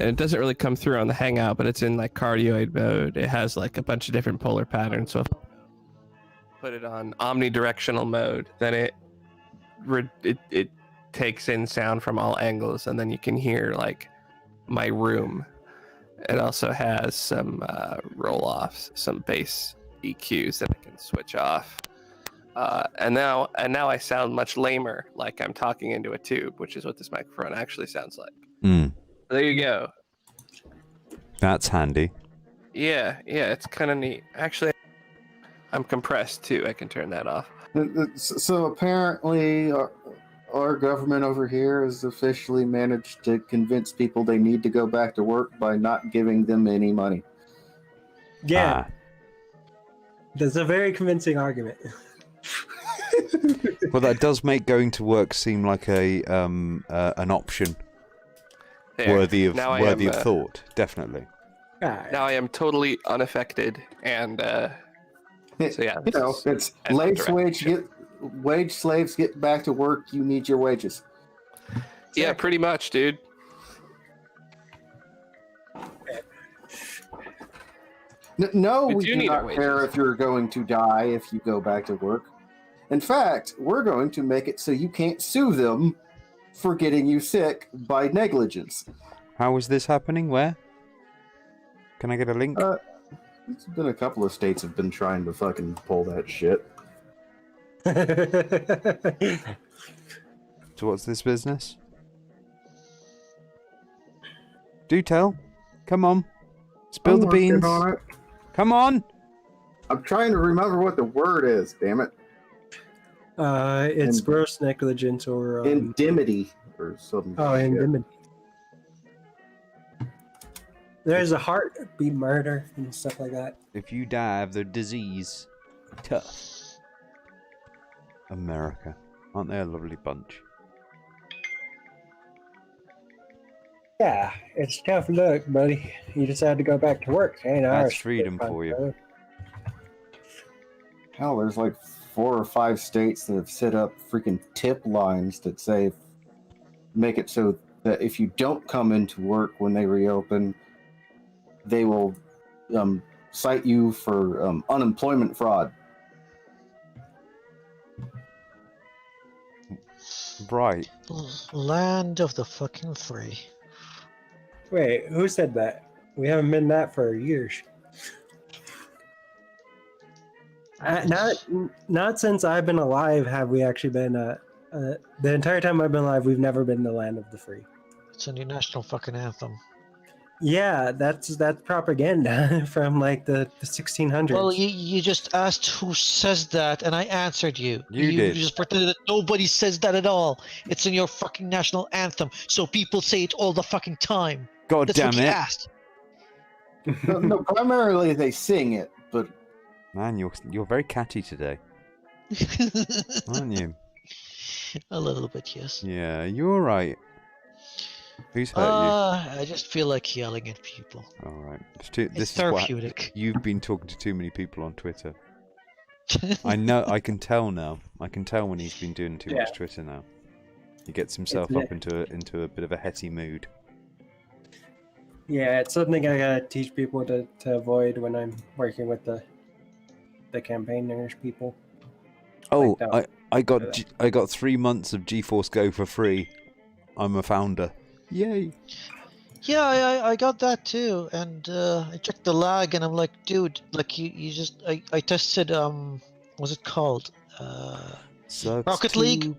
it doesn't really come through on the Hangout, but it's in like cardioid mode. It has like a bunch of different polar patterns. So if I put it on omnidirectional mode, then it takes in sound from all angles, and then you can hear like my room. It also has some roll-offs, some bass EQs that I can switch off. And now I sound much lamer, like I'm talking into a tube, which is what this microphone actually sounds like. There you go. That's handy. Yeah, it's kind of neat. Actually, I'm compressed too. I can turn that off. So apparently, our government over here has officially managed to convince people they need to go back to work by not giving them any money. Yeah. That's a very convincing argument. Well, that does make going to work seem like an option worthy of thought. Definitely. Now I am totally unaffected, and so yeah. You know, it's wage slaves get back to work. You need your wages. Yeah, pretty much, dude. No, we do not care if you're going to die if you go back to work. In fact, we're going to make it so you can't sue them for getting you sick by negligence. How is this happening? Where? Can I get a link? It's been a couple of states have been trying to fucking pull that shit. So what's this business? Do tell. Come on. Spill the beans. On it. Come on. I'm trying to remember what the word is, damn it. It's gross negligence or... indemnity or something. Oh, indemnity. There's a heartbeat murder and stuff like that. If you die of the disease, tough. America. Aren't they a lovely bunch? Yeah, it's tough luck, buddy. You decided to go back to work. Ain't That's ours. freedom for you. Hell, there's like 4 or 5 states that have set up freaking tip lines that say, make it so that if you don't come into work when they reopen, they will cite you for unemployment fraud. Right. Land of the fucking free. Wait, who said that? We haven't been that for years. Not since I've been alive have we actually been. The entire time I've been alive, we've never been the land of the free. It's a new national fucking anthem. Yeah, that's propaganda from like the 1600s. Well, you just asked who says that, and I answered you. You did. You just pretended that nobody says that at all. It's in your fucking national anthem, so people say it all the fucking time. God That's damn what you it! asked. No, primarily they sing it, but Man, you're very catty today, aren't you? A little bit, yes. Yeah, you're right. Who's hurt I just feel like yelling at people. you? All right. It's therapeutic. You've been talking to too many people on Twitter. I know. I can tell now. I can tell when he's been doing too much Twitter now. He gets himself up into a bit of a hetty mood. Yeah, it's something I gotta teach people to avoid when I'm working with the campaigners people. Oh, I got 3 months of GeForce Go for free. I'm a founder. Yay! Yeah, I got that too, and I checked the lag, and I'm like, dude, like you just I tested what's it called? Rocket League.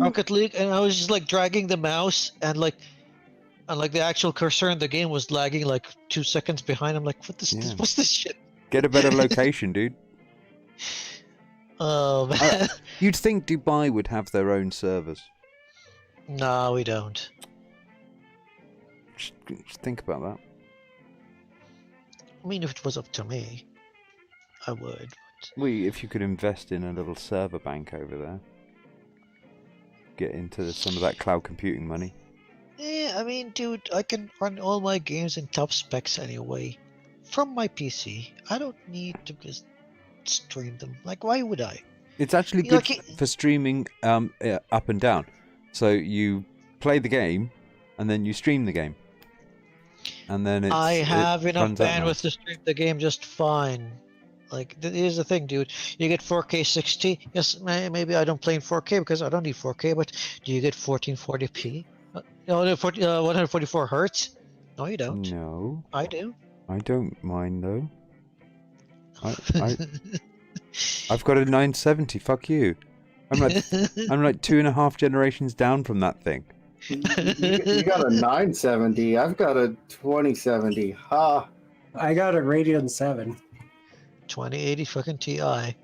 Rocket League, and I was just like dragging the mouse, and like the actual cursor in the game was lagging like 2 seconds behind. I'm like, what's this shit? Get a better location, dude. You'd think Dubai would have their own servers. No, we don't. Just think about that. I mean, if it was up to me, I would. But... If you could invest in a little server bank over there, get into some of that cloud computing money. Yeah, I mean, dude, I can run all my games in top specs anyway, from my PC. I don't need to just stream them. Like, why would I? It's actually You good like for streaming up and down. So you play the game, and then you stream the game, and then I have enough runs out bandwidth nice. to stream the game just fine. Like, here's the thing, dude. You get 4K 60. Yes, maybe I don't play in 4K because I don't need 4K, but do you get 1440p? No, 144 hertz? No, you don't. No, I do. I don't mind though. I've got a 970. Fuck you. I'm like 2.5 generations down from that thing. You got a 970. I've got a 2070. Ha! I got a Radeon 7. 2080 fucking Ti.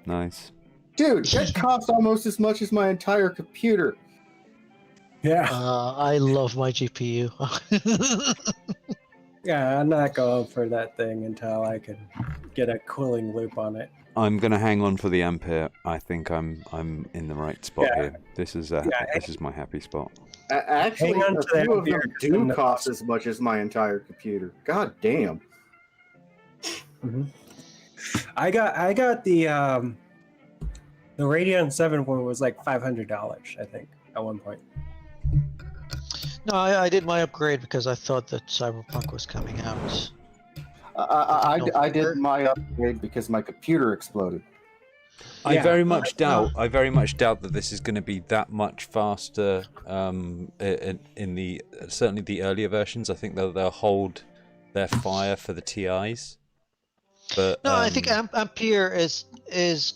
Nice. Dude, that costs almost as much as my entire computer. Yeah. I love my GPU. Yeah, I'm not going for that thing until I can get a cooling loop on it. I'm gonna hang on for the Ampere. I think I'm in the right spot here. This is my happy spot. Actually, Hang on a to that few of them Ampere. do cost as much as my entire computer. God damn. Mm-hmm. I got the Radeon 7 one was like $500, I think, at one point. No, I did my upgrade because I thought that Cyberpunk was coming out. I did my upgrade because my computer exploded. I very much doubt that this is going to be that much faster. In the certainly the earlier versions, I think they'll hold their fire for the TIs. But no, I think Ampere is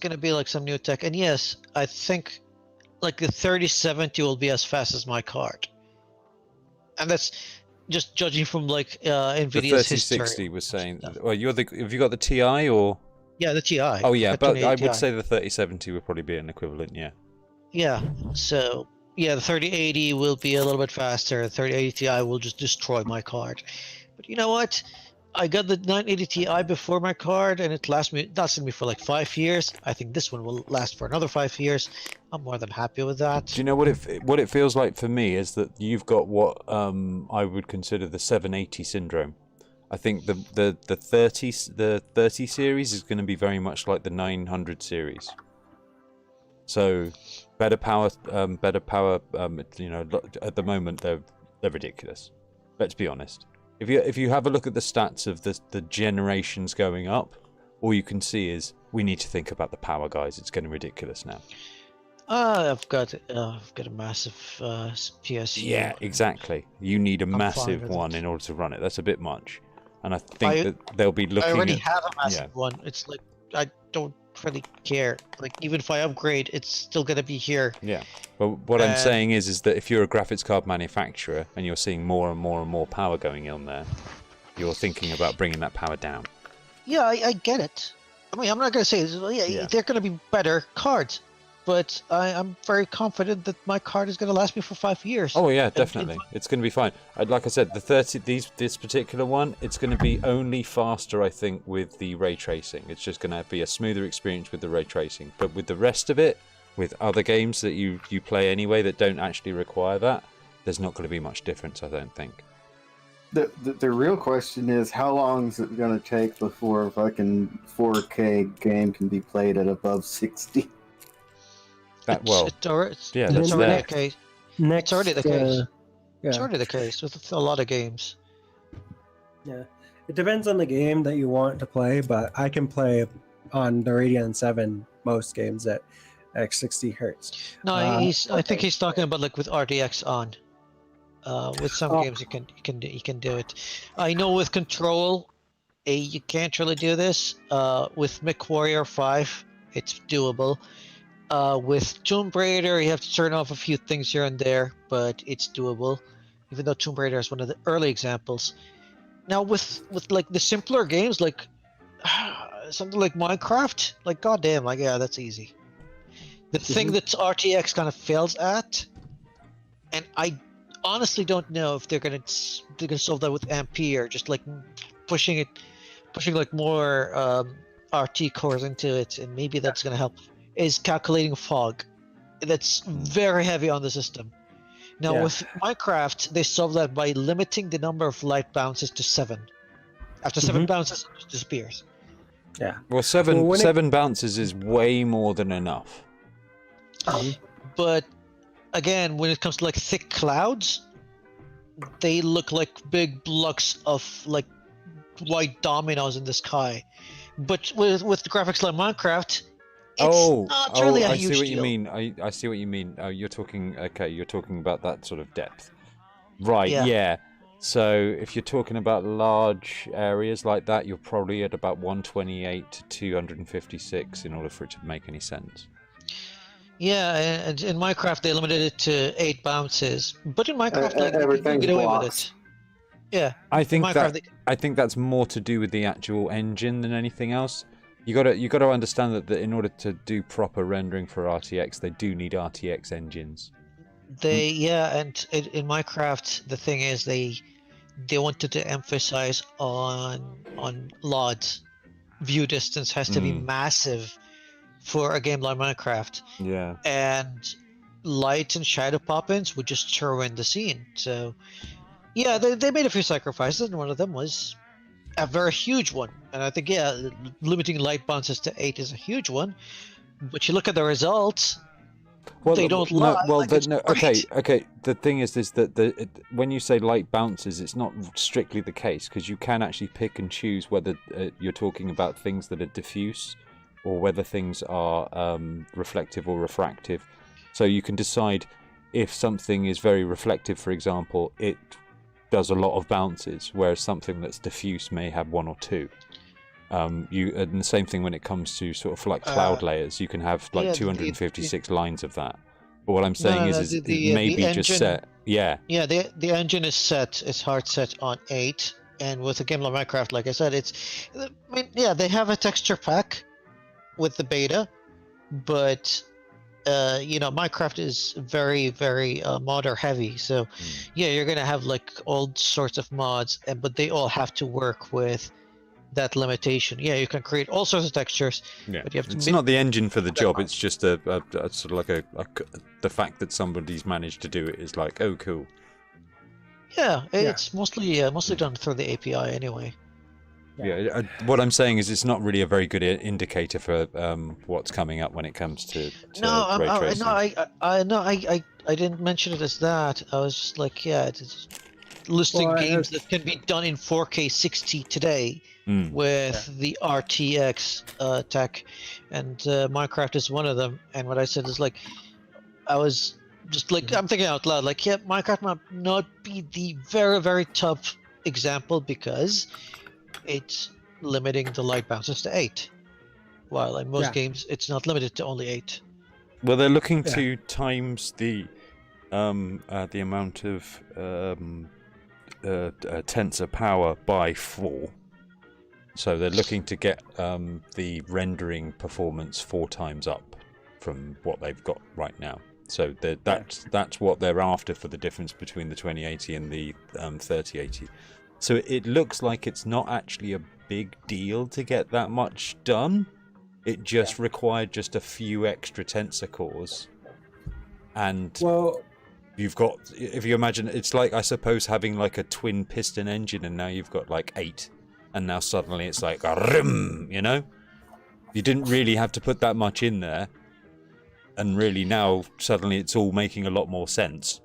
going to be like some new tech, and yes, I think like the 3070 will be as fast as my card, and that's just judging from like Nvidia's the 3060 history. was saying. Well, have you got the TI or? Yeah, the TI. Oh yeah, but I would TI. say the 3070 would probably be an equivalent. Yeah. Yeah. So yeah, the 3080 will be a little bit faster. The 3080 Ti will just destroy my card. But you know what? I got the 980 Ti before my card, and it lasted me for like 5 years. I think this one will last for another 5 years. I'm more than happy with that. Do you know what it feels like for me is that you've got what I would consider the 780 syndrome. I think the 30 series is going to be very much like the 900 series. So better power. You know, at the moment they're ridiculous. Let's be honest. If you have a look at the stats of the generations going up, all you can see is we need to think about the power, guys. It's getting ridiculous now. I've got a massive PSU. Yeah, exactly. You need a I'm fine massive with one it. in order to run it. That's a bit much. And I think that they'll be looking I already at... have a massive one. It's like I don't really care. Like even if I upgrade, it's still gonna be here. Yeah, but what I'm saying is that if you're a graphics card manufacturer and you're seeing more and more and more power going in there, you're thinking about bringing that power down. Yeah, I get it. I mean, I'm not gonna say they're gonna be better cards, but I'm very confident that my card is gonna last me for 5 years. Oh yeah, definitely. It's going to be fine. Like I said, this particular one, it's going to be only faster, I think, with the ray tracing. It's just going to be a smoother experience with the ray tracing. But with the rest of it, with other games that you play anyway that don't actually require that, there's not going to be much difference, I don't think. The real question is, how long is it going to take before a fucking 4K game can be played at above 60? It's already the case. It's already the case. Yeah. It's already the case with a lot of games. Yeah, it depends on the game that you want to play, but I can play on the Radeon 7 most games at 60 hertz. No, I think he's talking about like with RTX on. With some games you can do it. I know with Control, you can't really do this. With MechWarrior 5, it's doable. With Tomb Raider, you have to turn off a few things here and there, but it's doable. Even though Tomb Raider is one of the early examples. Now with like the simpler games, like something like Minecraft, like goddamn, like yeah, that's easy. The thing that RTX kind of fails at, and I honestly don't know if they're gonna solve that with Ampere, just like pushing like more RT cores into it, and maybe that's gonna help. Is calculating fog. That's very heavy on the system. Now with Minecraft, they solve that by limiting the number of light bounces to 7. After 7 bounces, it just disappears. Yeah. Well, seven bounces is way more than enough. But again, when it comes to like thick clouds, they look like big blocks of like white dominoes in the sky. But with the graphics like Minecraft, it's not really a I huge see what deal. you mean. I see what you mean. You're talking about that sort of depth. Right, yeah. So if you're talking about large areas like that, you're probably at about 128 to 256 in order for it to make any sense. Yeah, and in Minecraft they limited it to 8 bounces. But in Minecraft, like, you can everything's get away blocks. with it. Yeah. I think Minecraft, I think that's more to do with the actual engine than anything else. You got to understand that in order to do proper rendering for RTX, they do need RTX engines. and in Minecraft, the thing is they wanted to emphasize on LODs. View distance has to be massive for a game like Minecraft. Yeah. And light and shadow pop-ins would just ruin the scene. So, yeah, they made a few sacrifices, and one of them was a very huge one. And I think, limiting light bounces to 8 is a huge one. But you look at the results, they don't lie. Okay. The thing is that when you say light bounces, it's not strictly the case, because you can actually pick and choose whether you're talking about things that are diffuse or whether things are reflective or refractive. So you can decide if something is very reflective, for example, it does a lot of bounces, whereas something that's diffuse may have 1 or 2. And the same thing when it comes to sort of like cloud layers, you can have like 256 lines of that. But what I'm saying is it may be just set. Yeah. Yeah, the engine is set. It's hard set on 8, and with a game like Minecraft, like I said, they have a texture pack with the beta, but Minecraft is very, very modder heavy. So you're gonna have like all sorts of mods, but they all have to work with that limitation. Yeah, you can create all sorts of textures. Yeah, but you have to it's not the engine for the job. It's just a sort of like the fact that somebody's managed to do it is like, oh, cool. Yeah, it's mostly done through the API anyway. Yeah, what I'm saying is it's not really a very good indicator for what's coming up when it comes to ray tracing. I didn't mention it as that. I was just like, it's listing games that can be done in 4K 60 today with the RTX tech, and Minecraft is one of them. And what I said is like, I was just like, I'm thinking out loud, like, Minecraft might not be the very, very top example because it's limiting the light bounces to 8, while in most games it's not limited to only 8. Well, they're looking to times the amount of tensor power by 4. So they're looking to get the rendering performance 4 times up from what they've got right now. So that's what they're after for the difference between the 2080 and the 3080. So it looks like it's not actually a big deal to get that much done. It just required just a few extra tensor cores. And you've got, if you imagine, it's like, I suppose, having like a twin piston engine, and now you've got like 8. And now suddenly it's like, you know? You didn't really have to put that much in there. And really now, suddenly it's all making a lot more sense.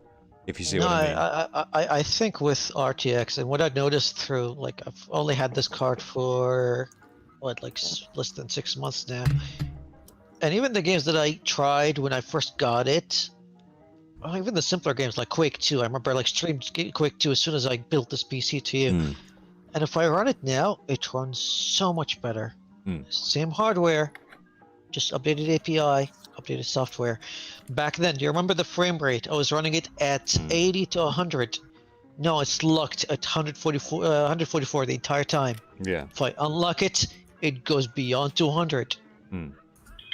If you see what I mean. I think with RTX, and what I've noticed through, like, I've only had this card for less than 6 months now, and even the games that I tried when I first got it, even the simpler games like Quake 2, I remember like streamed Quake 2 as soon as I built this PC to you, and if I run it now, it runs so much better. Same hardware, just updated API, updated software. Back then, do you remember the frame rate? I was running it at 80 to 100. No, it's locked at 144 the entire time. Yeah. If I unlock it, it goes beyond 200.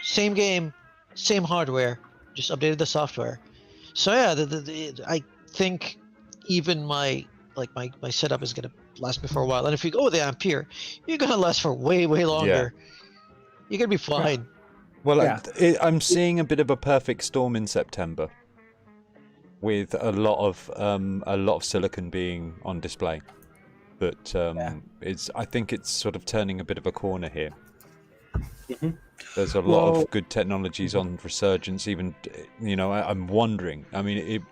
Same game, same hardware, just updated the software. So yeah, I think even my setup is gonna last me for a while. And if you go with the Ampere, you're gonna last for way longer. You're gonna be fine. Well, I'm seeing a bit of a perfect storm in September, with a lot of silicon being on display. But I think it's sort of turning a bit of a corner here. There's a lot of good technologies on Resurgence. Even, I'm wondering. I mean,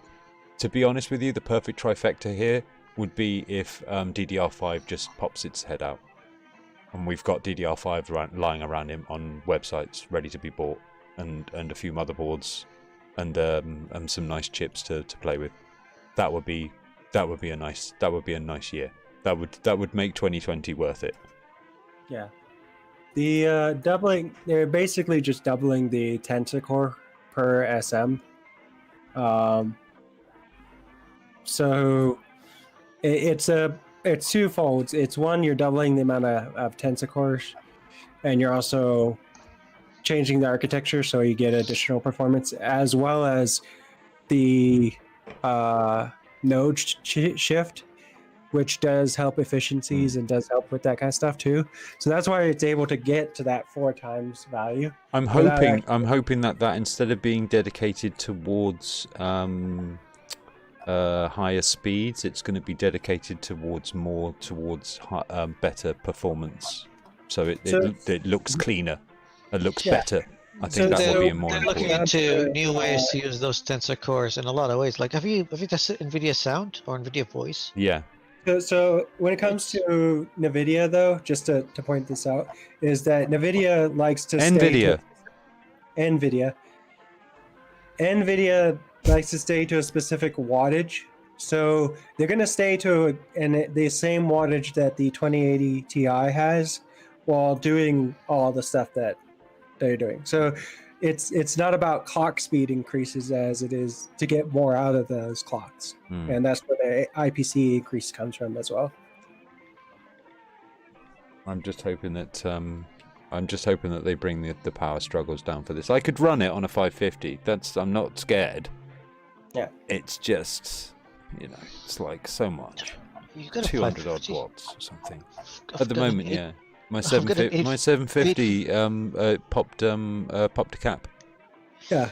to be honest with you, the perfect trifecta here would be if DDR5 just pops its head out, and we've got DDR5 lying around him on websites ready to be bought, and a few motherboards, and some nice chips to play with. That would be a nice year. That would make 2020 worth it. Yeah. The doubling, they're basically just doubling the tensor core per SM. So it's twofold. It's one, you're doubling the amount of tensor cores, and you're also changing the architecture so you get additional performance, as well as the node shift, which does help efficiencies and does help with that kind of stuff too. So that's why it's able to get to that 4 times value. I'm hoping that instead of being dedicated towards higher speeds, it's going to be dedicated towards better performance. So it looks cleaner. It looks better. I think that will be more important. They're looking into new ways to use those tensor cores in a lot of ways. Like, have you tested Nvidia Sound or Nvidia Voice? Yeah. So when it comes to Nvidia, though, just to point this out, is that Nvidia likes to Nvidia likes to stay to a specific wattage. So they're going to stay to the same wattage that the 2080 Ti has, while doing all the stuff that they're doing. So it's not about clock speed increases as it is to get more out of those clocks. And that's where the IPC increase comes from as well. I'm just hoping that they bring the power struggles down for this. I could run it on a 550. I'm not scared. Yeah. It's just, it's like so much. 200 odd watts or something. At the moment, yeah. My 750 popped a cap. Yeah.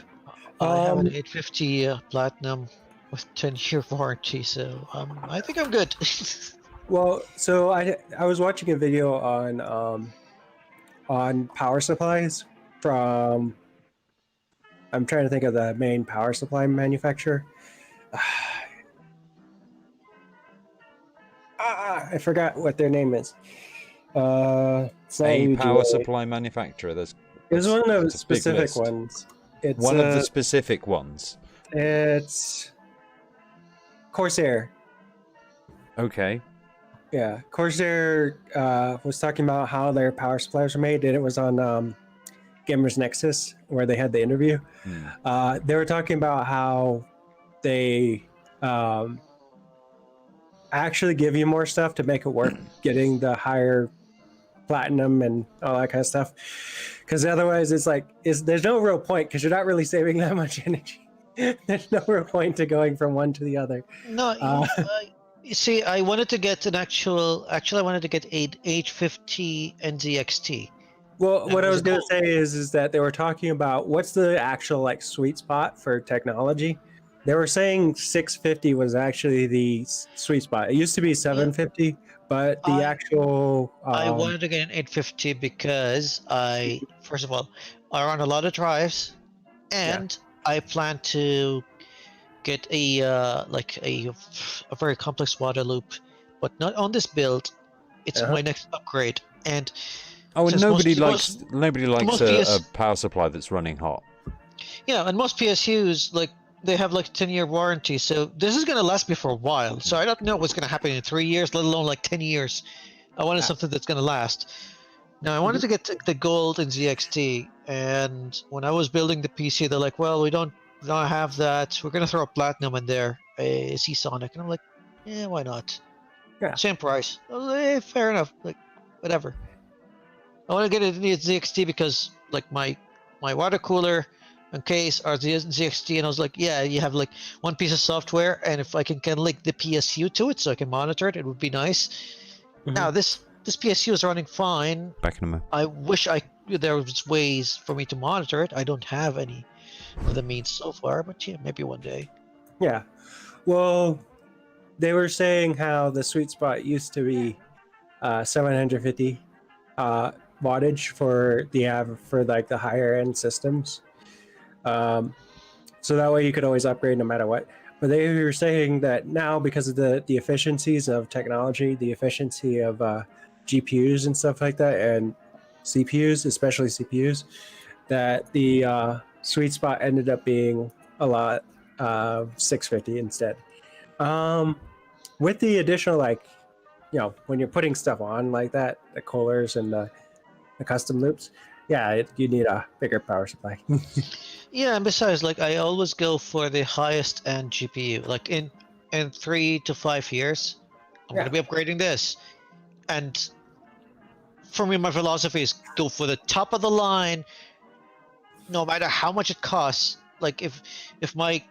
I have an 850 platinum with 10-year warranty, so I think I'm good. Well, so I was watching a video on power supplies from, I'm trying to think of the main power supply manufacturer. I forgot what their name is. A power supply manufacturer. It's one of the specific ones. It's one of the specific ones. It's Corsair. Okay. Yeah, Corsair was talking about how their power supplies are made, and it was on Gamers Nexus where they had the interview. They were talking about how they actually give you more stuff to make it work, getting the higher platinum and all that kind of stuff, because otherwise there's no real point, because you're not really saving that much energy. There's no real point to going from one to the other. No, you see, I wanted to get I wanted to get an 850 NZXT. Well, what I was going to say is that they were talking about what's the actual sweet spot for technology. They were saying 650 was actually the sweet spot. It used to be 750, but the actual... I wanted to get an 850 because first of all, I run a lot of drives, and I plan to get a very complex water loop, but not on this build. It's my next upgrade. And nobody likes a power supply that's running hot. Yeah, and most PSUs they have 10-year warranty, so this is going to last me for a while. So I don't know what's going to happen in 3 years, let alone 10 years. I wanted something that's going to last. Now, I wanted to get the gold in ZXT, and when I was building the PC, they're like, well, we don't have that. We're going to throw a platinum in there, a Seasonic. And I'm like, yeah, why not? Yeah. Same price. Fair enough. Whatever. I want to get it in the ZXT because, my water cooler and case are the ZXT, and I was like, yeah, you have one piece of software, and if I can link the PSU to it so I can monitor it, it would be nice. Now, this PSU is running fine. Back in a minute. I wish there was ways for me to monitor it. I don't have any of the means so far, but yeah, maybe one day. Yeah. Well, they were saying how the sweet spot used to be 750. wattage for like the higher end systems. So that way you could always upgrade no matter what. But they were saying that now, because of the efficiencies of technology, the efficiency of GPUs and stuff like that, and CPUs, especially CPUs, that the sweet spot ended up being a lot 650 instead. With the additional, like, you know, when you're putting stuff on like that, the coolers and the custom loops, yeah, you need a bigger power supply. Yeah, and besides, like, I always go for the highest end GPU. Like in 3 to 5 years, I'm gonna be upgrading this. And for me, my philosophy is go for the top of the line, no matter how much it costs. Like if my,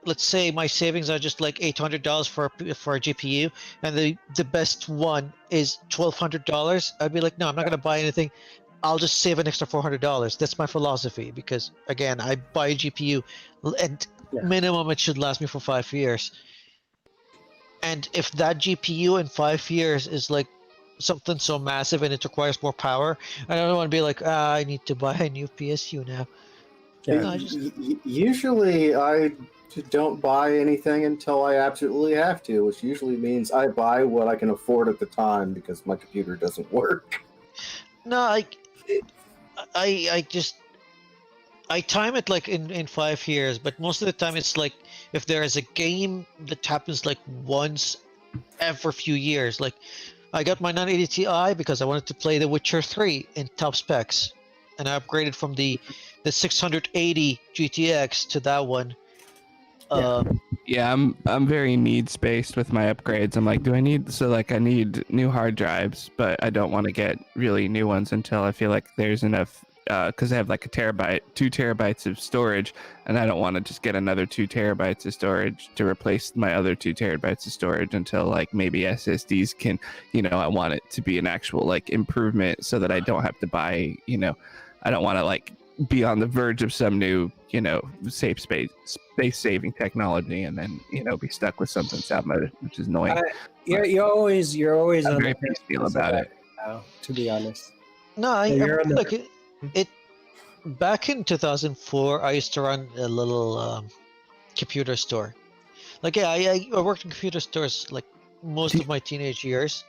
let's say my savings are just like $800 for a GPU, and the best one is $1,200, I'd be like, no, I'm not gonna buy anything. I'll just save an extra $400. That's my philosophy, because again, I buy a GPU, and minimum it should last me for 5 years. And if that GPU in 5 years is like something so massive and it requires more power, I don't want to be like, I need to buy a new PSU now. Yeah. Usually, I don't buy anything until I absolutely have to, which usually means I buy what I can afford at the time because my computer doesn't work. No, I just time it like in 5 years, but most of the time it's like if there is a game that happens like once every few years. Like I got my 980 Ti because I wanted to play The Witcher 3 in top specs, and I upgraded from the 680 GTX to that one. Yeah, I'm very needs based with my upgrades. I'm like, I need new hard drives, but I don't want to get really new ones until I feel like there's enough, because I have like 2 terabytes of storage, and I don't want to just get another 2 terabytes of storage to replace my other 2 terabytes of storage until like maybe SSDs can, I want it to be an actual like improvement so that I don't have to buy, I don't want to like be on the verge of some new, safe space saving technology and then, be stuck with something that's outmoded, which is annoying. You're always I'm on very the feel about it. now, to be honest. No, it back in 2004, I used to run a little computer store. Like, yeah, I worked in computer stores like most of my teenage years,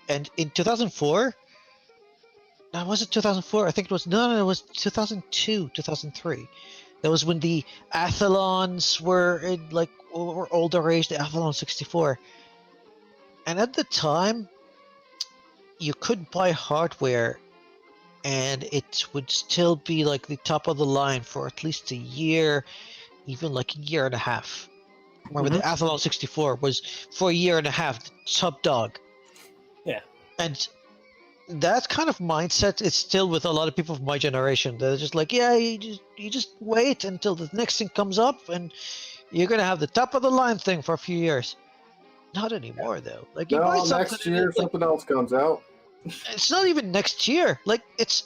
and in 2004. Was it 2004? I think it was it was 2002, 2003. That was when the Athlons were in were older age, the Athlon 64. And at the time, you could buy hardware, and it would still be like the top of the line for at least a year, even like a year and a half. Remember, the Athlon 64 was for a year and a half the top dog. Yeah. And that kind of mindset is still with a lot of people of my generation. They're just like, yeah, you just wait until the next thing comes up, and you're gonna have the top of the line thing for a few years. Not anymore, though. Like, you buy something, next year something else comes out. It's not even next year. Like, it's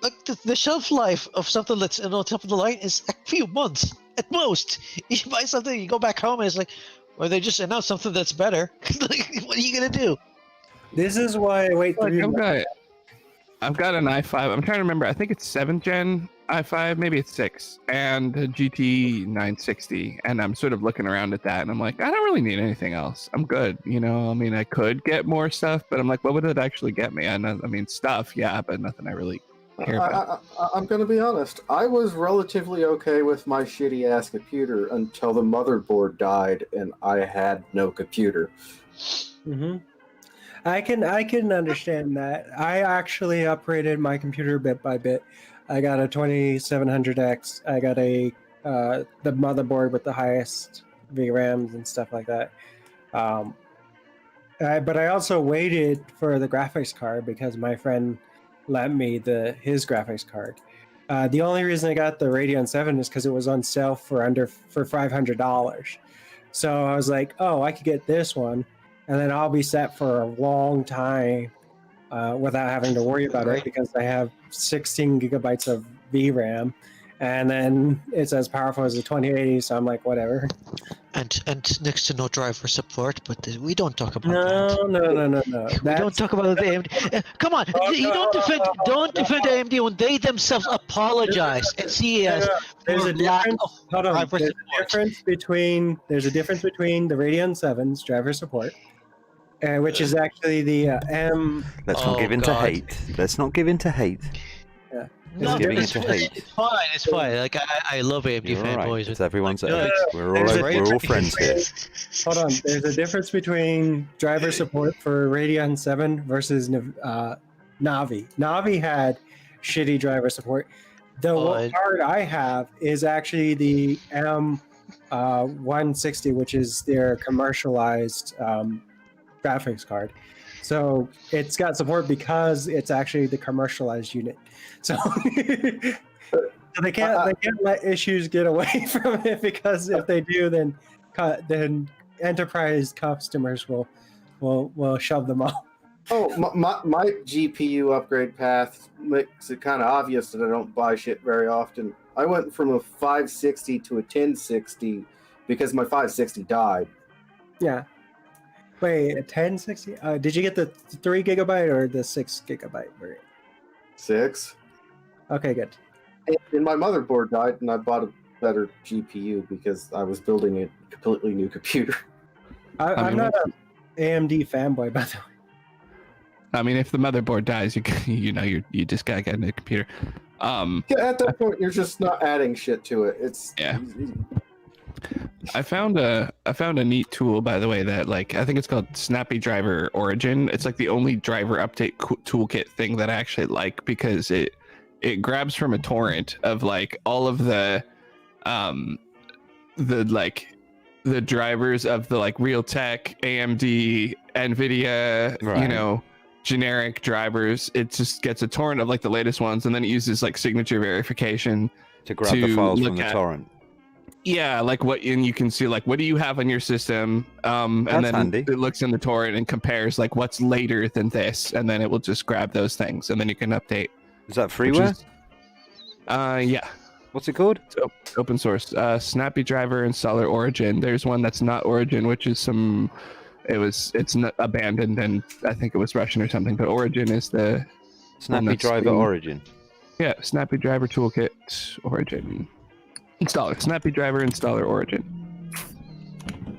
like the shelf life of something that's on top of the line is a few months at most. You buy something, you go back home, and it's like, well, they just announced something that's better. Like, what are you gonna do? This is why I wait 3 months. I've got an i5. I'm trying to remember. I think it's 7th gen i5, maybe it's 6, and a GT 960. And I'm sort of looking around at that, and I'm like, I don't really need anything else. I'm good. I mean, I could get more stuff, but I'm like, what would it actually get me? I mean, stuff, yeah, but nothing I really care about. I'm going to be honest. I was relatively okay with my shitty ass computer until the motherboard died, and I had no computer. Mm-hmm. I can understand that. I actually upgraded my computer bit by bit. I got a 2700X. I got the motherboard with the highest VRAMs and stuff like that. But I also waited for the graphics card because my friend lent me his graphics card. The only reason I got the Radeon 7 is because it was on sale for $500. So I was like, oh, I could get this one, and then I'll be set for a long time without having to worry about it because I have 16 gigabytes of VRAM, and then it's as powerful as the 2080. So I'm like, whatever. and next to no driver support. But we don't talk about No. that. We don't talk about the AMD. Come on, you don't defend AMD when they themselves apologize at CES There's for a lack difference. of Hold on. driver There's support. a difference between the Radeon 7's driver support, which is actually the M. Let's not give in to hate. Let's not give in to hate. Yeah. No, giving it's, it to hate. it's fine. It's fine. Like I love AMD You're all right. fanboys. It's everyone's No, age. We're there's a all friends here. Hold on. There's a difference between driver support for Radeon 7 versus Navi. Navi had shitty driver support. The card I have is actually the M160, which is their commercialized graphics card. So it's got support because it's actually the commercialized unit. So they can't let issues get away from it, because if they do, then enterprise customers will shove them off. Oh, my GPU upgrade path makes it kind of obvious that I don't buy shit very often. I went from a 560 to a 1060 because my 560 died. Yeah. Wait, a 1060? Did you get the 3 gigabyte or the 6 gigabyte variant? 6. Okay, good. And my motherboard died, and I bought a better GPU because I was building a completely new computer. I'm not an AMD fanboy, by the way. I mean, if the motherboard dies, you just gotta get a new computer. At that point, you're just not adding shit to it. It's easy. I found a neat tool, by the way, that I think it's called Snappy Driver Origin. It's like the only driver update toolkit thing that I actually like, because it grabs from a torrent of all of the drivers of the Realtek, AMD, Nvidia, Right. Generic drivers. It just gets a torrent of the latest ones, and then it uses signature verification to grab the files from the at, torrent. Yeah, and you can see what do you have on your system, and then handy. it looks in the torrent and compares what's later than this, and then it will just grab those things, and then you can update. Is that freeware? Yeah. What's it called? It's open source. Snappy Driver Installer Origin. There's one that's not Origin, which is it's not abandoned, and I think it was Russian or something. But Origin is the Snappy Driver Origin. Yeah, Snappy Driver Toolkit Origin. Installer. Snappy Driver Installer Origin.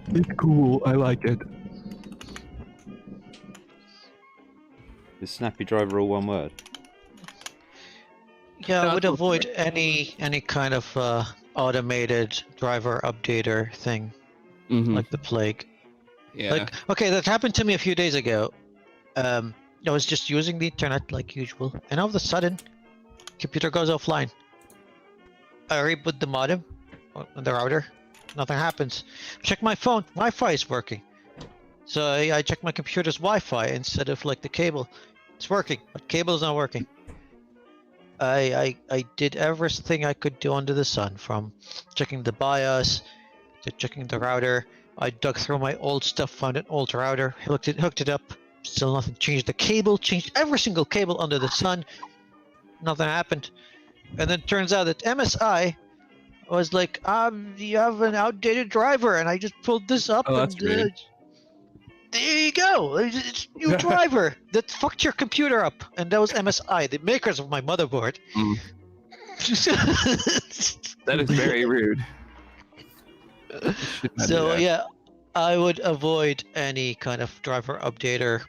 It's cool. I like it. Is Snappy Driver all one word? Yeah, I would avoid any kind of automated driver updater thing, like the plague. Yeah. Okay, that happened to me a few days ago. I was just using the internet like usual, and all of a sudden, computer goes offline. I reboot the modem on the router, nothing happens. Check my phone, Wi-Fi is working. So I check my computer's Wi-Fi instead of the cable. It's working, but cable is not working. I did everything I could do under the sun, from checking the BIOS to checking the router. I dug through my old stuff, found an old router, hooked it up, still nothing. Changed the cable, changed every single cable under the sun, nothing happened. And then it turns out that MSI was like, you have an outdated driver, and I just pulled this up, and there you go. It's a new driver that fucked your computer up, and that was MSI, the makers of my motherboard. That is very rude. So yeah, I would avoid any kind of driver updater.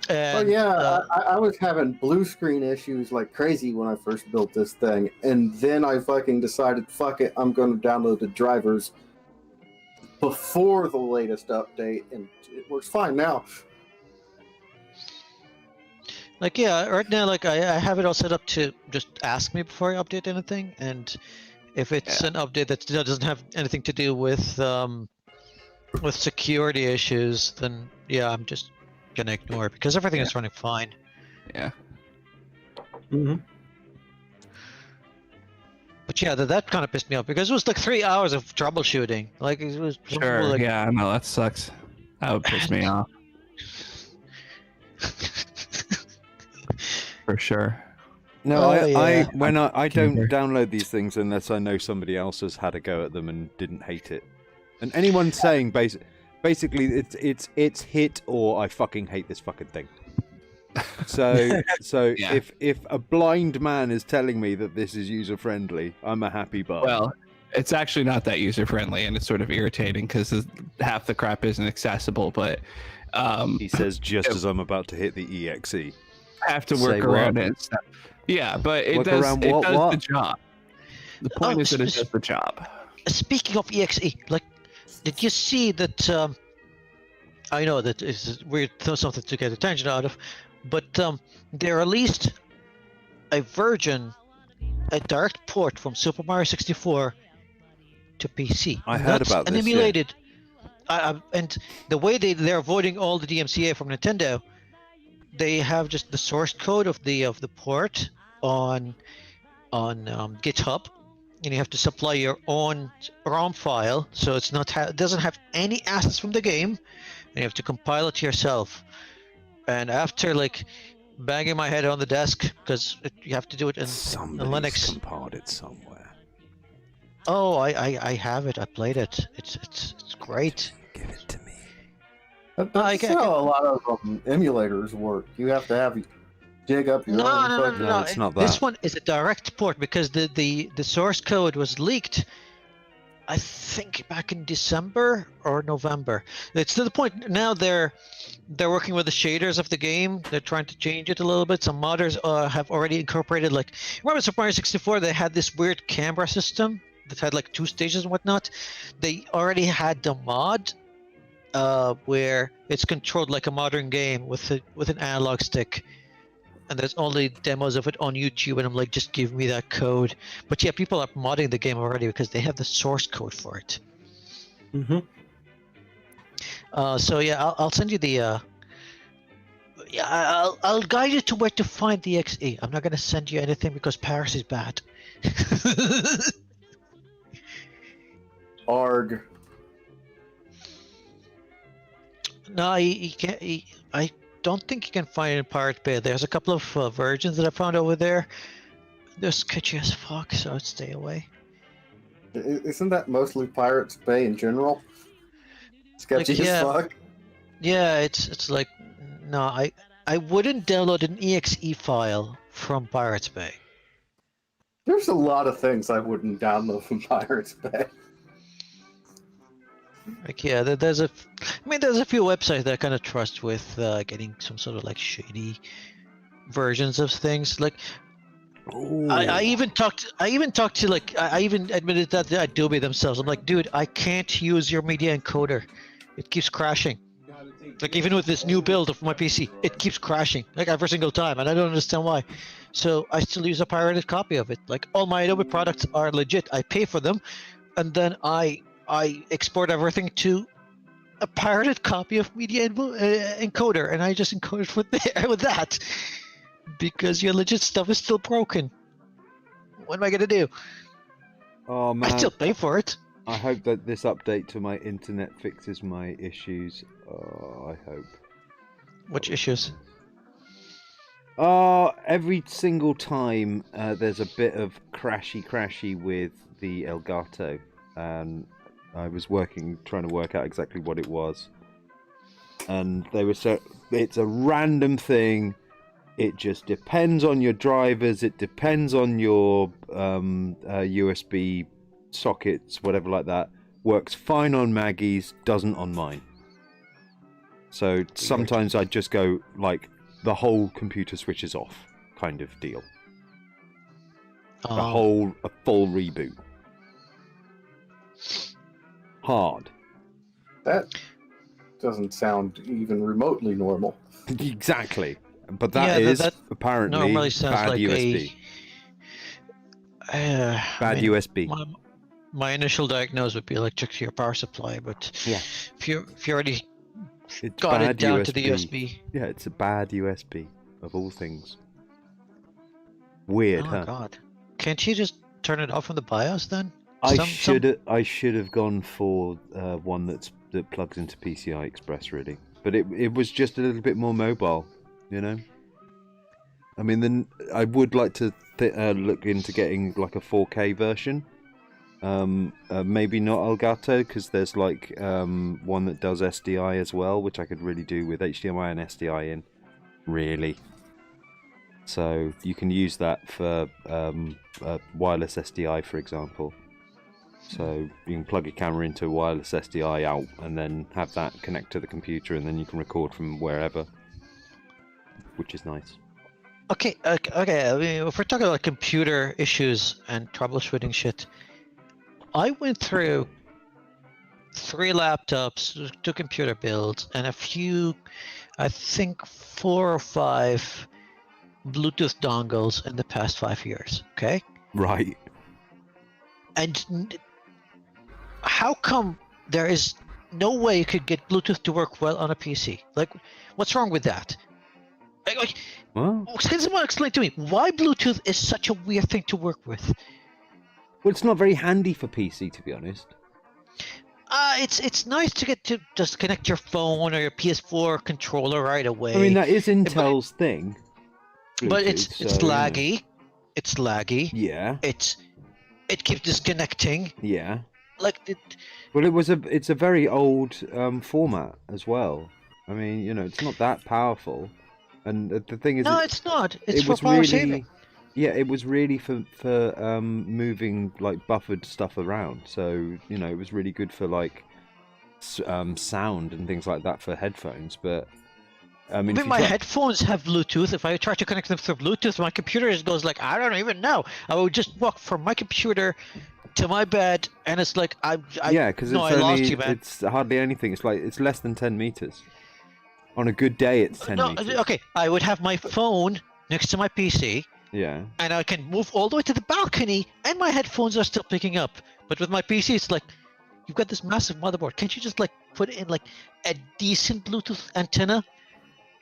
And, I was having blue screen issues like crazy when I first built this thing, and then I fucking decided, fuck it, I'm going to download the drivers before the latest update, and it works fine now. Right now, I have it all set up to just ask me before I update anything, and if it's an update that doesn't have anything to do with security issues, then yeah, I'm just gonna ignore it because everything is running fine. Yeah. But yeah, that kind of pissed me off because it was 3 hours of troubleshooting. It was Sure. Yeah, no, that sucks. That would piss me off. For sure. No, I don't download these things unless I know somebody else has had a go at them and didn't hate it. And anyone saying basically it's hit or I fucking hate this fucking thing. So Yeah. if a blind man is telling me that this is user friendly, I'm a happy bum. Well, it's actually not that user friendly, and it's sort of irritating because half the crap isn't accessible. But he says just as I'm about to hit the EXE. Have to work around it and stuff. Yeah, but it does the job. The point is that it does the job. Speaking of EXE, like, did you see that? I know that it's weird, something to get attention out of, but they released a direct port from Super Mario 64 to PC. I heard about this. Emulated, and the way they're avoiding all the DMCA from Nintendo, they have just the source code of the port on GitHub, and you have to supply your own ROM file, so it's not it doesn't have any assets from the game, and you have to compile it yourself. And after like banging my head on the desk because you have to do it in Linux. Compiled it somewhere. Oh, I have it. I played it. It's great. Give it to me. That's how a lot of emulators work. You have to dig up your own. No, it's not that. This one is a direct port because the source code was leaked, I think back in December or November. It's to the point now they're working with the shaders of the game. They're trying to change it a little bit. Some modders have already incorporated, like, remember Super Mario 64? They had this weird camera system that had like 2 stages and whatnot. They already had the mod where it's controlled like a modern game with an analog stick. And there's only demos of it on YouTube, and I'm like, just give me that code. But yeah, people are modding the game already because they have the source code for it. Mm-hmm. So yeah, I'll send you the. I'll guide you to where to find the XE. I'm not gonna send you anything because Paris is bad. Arg. No, he can't. I don't think you can find it in Pirate Bay. There's a couple of versions that I found over there. They're sketchy as fuck, so I'd stay away. Isn't that mostly Pirates Bay in general? Sketchy as fuck? Yeah, it's like, no, I wouldn't download an exe file from Pirates Bay. There's a lot of things I wouldn't download from Pirates Bay. Like, yeah, there's a few websites that I kind of trust with getting some sort of like shady versions of things. Like, I even talked to like, I even admitted that to Adobe themselves. I'm like, dude, I can't use your media encoder. It keeps crashing. Like, even with this new build of my PC, it keeps crashing like every single time, and I don't understand why. So I still use a pirated copy of it. Like, all my Adobe products are legit. I pay for them, and then I export everything to a pirated copy of media encoder, and I just encode it with that because your legit stuff is still broken. What am I gonna do? Oh man, I still pay for it. I hope that this update to my internet fixes my issues. Oh, I hope. Which issues? Every single time there's a bit of crashy with the Elgato, and I was trying to work out exactly what it was, and they were saying it's a random thing. It just depends on your drivers. It depends on your USB sockets, whatever like that. Works fine on Maggie's, doesn't on mine. So sometimes I just go like the whole computer switches off, kind of deal. A full reboot. Hard. That doesn't sound even remotely normal. Exactly. But that is apparently normally sounds bad like USB. Bad USB. My initial diagnosis would be electric to your power supply, but yeah, if you already got it down USB. to the USB. Yeah, it's a bad USB of all things. Weird, Oh huh? god. Can't you just turn it off from the BIOS then? I should have gone for one that plugs into PCI Express, really. But it was just a little bit more mobile, you know. I mean, then I would like to look into getting like a 4K version Maybe not Elgato, because there's like one that does SDI as well, which I could really do with HDMI and SDI in, really. So you can use that for wireless SDI, for example. So you can plug your camera into a wireless SDI out, and then have that connect to the computer, and then you can record from wherever, which is nice. Okay. I mean, if we're talking about computer issues and troubleshooting shit, I went through 3 laptops, 2 computer builds, and a few, I think 4 or 5 Bluetooth dongles in the past 5 years. Okay. Right. And how come there is no way you could get Bluetooth to work well on a PC? Like, what's wrong with that? Well, Can someone explain to me why Bluetooth is such a weird thing to work with? well, it's not very handy for PC, to be honest. It's nice to get to just connect your phone or your PS4 controller right away. I mean, that is Intel's thing. But Bluetooth, it's so, you know. laggy. It's laggy. Yeah. It keeps disconnecting. Yeah. Like Well, it's a very old format as well. I mean, you know, it's not that powerful. And the thing is, no, it's not. It's it for was power really, saving. Yeah, it was really for moving like buffered stuff around. So you know, it was really good for like sound and things like that for headphones. But I mean, My headphones have Bluetooth. If I try to connect them through Bluetooth, my computer just goes like, I don't even know. I would just walk from my computer to my bed, and it's like yeah, because I lost you, man. It's hardly anything. It's less than 10 meters. On a good day, it's 10 meters. Okay, I would have my phone next to my PC. Yeah. And I can move all the way to the balcony, and my headphones are still picking up. But with my PC, it's like, you've got this massive motherboard. Can't you just like put in like a decent Bluetooth antenna?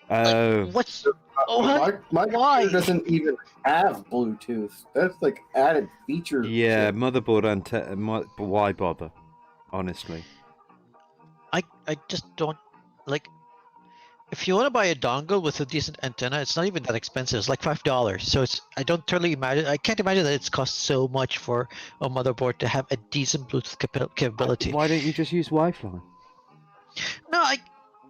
Oh. Like, what's My why? computer doesn't even have Bluetooth. That's like added feature. Yeah, motherboard antenna. Why bother? Honestly. I just don't like. If you want to buy a dongle with a decent antenna, it's not even that expensive. It's like $5. So I can't imagine that it's cost so much for a motherboard to have a decent Bluetooth capability. Why don't you just use Wi-Fi? No,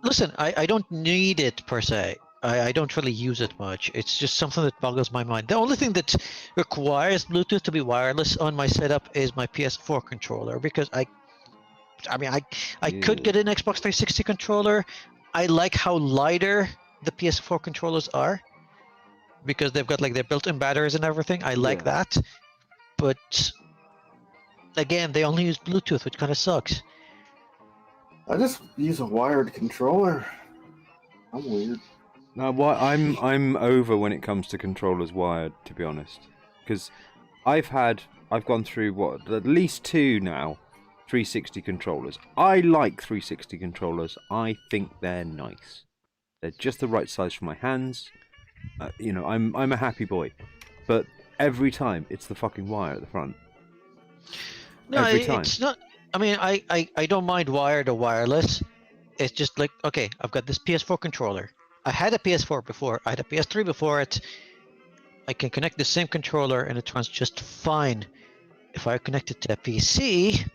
listen. I don't need it per se. I don't really use it much. It's just something that boggles my mind. The only thing that requires Bluetooth to be wireless on my setup is my PS4 controller, because I could get an Xbox 360 controller. I like how lighter the PS4 controllers are, because they've got like their built-in batteries and everything. I like that, but again, they only use Bluetooth, which kind of sucks. I just use a wired controller. I'm weird. No, I'm over when it comes to controllers wired, to be honest, because I've gone through at least 2 now. 360 controllers. I like 360 controllers. I think they're nice. They're just the right size for my hands. You know, I'm a happy boy. But every time, it's the fucking wire at the front. No, every time. It's not. I mean, I don't mind wired or wireless. It's just like, okay, I've got this PS4 controller. I had a PS4 before. I had a PS3 before it. I can connect the same controller and it runs just fine. If I connect it to a PC,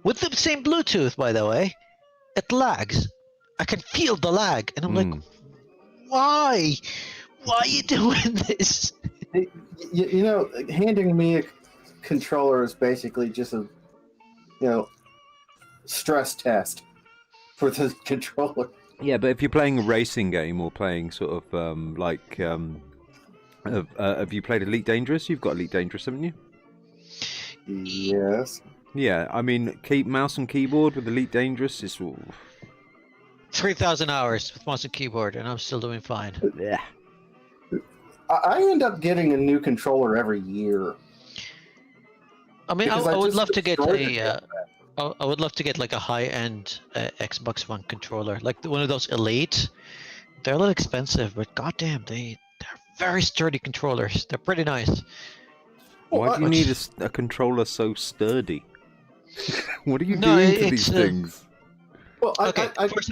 with the same Bluetooth, by the way, it lags. I can feel the lag, and I'm like, why? Why are you doing this? You know, handing me a controller is basically just a, stress test for the controller. Yeah, but if you're playing a racing game or playing sort of have you played Elite Dangerous? You've got Elite Dangerous, haven't you? Yes. Yeah, I mean, mouse and keyboard with Elite Dangerous is 3,000 hours with mouse and keyboard, and I'm still doing fine. Yeah. I end up getting a new controller every year. I mean, I would love to get I would love to get like a high-end Xbox One controller, like one of those Elite. They're a little expensive, but goddamn, they're very sturdy controllers. They're pretty nice. Why do you need a controller so sturdy? What are you doing to these things? Well, I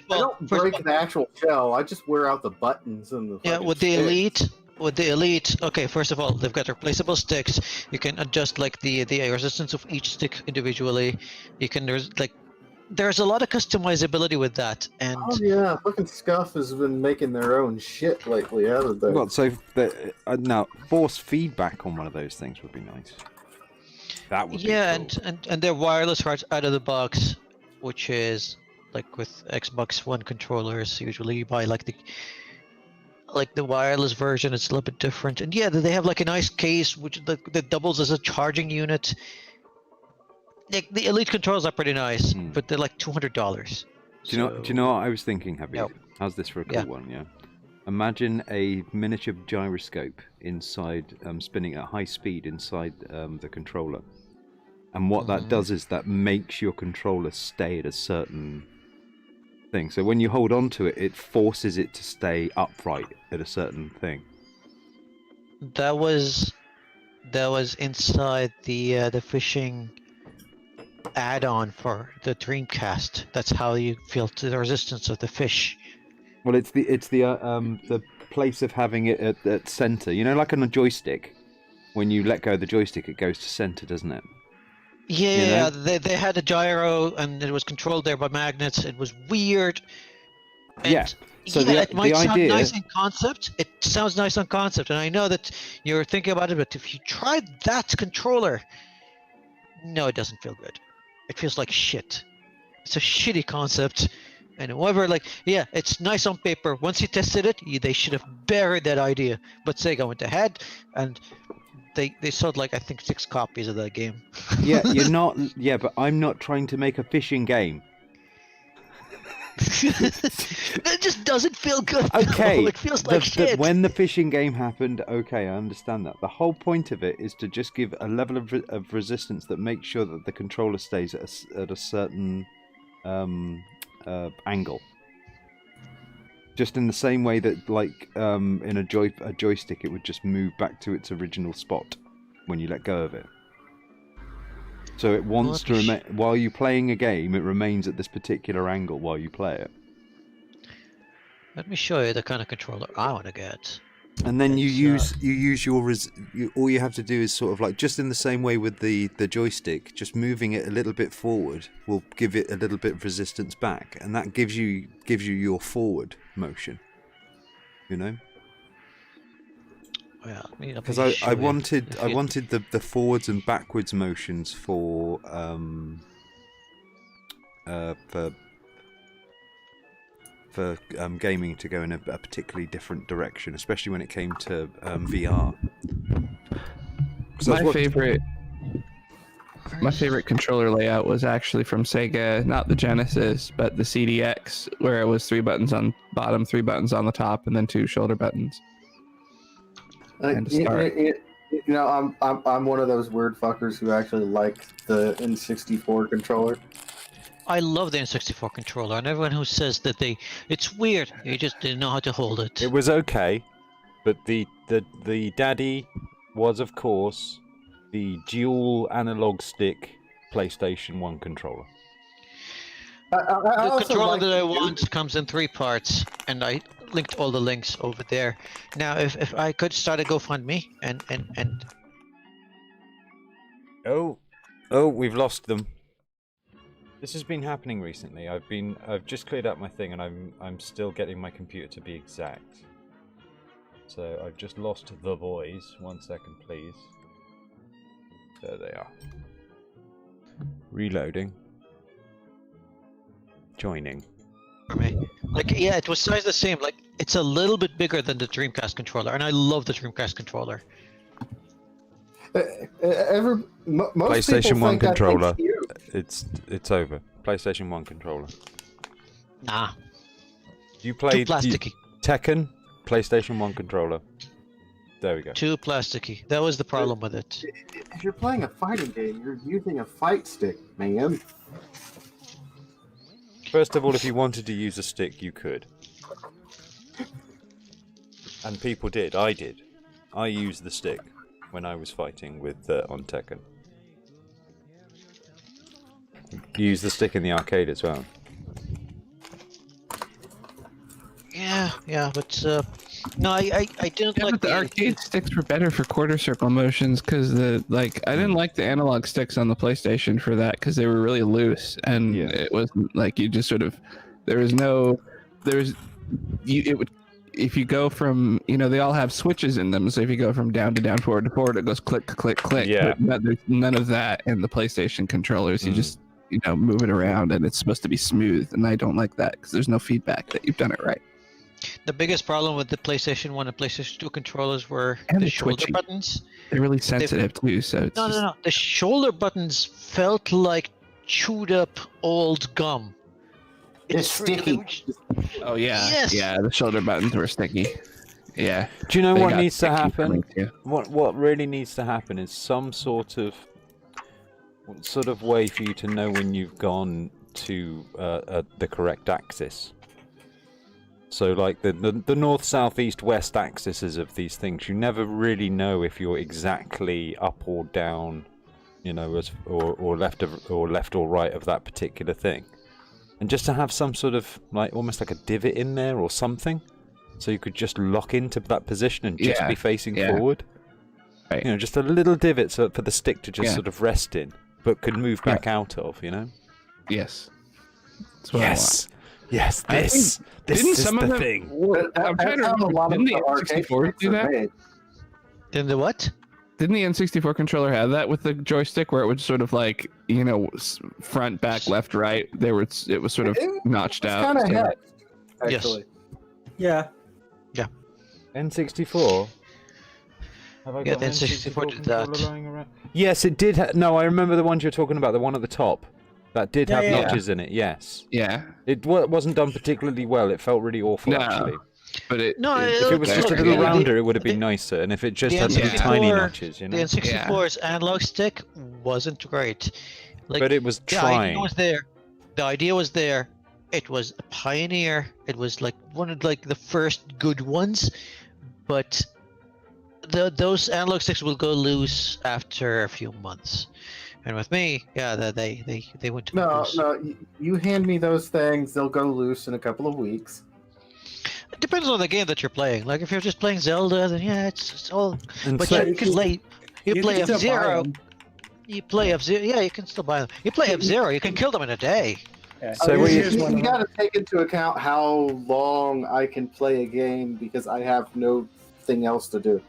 don't break the actual shell. I just wear out the buttons and the. Yeah, with the Elite, with the Elite, okay, first of all, they've got replaceable sticks. You can adjust like the resistance of each stick individually. You can there's a lot of customizability with that, and Oh yeah, fucking Scuff has been making their own shit lately, haven't they? Well, so now force feedback on one of those things would be nice. That would be cool. and they're wireless right out of the box, which is like with Xbox One controllers. Usually you buy like the wireless version. It's a little bit different, and yeah, they have like a nice case which that doubles as a charging unit. Like the Elite controls are pretty nice, but they're like $200. Do you know what I was thinking, Happy? Yep. How's this for a cool one? Yeah. Imagine a miniature gyroscope inside, spinning at high speed inside the controller, and what that does is that makes your controller stay at a certain thing. So when you hold on to it, it forces it to stay upright at a certain thing. That was inside the fishing add-on for the Dreamcast. That's how you feel to the resistance of the fish. Well, it's the place of having it at center. You know, like on a joystick, when you let go of the joystick, it goes to center, doesn't it? Yeah, you know? they had a gyro, and it was controlled there by magnets. It was weird. And So it might sound idea... nice in concept. It sounds nice on concept, and I know that you're thinking about it. But if you tried that controller, no, it doesn't feel good. It feels like shit. It's a shitty concept. And however, it's nice on paper. Once you tested it, they should have buried that idea. But Sega went ahead, and they sold I think 6 copies of that game. Yeah, you're not. Yeah, but I'm not trying to make a fishing game. It just doesn't feel good. Okay, It feels like shit. When the fishing game happened, okay, I understand that. The whole point of it is to just give a level of resistance that makes sure that the controller stays at a certain angle. Just in the same way that, in a joystick, it would just move back to its original spot when you let go of it. So it wants to remain while you're playing a game. It remains at this particular angle while you play it. Let me show you the kind of controller I want to get. And then you use your all you have to do is sort of just in the same way with the joystick, just moving it a little bit forward will give it a little bit of resistance back, and that gives you your forward motion. You know. Well, because I wanted the forwards and backwards motions for gaming to go in a particularly different direction, especially when it came to VR. My favorite controller layout was actually from Sega, not the Genesis, but the CDX, where it was 3 buttons on bottom, 3 buttons on the top, and then 2 shoulder buttons. And to start. I'm one of those weird fuckers who actually like the N64 controller. I love the N64 controller, and everyone who says that it's weird, you just didn't know how to hold it. It was okay, but the daddy was, of course, the dual analog stick PlayStation 1 controller. The controller that I want comes in 3 parts, and I linked all the links over there. Now, if I could start a GoFundMe and oh, we've lost them. This has been happening recently. I've just cleared up my thing, and I'm still getting my computer to be exact. So I've just lost the boys. 1 second, please. There they are. Reloading. Joining. For me, it was size the same. It's a little bit bigger than the Dreamcast controller, and I love the Dreamcast controller. Most PlayStation 1 controller. It's It's over. PlayStation 1 controller. Nah. You played Too plasticky. Tekken? PlayStation 1 controller. There we go. Too plasticky. That was the problem with it. If you're playing a fighting game, you're using a fight stick, man. First of all, if you wanted to use a stick, you could. And people did. I did. I used the stick when I was fighting with on Tekken. You use the stick in the arcade as well. Yeah, but No, I didn't Yeah, like but the arcade sticks were better for quarter circle motions because I didn't like the analog sticks on the PlayStation for that because they were really loose and it wasn't like you just sort of it would if you go from they all have switches in them, so if you go from down to down, forward to forward, it goes click click click. Yeah. But there's none of that in the PlayStation controllers. You just move it around and it's supposed to be smooth, and I don't like that because there's no feedback that you've done it right. The biggest problem with the PlayStation 1 and PlayStation 2 controllers were And the the shoulder twitchy. buttons. They're really sensitive too, so it's No. The shoulder buttons felt like chewed up old gum. It's sticky. Oh yeah, Yes. yeah. The shoulder buttons were sticky. Yeah. Do you know They what got needs to sticky happen? coming too. What really needs to happen is some sort of way for you to know when you've gone to the correct axis. So like the north, south, east, west axes of these things, you never really know if you're exactly up or down, or left or right of that particular thing. And just to have some sort of almost like a divot in there or something, so you could just lock into that position and just be facing forward. Right. Just a little divot for the stick to just sort of rest in, but could move back out of. Yes. That's what I want. Yes. I This Didn't is some the of them? thing. I'm trying to remember. Didn't the N64 do that? Then the what? Didn't the N64 controller have that with the joystick, where it would sort of front, back, left, right? It was sort of notched out. Kind of so- hexed, actually. Yeah. N64. Have I Yeah, got the an N64 did controller that. lying around? Yes, it did. No, I remember the ones you're talking about. The one at the top. That did have Yeah. notches in it. Yes. Yeah. It wasn't done particularly well. It felt really awful, No. actually. But No, If it was just a little okay. rounder, it would have been nicer. And if it just the had little N64 tiny notches, The N64's analog stick wasn't great. But it was the idea trying. was there. The idea was there. It was a pioneer. It was one of the first good ones, but those analog sticks will go loose after a few months. And with me, they went to loose. You hand me those things, they'll go loose in a couple of weeks. It depends on the game that you're playing. Like if you're just playing Zelda, then it's all. And But so- you play can still buy F-Zero. them. You play F-Zero. Yeah, you can still buy them. You play F-Zero. You can kill them in a day. Yeah. So what here's you- one You of got them. to take into account how long I can play a game because I have nothing else to do.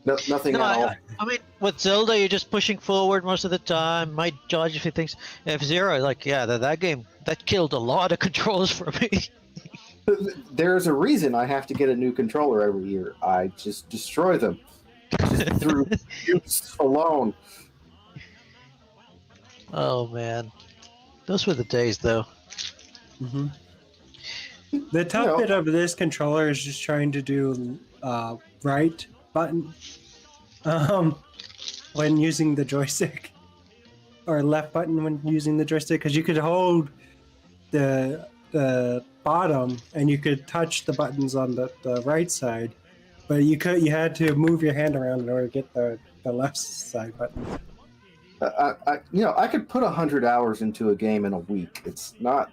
Nothing No, at all. I mean, with Zelda, you're just pushing forward most of the time. Might dodge a few things. F-Zero, that game, that killed a lot of controllers for me. There's a reason I have to get a new controller every year. I just destroy them just through use alone. Oh man, those were the days, though. Mm-hmm. The tough bit of this controller is just trying to do right button when using the joystick, or left button when using the joystick, because you could hold the bottom and you could touch the buttons on the right side, but you had to move your hand around in order to get the left side button. I could put 100 hours into a game in a week. It's not.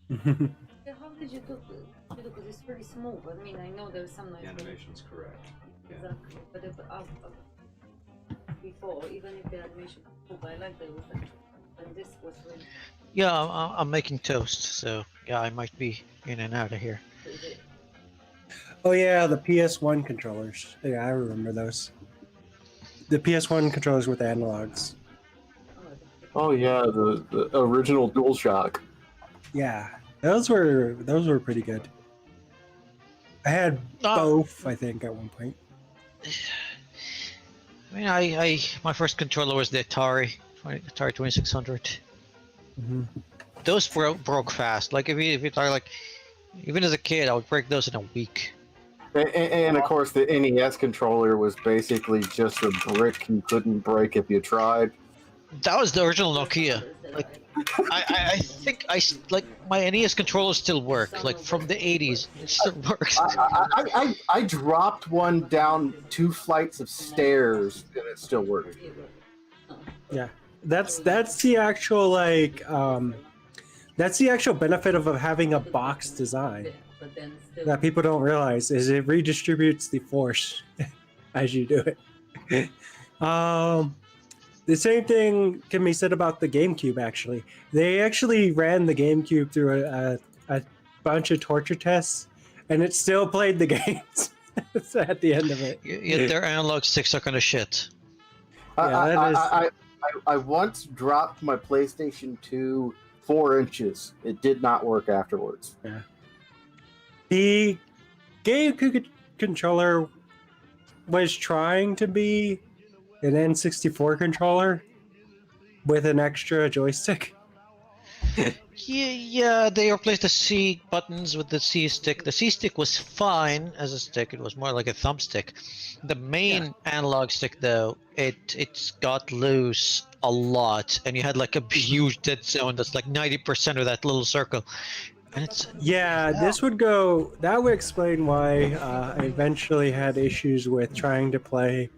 How did you do it? Because it's pretty smooth. I mean, I know there's some. The animation's correct. Exactly, but before, even if the animation was smooth, I like the look. And this was really. Yeah, I'm making toast, so yeah, I might be in and out of here. Oh yeah, the PS1 controllers. Yeah, I remember those. The PS1 controllers with analogs. Oh yeah, the original DualShock. Yeah, those were pretty good. I had both, I think, at one point. I mean, my first controller was the Atari 2600. Mm-hmm. Those broke fast. Like if you thought even as a kid, I would break those in a week. And of course, the NES controller was basically just a brick you couldn't break if you tried. That was the original Nokia. Like, I think my NES controllers still work. Like from the 80s, it still works. I dropped one down 2 flights of stairs and it still worked. Yeah, that's the actual that's the actual benefit of having a box design. but then still. that people don't realize is it redistributes the force as you do it. The same thing can be said about the GameCube, actually. They actually ran the GameCube through a bunch of torture tests, and it still played the games at the end of it. Yet their analog sticks are kind of shit. I once dropped my PlayStation 2 4 inches. It did not work afterwards. Yeah. The GameCube controller was trying to be an N64 controller with an extra joystick. Yeah, they replaced the C buttons with the C stick. The C stick was fine as a stick. It was more like a thumbstick. The main analog stick, though, it's got loose a lot, and you had like a huge dead zone that's like 90% of that little circle. And it's this would go. That would explain why I eventually had issues with trying to play.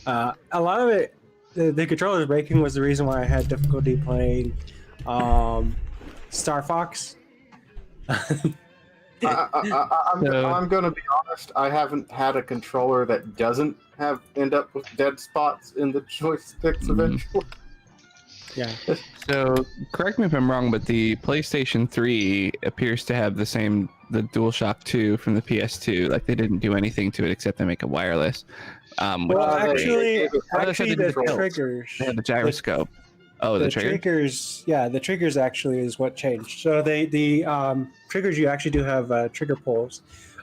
A lot of it, the controller's breaking was the reason why I had difficulty playing Star Fox. I'm gonna be honest. I haven't had a controller that doesn't end up with dead spots in the joysticks eventually. Yeah. So, correct me if I'm wrong, but the PlayStation 3 appears to have the DualShock 2 from the PS2. Like, they didn't do anything to it except they make it wireless. Actually, the triggers. They have the gyroscope. The triggers. Yeah, the triggers actually is what changed. So the triggers, you actually do have trigger pulls.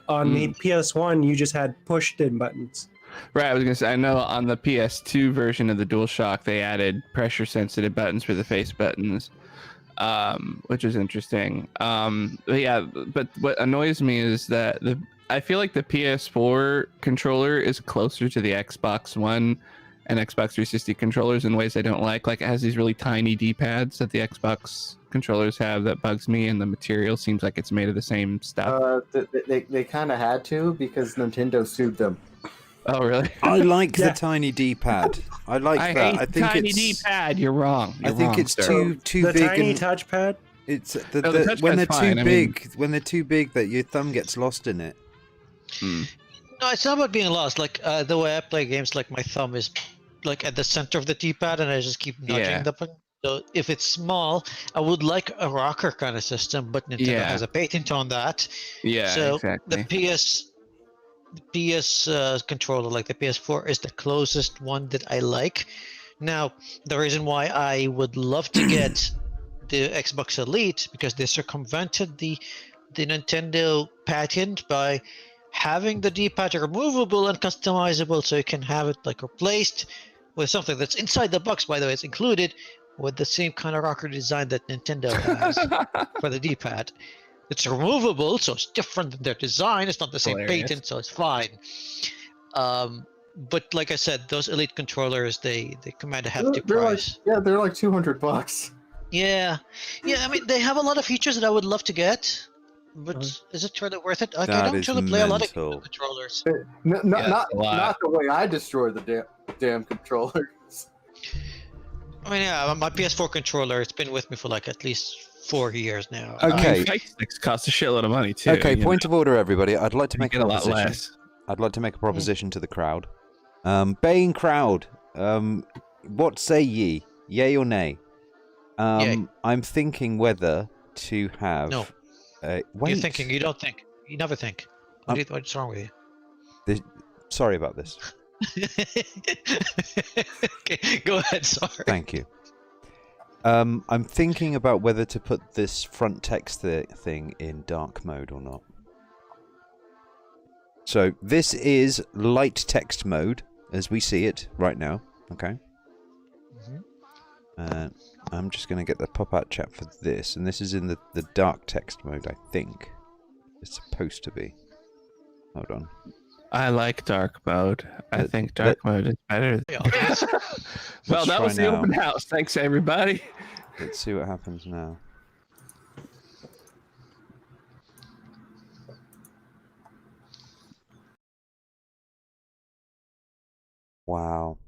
On the PS1, you just had push-in buttons. Right, I was gonna say. I know on the PS2 version of the DualShock, they added pressure-sensitive buttons for the face buttons, which is interesting. But what annoys me is that I feel like the PS4 controller is closer to the Xbox One and Xbox 360 controllers in ways I don't like. Like, it has these really tiny D-pads that the Xbox controllers have that bugs me, and the material seems like it's made of the same stuff. They kind of had to because Nintendo sued them. Oh, really? I like the tiny D-pad. I like that. Hate I think tiny it's D-pad. You're wrong. I think it's too the big. Tiny touchpad. It's the when they're touchpad's too big. When they're too big, that your thumb gets lost in it. No, it's not about being lost. Like the way I play games, like my thumb is like at the center of the D-pad, and I just keep nudging the button. So if it's small, I would like a rocker kind of system, but Nintendo has a patent on that. Yeah, so exactly. The PS controller, like the PS4, is the closest one that I like. Now, the reason why I would love to get the Xbox Elite, because they circumvented the Nintendo patent by having the D-pad removable and customizable, so you can have it like replaced with something that's inside the box. By the way, it's included with the same kind of rocker design that Nintendo has for the D-pad. It's removable, so it's different than their design. It's not the same patent, so it's fine. But like I said, those Elite controllers, they command a hefty price. They're like $200. Yeah. I mean, they have a lot of features that I would love to get, but is it really worth it? Like, I don't really play a lot of controllers. Not the way I destroy the damn controllers. I mean, yeah, my PS4 controller, it's been with me for like at least 4 years now. Okay. Fight sticks cost a shitload of money too. Okay, point of order, everybody. I'd like to make a lot proposition. less. I'd like to make a proposition to the crowd. Baying crowd, what say ye? Yay or nay? Yay. I'm thinking whether to have. No. Wait. You're thinking. You don't think. You never think. What's wrong with you? Sorry about this. Okay, go ahead. Sorry. Thank you. I'm thinking about whether to put this front text thing in dark mode or not. So this is light text mode as we see it right now. Okay. I'm just going to get the pop-out chat for this, and this is in the dark text mode, I think. It's supposed to be. Hold on. I like dark mode. I think dark mode is better. Well, that was the open house. Thanks, everybody. Let's see what happens now. Wow.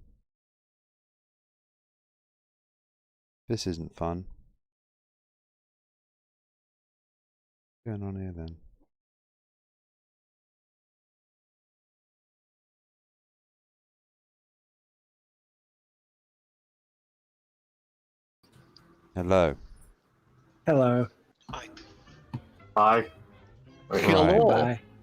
This isn't fun. What's going on here then? Hello. Hello. Hi. Bye.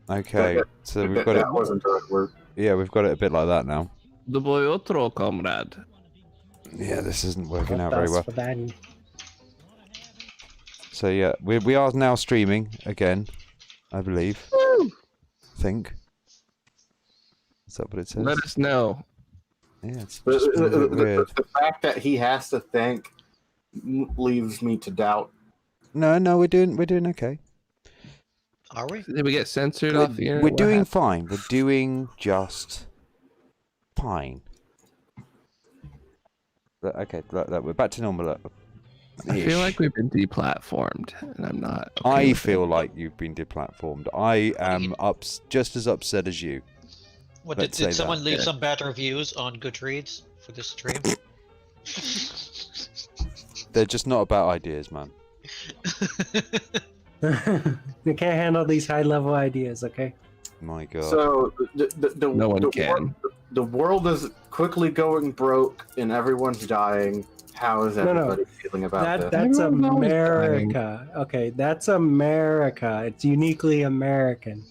Okay, so we've got it. That wasn't direct word. Yeah, we've got it a bit like that now. The boy otro comrade. Yeah, this isn't working out very well. For that. So yeah, we are now streaming again, I believe. Think. Is that what it says? Let us know. Yeah, it's just been a bit weird. The fact that he has to think leaves me to doubt. No, we're doing okay. Are we? Did we get censored off the air? We're doing fine. We're doing just fine. Okay, we're back to normal. I feel like we've been deplatformed, and I'm not. Okay I with feel it. like you've been deplatformed. I am just as upset as you. What Let's did say someone that. leave some bad reviews on Goodreads for this stream? They're just not about ideas, man. You can't handle these high-level ideas, okay? My God. So No one can. The world is quickly going broke and everyone's dying. How is everybody feeling about this? That's Everyone's always dying. America. Okay, that's America. It's uniquely American.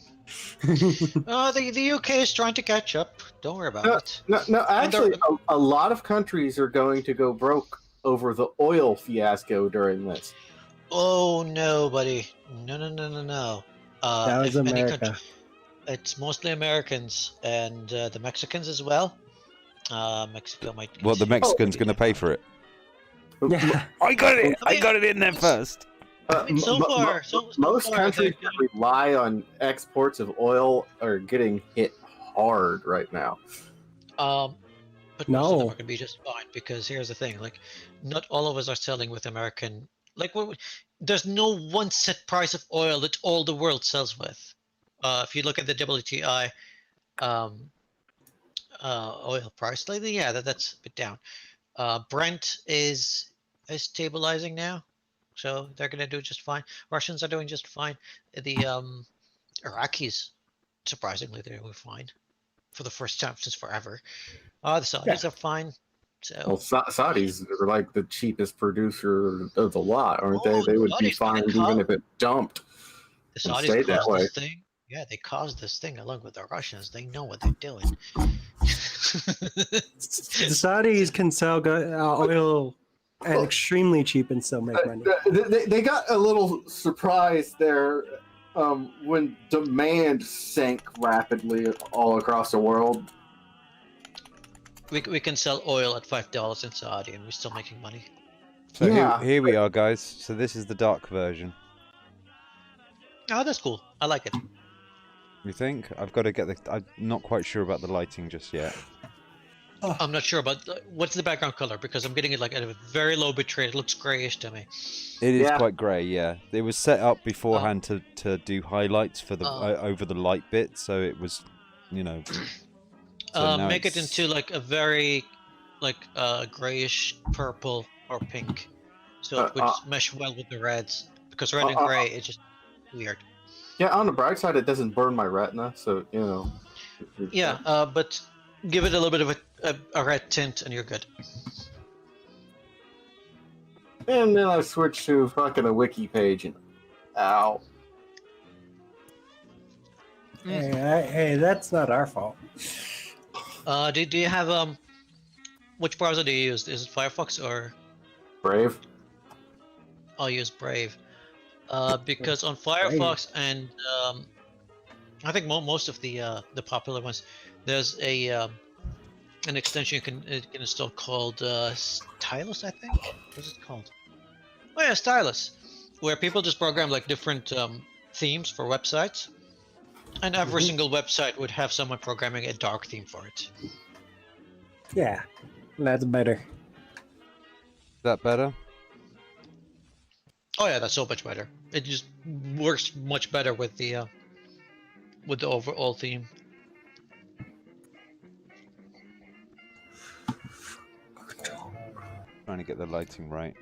The UK is trying to catch up. Don't worry about it. No, actually, a lot of countries are going to go broke over the oil fiasco during this. Oh no, buddy. No. That was if any America. it's mostly Americans and the Mexicans as well. Mexico might. Well, the Mexican's going to pay for it. Yeah. I got it. I got it in there first. Most far, countries that rely on exports of oil are getting hit hard right now. But most of them No. are going to be just fine because here's the thing: like, not all of us are selling with American. Like, there's no one set price of oil that all the world sells with. If you look at the WTI oil price lately, yeah, that's a bit down. Brent is stabilizing now, so they're going to do just fine. Russians are doing just fine. The Iraqis, surprisingly, they're doing fine for the first time since forever. The Saudis are fine. So Well, Saudis are like the cheapest producer of the lot, aren't they? They would be Saudis fine gonna even if it dumped. the and Saudis stayed that caused way. this thing. Yeah, they caused this thing along with the Russians. They know what they're doing. The Saudis can sell oil at extremely cheap and still make money. They got a little surprised there when demand sank rapidly all across the world. We can sell oil at $5 in Saudi, and we're still making money. So Yeah. here we are, guys. So this is the dark version. Oh, that's cool. I like it. You think? I've got to get the... I'm not quite sure about the lighting just yet. I'm not sure about what's the background color because I'm getting it like at a very low bit rate. It looks grayish to me. It is Yeah. quite grey, yeah. It was set up beforehand to do highlights for the over the light bit, so it was, you know... So now Make it it's- into like a very grayish purple or pink, so it would mesh well with the reds. Because red and gray is just weird. Yeah, on the bright side, it doesn't burn my retina, so you know. Yeah, but give it a little bit of a red tint, and you're good. And then I switched to fucking a wiki page, and ow. Hey, that's not our fault. Do you have which browser do you use? Is it Firefox or? Brave. I'll use Brave. Because on Firefox and I think most of the popular ones, there's a an extension you can install called Stylus, I think. What's it called? Oh yeah, Stylus, where people just program like different themes for websites, and every single website would have someone programming a dark theme for it. Yeah, that's better. Is that better? Oh yeah, that's so much better. It just works much better with the overall theme. Trying to get the lighting right.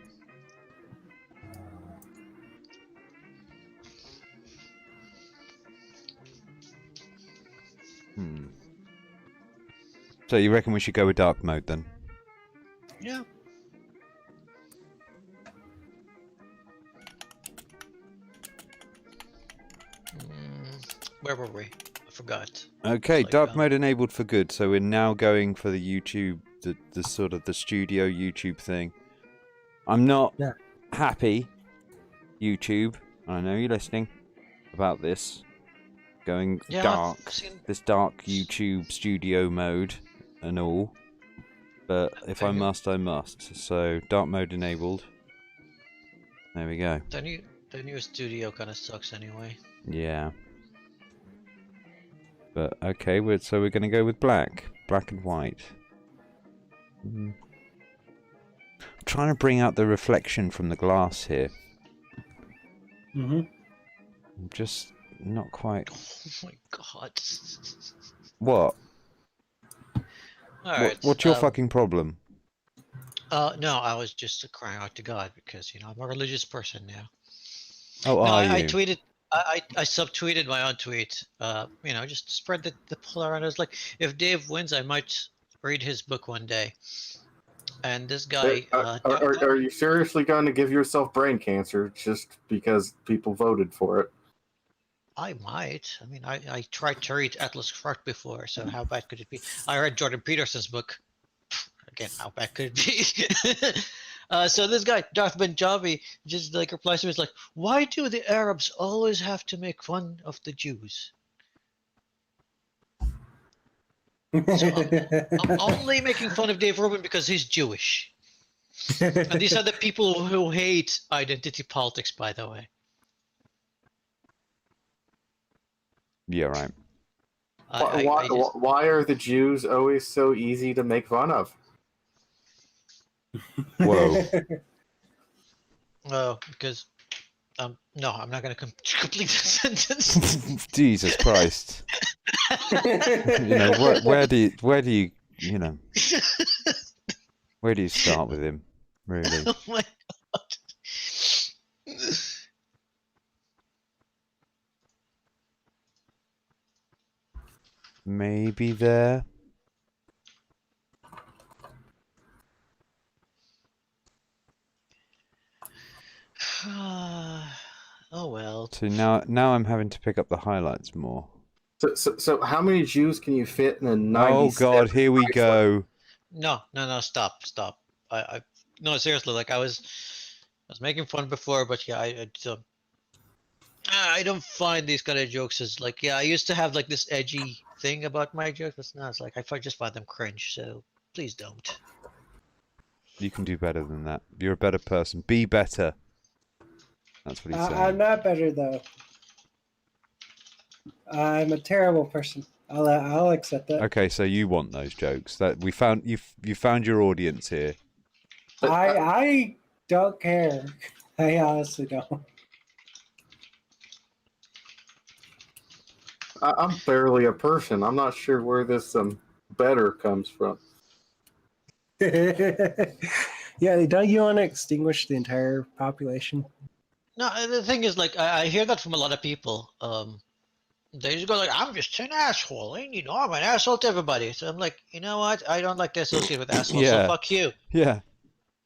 So you reckon we should go with dark mode then? Yeah. Where were we? I forgot. Okay, Like, dark mode enabled for good. So we're now going for the YouTube, the sort of the studio YouTube thing. I'm not happy, YouTube. I know you're listening about this going dark. This dark YouTube studio mode and all. But if I must, I must. So dark mode enabled. There we go. The new studio kind of sucks anyway. Yeah. But okay, so we're going to go with black and white. I'm trying to bring out the reflection from the glass here. Mm-hmm. I'm just not quite. Oh my god. What? Alright. What's your fucking problem? No, I was just crying out to God because, you know, I'm a religious person now. Oh, no, are you? I tweeted, I subtweeted my own tweet, you know, just to spread the pull around. I was like, if Dave wins, I might read his book one day. And this guy... are you seriously going to give yourself brain cancer just because people voted for it? I might. I mean, I tried to read Atlas Shrugged before, so how bad could it be? I read Jordan Peterson's book. Again, how bad could it be? So this guy, Darth Benjavi, just like replies to me, is like, why do the Arabs always have to make fun of the Jews? So I'm only making fun of Dave Rubin because he's Jewish. And these are the people who hate identity politics, by the way. Yeah, right. Why are the Jews always so easy to make fun of? Whoa. Oh, because no, I'm not going to complete the sentence. Jesus Christ. You know, where do you, you know, where do you start with him, really? Oh my god. Maybe there. Oh well. So now I'm having to pick up the highlights more. So how many Jews can you fit in a 90? Oh god, here we go. No, stop. I no, seriously, like I was making fun before, but yeah, I don't find these kind of jokes as like, yeah, I used to have like this edgy thing about my jokes, but now it's like I just find them cringe, so please don't. You can do better than that. You're a better person. Be better. That's what he's saying. I'm not better though. I'm a terrible person. I'll accept that. Okay, so you want those jokes that we found. You found your audience here. I don't care. I honestly don't. I'm barely a person. I'm not sure where this better comes from. Yeah, don't you want to extinguish the entire population? No, the thing is, like, I hear that from a lot of people. They just go like, I'm just an asshole, and you know, I'm an asshole to everybody. So I'm like, you know what? I don't like to associate with assholes, so fuck you. Yeah.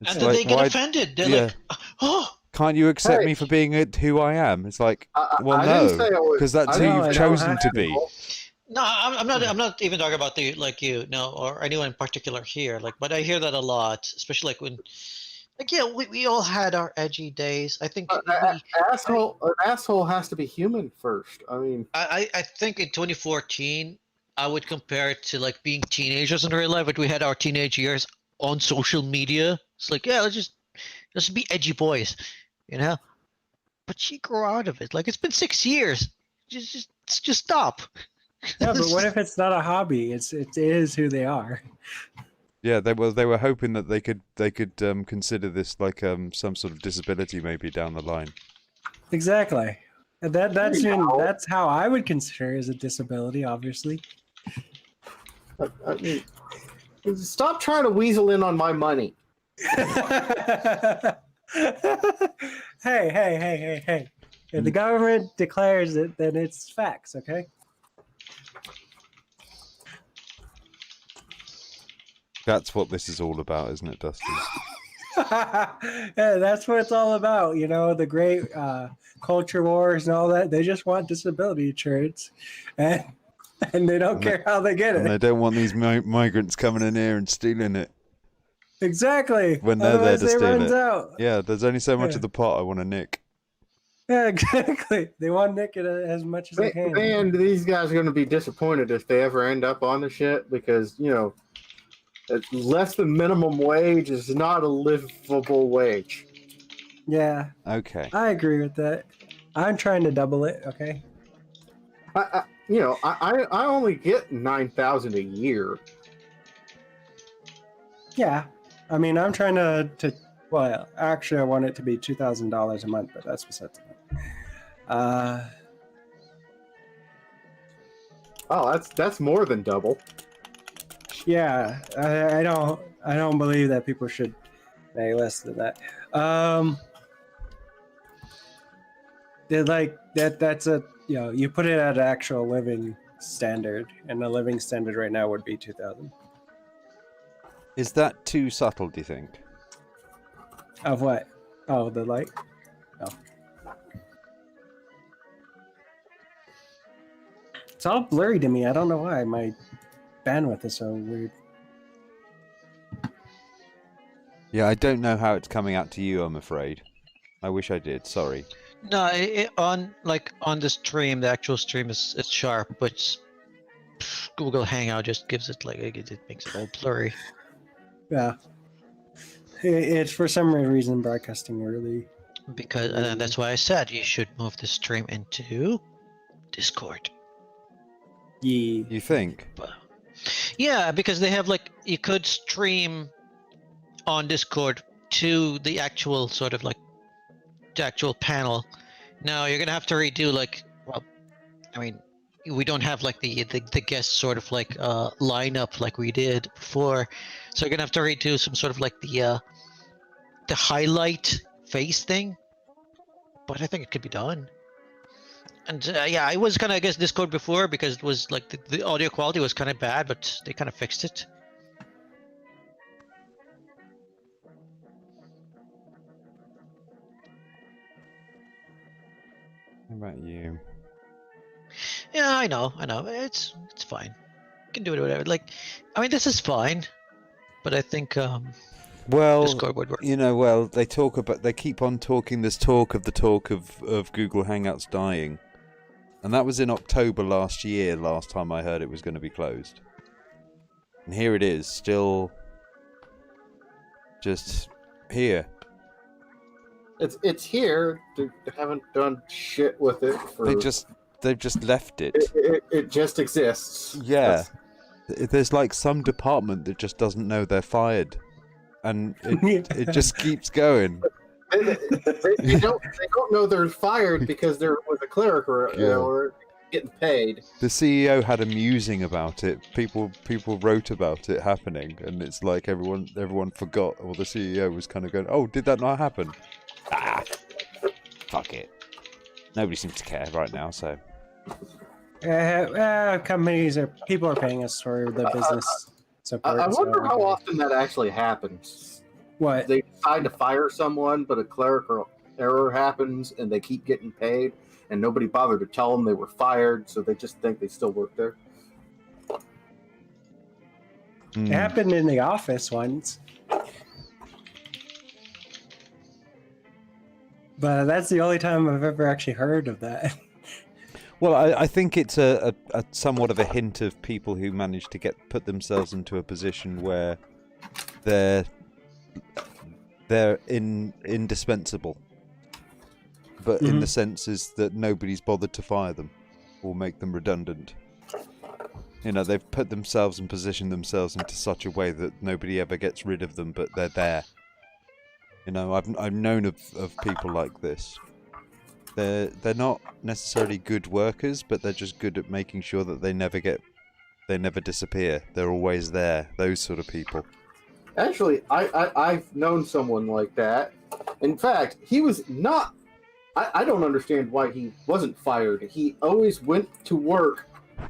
And then they get offended. They're like, oh. Can't you accept me for being who I am? It's like, well, no, because that's who you've chosen to be. No, I'm not even talking about or anyone in particular here. Like, but I hear that a lot, especially like when, like, yeah, we all had our edgy days. I think an asshole has to be human first. I mean, I think in 2014, I would compare it to like being teenagers in real life, but we had our teenage years on social media. It's like, yeah, let's just be edgy boys, you know. But she grew out of it. Like, it's been 6 years. Just stop. Yeah, but what if it's not a hobby? It is who they are. Yeah, they were hoping that they could consider this like some sort of disability maybe down the line. Exactly. And that's how I would consider it as a disability, obviously. I mean, stop trying to weasel in on my money. Hey. If the government declares it, then it's facts, okay? That's what this is all about, isn't it, Dusty? Yeah, that's what it's all about. You know, the great culture wars and all that. They just want disability insurance, and they don't care how they get And it. they don't want these migrants coming in here and stealing it. Exactly. When they're there Otherwise, to they steal runs it. out. Yeah, there's only so much Yeah. of the pot I want to nick. Yeah, exactly. They want Nick as much as they can. And these guys are going to be disappointed if they ever end up on the shit because, less than minimum wage is not a livable wage. Yeah, Okay. I agree with that. I'm trying to double it. Okay. I only get 9,000 a year. Yeah, I mean, I'm trying to. Well, actually, I want it to be $2,000 a month, but that's besides the point. Oh, that's more than double. Yeah, I don't believe that people should make less than that. They're like that's a you put it at actual living standard, and the living standard right now would be 2,000. Is that too subtle, do you think? Of what? Oh, the light? Oh. It's all blurry to me. I don't know why. My bandwidth is so weird. Yeah, I don't know how it's coming out to you, I'm afraid. I wish I did, sorry. No, on the stream, the actual stream is sharp, but Google Hangout just gives it it makes it all blurry. Yeah. It's for some reason broadcasting early. Because and that's why I said you should move the stream into Discord. Yeah. You think? Yeah, because they have you could stream on Discord to the actual the actual panel. Now you're gonna have to redo we don't have the guest lineup like we did before, so you're gonna have to redo some sort of the highlight face thing. But I think it could be done. And yeah, I was kind of against Discord before because it was the audio quality was kind of bad, but they kind of fixed it. How about you? Yeah, I know. It's fine. You can do it whatever. This is fine, but I think Well, Discord would work. they keep on talking this talk of Google Hangouts dying. And that was in October last year, last time I heard it was going to be closed. And here it is, still just here. It's here. They haven't done shit with it for... They've just left it. It just exists. Yeah. There's some department that just doesn't know they're fired. And it just keeps going. They don't know they're fired because there was a cleric or getting paid. The CEO had a musing about it. People wrote about it happening, and it's like everyone forgot. Or the CEO was kind of going, "Oh, did that not happen? Ah, fuck it." Nobody seems to care right now, so. People are paying us for the business support. I wonder how often that actually happens. What? They decide to fire someone, but a clerical error happens, and they keep getting paid, and nobody bothered to tell them they were fired, so they just think they still work there. It happened in the office once. But that's the only time I've ever actually heard of that. Well, I think it's a somewhat of a hint of people who manage to put themselves into a position where they're indispensable, but in the sense is that nobody's bothered to fire them or make them redundant. They've put themselves and positioned themselves into such a way that nobody ever gets rid of them, but they're there. I've known of people like this. They're not necessarily good workers, but they're just good at making sure that they never disappear. They're always there. Those sort of people. Actually, I've known someone like that. In fact, he was not... I don't understand why he wasn't fired. He always went to work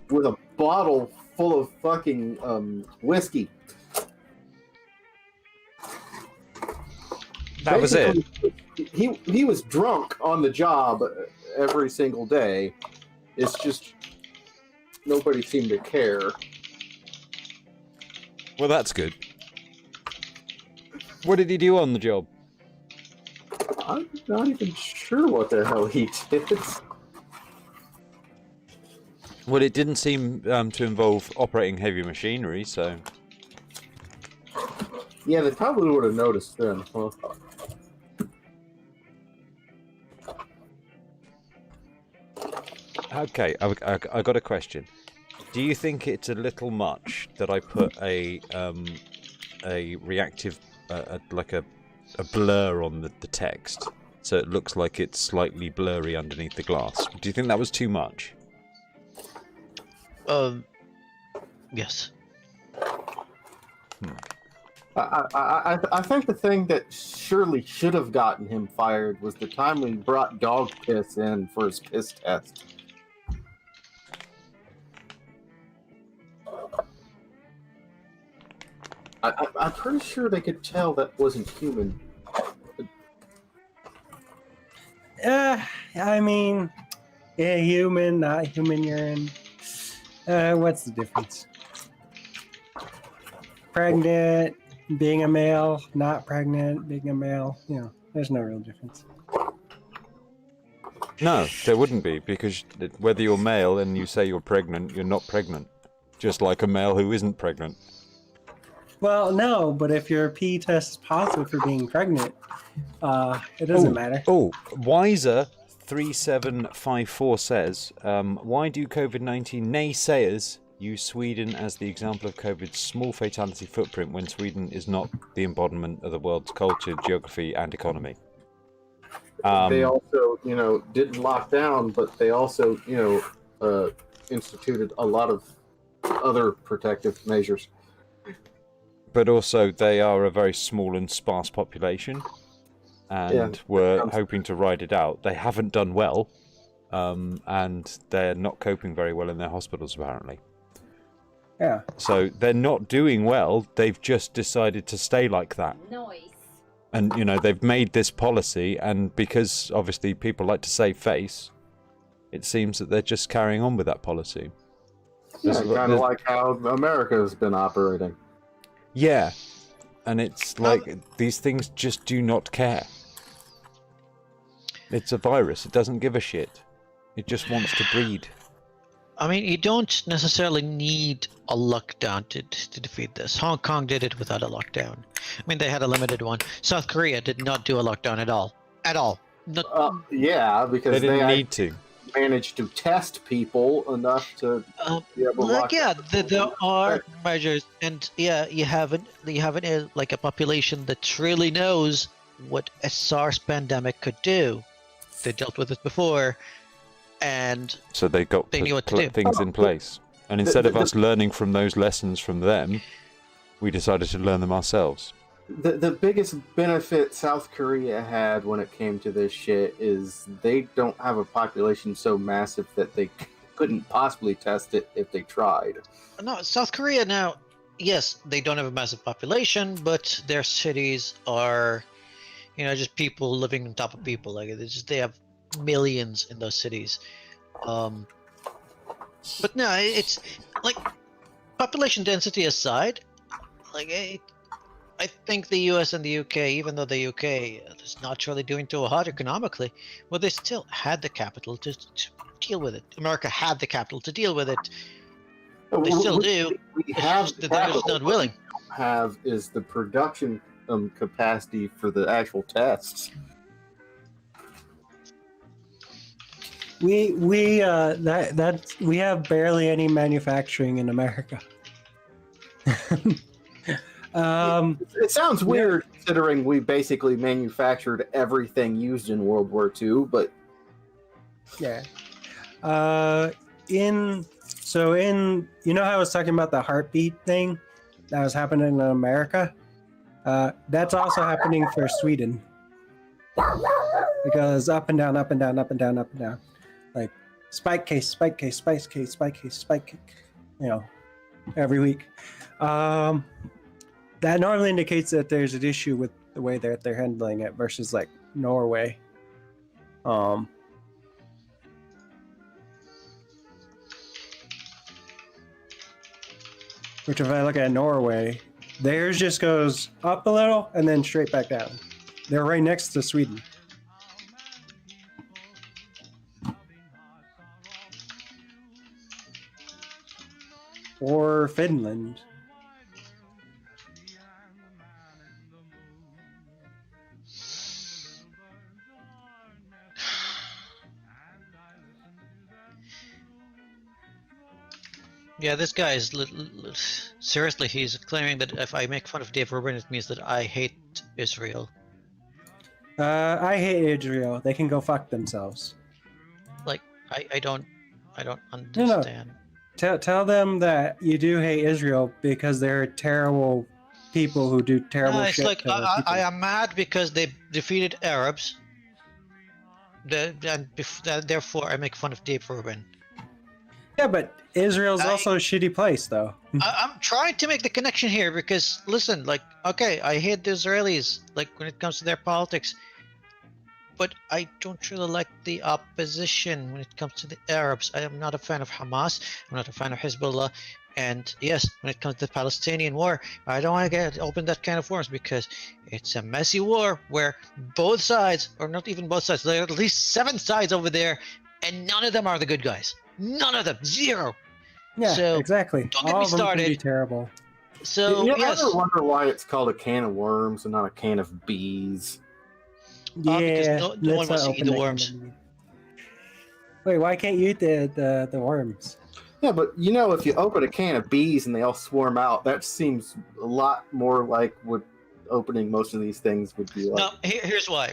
with a bottle full of fucking whiskey. That was it. He was drunk on the job every single day. It's just nobody seemed to care. Well, that's good. What did he do on the job? I'm not even sure what the hell he did. Well, it didn't seem to involve operating heavy machinery, so... Yeah, they probably would have noticed then. Huh? Okay, I got a question. Do you think it's a little much that I put a reactive, like a blur on the text, so it looks like it's slightly blurry underneath the glass? Do you think that was too much? Yes. I think the thing that surely should have gotten him fired was the time when he brought dog piss in for his piss test. I'm pretty sure they could tell that wasn't human. I mean, yeah, human, not human urine. What's the difference? Pregnant, being a male, not pregnant, being a male. You know, there's no real difference. No, there wouldn't be, because whether you're male and you say you're pregnant, you're not pregnant. Just like a male who isn't pregnant. Well, no, but if your pee test is positive for being pregnant, it doesn't matter. Oh, Wiser3754 says, why do COVID-19 naysayers use Sweden as the example of COVID's small fatality footprint when Sweden is not the embodiment of the world's culture, geography, and economy? They also, didn't lock down, but they also, instituted a lot of other protective measures. But also, they are a very small and sparse population, and were hoping to ride it out. They haven't done well, and they're not coping very well in their hospitals, apparently. Yeah. So they're not doing well. They've just decided to stay like that. Noise. And, they've made this policy, and because, obviously, people like to save face, it seems that they're just carrying on with that policy. Yeah, kind of like how America has been operating. Yeah, and it's like these things just do not care. It's a virus. It doesn't give a shit. It just wants to breed. I mean, you don't necessarily need a lockdown to defeat this. Hong Kong did it without a lockdown. I mean, they had a limited one. South Korea did not do a lockdown at all. At all. Yeah, because they didn't need to. Managed to test people enough to be able to lock there are measures, and you have a population that really knows what a SARS pandemic could do. They dealt with it before, and so they knew what to do. Things in place. And instead of us learning from those lessons from them, we decided to learn them ourselves. The biggest benefit South Korea had when it came to this shit is they don't have a population so massive that they couldn't possibly test it if they tried. No, South Korea now, yes, they don't have a massive population, but their cities are, just people living on top of people. Like they have millions in those cities. But no, it's like population density aside, I think the US and the UK, even though the UK is not really doing too hot economically, well, they still had the capital to deal with it. America had the capital to deal with it. They still do. They're just not willing. What we have is the production capacity for the actual tests. We have barely any manufacturing in America. It sounds weird considering we basically manufactured everything used in World War II, but yeah. How I was talking about the heartbeat thing that was happening in America? That's also happening for Sweden. Because up and down, up and down, up and down, up and down. Like spike case, spike case, spike case, spike case, spike case, every week. That normally indicates that there's an issue with the way that they're handling it versus like Norway. Which if I look at Norway, theirs just goes up a little and then straight back down. They're right next to Sweden. Or Finland. Yeah, this guy is seriously. He's claiming that if I make fun of Dave Rubin, it means that I hate Israel. I hate Israel. They can go fuck themselves. Like I don't understand. Tell them that you do hate Israel because they're terrible people who do terrible It's shit. like I am mad because they defeated Arabs. Therefore, I make fun of Dave Rubin. Yeah, but Israel's also a shitty place, though. I'm trying to make the connection here because, listen, like, okay, I hate the Israelis, like, when it comes to their politics, but I don't really like the opposition when it comes to the Arabs. I am not a fan of Hamas. I'm not a fan of Hezbollah. And yes, when it comes to the Palestinian war, I don't want to open that kind of worms because it's a messy war where both sides, or not even both sides, there are at least 7 sides over there, and none of them are the good guys. None of them. 0. Yeah, so, exactly. Don't get All me of them can be started. terrible. So, you yes. ever wonder why it's called a can of worms and not a can of bees? Yeah, because no one let's wants to not eat the open that worms. can of beans. Wait, why can't you eat the worms? Yeah, but you know, if you open a can of bees and they all swarm out, that seems a lot more like what opening most of these things would be like. No, here's why.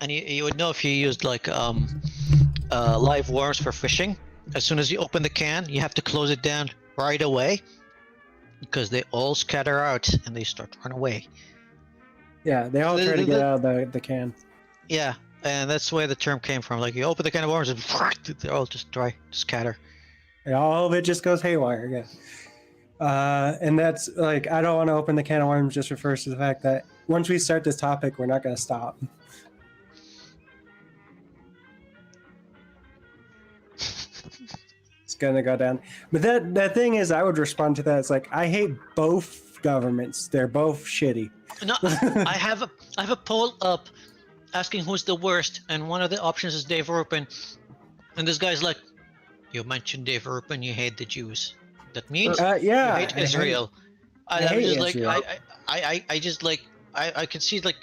And you would know if you used like live worms for fishing. As soon as you open the can, you have to close it down right away because they all scatter out and they start to run away. Yeah, they all try to get out of the can. Yeah, and that's where the term came from. Like you open the can of worms and they're all just scatter. And all of it just goes haywire, yeah. And that's like, I don't want to open the can of worms just refers to the fact that once we start this topic, we're not going to stop. It's going to go down. But that thing is, I would respond to that. It's like, I hate both governments. They're both shitty. No, I have a poll up asking who's the worst, and one of the options is Dave Rubin. And this guy's like, you mentioned Dave Rubin, you hate the Jews. That means yeah, you hate Israel. I could see like,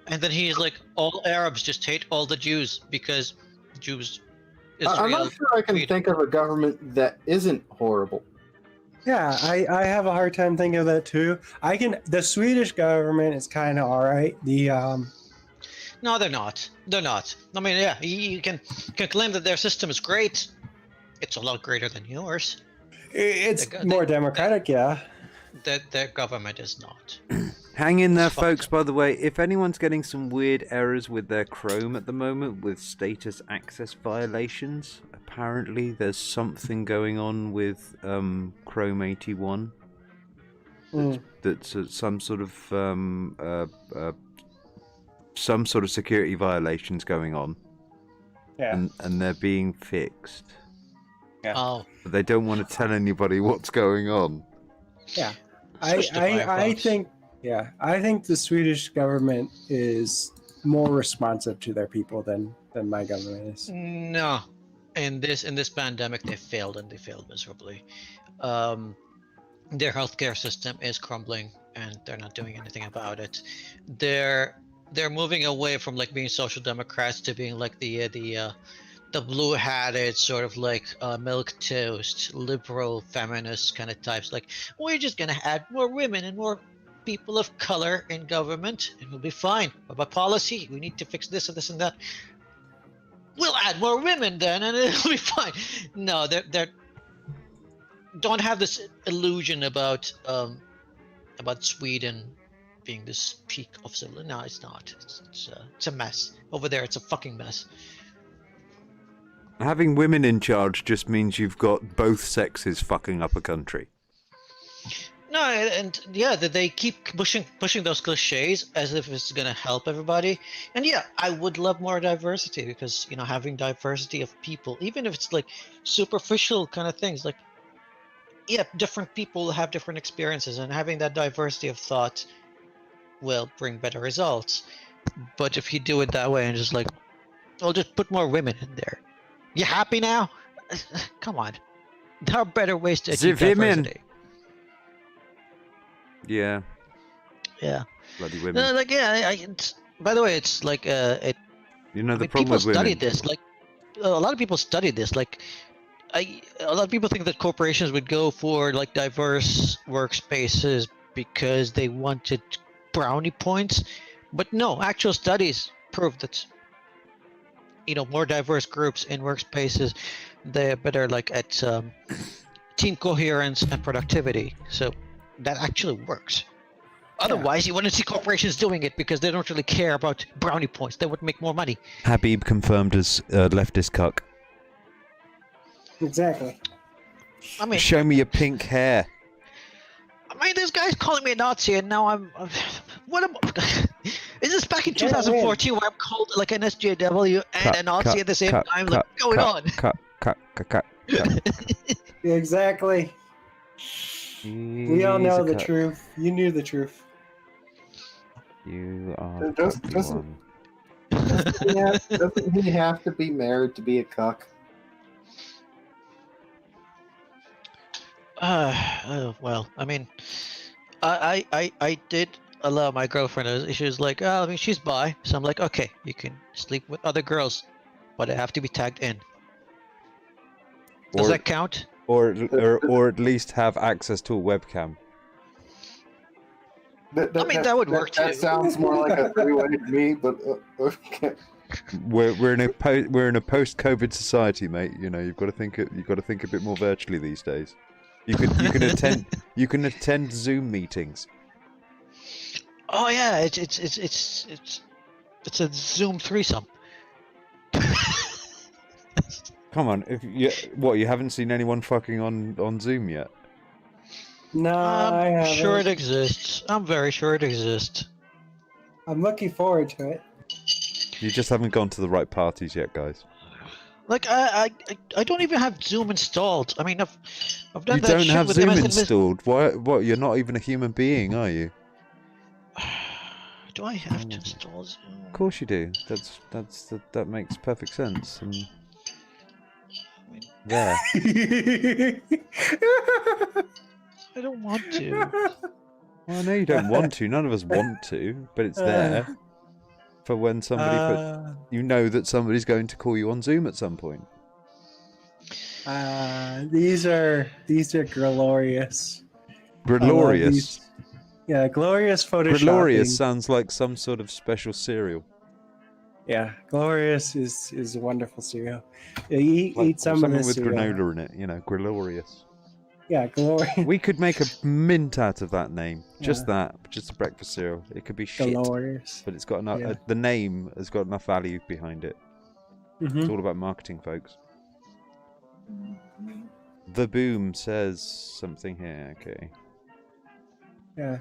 and then he's like, all Arabs just hate all the Jews because Jews. Israel, I'm not sure I can think of a government that isn't horrible. Yeah, I have a hard time thinking of that too. The Swedish government is kind of all right. No, they're not. They're not. I mean, yeah, you can claim that their system is great. It's a lot greater than yours. It's more democratic, yeah. Their government is not. Hang in there, folks. By the way, if anyone's getting some weird errors with their Chrome at the moment with status access violations, apparently there's something going on with Chrome 81. That's some sort of security violations going on. Yeah. And they're being fixed. Yeah. Oh. But they don't want to tell anybody what's going on. Yeah. I think the Swedish government is more responsive to their people than my government is. No. In this pandemic they failed, and they failed miserably. Their healthcare system is crumbling and they're not doing anything about it. They're moving away from like being social democrats to being like the blue-hatted sort of like milquetoast liberal feminist kind of types. Like, we're just gonna add more women and more people of color in government and we'll be fine. But by policy, we need to fix this and this and that. We'll add more women then and it'll be fine. No, they're don't have this illusion about Sweden being this peak of civilization. No, it's not. It's a mess over there. It's a fucking mess. Having women in charge just means you've got both sexes fucking up a country. No, and yeah, that they keep pushing those cliches as if it's gonna help everybody. And yeah, I would love more diversity because having diversity of people, even if it's like superficial kind of things, like yeah, different people have different experiences, and having that diversity of thought will bring better results. But if you do it that way and just like, I'll just put more women in there. You happy now? Come on, there are better ways to achieve diversity. Yeah. Yeah. Bloody women. No, like yeah. By the way, it's like the problem people with study women. this. Like a lot of people study this. Like a lot of people think that corporations would go for like diverse workspaces because they wanted brownie points, but no, actual studies prove that more diverse groups in workspaces, they're better like at team coherence and productivity. So that actually works. Otherwise, you wouldn't see corporations doing it because they don't really care about brownie points. They would make more money. Habib confirmed as leftist cuck. Exactly. I mean, show me your pink hair. I mean, this guy's calling me a Nazi, and now I'm. What am? Is this back in 2014 where I'm called like an SJW and a Nazi at the same time? Like, what's going on? Cut. Exactly. We all know the truth. You knew the truth. You are. Doesn't he have to be married to be a cuck? Well, I mean, I did allow my girlfriend. She was like, oh, I mean, she's bi, so I'm like, okay, you can sleep with other girls, but I have to be tagged in. Does that count? Or at least have access to a webcam. That would work too. That sounds more like a three-way to me, but okay. We're in a post-COVID society, mate. You've got to think a bit more virtually these days. You can attend Zoom meetings. Oh yeah, it's a Zoom threesome. Come on, you haven't seen anyone fucking on Zoom yet? No, I haven't. I'm sure it exists. I'm very sure it exists. I'm looking forward to it. You just haven't gone to the right parties yet, guys. Like I don't even have Zoom installed. I mean, I've done that. You don't shit have with Zoom MSN installed. What? You're not even a human being, are you? Do I have to install Zoom? Of course you do. That makes perfect sense. And there. I don't want to. Well, I know you don't want to. None of us want to, but it's there for when somebody that somebody's going to call you on Zoom at some point. These are glorious. Glorious. Yeah, glorious photoshopping. Glorious sounds like some sort of special cereal. Yeah, glorious is a wonderful cereal. Yeah, eat some of this with cereal. granola in it. Glorious. Yeah, glorious. We could make a mint out of that name. Just a breakfast cereal. It could be shit. Glorious. But it's got enough. The name has got enough value behind it. Mm-hmm. It's all about marketing, folks. The Boom says something here. Okay. Yeah.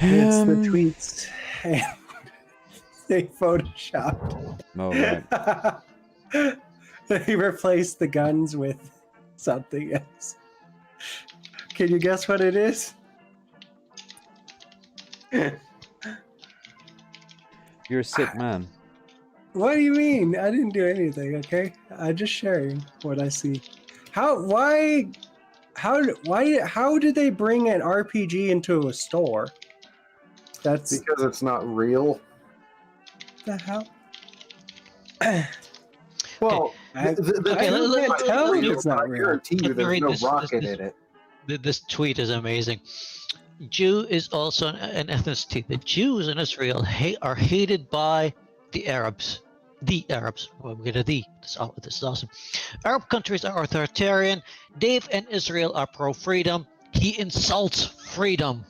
It's the tweets. They photoshopped. Oh, right. They replaced the guns with something else. Can you guess what it is? You're a sick man. What do you mean? I didn't do anything, okay? I'm just sharing what I see. How did they bring an RPG into a store? That's because it's not real. The hell? Well, it's not real. There's no rocket in it. This tweet is amazing. Jew is also an ethnicity. The Jews in Israel are hated by the Arabs. The Arabs. Well, we get a the. This is awesome. Arab countries are authoritarian. Dave and Israel are pro-freedom. He insults freedom.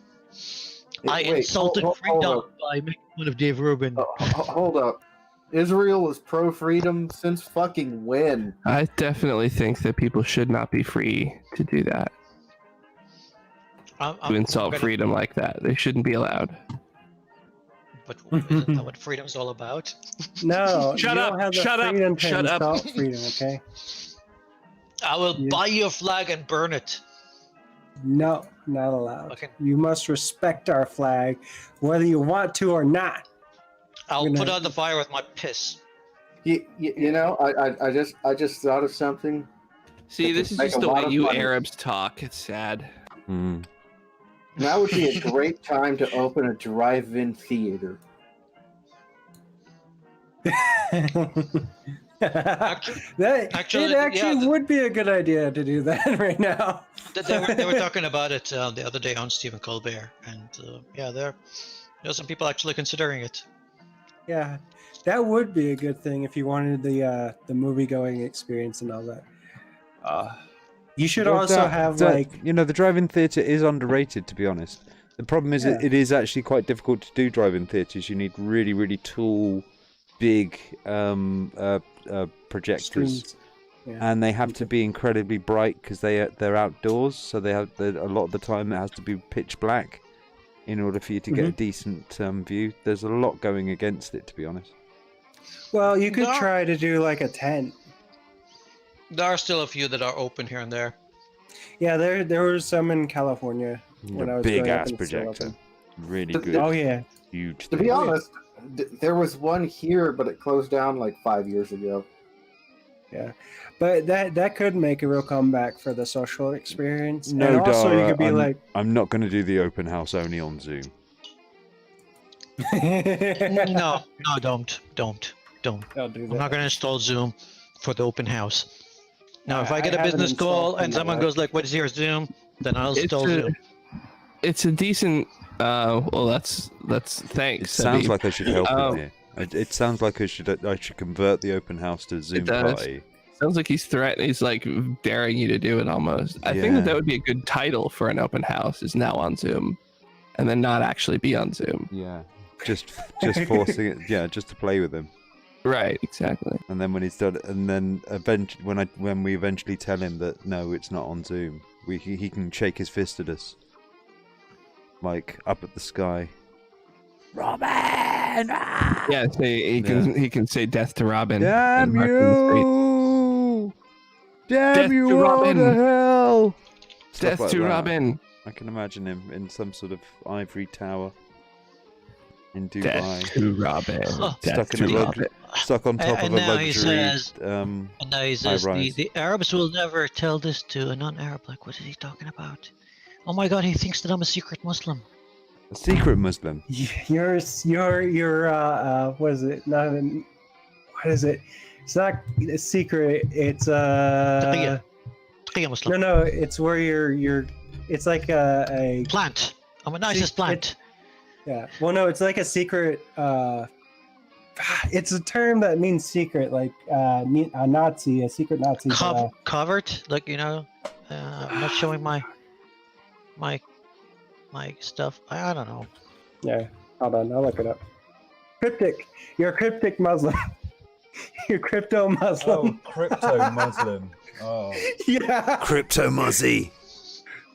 I insulted freedom by making fun of Dave Rubin. Hold up. Israel is pro-freedom since fucking when? I definitely think that people should not be free to do that. To insult freedom like that. They shouldn't be allowed. But isn't that what freedom's all about? No, Shut you up, don't have the shut up, freedom to shut up. insult freedom, okay? I will buy your flag and burn it. No, not allowed. Okay. You must respect our flag, whether you want to or not. I'll put out the fire with my piss. You know, I just thought of something. See, this is Make just a the lot way of you money. Arabs talk. It's sad. Now would be a great time to open a drive-in theater. Actually, it would be a good idea to do that right now. They were talking about it the other day on Stephen Colbert, and yeah, there are some people actually considering it. Yeah, that would be a good thing if you wanted the movie-going experience and all that. You should Well, also have like the drive-in theatre is underrated, to be honest. The problem is it is actually quite difficult to do drive-in theatres. You need really, really tall, big projectors, Screens. Yeah. and they have to be incredibly bright because they're outdoors. So a lot of the time it has to be pitch black in order for you to get a decent view. There's a lot going against it, to be honest. Well, you could try to do like a tent. There are still a few that are open here and there. Yeah, there were some in California when I was big growing up ass and still projector, open. really good. Oh yeah, huge. To be honest, there was one here, but it closed down like 5 years ago. Yeah, but that could make a real comeback for the social experience. No, and also Dara, you could be I'm not going to do the open house only on Zoom. No, don't. Don't do that. I'm not going to install Zoom for the open house. Now, if I get a haven't business call installed and someone that. goes like, "What is your Zoom?" then I'll install Zoom. It's a decent. Well, that's thanks. It sounds like I should help him here. It sounds like I should convert the open house to a Zoom party. Sounds like he's threatening. He's like daring you to do it almost. I think that would be a good title for an open house. Is now on Zoom, and then not actually be on Zoom. Yeah, just forcing it. Yeah, just to play with him. Right, exactly. And then when he's done, and then eventually, when we eventually tell him that no, it's not on Zoom, he can shake his fist at us, like up at the sky. Robin! Ah! Yeah, he can say death to Robin. Damn you! Damn you! to What Robin! the hell? Death Like to that. Robin! I can imagine him in some sort of ivory tower in Dubai. Death to Robin. Stuck in a stuck on top of a And now luxury. he says, high-rise. the Arabs will never tell this to a non-Arab. Like, what is he talking about? Oh my God, he thinks that I'm a secret Muslim. A secret Muslim. You're what is it? What is it? It's not a secret. It's Taqiyya Muslim. No, it's where you're. It's like a plant. I'm a nicest plant. Yeah. Well, no, it's like a secret. It's a term that means secret, like a Nazi, a secret Nazi. Covered, like I'm not showing my stuff. I don't know. Yeah, hold on, I'll look it up. Cryptic. You're a cryptic Muslim. You're crypto Muslim. Oh, crypto Muslim. Oh. Yeah. Crypto Muzzy.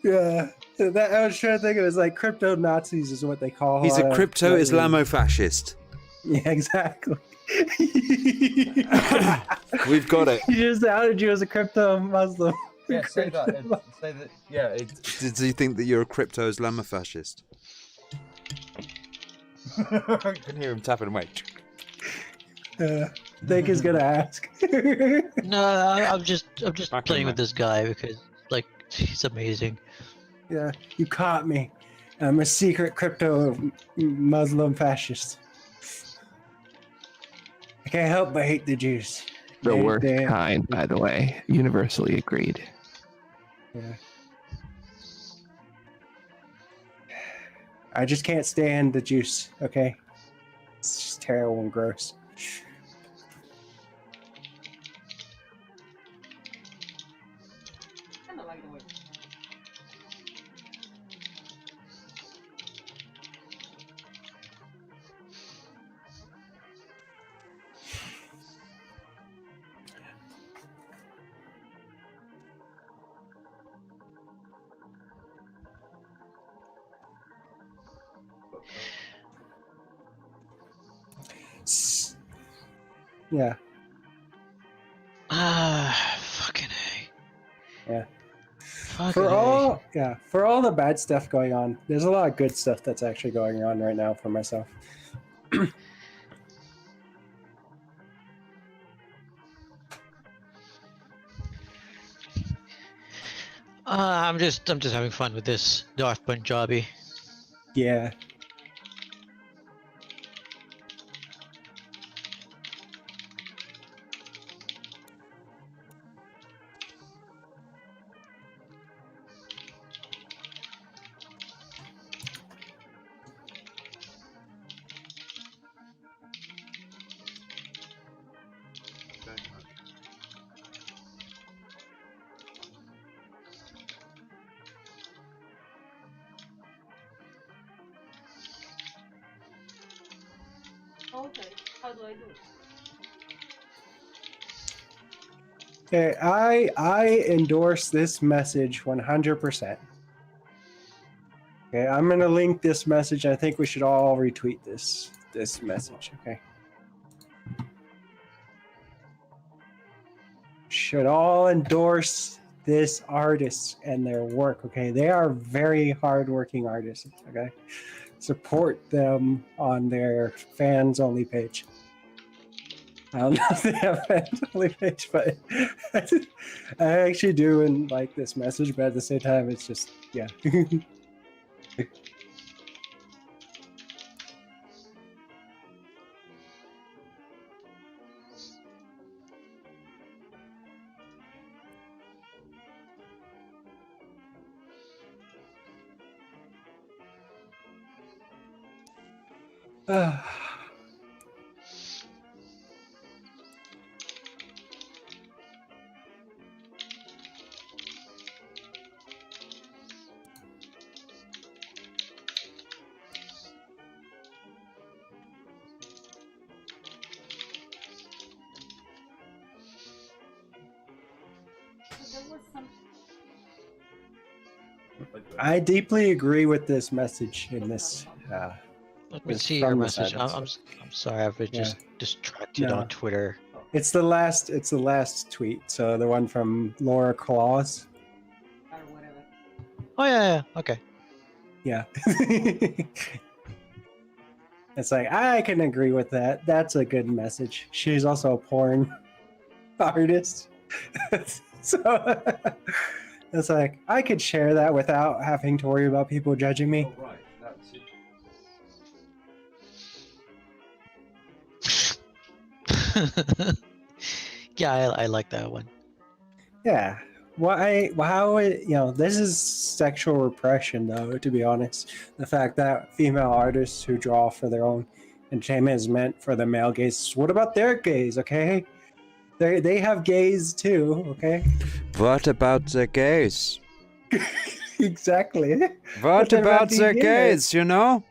Yeah. I was trying to think. It was like crypto Nazis is what they call. He's a crypto Islamo-fascist. Yeah, exactly. We've got it. He just outed you as a crypto Muslim. Yeah, say that. Say that. Yeah. Did you think that you're a crypto Islamo-fascist? I can hear him tapping away. Think he's gonna ask. No, I'm just playing with this guy because like he's amazing. Yeah, you caught me. I'm a secret crypto Muslim fascist. I can't help but hate the Jews. The worst kind, by the way. Universally agreed. Yeah. I just can't stand the juice, okay? It's just terrible and gross. Yeah. Fucking A. Yeah. Fucking For A. all the bad stuff going on, there's a lot of good stuff that's actually going on right now for myself. I'm just having fun with this Darth Punjabi. Yeah. Okay, how do I do it? Okay, I endorse this message 100%. Okay, I'm gonna link this message. I think we should all retweet this message. Okay. Should all endorse this artist and their work. Okay, they are very hardworking artists. Okay, support them on their fans only page. I don't know if they have fans only page, but I actually do and like this message. But at the same time, it's just yeah. There was some. I deeply agree with this message in this. Let me It's see your from the message. silence. I'm sorry, I've been just distracted No. on Twitter. It's the last tweet. So the one from Laura Claus. Or whatever. Oh yeah, okay. Yeah. It's like I can agree with that. That's a good message. She's also a porn artist. So it's like I could share that without having to worry about people judging me. Oh, right. That's it. Yeah, I like that one. Yeah. How this is sexual repression though, to be honest. The fact that female artists who draw for their own entertainment is meant for the male gaze. What about their gaze, okay? They have gaze too, okay? What about the gays? Exactly. What What about about the the gays, you know?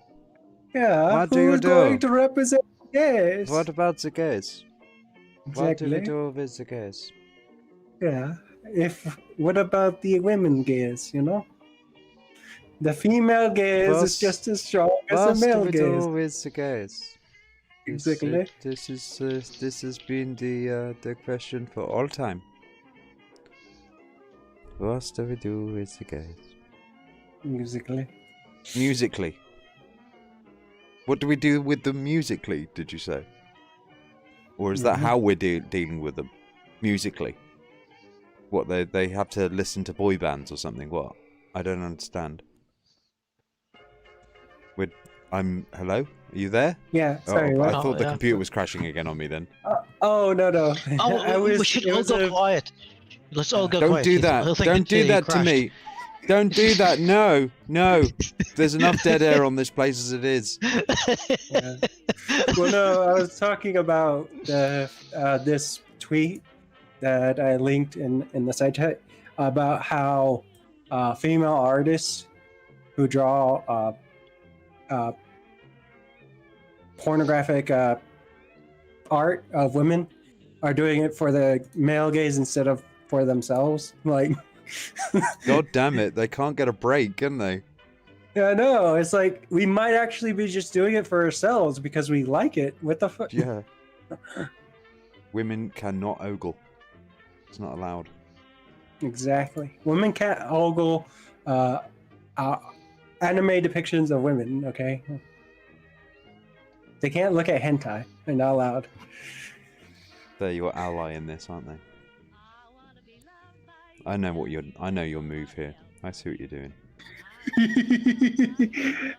Yeah. What do you who's do? going to represent gaze? What about the gays? What do Exactly. we do with the gays? Yeah. What about the women gaze, you know? The female gaze is What's- just as strong as What the do male we gaze. do with the gays? Exactly. This has been the question for all time. What do we do with the gays? Musically. Musically. What do we do with them musically, did you say? Or is that how we're dealing with them? Musically? What, they have to listen to boy bands or something? What? I don't understand. Hello? Are you there? Yeah, sorry, I what? thought the yeah. computer was crashing again on me then. Oh, no. Oh, we should all go quiet. Let's all go Don't quiet. do that. Don't do that to me. Don't do that. No. There's enough dead air on this place as it is. Yeah. Well, no, I was talking about this tweet that I linked in the site chat about how female artists who draw pornographic art of women are doing it for the male gaze instead of for themselves. Like, God damn it. They can't get a break, can they? yeah, I know. It's like we might actually be just doing it for ourselves because we like it. What the fuck? Yeah. Women cannot ogle. It's not allowed. Exactly. Women can't ogle anime depictions of women, okay? They can't look at hentai. They're not allowed. They're your ally in this, aren't they? I know your move here. I see what you're doing.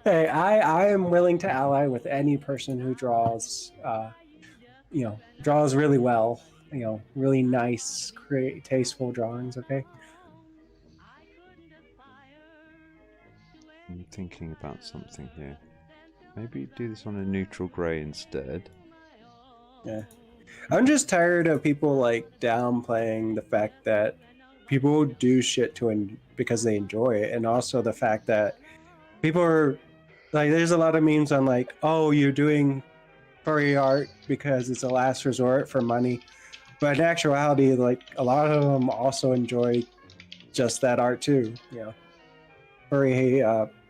Hey, I am willing to ally with any person who draws draws really well, really nice, tasteful drawings, okay? I'm thinking about something here. Maybe do this on a neutral grey instead. Yeah. I'm just tired of people like downplaying the fact that people do shit because they enjoy it, and also the fact that people are like, there's a lot of memes on like, oh, you're doing furry art because it's a last resort for money, but in actuality, like a lot of them also enjoy just that art too. Furry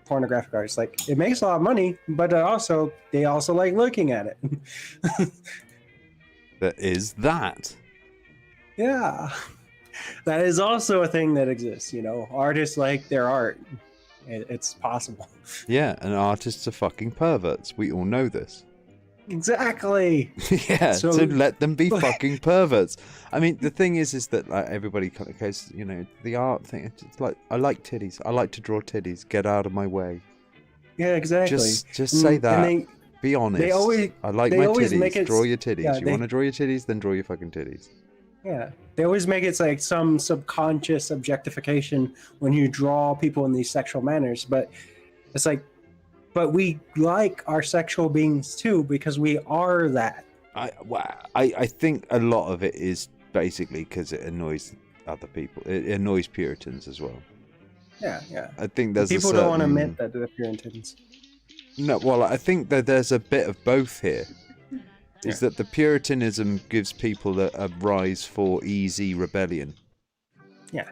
pornographic arts, like it makes a lot of money, but they also like looking at it. That is that. Yeah. That is also a thing that exists, Artists like their art. It's possible. Yeah, and artists are fucking perverts. We all know this. Exactly. Yeah, so let them be fucking perverts. I mean, the thing is that like, everybody kind of goes, the art thing. It's like, I like titties. I like to draw titties. Get out of my way. Yeah, exactly. Just say that. Be honest. I like my titties. Draw your titties. Yeah, you want to draw your titties? Then draw your fucking titties. Yeah, they always make it like some subconscious objectification when you draw people in these sexual manners, but it's like, but we like our sexual beings too because we are that. I think a lot of it is basically because it annoys other people. It annoys Puritans as well. Yeah. I think there's people don't want to admit that they're Puritans. No, well, I think that there's a bit of both here. Is that the Puritanism gives people a rise for easy rebellion. Yeah.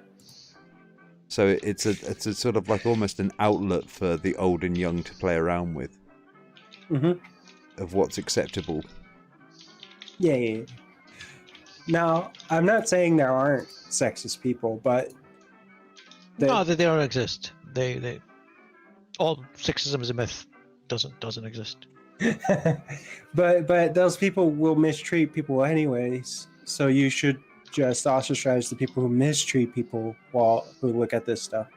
So it's a sort of like almost an outlet for the old and young to play around with. Mm-hmm. Of what's acceptable. Yeah. Now, I'm not saying there aren't sexist people, but no, they don't exist. They all sexism is a myth. Doesn't exist. but those people will mistreat people anyways, so you should just ostracize the people who mistreat people who look at this stuff.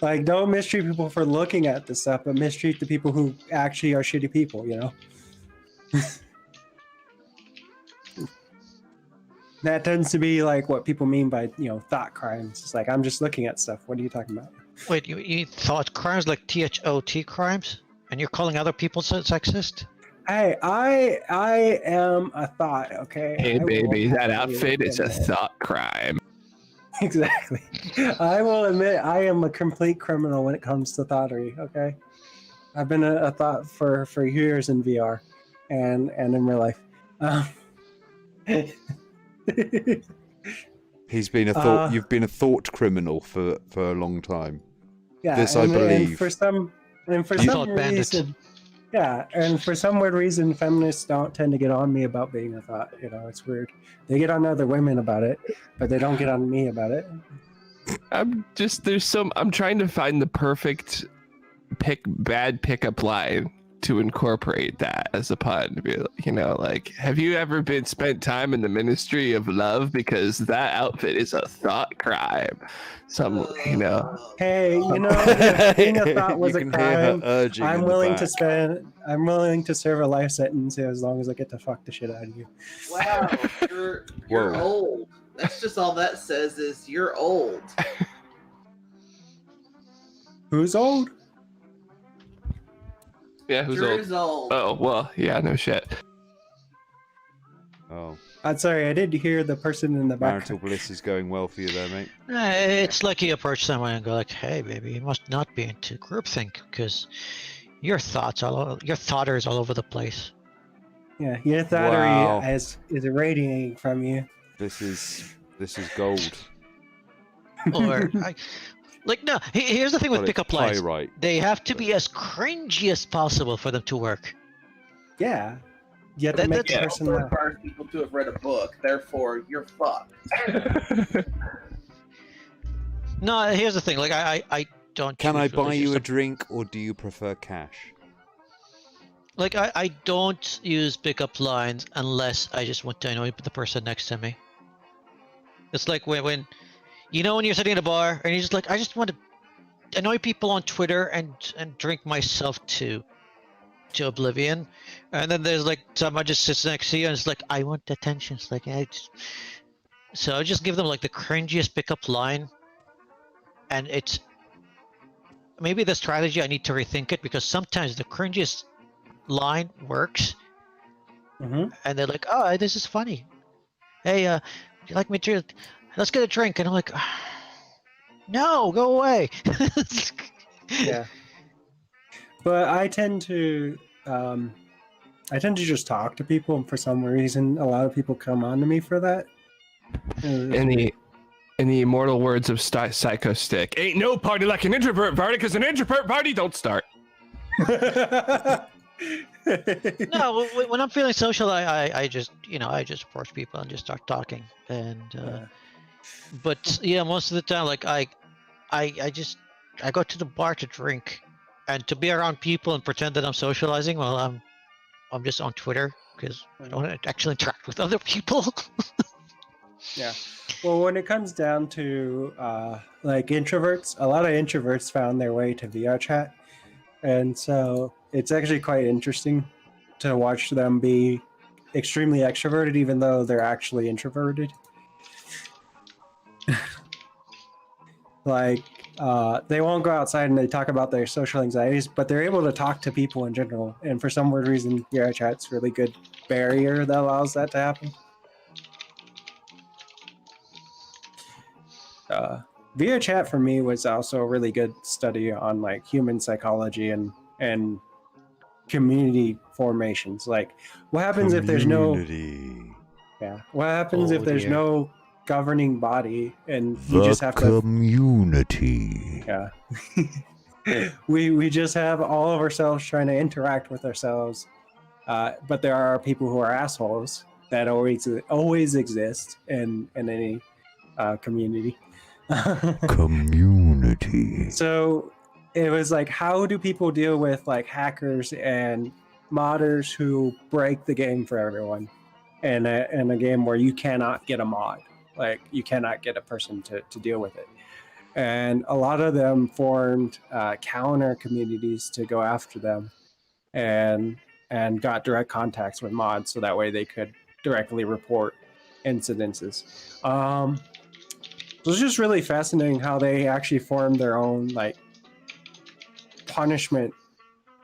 Like, don't mistreat people for looking at this stuff, but mistreat the people who actually are shitty people, That tends to be like what people mean by thought crimes. It's like, I'm just looking at stuff. What are you talking about? Wait, you thought crimes like THOT crimes? And you're calling other people sexist? Hey, I am a thought, okay? Hey, baby, that outfit is a thought crime. Exactly. I will admit I am a complete criminal when it comes to thoughterry, okay? I've been a thought for years in VR and in real life. He's been a thought. You've been a thought criminal for a long time. Yeah, this I believe. And for some reason, and for some weird reason, feminists don't tend to get on me about being a thought. It's weird. They get on other women about it, but they don't get on me about it. I'm trying to find the perfect bad pickup line to incorporate that as a pun. Like, have you ever spent time in the ministry of love? Because that outfit is a thought crime. Hey, if being a thought was a crime, I'm willing to serve a life sentence as long as I get to fuck the shit out of you. Wow, you're old. That's just all that says is you're old. Who's old? Yeah, who's old? Oh, well, yeah, no shit. Oh. I'm sorry, I didn't hear the person in the back. Marital bliss is going well for you there, mate. It's like you approach someone and go like, hey, baby, you must not be into groupthink because your thought is all over the place. Yeah, your thoughterry is radiating from you. This is gold. Or... no, here's the thing with pickup lines. Right. They have to be as cringy as possible for them to work. Yeah. You have to make the Yeah, person also laugh. requires people to have read a book. Therefore, you're fucked. No, here's the thing. Like, I don't. Can choose I buy religious you a sup- drink, or do you prefer cash? Like, I don't use pickup lines unless I just want to annoy the person next to me. It's like when you know, when you're sitting in a bar and you're just like, I just want to annoy people on Twitter and drink myself to oblivion, and then there's like someone just sits next to you and it's like, I want attention. It's like, so I just give them like the cringiest pickup line, and it's maybe the strategy I need to rethink it, because sometimes the cringiest line works, Mhm. and they're like, oh, this is funny. Hey, would you like me to? Let's get a drink. And I'm like, no, go away. Yeah. But I tend to just talk to people, and for some reason, a lot of people come on to me for that. In the immortal words of Psycho Stick, ain't no party like an introvert party, because an introvert party don't start. No, when I'm feeling social, I just approach people and just start talking. And but yeah, most of the time, like I go to the bar to drink, and to be around people and pretend that I'm socializing while I'm just on Twitter, because I don't actually interact with other people. Yeah. Well, when it comes down to like introverts, a lot of introverts found their way to VR chat, and so it's actually quite interesting to watch them be extremely extroverted, even though they're actually introverted. Like they won't go outside and they talk about their social anxieties, but they're able to talk to people in general. And for some weird reason, VR chat's a really good barrier that allows that to happen. VR chat for me was also a really good study on like human psychology and community formations. Like, what happens if there's no what happens if there's no governing body and you just have to community. Yeah. we just have all of ourselves trying to interact with ourselves, but there are people who are assholes that always exist in any community. Community. So it was like, how do people deal with like hackers and modders who break the game for everyone in a game where you cannot get a mod, like you cannot get a person to deal with it? And a lot of them formed counter communities to go after them, and got direct contacts with mods so that way they could directly report incidences. So it's just really fascinating how they actually formed their own like punishment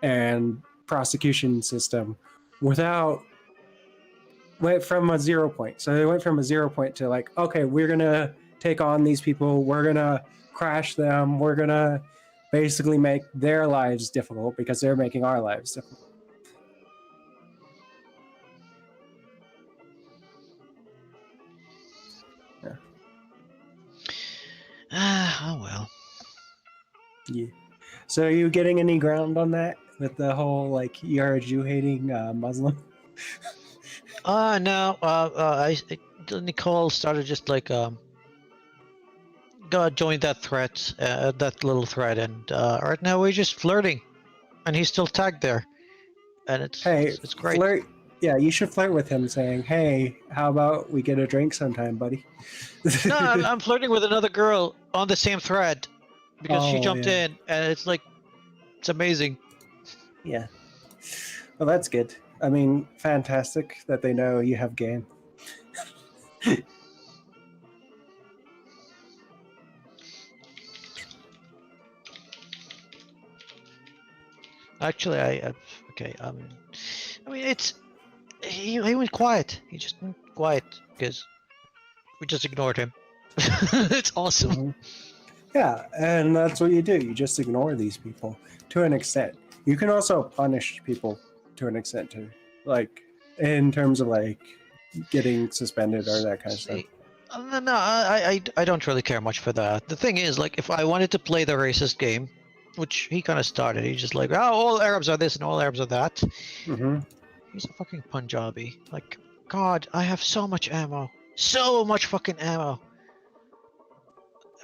and prosecution system went from a 0 point. So they went from a 0 point to like, okay, we're gonna take on these people, we're gonna crash them, we're gonna basically make their lives difficult because they're making our lives difficult. Oh well. Yeah. So are you getting any ground on that with the whole like you're a Jew hating Muslim? No. Nicole started just like joined that thread, that little thread, and right now we're just flirting, and he's still tagged there, and it's great. Flirt. Yeah, you should flirt with him, saying, "Hey, how about we get a drink sometime, buddy?" No, I'm flirting with another girl on the same thread because she jumped yeah. in, and it's like, it's amazing. Yeah. Well, that's good. I mean, fantastic that they know you have game. Actually, okay. I mean, he went quiet. He just went quiet because we just ignored him. It's awesome. Mm-hmm. Yeah, and that's what you do. You just ignore these people to an extent. You can also punish people to an extent too, like in terms of like getting suspended or that kind of stuff. No, I don't really care much for that. The thing is, like, if I wanted to play the racist game, which he kind of started, he's just like, oh, all Arabs are this and all Arabs are that. Mm-hmm. He's a fucking Punjabi. Like, God, I have so much ammo. So much fucking ammo.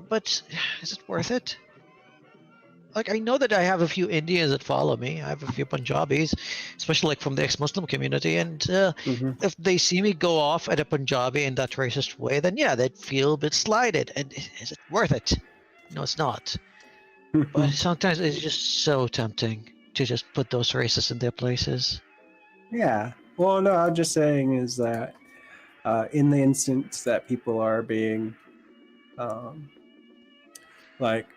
But is it worth it? Like, I know that I have a few Indians that follow me. I have a few Punjabis, especially like from the ex-Muslim community. And if they see me go off at a Punjabi in that racist way, then yeah, they'd feel a bit slighted. And is it worth it? No, it's not. But sometimes it's just so tempting to just put those racists in their places. Yeah. Well, no, I'm just saying is that in the instance that people are being like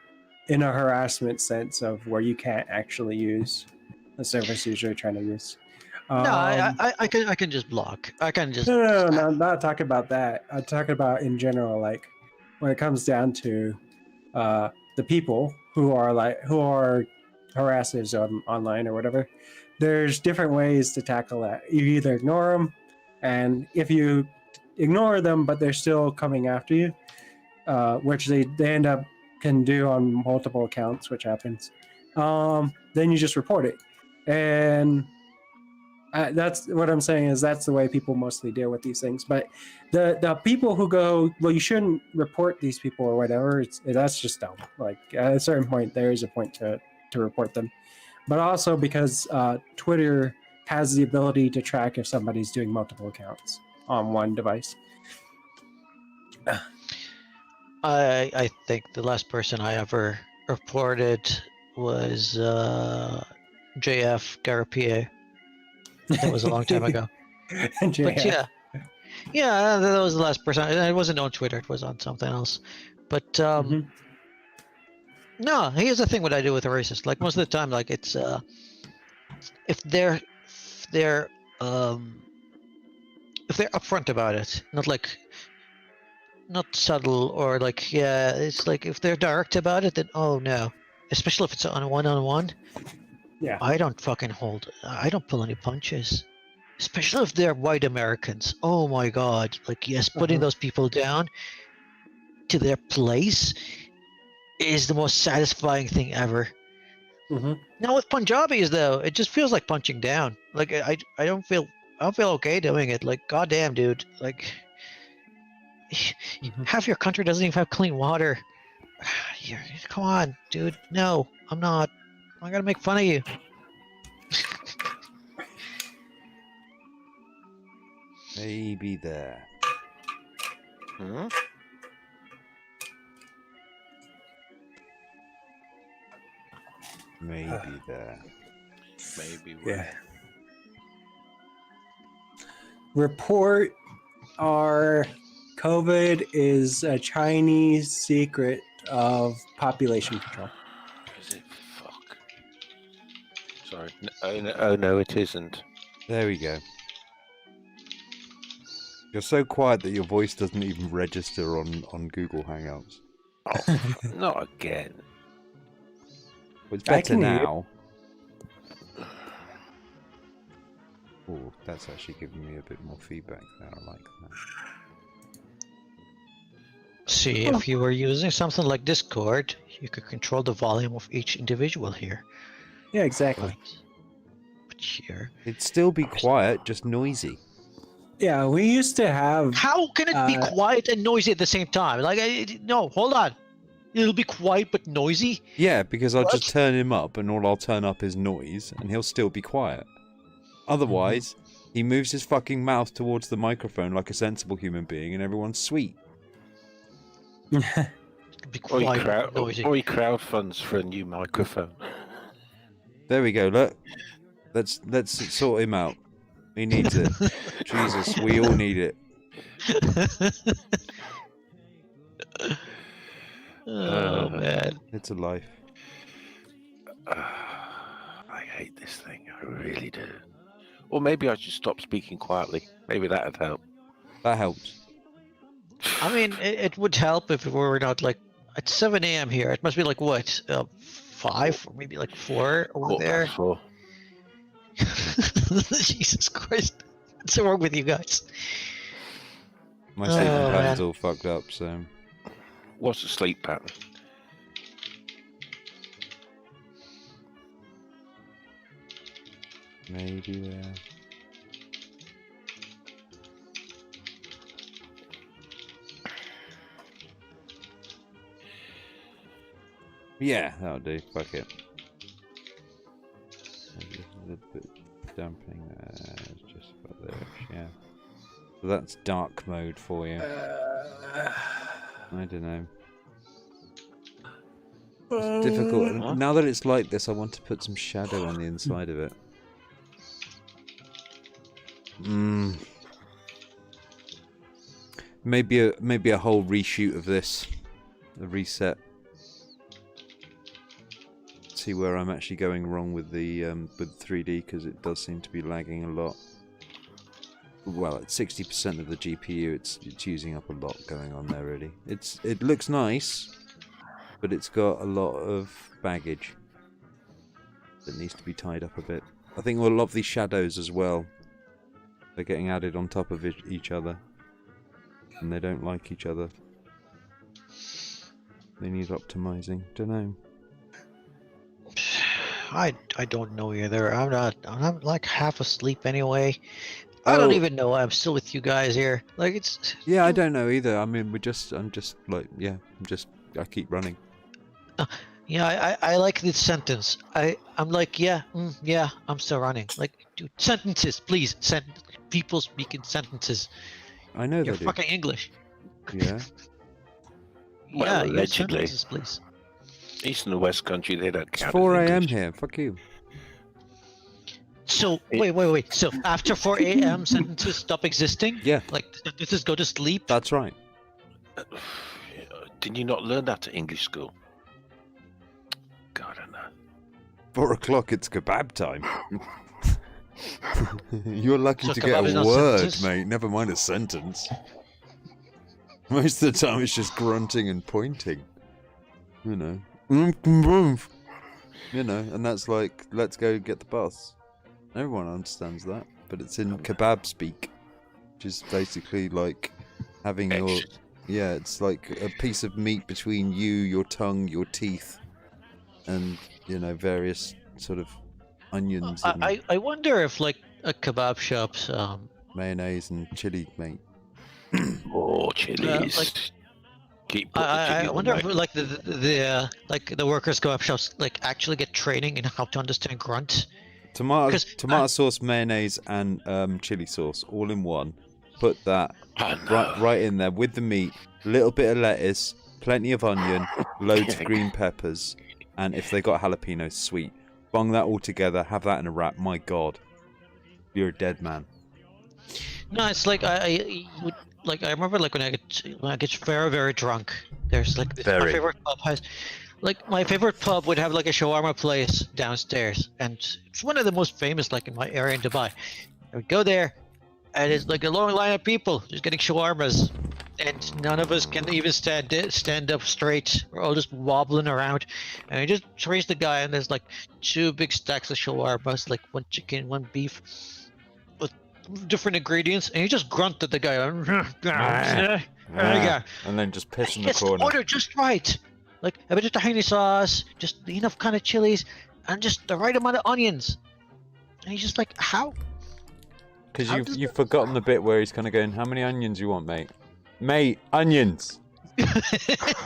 in a harassment sense of where you can't actually use the services you're trying to use. No, I can just block. I can just No, I'm not talking about that. I'm talking about in general, like when it comes down to the people who are harassers online or whatever. There's different ways to tackle that. You either ignore them, and if you ignore them but they're still coming after you, which they end up can do on multiple accounts, which happens, then you just report it. And that's what I'm saying is that's the way people mostly deal with these things. But the people who go, well, you shouldn't report these people or whatever, that's just dumb. Like at a certain point, there is a point to report them. But also because Twitter has the ability to track if somebody's doing multiple accounts on one device. I think the last person I ever reported was JF Garapie. That was a long time ago. But yeah, that was the last person. It wasn't on Twitter. It was on something else. But no, here's the thing. What I do with a racist, like most of the time, like it's if they're upfront about it, not subtle or like, yeah, it's like if they're direct about it, then oh no, especially if it's on a one-on-one. Yeah, I don't pull any punches, especially if they're white Americans. Oh my god, like yes, putting those people down to their place is the most satisfying thing ever. Now with Punjabis though, it just feels like punching down. Like I don't feel okay doing it. Like goddamn, dude, like half your country doesn't even have clean water. Come on, dude. No, I'm not. I gotta make fun of you. Maybe there. Huh? Maybe there. Maybe. Yeah. Report our COVID is a Chinese secret of population control. Is it? Fuck. Sorry. Oh no, it isn't. There we go. You're so quiet that your voice doesn't even register on Google Hangouts. Oh, not again. Well, it's better can hear you. now. Oh, that's actually giving me a bit more feedback there. I like that. See, if you were using something like Discord, you could control the volume of each individual here. Yeah, exactly. But here, It'd still be quiet, just noisy. Yeah, we used to have. how can it be quiet and noisy at the same time? Like, no, hold on. It'll be quiet but noisy. Yeah, because I'll What? just turn him up, and all I'll turn up is noise, and he'll still be quiet. Otherwise, he moves his fucking mouth towards the microphone like a sensible human being, and everyone's sweet. Be quiet but noisy. Or he crowdfunds for a new microphone. There we go. Look, let's sort him out. He needs it. Jesus, we all need it. Oh man, it's a life. I hate this thing. I really do. Or maybe I should stop speaking quietly. Maybe that'd help. That helps. I mean, it would help if it were not like at 7 a.m. here. It must be like what, 5 or maybe like 4 over there. 4. Jesus Christ, what's wrong with you guys? My sleeping pattern's all fucked up. So, what's the sleep pattern? Maybe there. Yeah, that'll do. Fuck it. Just a little bit dampening there. Just about there. Yeah. So that's dark mode for you. I don't know. It's difficult. Now that it's like this, I want to put some shadow on the inside of it. Maybe a whole reshoot of this, a reset. See where I'm actually going wrong with the with 3D, because it does seem to be lagging a lot. Well, at 60% of the GPU, it's using up a lot going on there. Really, it looks nice, but it's got a lot of baggage that needs to be tied up a bit. I think a lot of these shadows as well, they're getting added on top of each other, and they don't like each other. They need optimizing. Don't know. I don't know either. I'm like half asleep anyway. I don't even know I'm still with you guys here. Like it's. Yeah, I don't know either. I mean, I'm just like, yeah, I keep running. Yeah, I like this sentence. I'm like, yeah, yeah, I'm still running. Like, dude, sentences, please. People speak in sentences. I know You're they fucking English. Yeah. Well, yeah, allegedly. sentences, please. East and the West Country, they don't It's count. 4 as a.m. English. here. Fuck you. So wait. So after 4 a.m. sentences stop existing? Yeah. Like sentences go to sleep? That's right. Did you not learn that at English school? God, I know. 4 o'clock. It's kebab time. You're lucky So to kebab get is a not word, sentences? mate. Never mind a sentence. Most of the time, it's just grunting and pointing. You know. You know, and that's like, let's go get the bus. Everyone understands that, but it's in kebab speak, which is basically like having your, yeah, it's like a piece of meat between you, your tongue, your teeth, and, you know, various sort of onions and I wonder if like a kebab shops mayonnaise and chili, mate. Oh, chilies. like, Keep putting the I chili on, wonder if mate. like the workers kebab shops like actually get training in how to understand grunt. Tomato sauce, mayonnaise, and chili sauce, all in one. Put that right in there with the meat. Little bit of lettuce, plenty of onion, loads of green peppers, and if they got jalapenos, sweet. Bung that all together. Have that in a wrap. My God, you're a dead man. No, it's like I remember like when I get very very drunk. There's like my favorite pub has. Like, my favorite pub would have, like, a shawarma place downstairs, and it's one of the most famous, like, in my area in Dubai. I would go there, and it's, like, a long line of people just getting shawarmas, and none of us can even stand up straight. We're all just wobbling around, and I just trace the guy, and there's, like, 2 big stacks of shawarmas, like, 1 chicken, 1 beef, with different ingredients, and you just grunt at the guy. And then just piss in the It's corner. ordered just right. Like a bit of tahini sauce, just enough kind of chilies, and just the right amount of onions. And he's just like, how? Because you've forgotten the bit where he's kind of going, how many onions you want, mate? Mate, onions.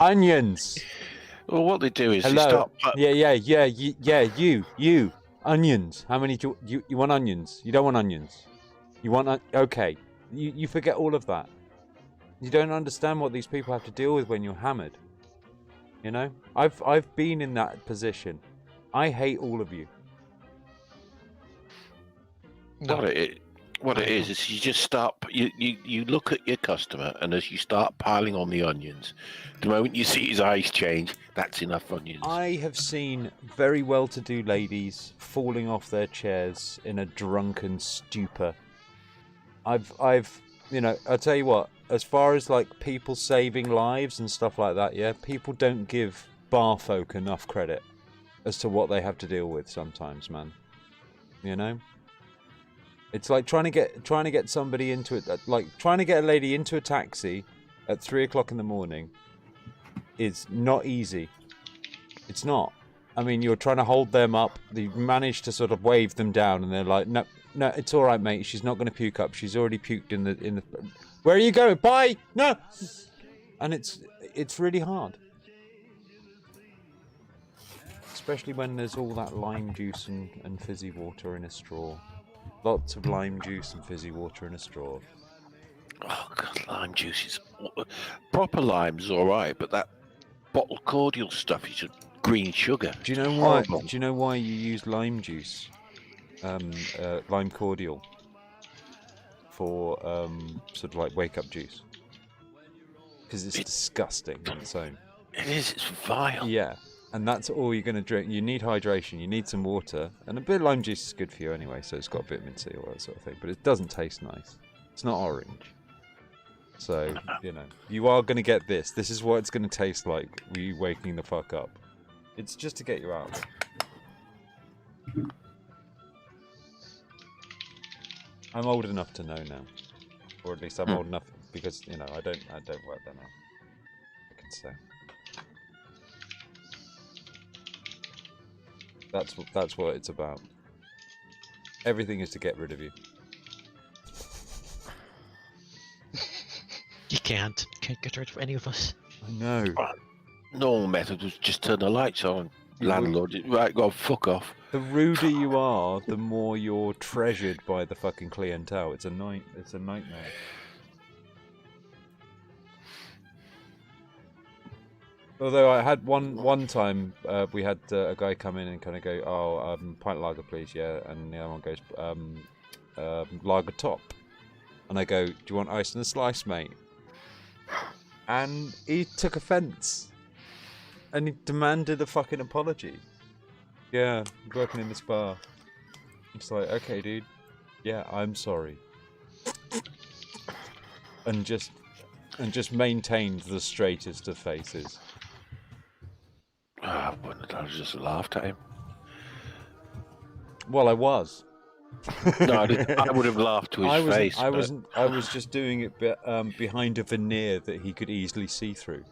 Onions. Well, what they do is they Hello. start. You. Onions. How many do you want onions? You don't want onions. You want, okay. You forget all of that. You don't understand what these people have to deal with when you're hammered. You know, I've been in that position. I hate all of you. What it is you just start. You look at your customer, and as you start piling on the onions, the moment you see his eyes change, that's enough onions. I have seen very well-to-do ladies falling off their chairs in a drunken stupor. I've you know, I'll tell you what. As far as like people saving lives and stuff like that, yeah, people don't give bar folk enough credit as to what they have to deal with sometimes, man. You know, it's like trying to get somebody into it, like trying to get a lady into a taxi at 3 o'clock in the morning is not easy. It's not. I mean, you're trying to hold them up. You manage to sort of wave them down, and they're like, no, it's all right, mate. She's not going to puke up. She's already puked in the. Where are you going? Bye! No! And it's really hard. Especially when there's all that lime juice and fizzy water in a straw. Lots of lime juice and fizzy water in a straw. Oh god, lime juice is proper lime's all right, but that bottled cordial stuff is just green sugar. Do you know why? Do you know why you use lime juice, lime cordial, for sort of like wake up juice? Because it's disgusting on its own. It is. It's vile. Yeah, and that's all you're going to drink. You need hydration. You need some water, and a bit of lime juice is good for you anyway. So it's got vitamin C, all that sort of thing. But it doesn't taste nice. It's not orange. So, you know, you are going to get this. This is what it's going to taste like, you waking the fuck up. It's just to get you out. I'm old enough to know now. Or at least I'm old enough because, you know, I don't work there now. I can say. That's what it's about. Everything is to get rid of you. You can't get rid of any of us. I know. Normal method was just turn the lights on. Landlord, right, go fuck off. The ruder you are, the more you're treasured by the fucking clientele. It's a nightmare. Although I had one time, we had a guy come in and kind of go, "Oh, pint lager, please," yeah, and the other one goes, "Lager top," and I go, "Do you want ice and a slice, mate?" And he took offence, and he demanded a fucking apology. Yeah, working in this bar. It's like, okay, dude. Yeah, I'm sorry. And just maintained the straightest of faces. I just laughed at him. Well, I was. No, I didn't. I would have laughed to his face. I was just doing it behind a veneer that he could easily see through.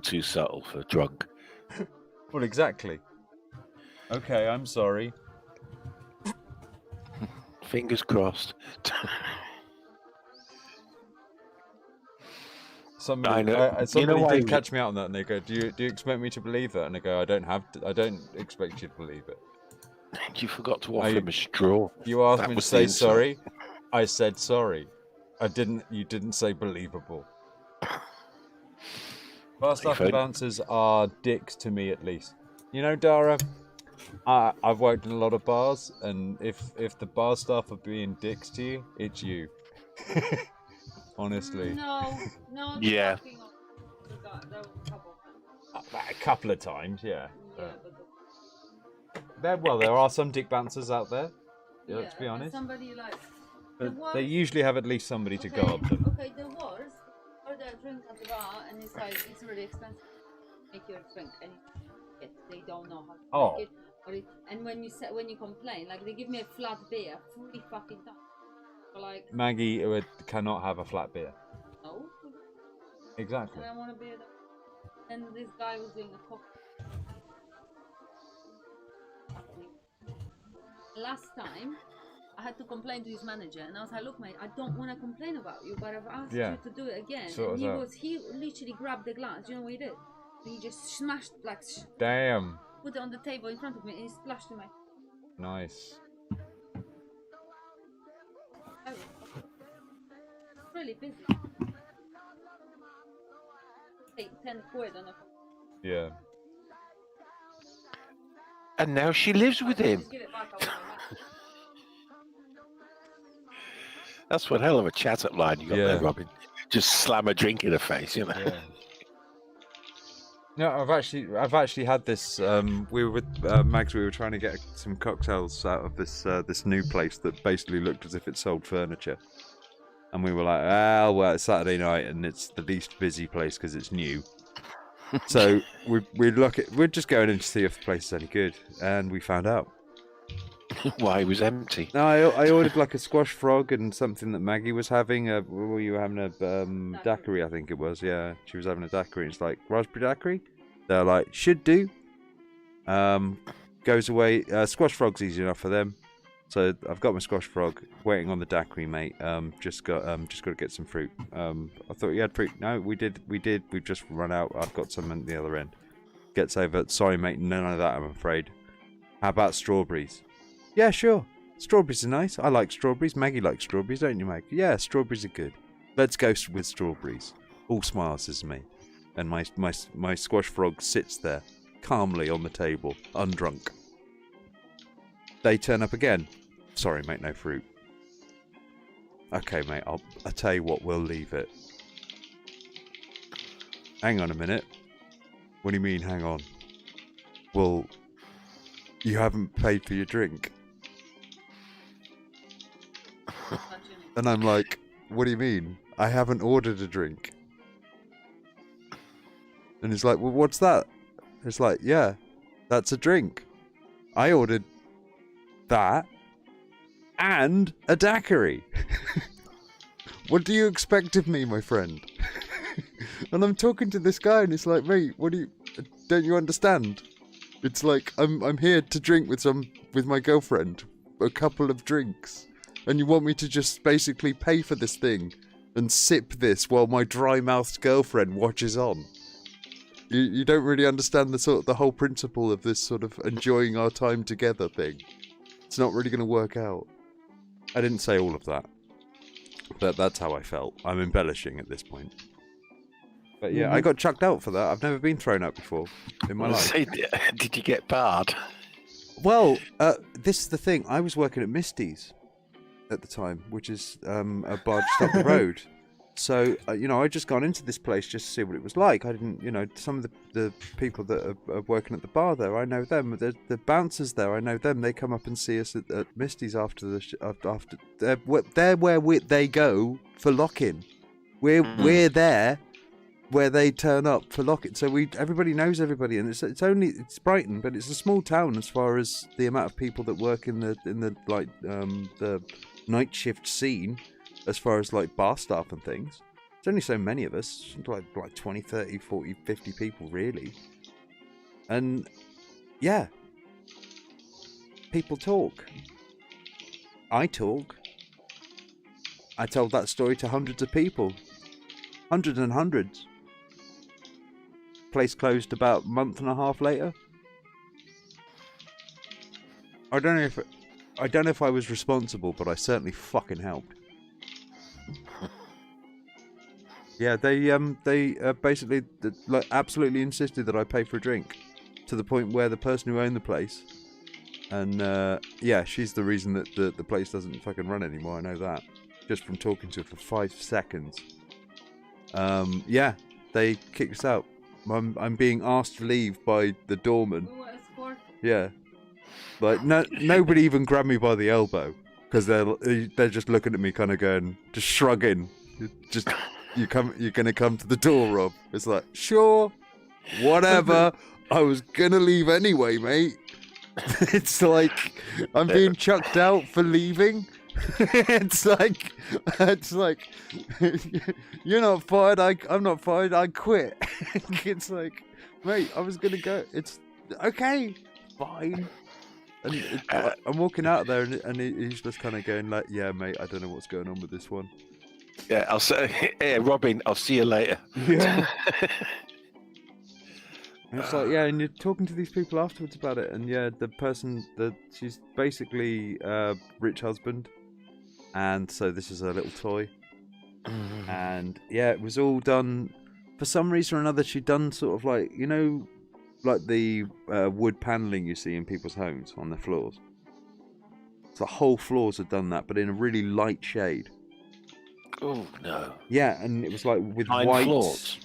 Too subtle for drunk. Well, exactly. Okay, I'm sorry. Fingers crossed. Somebody did catch me out on that, and they go, "Do you expect me to believe that?" And I go, "I don't expect you to believe it." You forgot to offer him a straw. You asked me to say sorry. I said sorry. You didn't say believable. Bar staff and bouncers are dicks to me, at least. You know, Dara, I've worked in a lot of bars, and if the bar staff are being dicks to you, it's you. Honestly. No. Yeah. A couple of times, yeah. There are some dick bouncers out there. Yeah, let's be honest. Somebody like. But they usually have at least somebody to guard them. Okay, the worst, or they drink at the bar and it's like it's really expensive. Make your drink and they don't know how to make it. And when you complain, like they give me a flat beer 3 fucking times. Like Maggie cannot have a flat beer. No. Exactly. And I want a beer. And this guy was doing a cocktail. Last time, I had to complain to his manager, and I was like, "Look, mate, I don't want to complain about you, but I've asked you to do it again." And he literally grabbed the glass. You know what he did? He just smashed, like, damn. Put it on the table in front of me, and he splashed in my. Nice. Really busy. Take 10 quid on a. Yeah. And now she lives with him. That's one hell of a chat-up line you got there, Robin. Just slam a drink in her face, you know. Yeah. No, I've actually had this. We were with Mags. We were trying to get some cocktails out of this new place that basically looked as if it sold furniture, and we were like, well, it's Saturday night and it's the least busy place because it's new. So we're just going in to see if the place is any good, and we found out. Why it was empty. No, I ordered like a squash frog and something that Maggie was having. What were you having? A daiquiri, I think it was. Yeah, she was having a daiquiri. It's like raspberry daiquiri. They're like, should do. Goes away. Squash frog's easy enough for them. So I've got my squash frog. Waiting on the daiquiri, mate. Just got to get some fruit. I thought you had fruit. No, we did. We've just run out. I've got some at the other end. gets over, sorry mate, none of that I'm afraid. How about strawberries? Yeah, sure. Strawberries are nice. I like strawberries. Maggie likes strawberries, don't you, Maggie? Yeah, strawberries are good. Let's go with strawberries. All smiles is me. And my squash frog sits there, calmly on the table, undrunk. They turn up again. Sorry mate, no fruit. Okay mate, I'll tell you what, we'll leave it. Hang on a minute. What do you mean, hang on? Well, you haven't paid for your drink. And I'm like, what do you mean? I haven't ordered a drink. And he's like, well, what's that? It's like, yeah, that's a drink. I ordered that and a daiquiri. What do you expect of me, my friend? And I'm talking to this guy and it's like, mate, don't you understand? It's like, I'm here to drink with my girlfriend, a couple of drinks. And you want me to just basically pay for this thing and sip this while my dry-mouthed girlfriend watches on. You don't really understand the whole principle of this sort of enjoying our time together thing. It's not really going to work out. I didn't say all of that, but that's how I felt. I'm embellishing at this point. But yeah, I got chucked out for that. I've never been thrown out before in my life. Did you get barred? Well, this is the thing. I was working at Misty's at the time, which is a bar just up the road. So, I'd just gone into this place just to see what it was like. I didn't, some of the people that are working at the bar there, I know them. The bouncers there, I know them. They come up and see us at Misty's after they're where they go for lock-in. We're there where they turn up for lock-in. So everybody knows everybody, and it's Brighton, but it's a small town as far as the amount of people that work in the night shift scene. As far as like bar staff and things, there's only so many of us, like 20, 30, 40, 50 people really. And yeah, people talk. I talk. I told that story to hundreds of people. Hundreds and hundreds. Place closed about a month and a half later. I don't know if I was responsible, but I certainly fucking helped. Yeah, they basically absolutely insisted that I pay for a drink, to the point where the person who owned the place, and she's the reason that the place doesn't fucking run anymore. I know that just from talking to her for 5 seconds. They kicked us out. I'm being asked to leave by the doorman. Yeah, like nobody even grabbed me by the elbow, because they're just looking at me, kind of going, just shrugging, just. You're gonna come to the door, Rob. It's like, sure, whatever. I was gonna leave anyway, mate. It's like I'm being chucked out for leaving. It's like you're not fired. I'm not fired. I quit. It's like, mate, I was gonna go. It's okay, fine. And I'm walking out there, and he's just kind of going like, yeah, mate, I don't know what's going on with this one. Yeah, I'll say, hey, Robin, I'll see you later. Yeah. It's like, yeah, and you're talking to these people afterwards about it, and yeah, the person she's basically rich husband, and so this is her little toy, and yeah, it was all done for some reason or another. She'd done sort of like, like the wood paneling you see in people's homes on the floors. So the whole floors had done that, but in a really light shade. Oh no! Yeah, and it was like with white floors,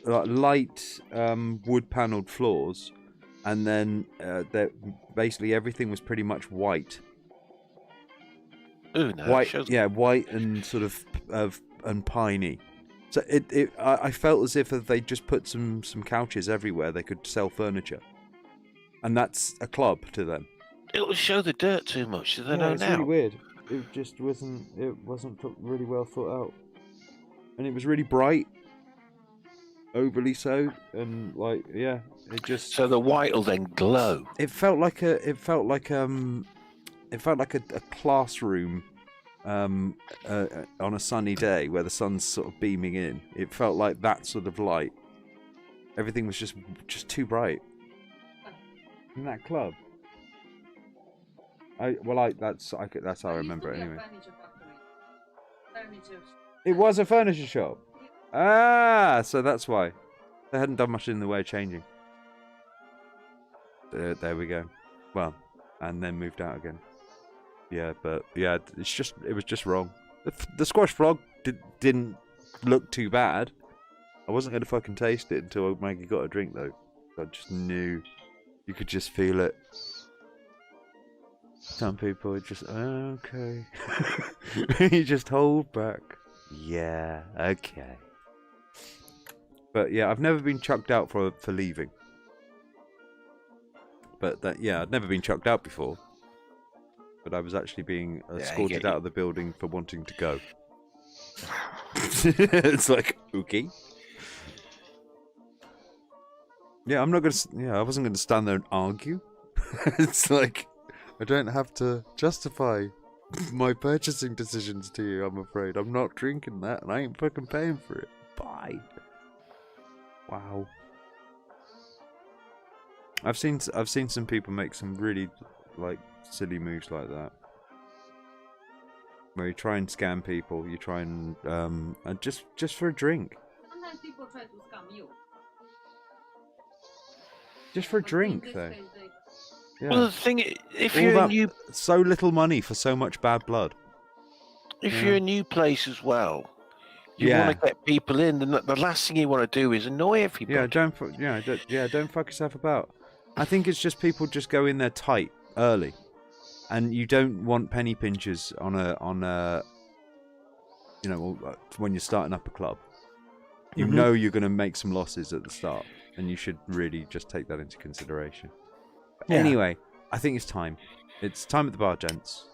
light wood panelled floors, and then basically everything was pretty much white. Oh no! White, yeah, white and sort of and piney. So I felt as if they just put some couches everywhere. They could sell furniture, and that's a club to them. It will show the dirt too much. So they know it's now. Really weird. It just wasn't really well thought out, and it was really bright, overly so, and like, yeah, it just. So the white will then glow. It felt like a classroom, on a sunny day where the sun's sort of beaming in. It felt like that sort of light. Everything was just too bright. In that club. That's how I remember it anyway. It was a furniture shop. Ah, so that's why. They hadn't done much in the way of changing. There we go. Well, and then moved out again. Yeah, but yeah, it was just wrong. The squash frog didn't look too bad. I wasn't going to fucking taste it until Maggie got a drink though. I just knew. You could just feel it. Some people are just, okay. You just hold back. Yeah, okay. But yeah, I've never been chucked out for leaving. But I'd never been chucked out before. But I was actually being escorted out of the building for wanting to go. It's like, okay. Yeah, I wasn't gonna stand there and argue. It's like, I don't have to justify my purchasing decisions to you, I'm afraid. I'm not drinking that and I ain't fucking paying for it. Bye. Wow. I've seen some people make some really like silly moves like that. Where you try and scam people, you try and just for a drink. Sometimes people try to scam you. Just for a drink though. Yeah. Well, the thing, if you're so little money for so much bad blood. If you're a new place as well, you want to get people in. The last thing you want to do is annoy everybody. Yeah, don't fuck yourself about. I think it's just people just go in there tight early, and you don't want penny pinchers on a when you're starting up a club. You know you're going to make some losses at the start, and you should really just take that into consideration. Yeah. Anyway, I think it's time. It's time at the bar, gents.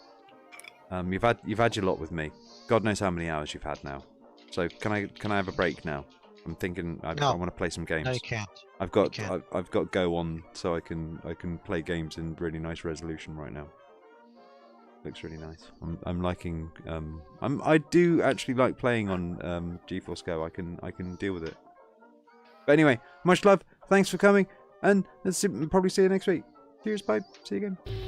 You've had your lot with me. God knows how many hours you've had now. So can I have a break now? I'm thinking I want to play some games. No, you can't. I've got Go on, so I can play games in really nice resolution right now. Looks really nice. I'm liking. I do actually like playing on GeForce Go. I can deal with it. But anyway, much love. Thanks for coming, and let's probably see you next week. Cheers, bye. See you again.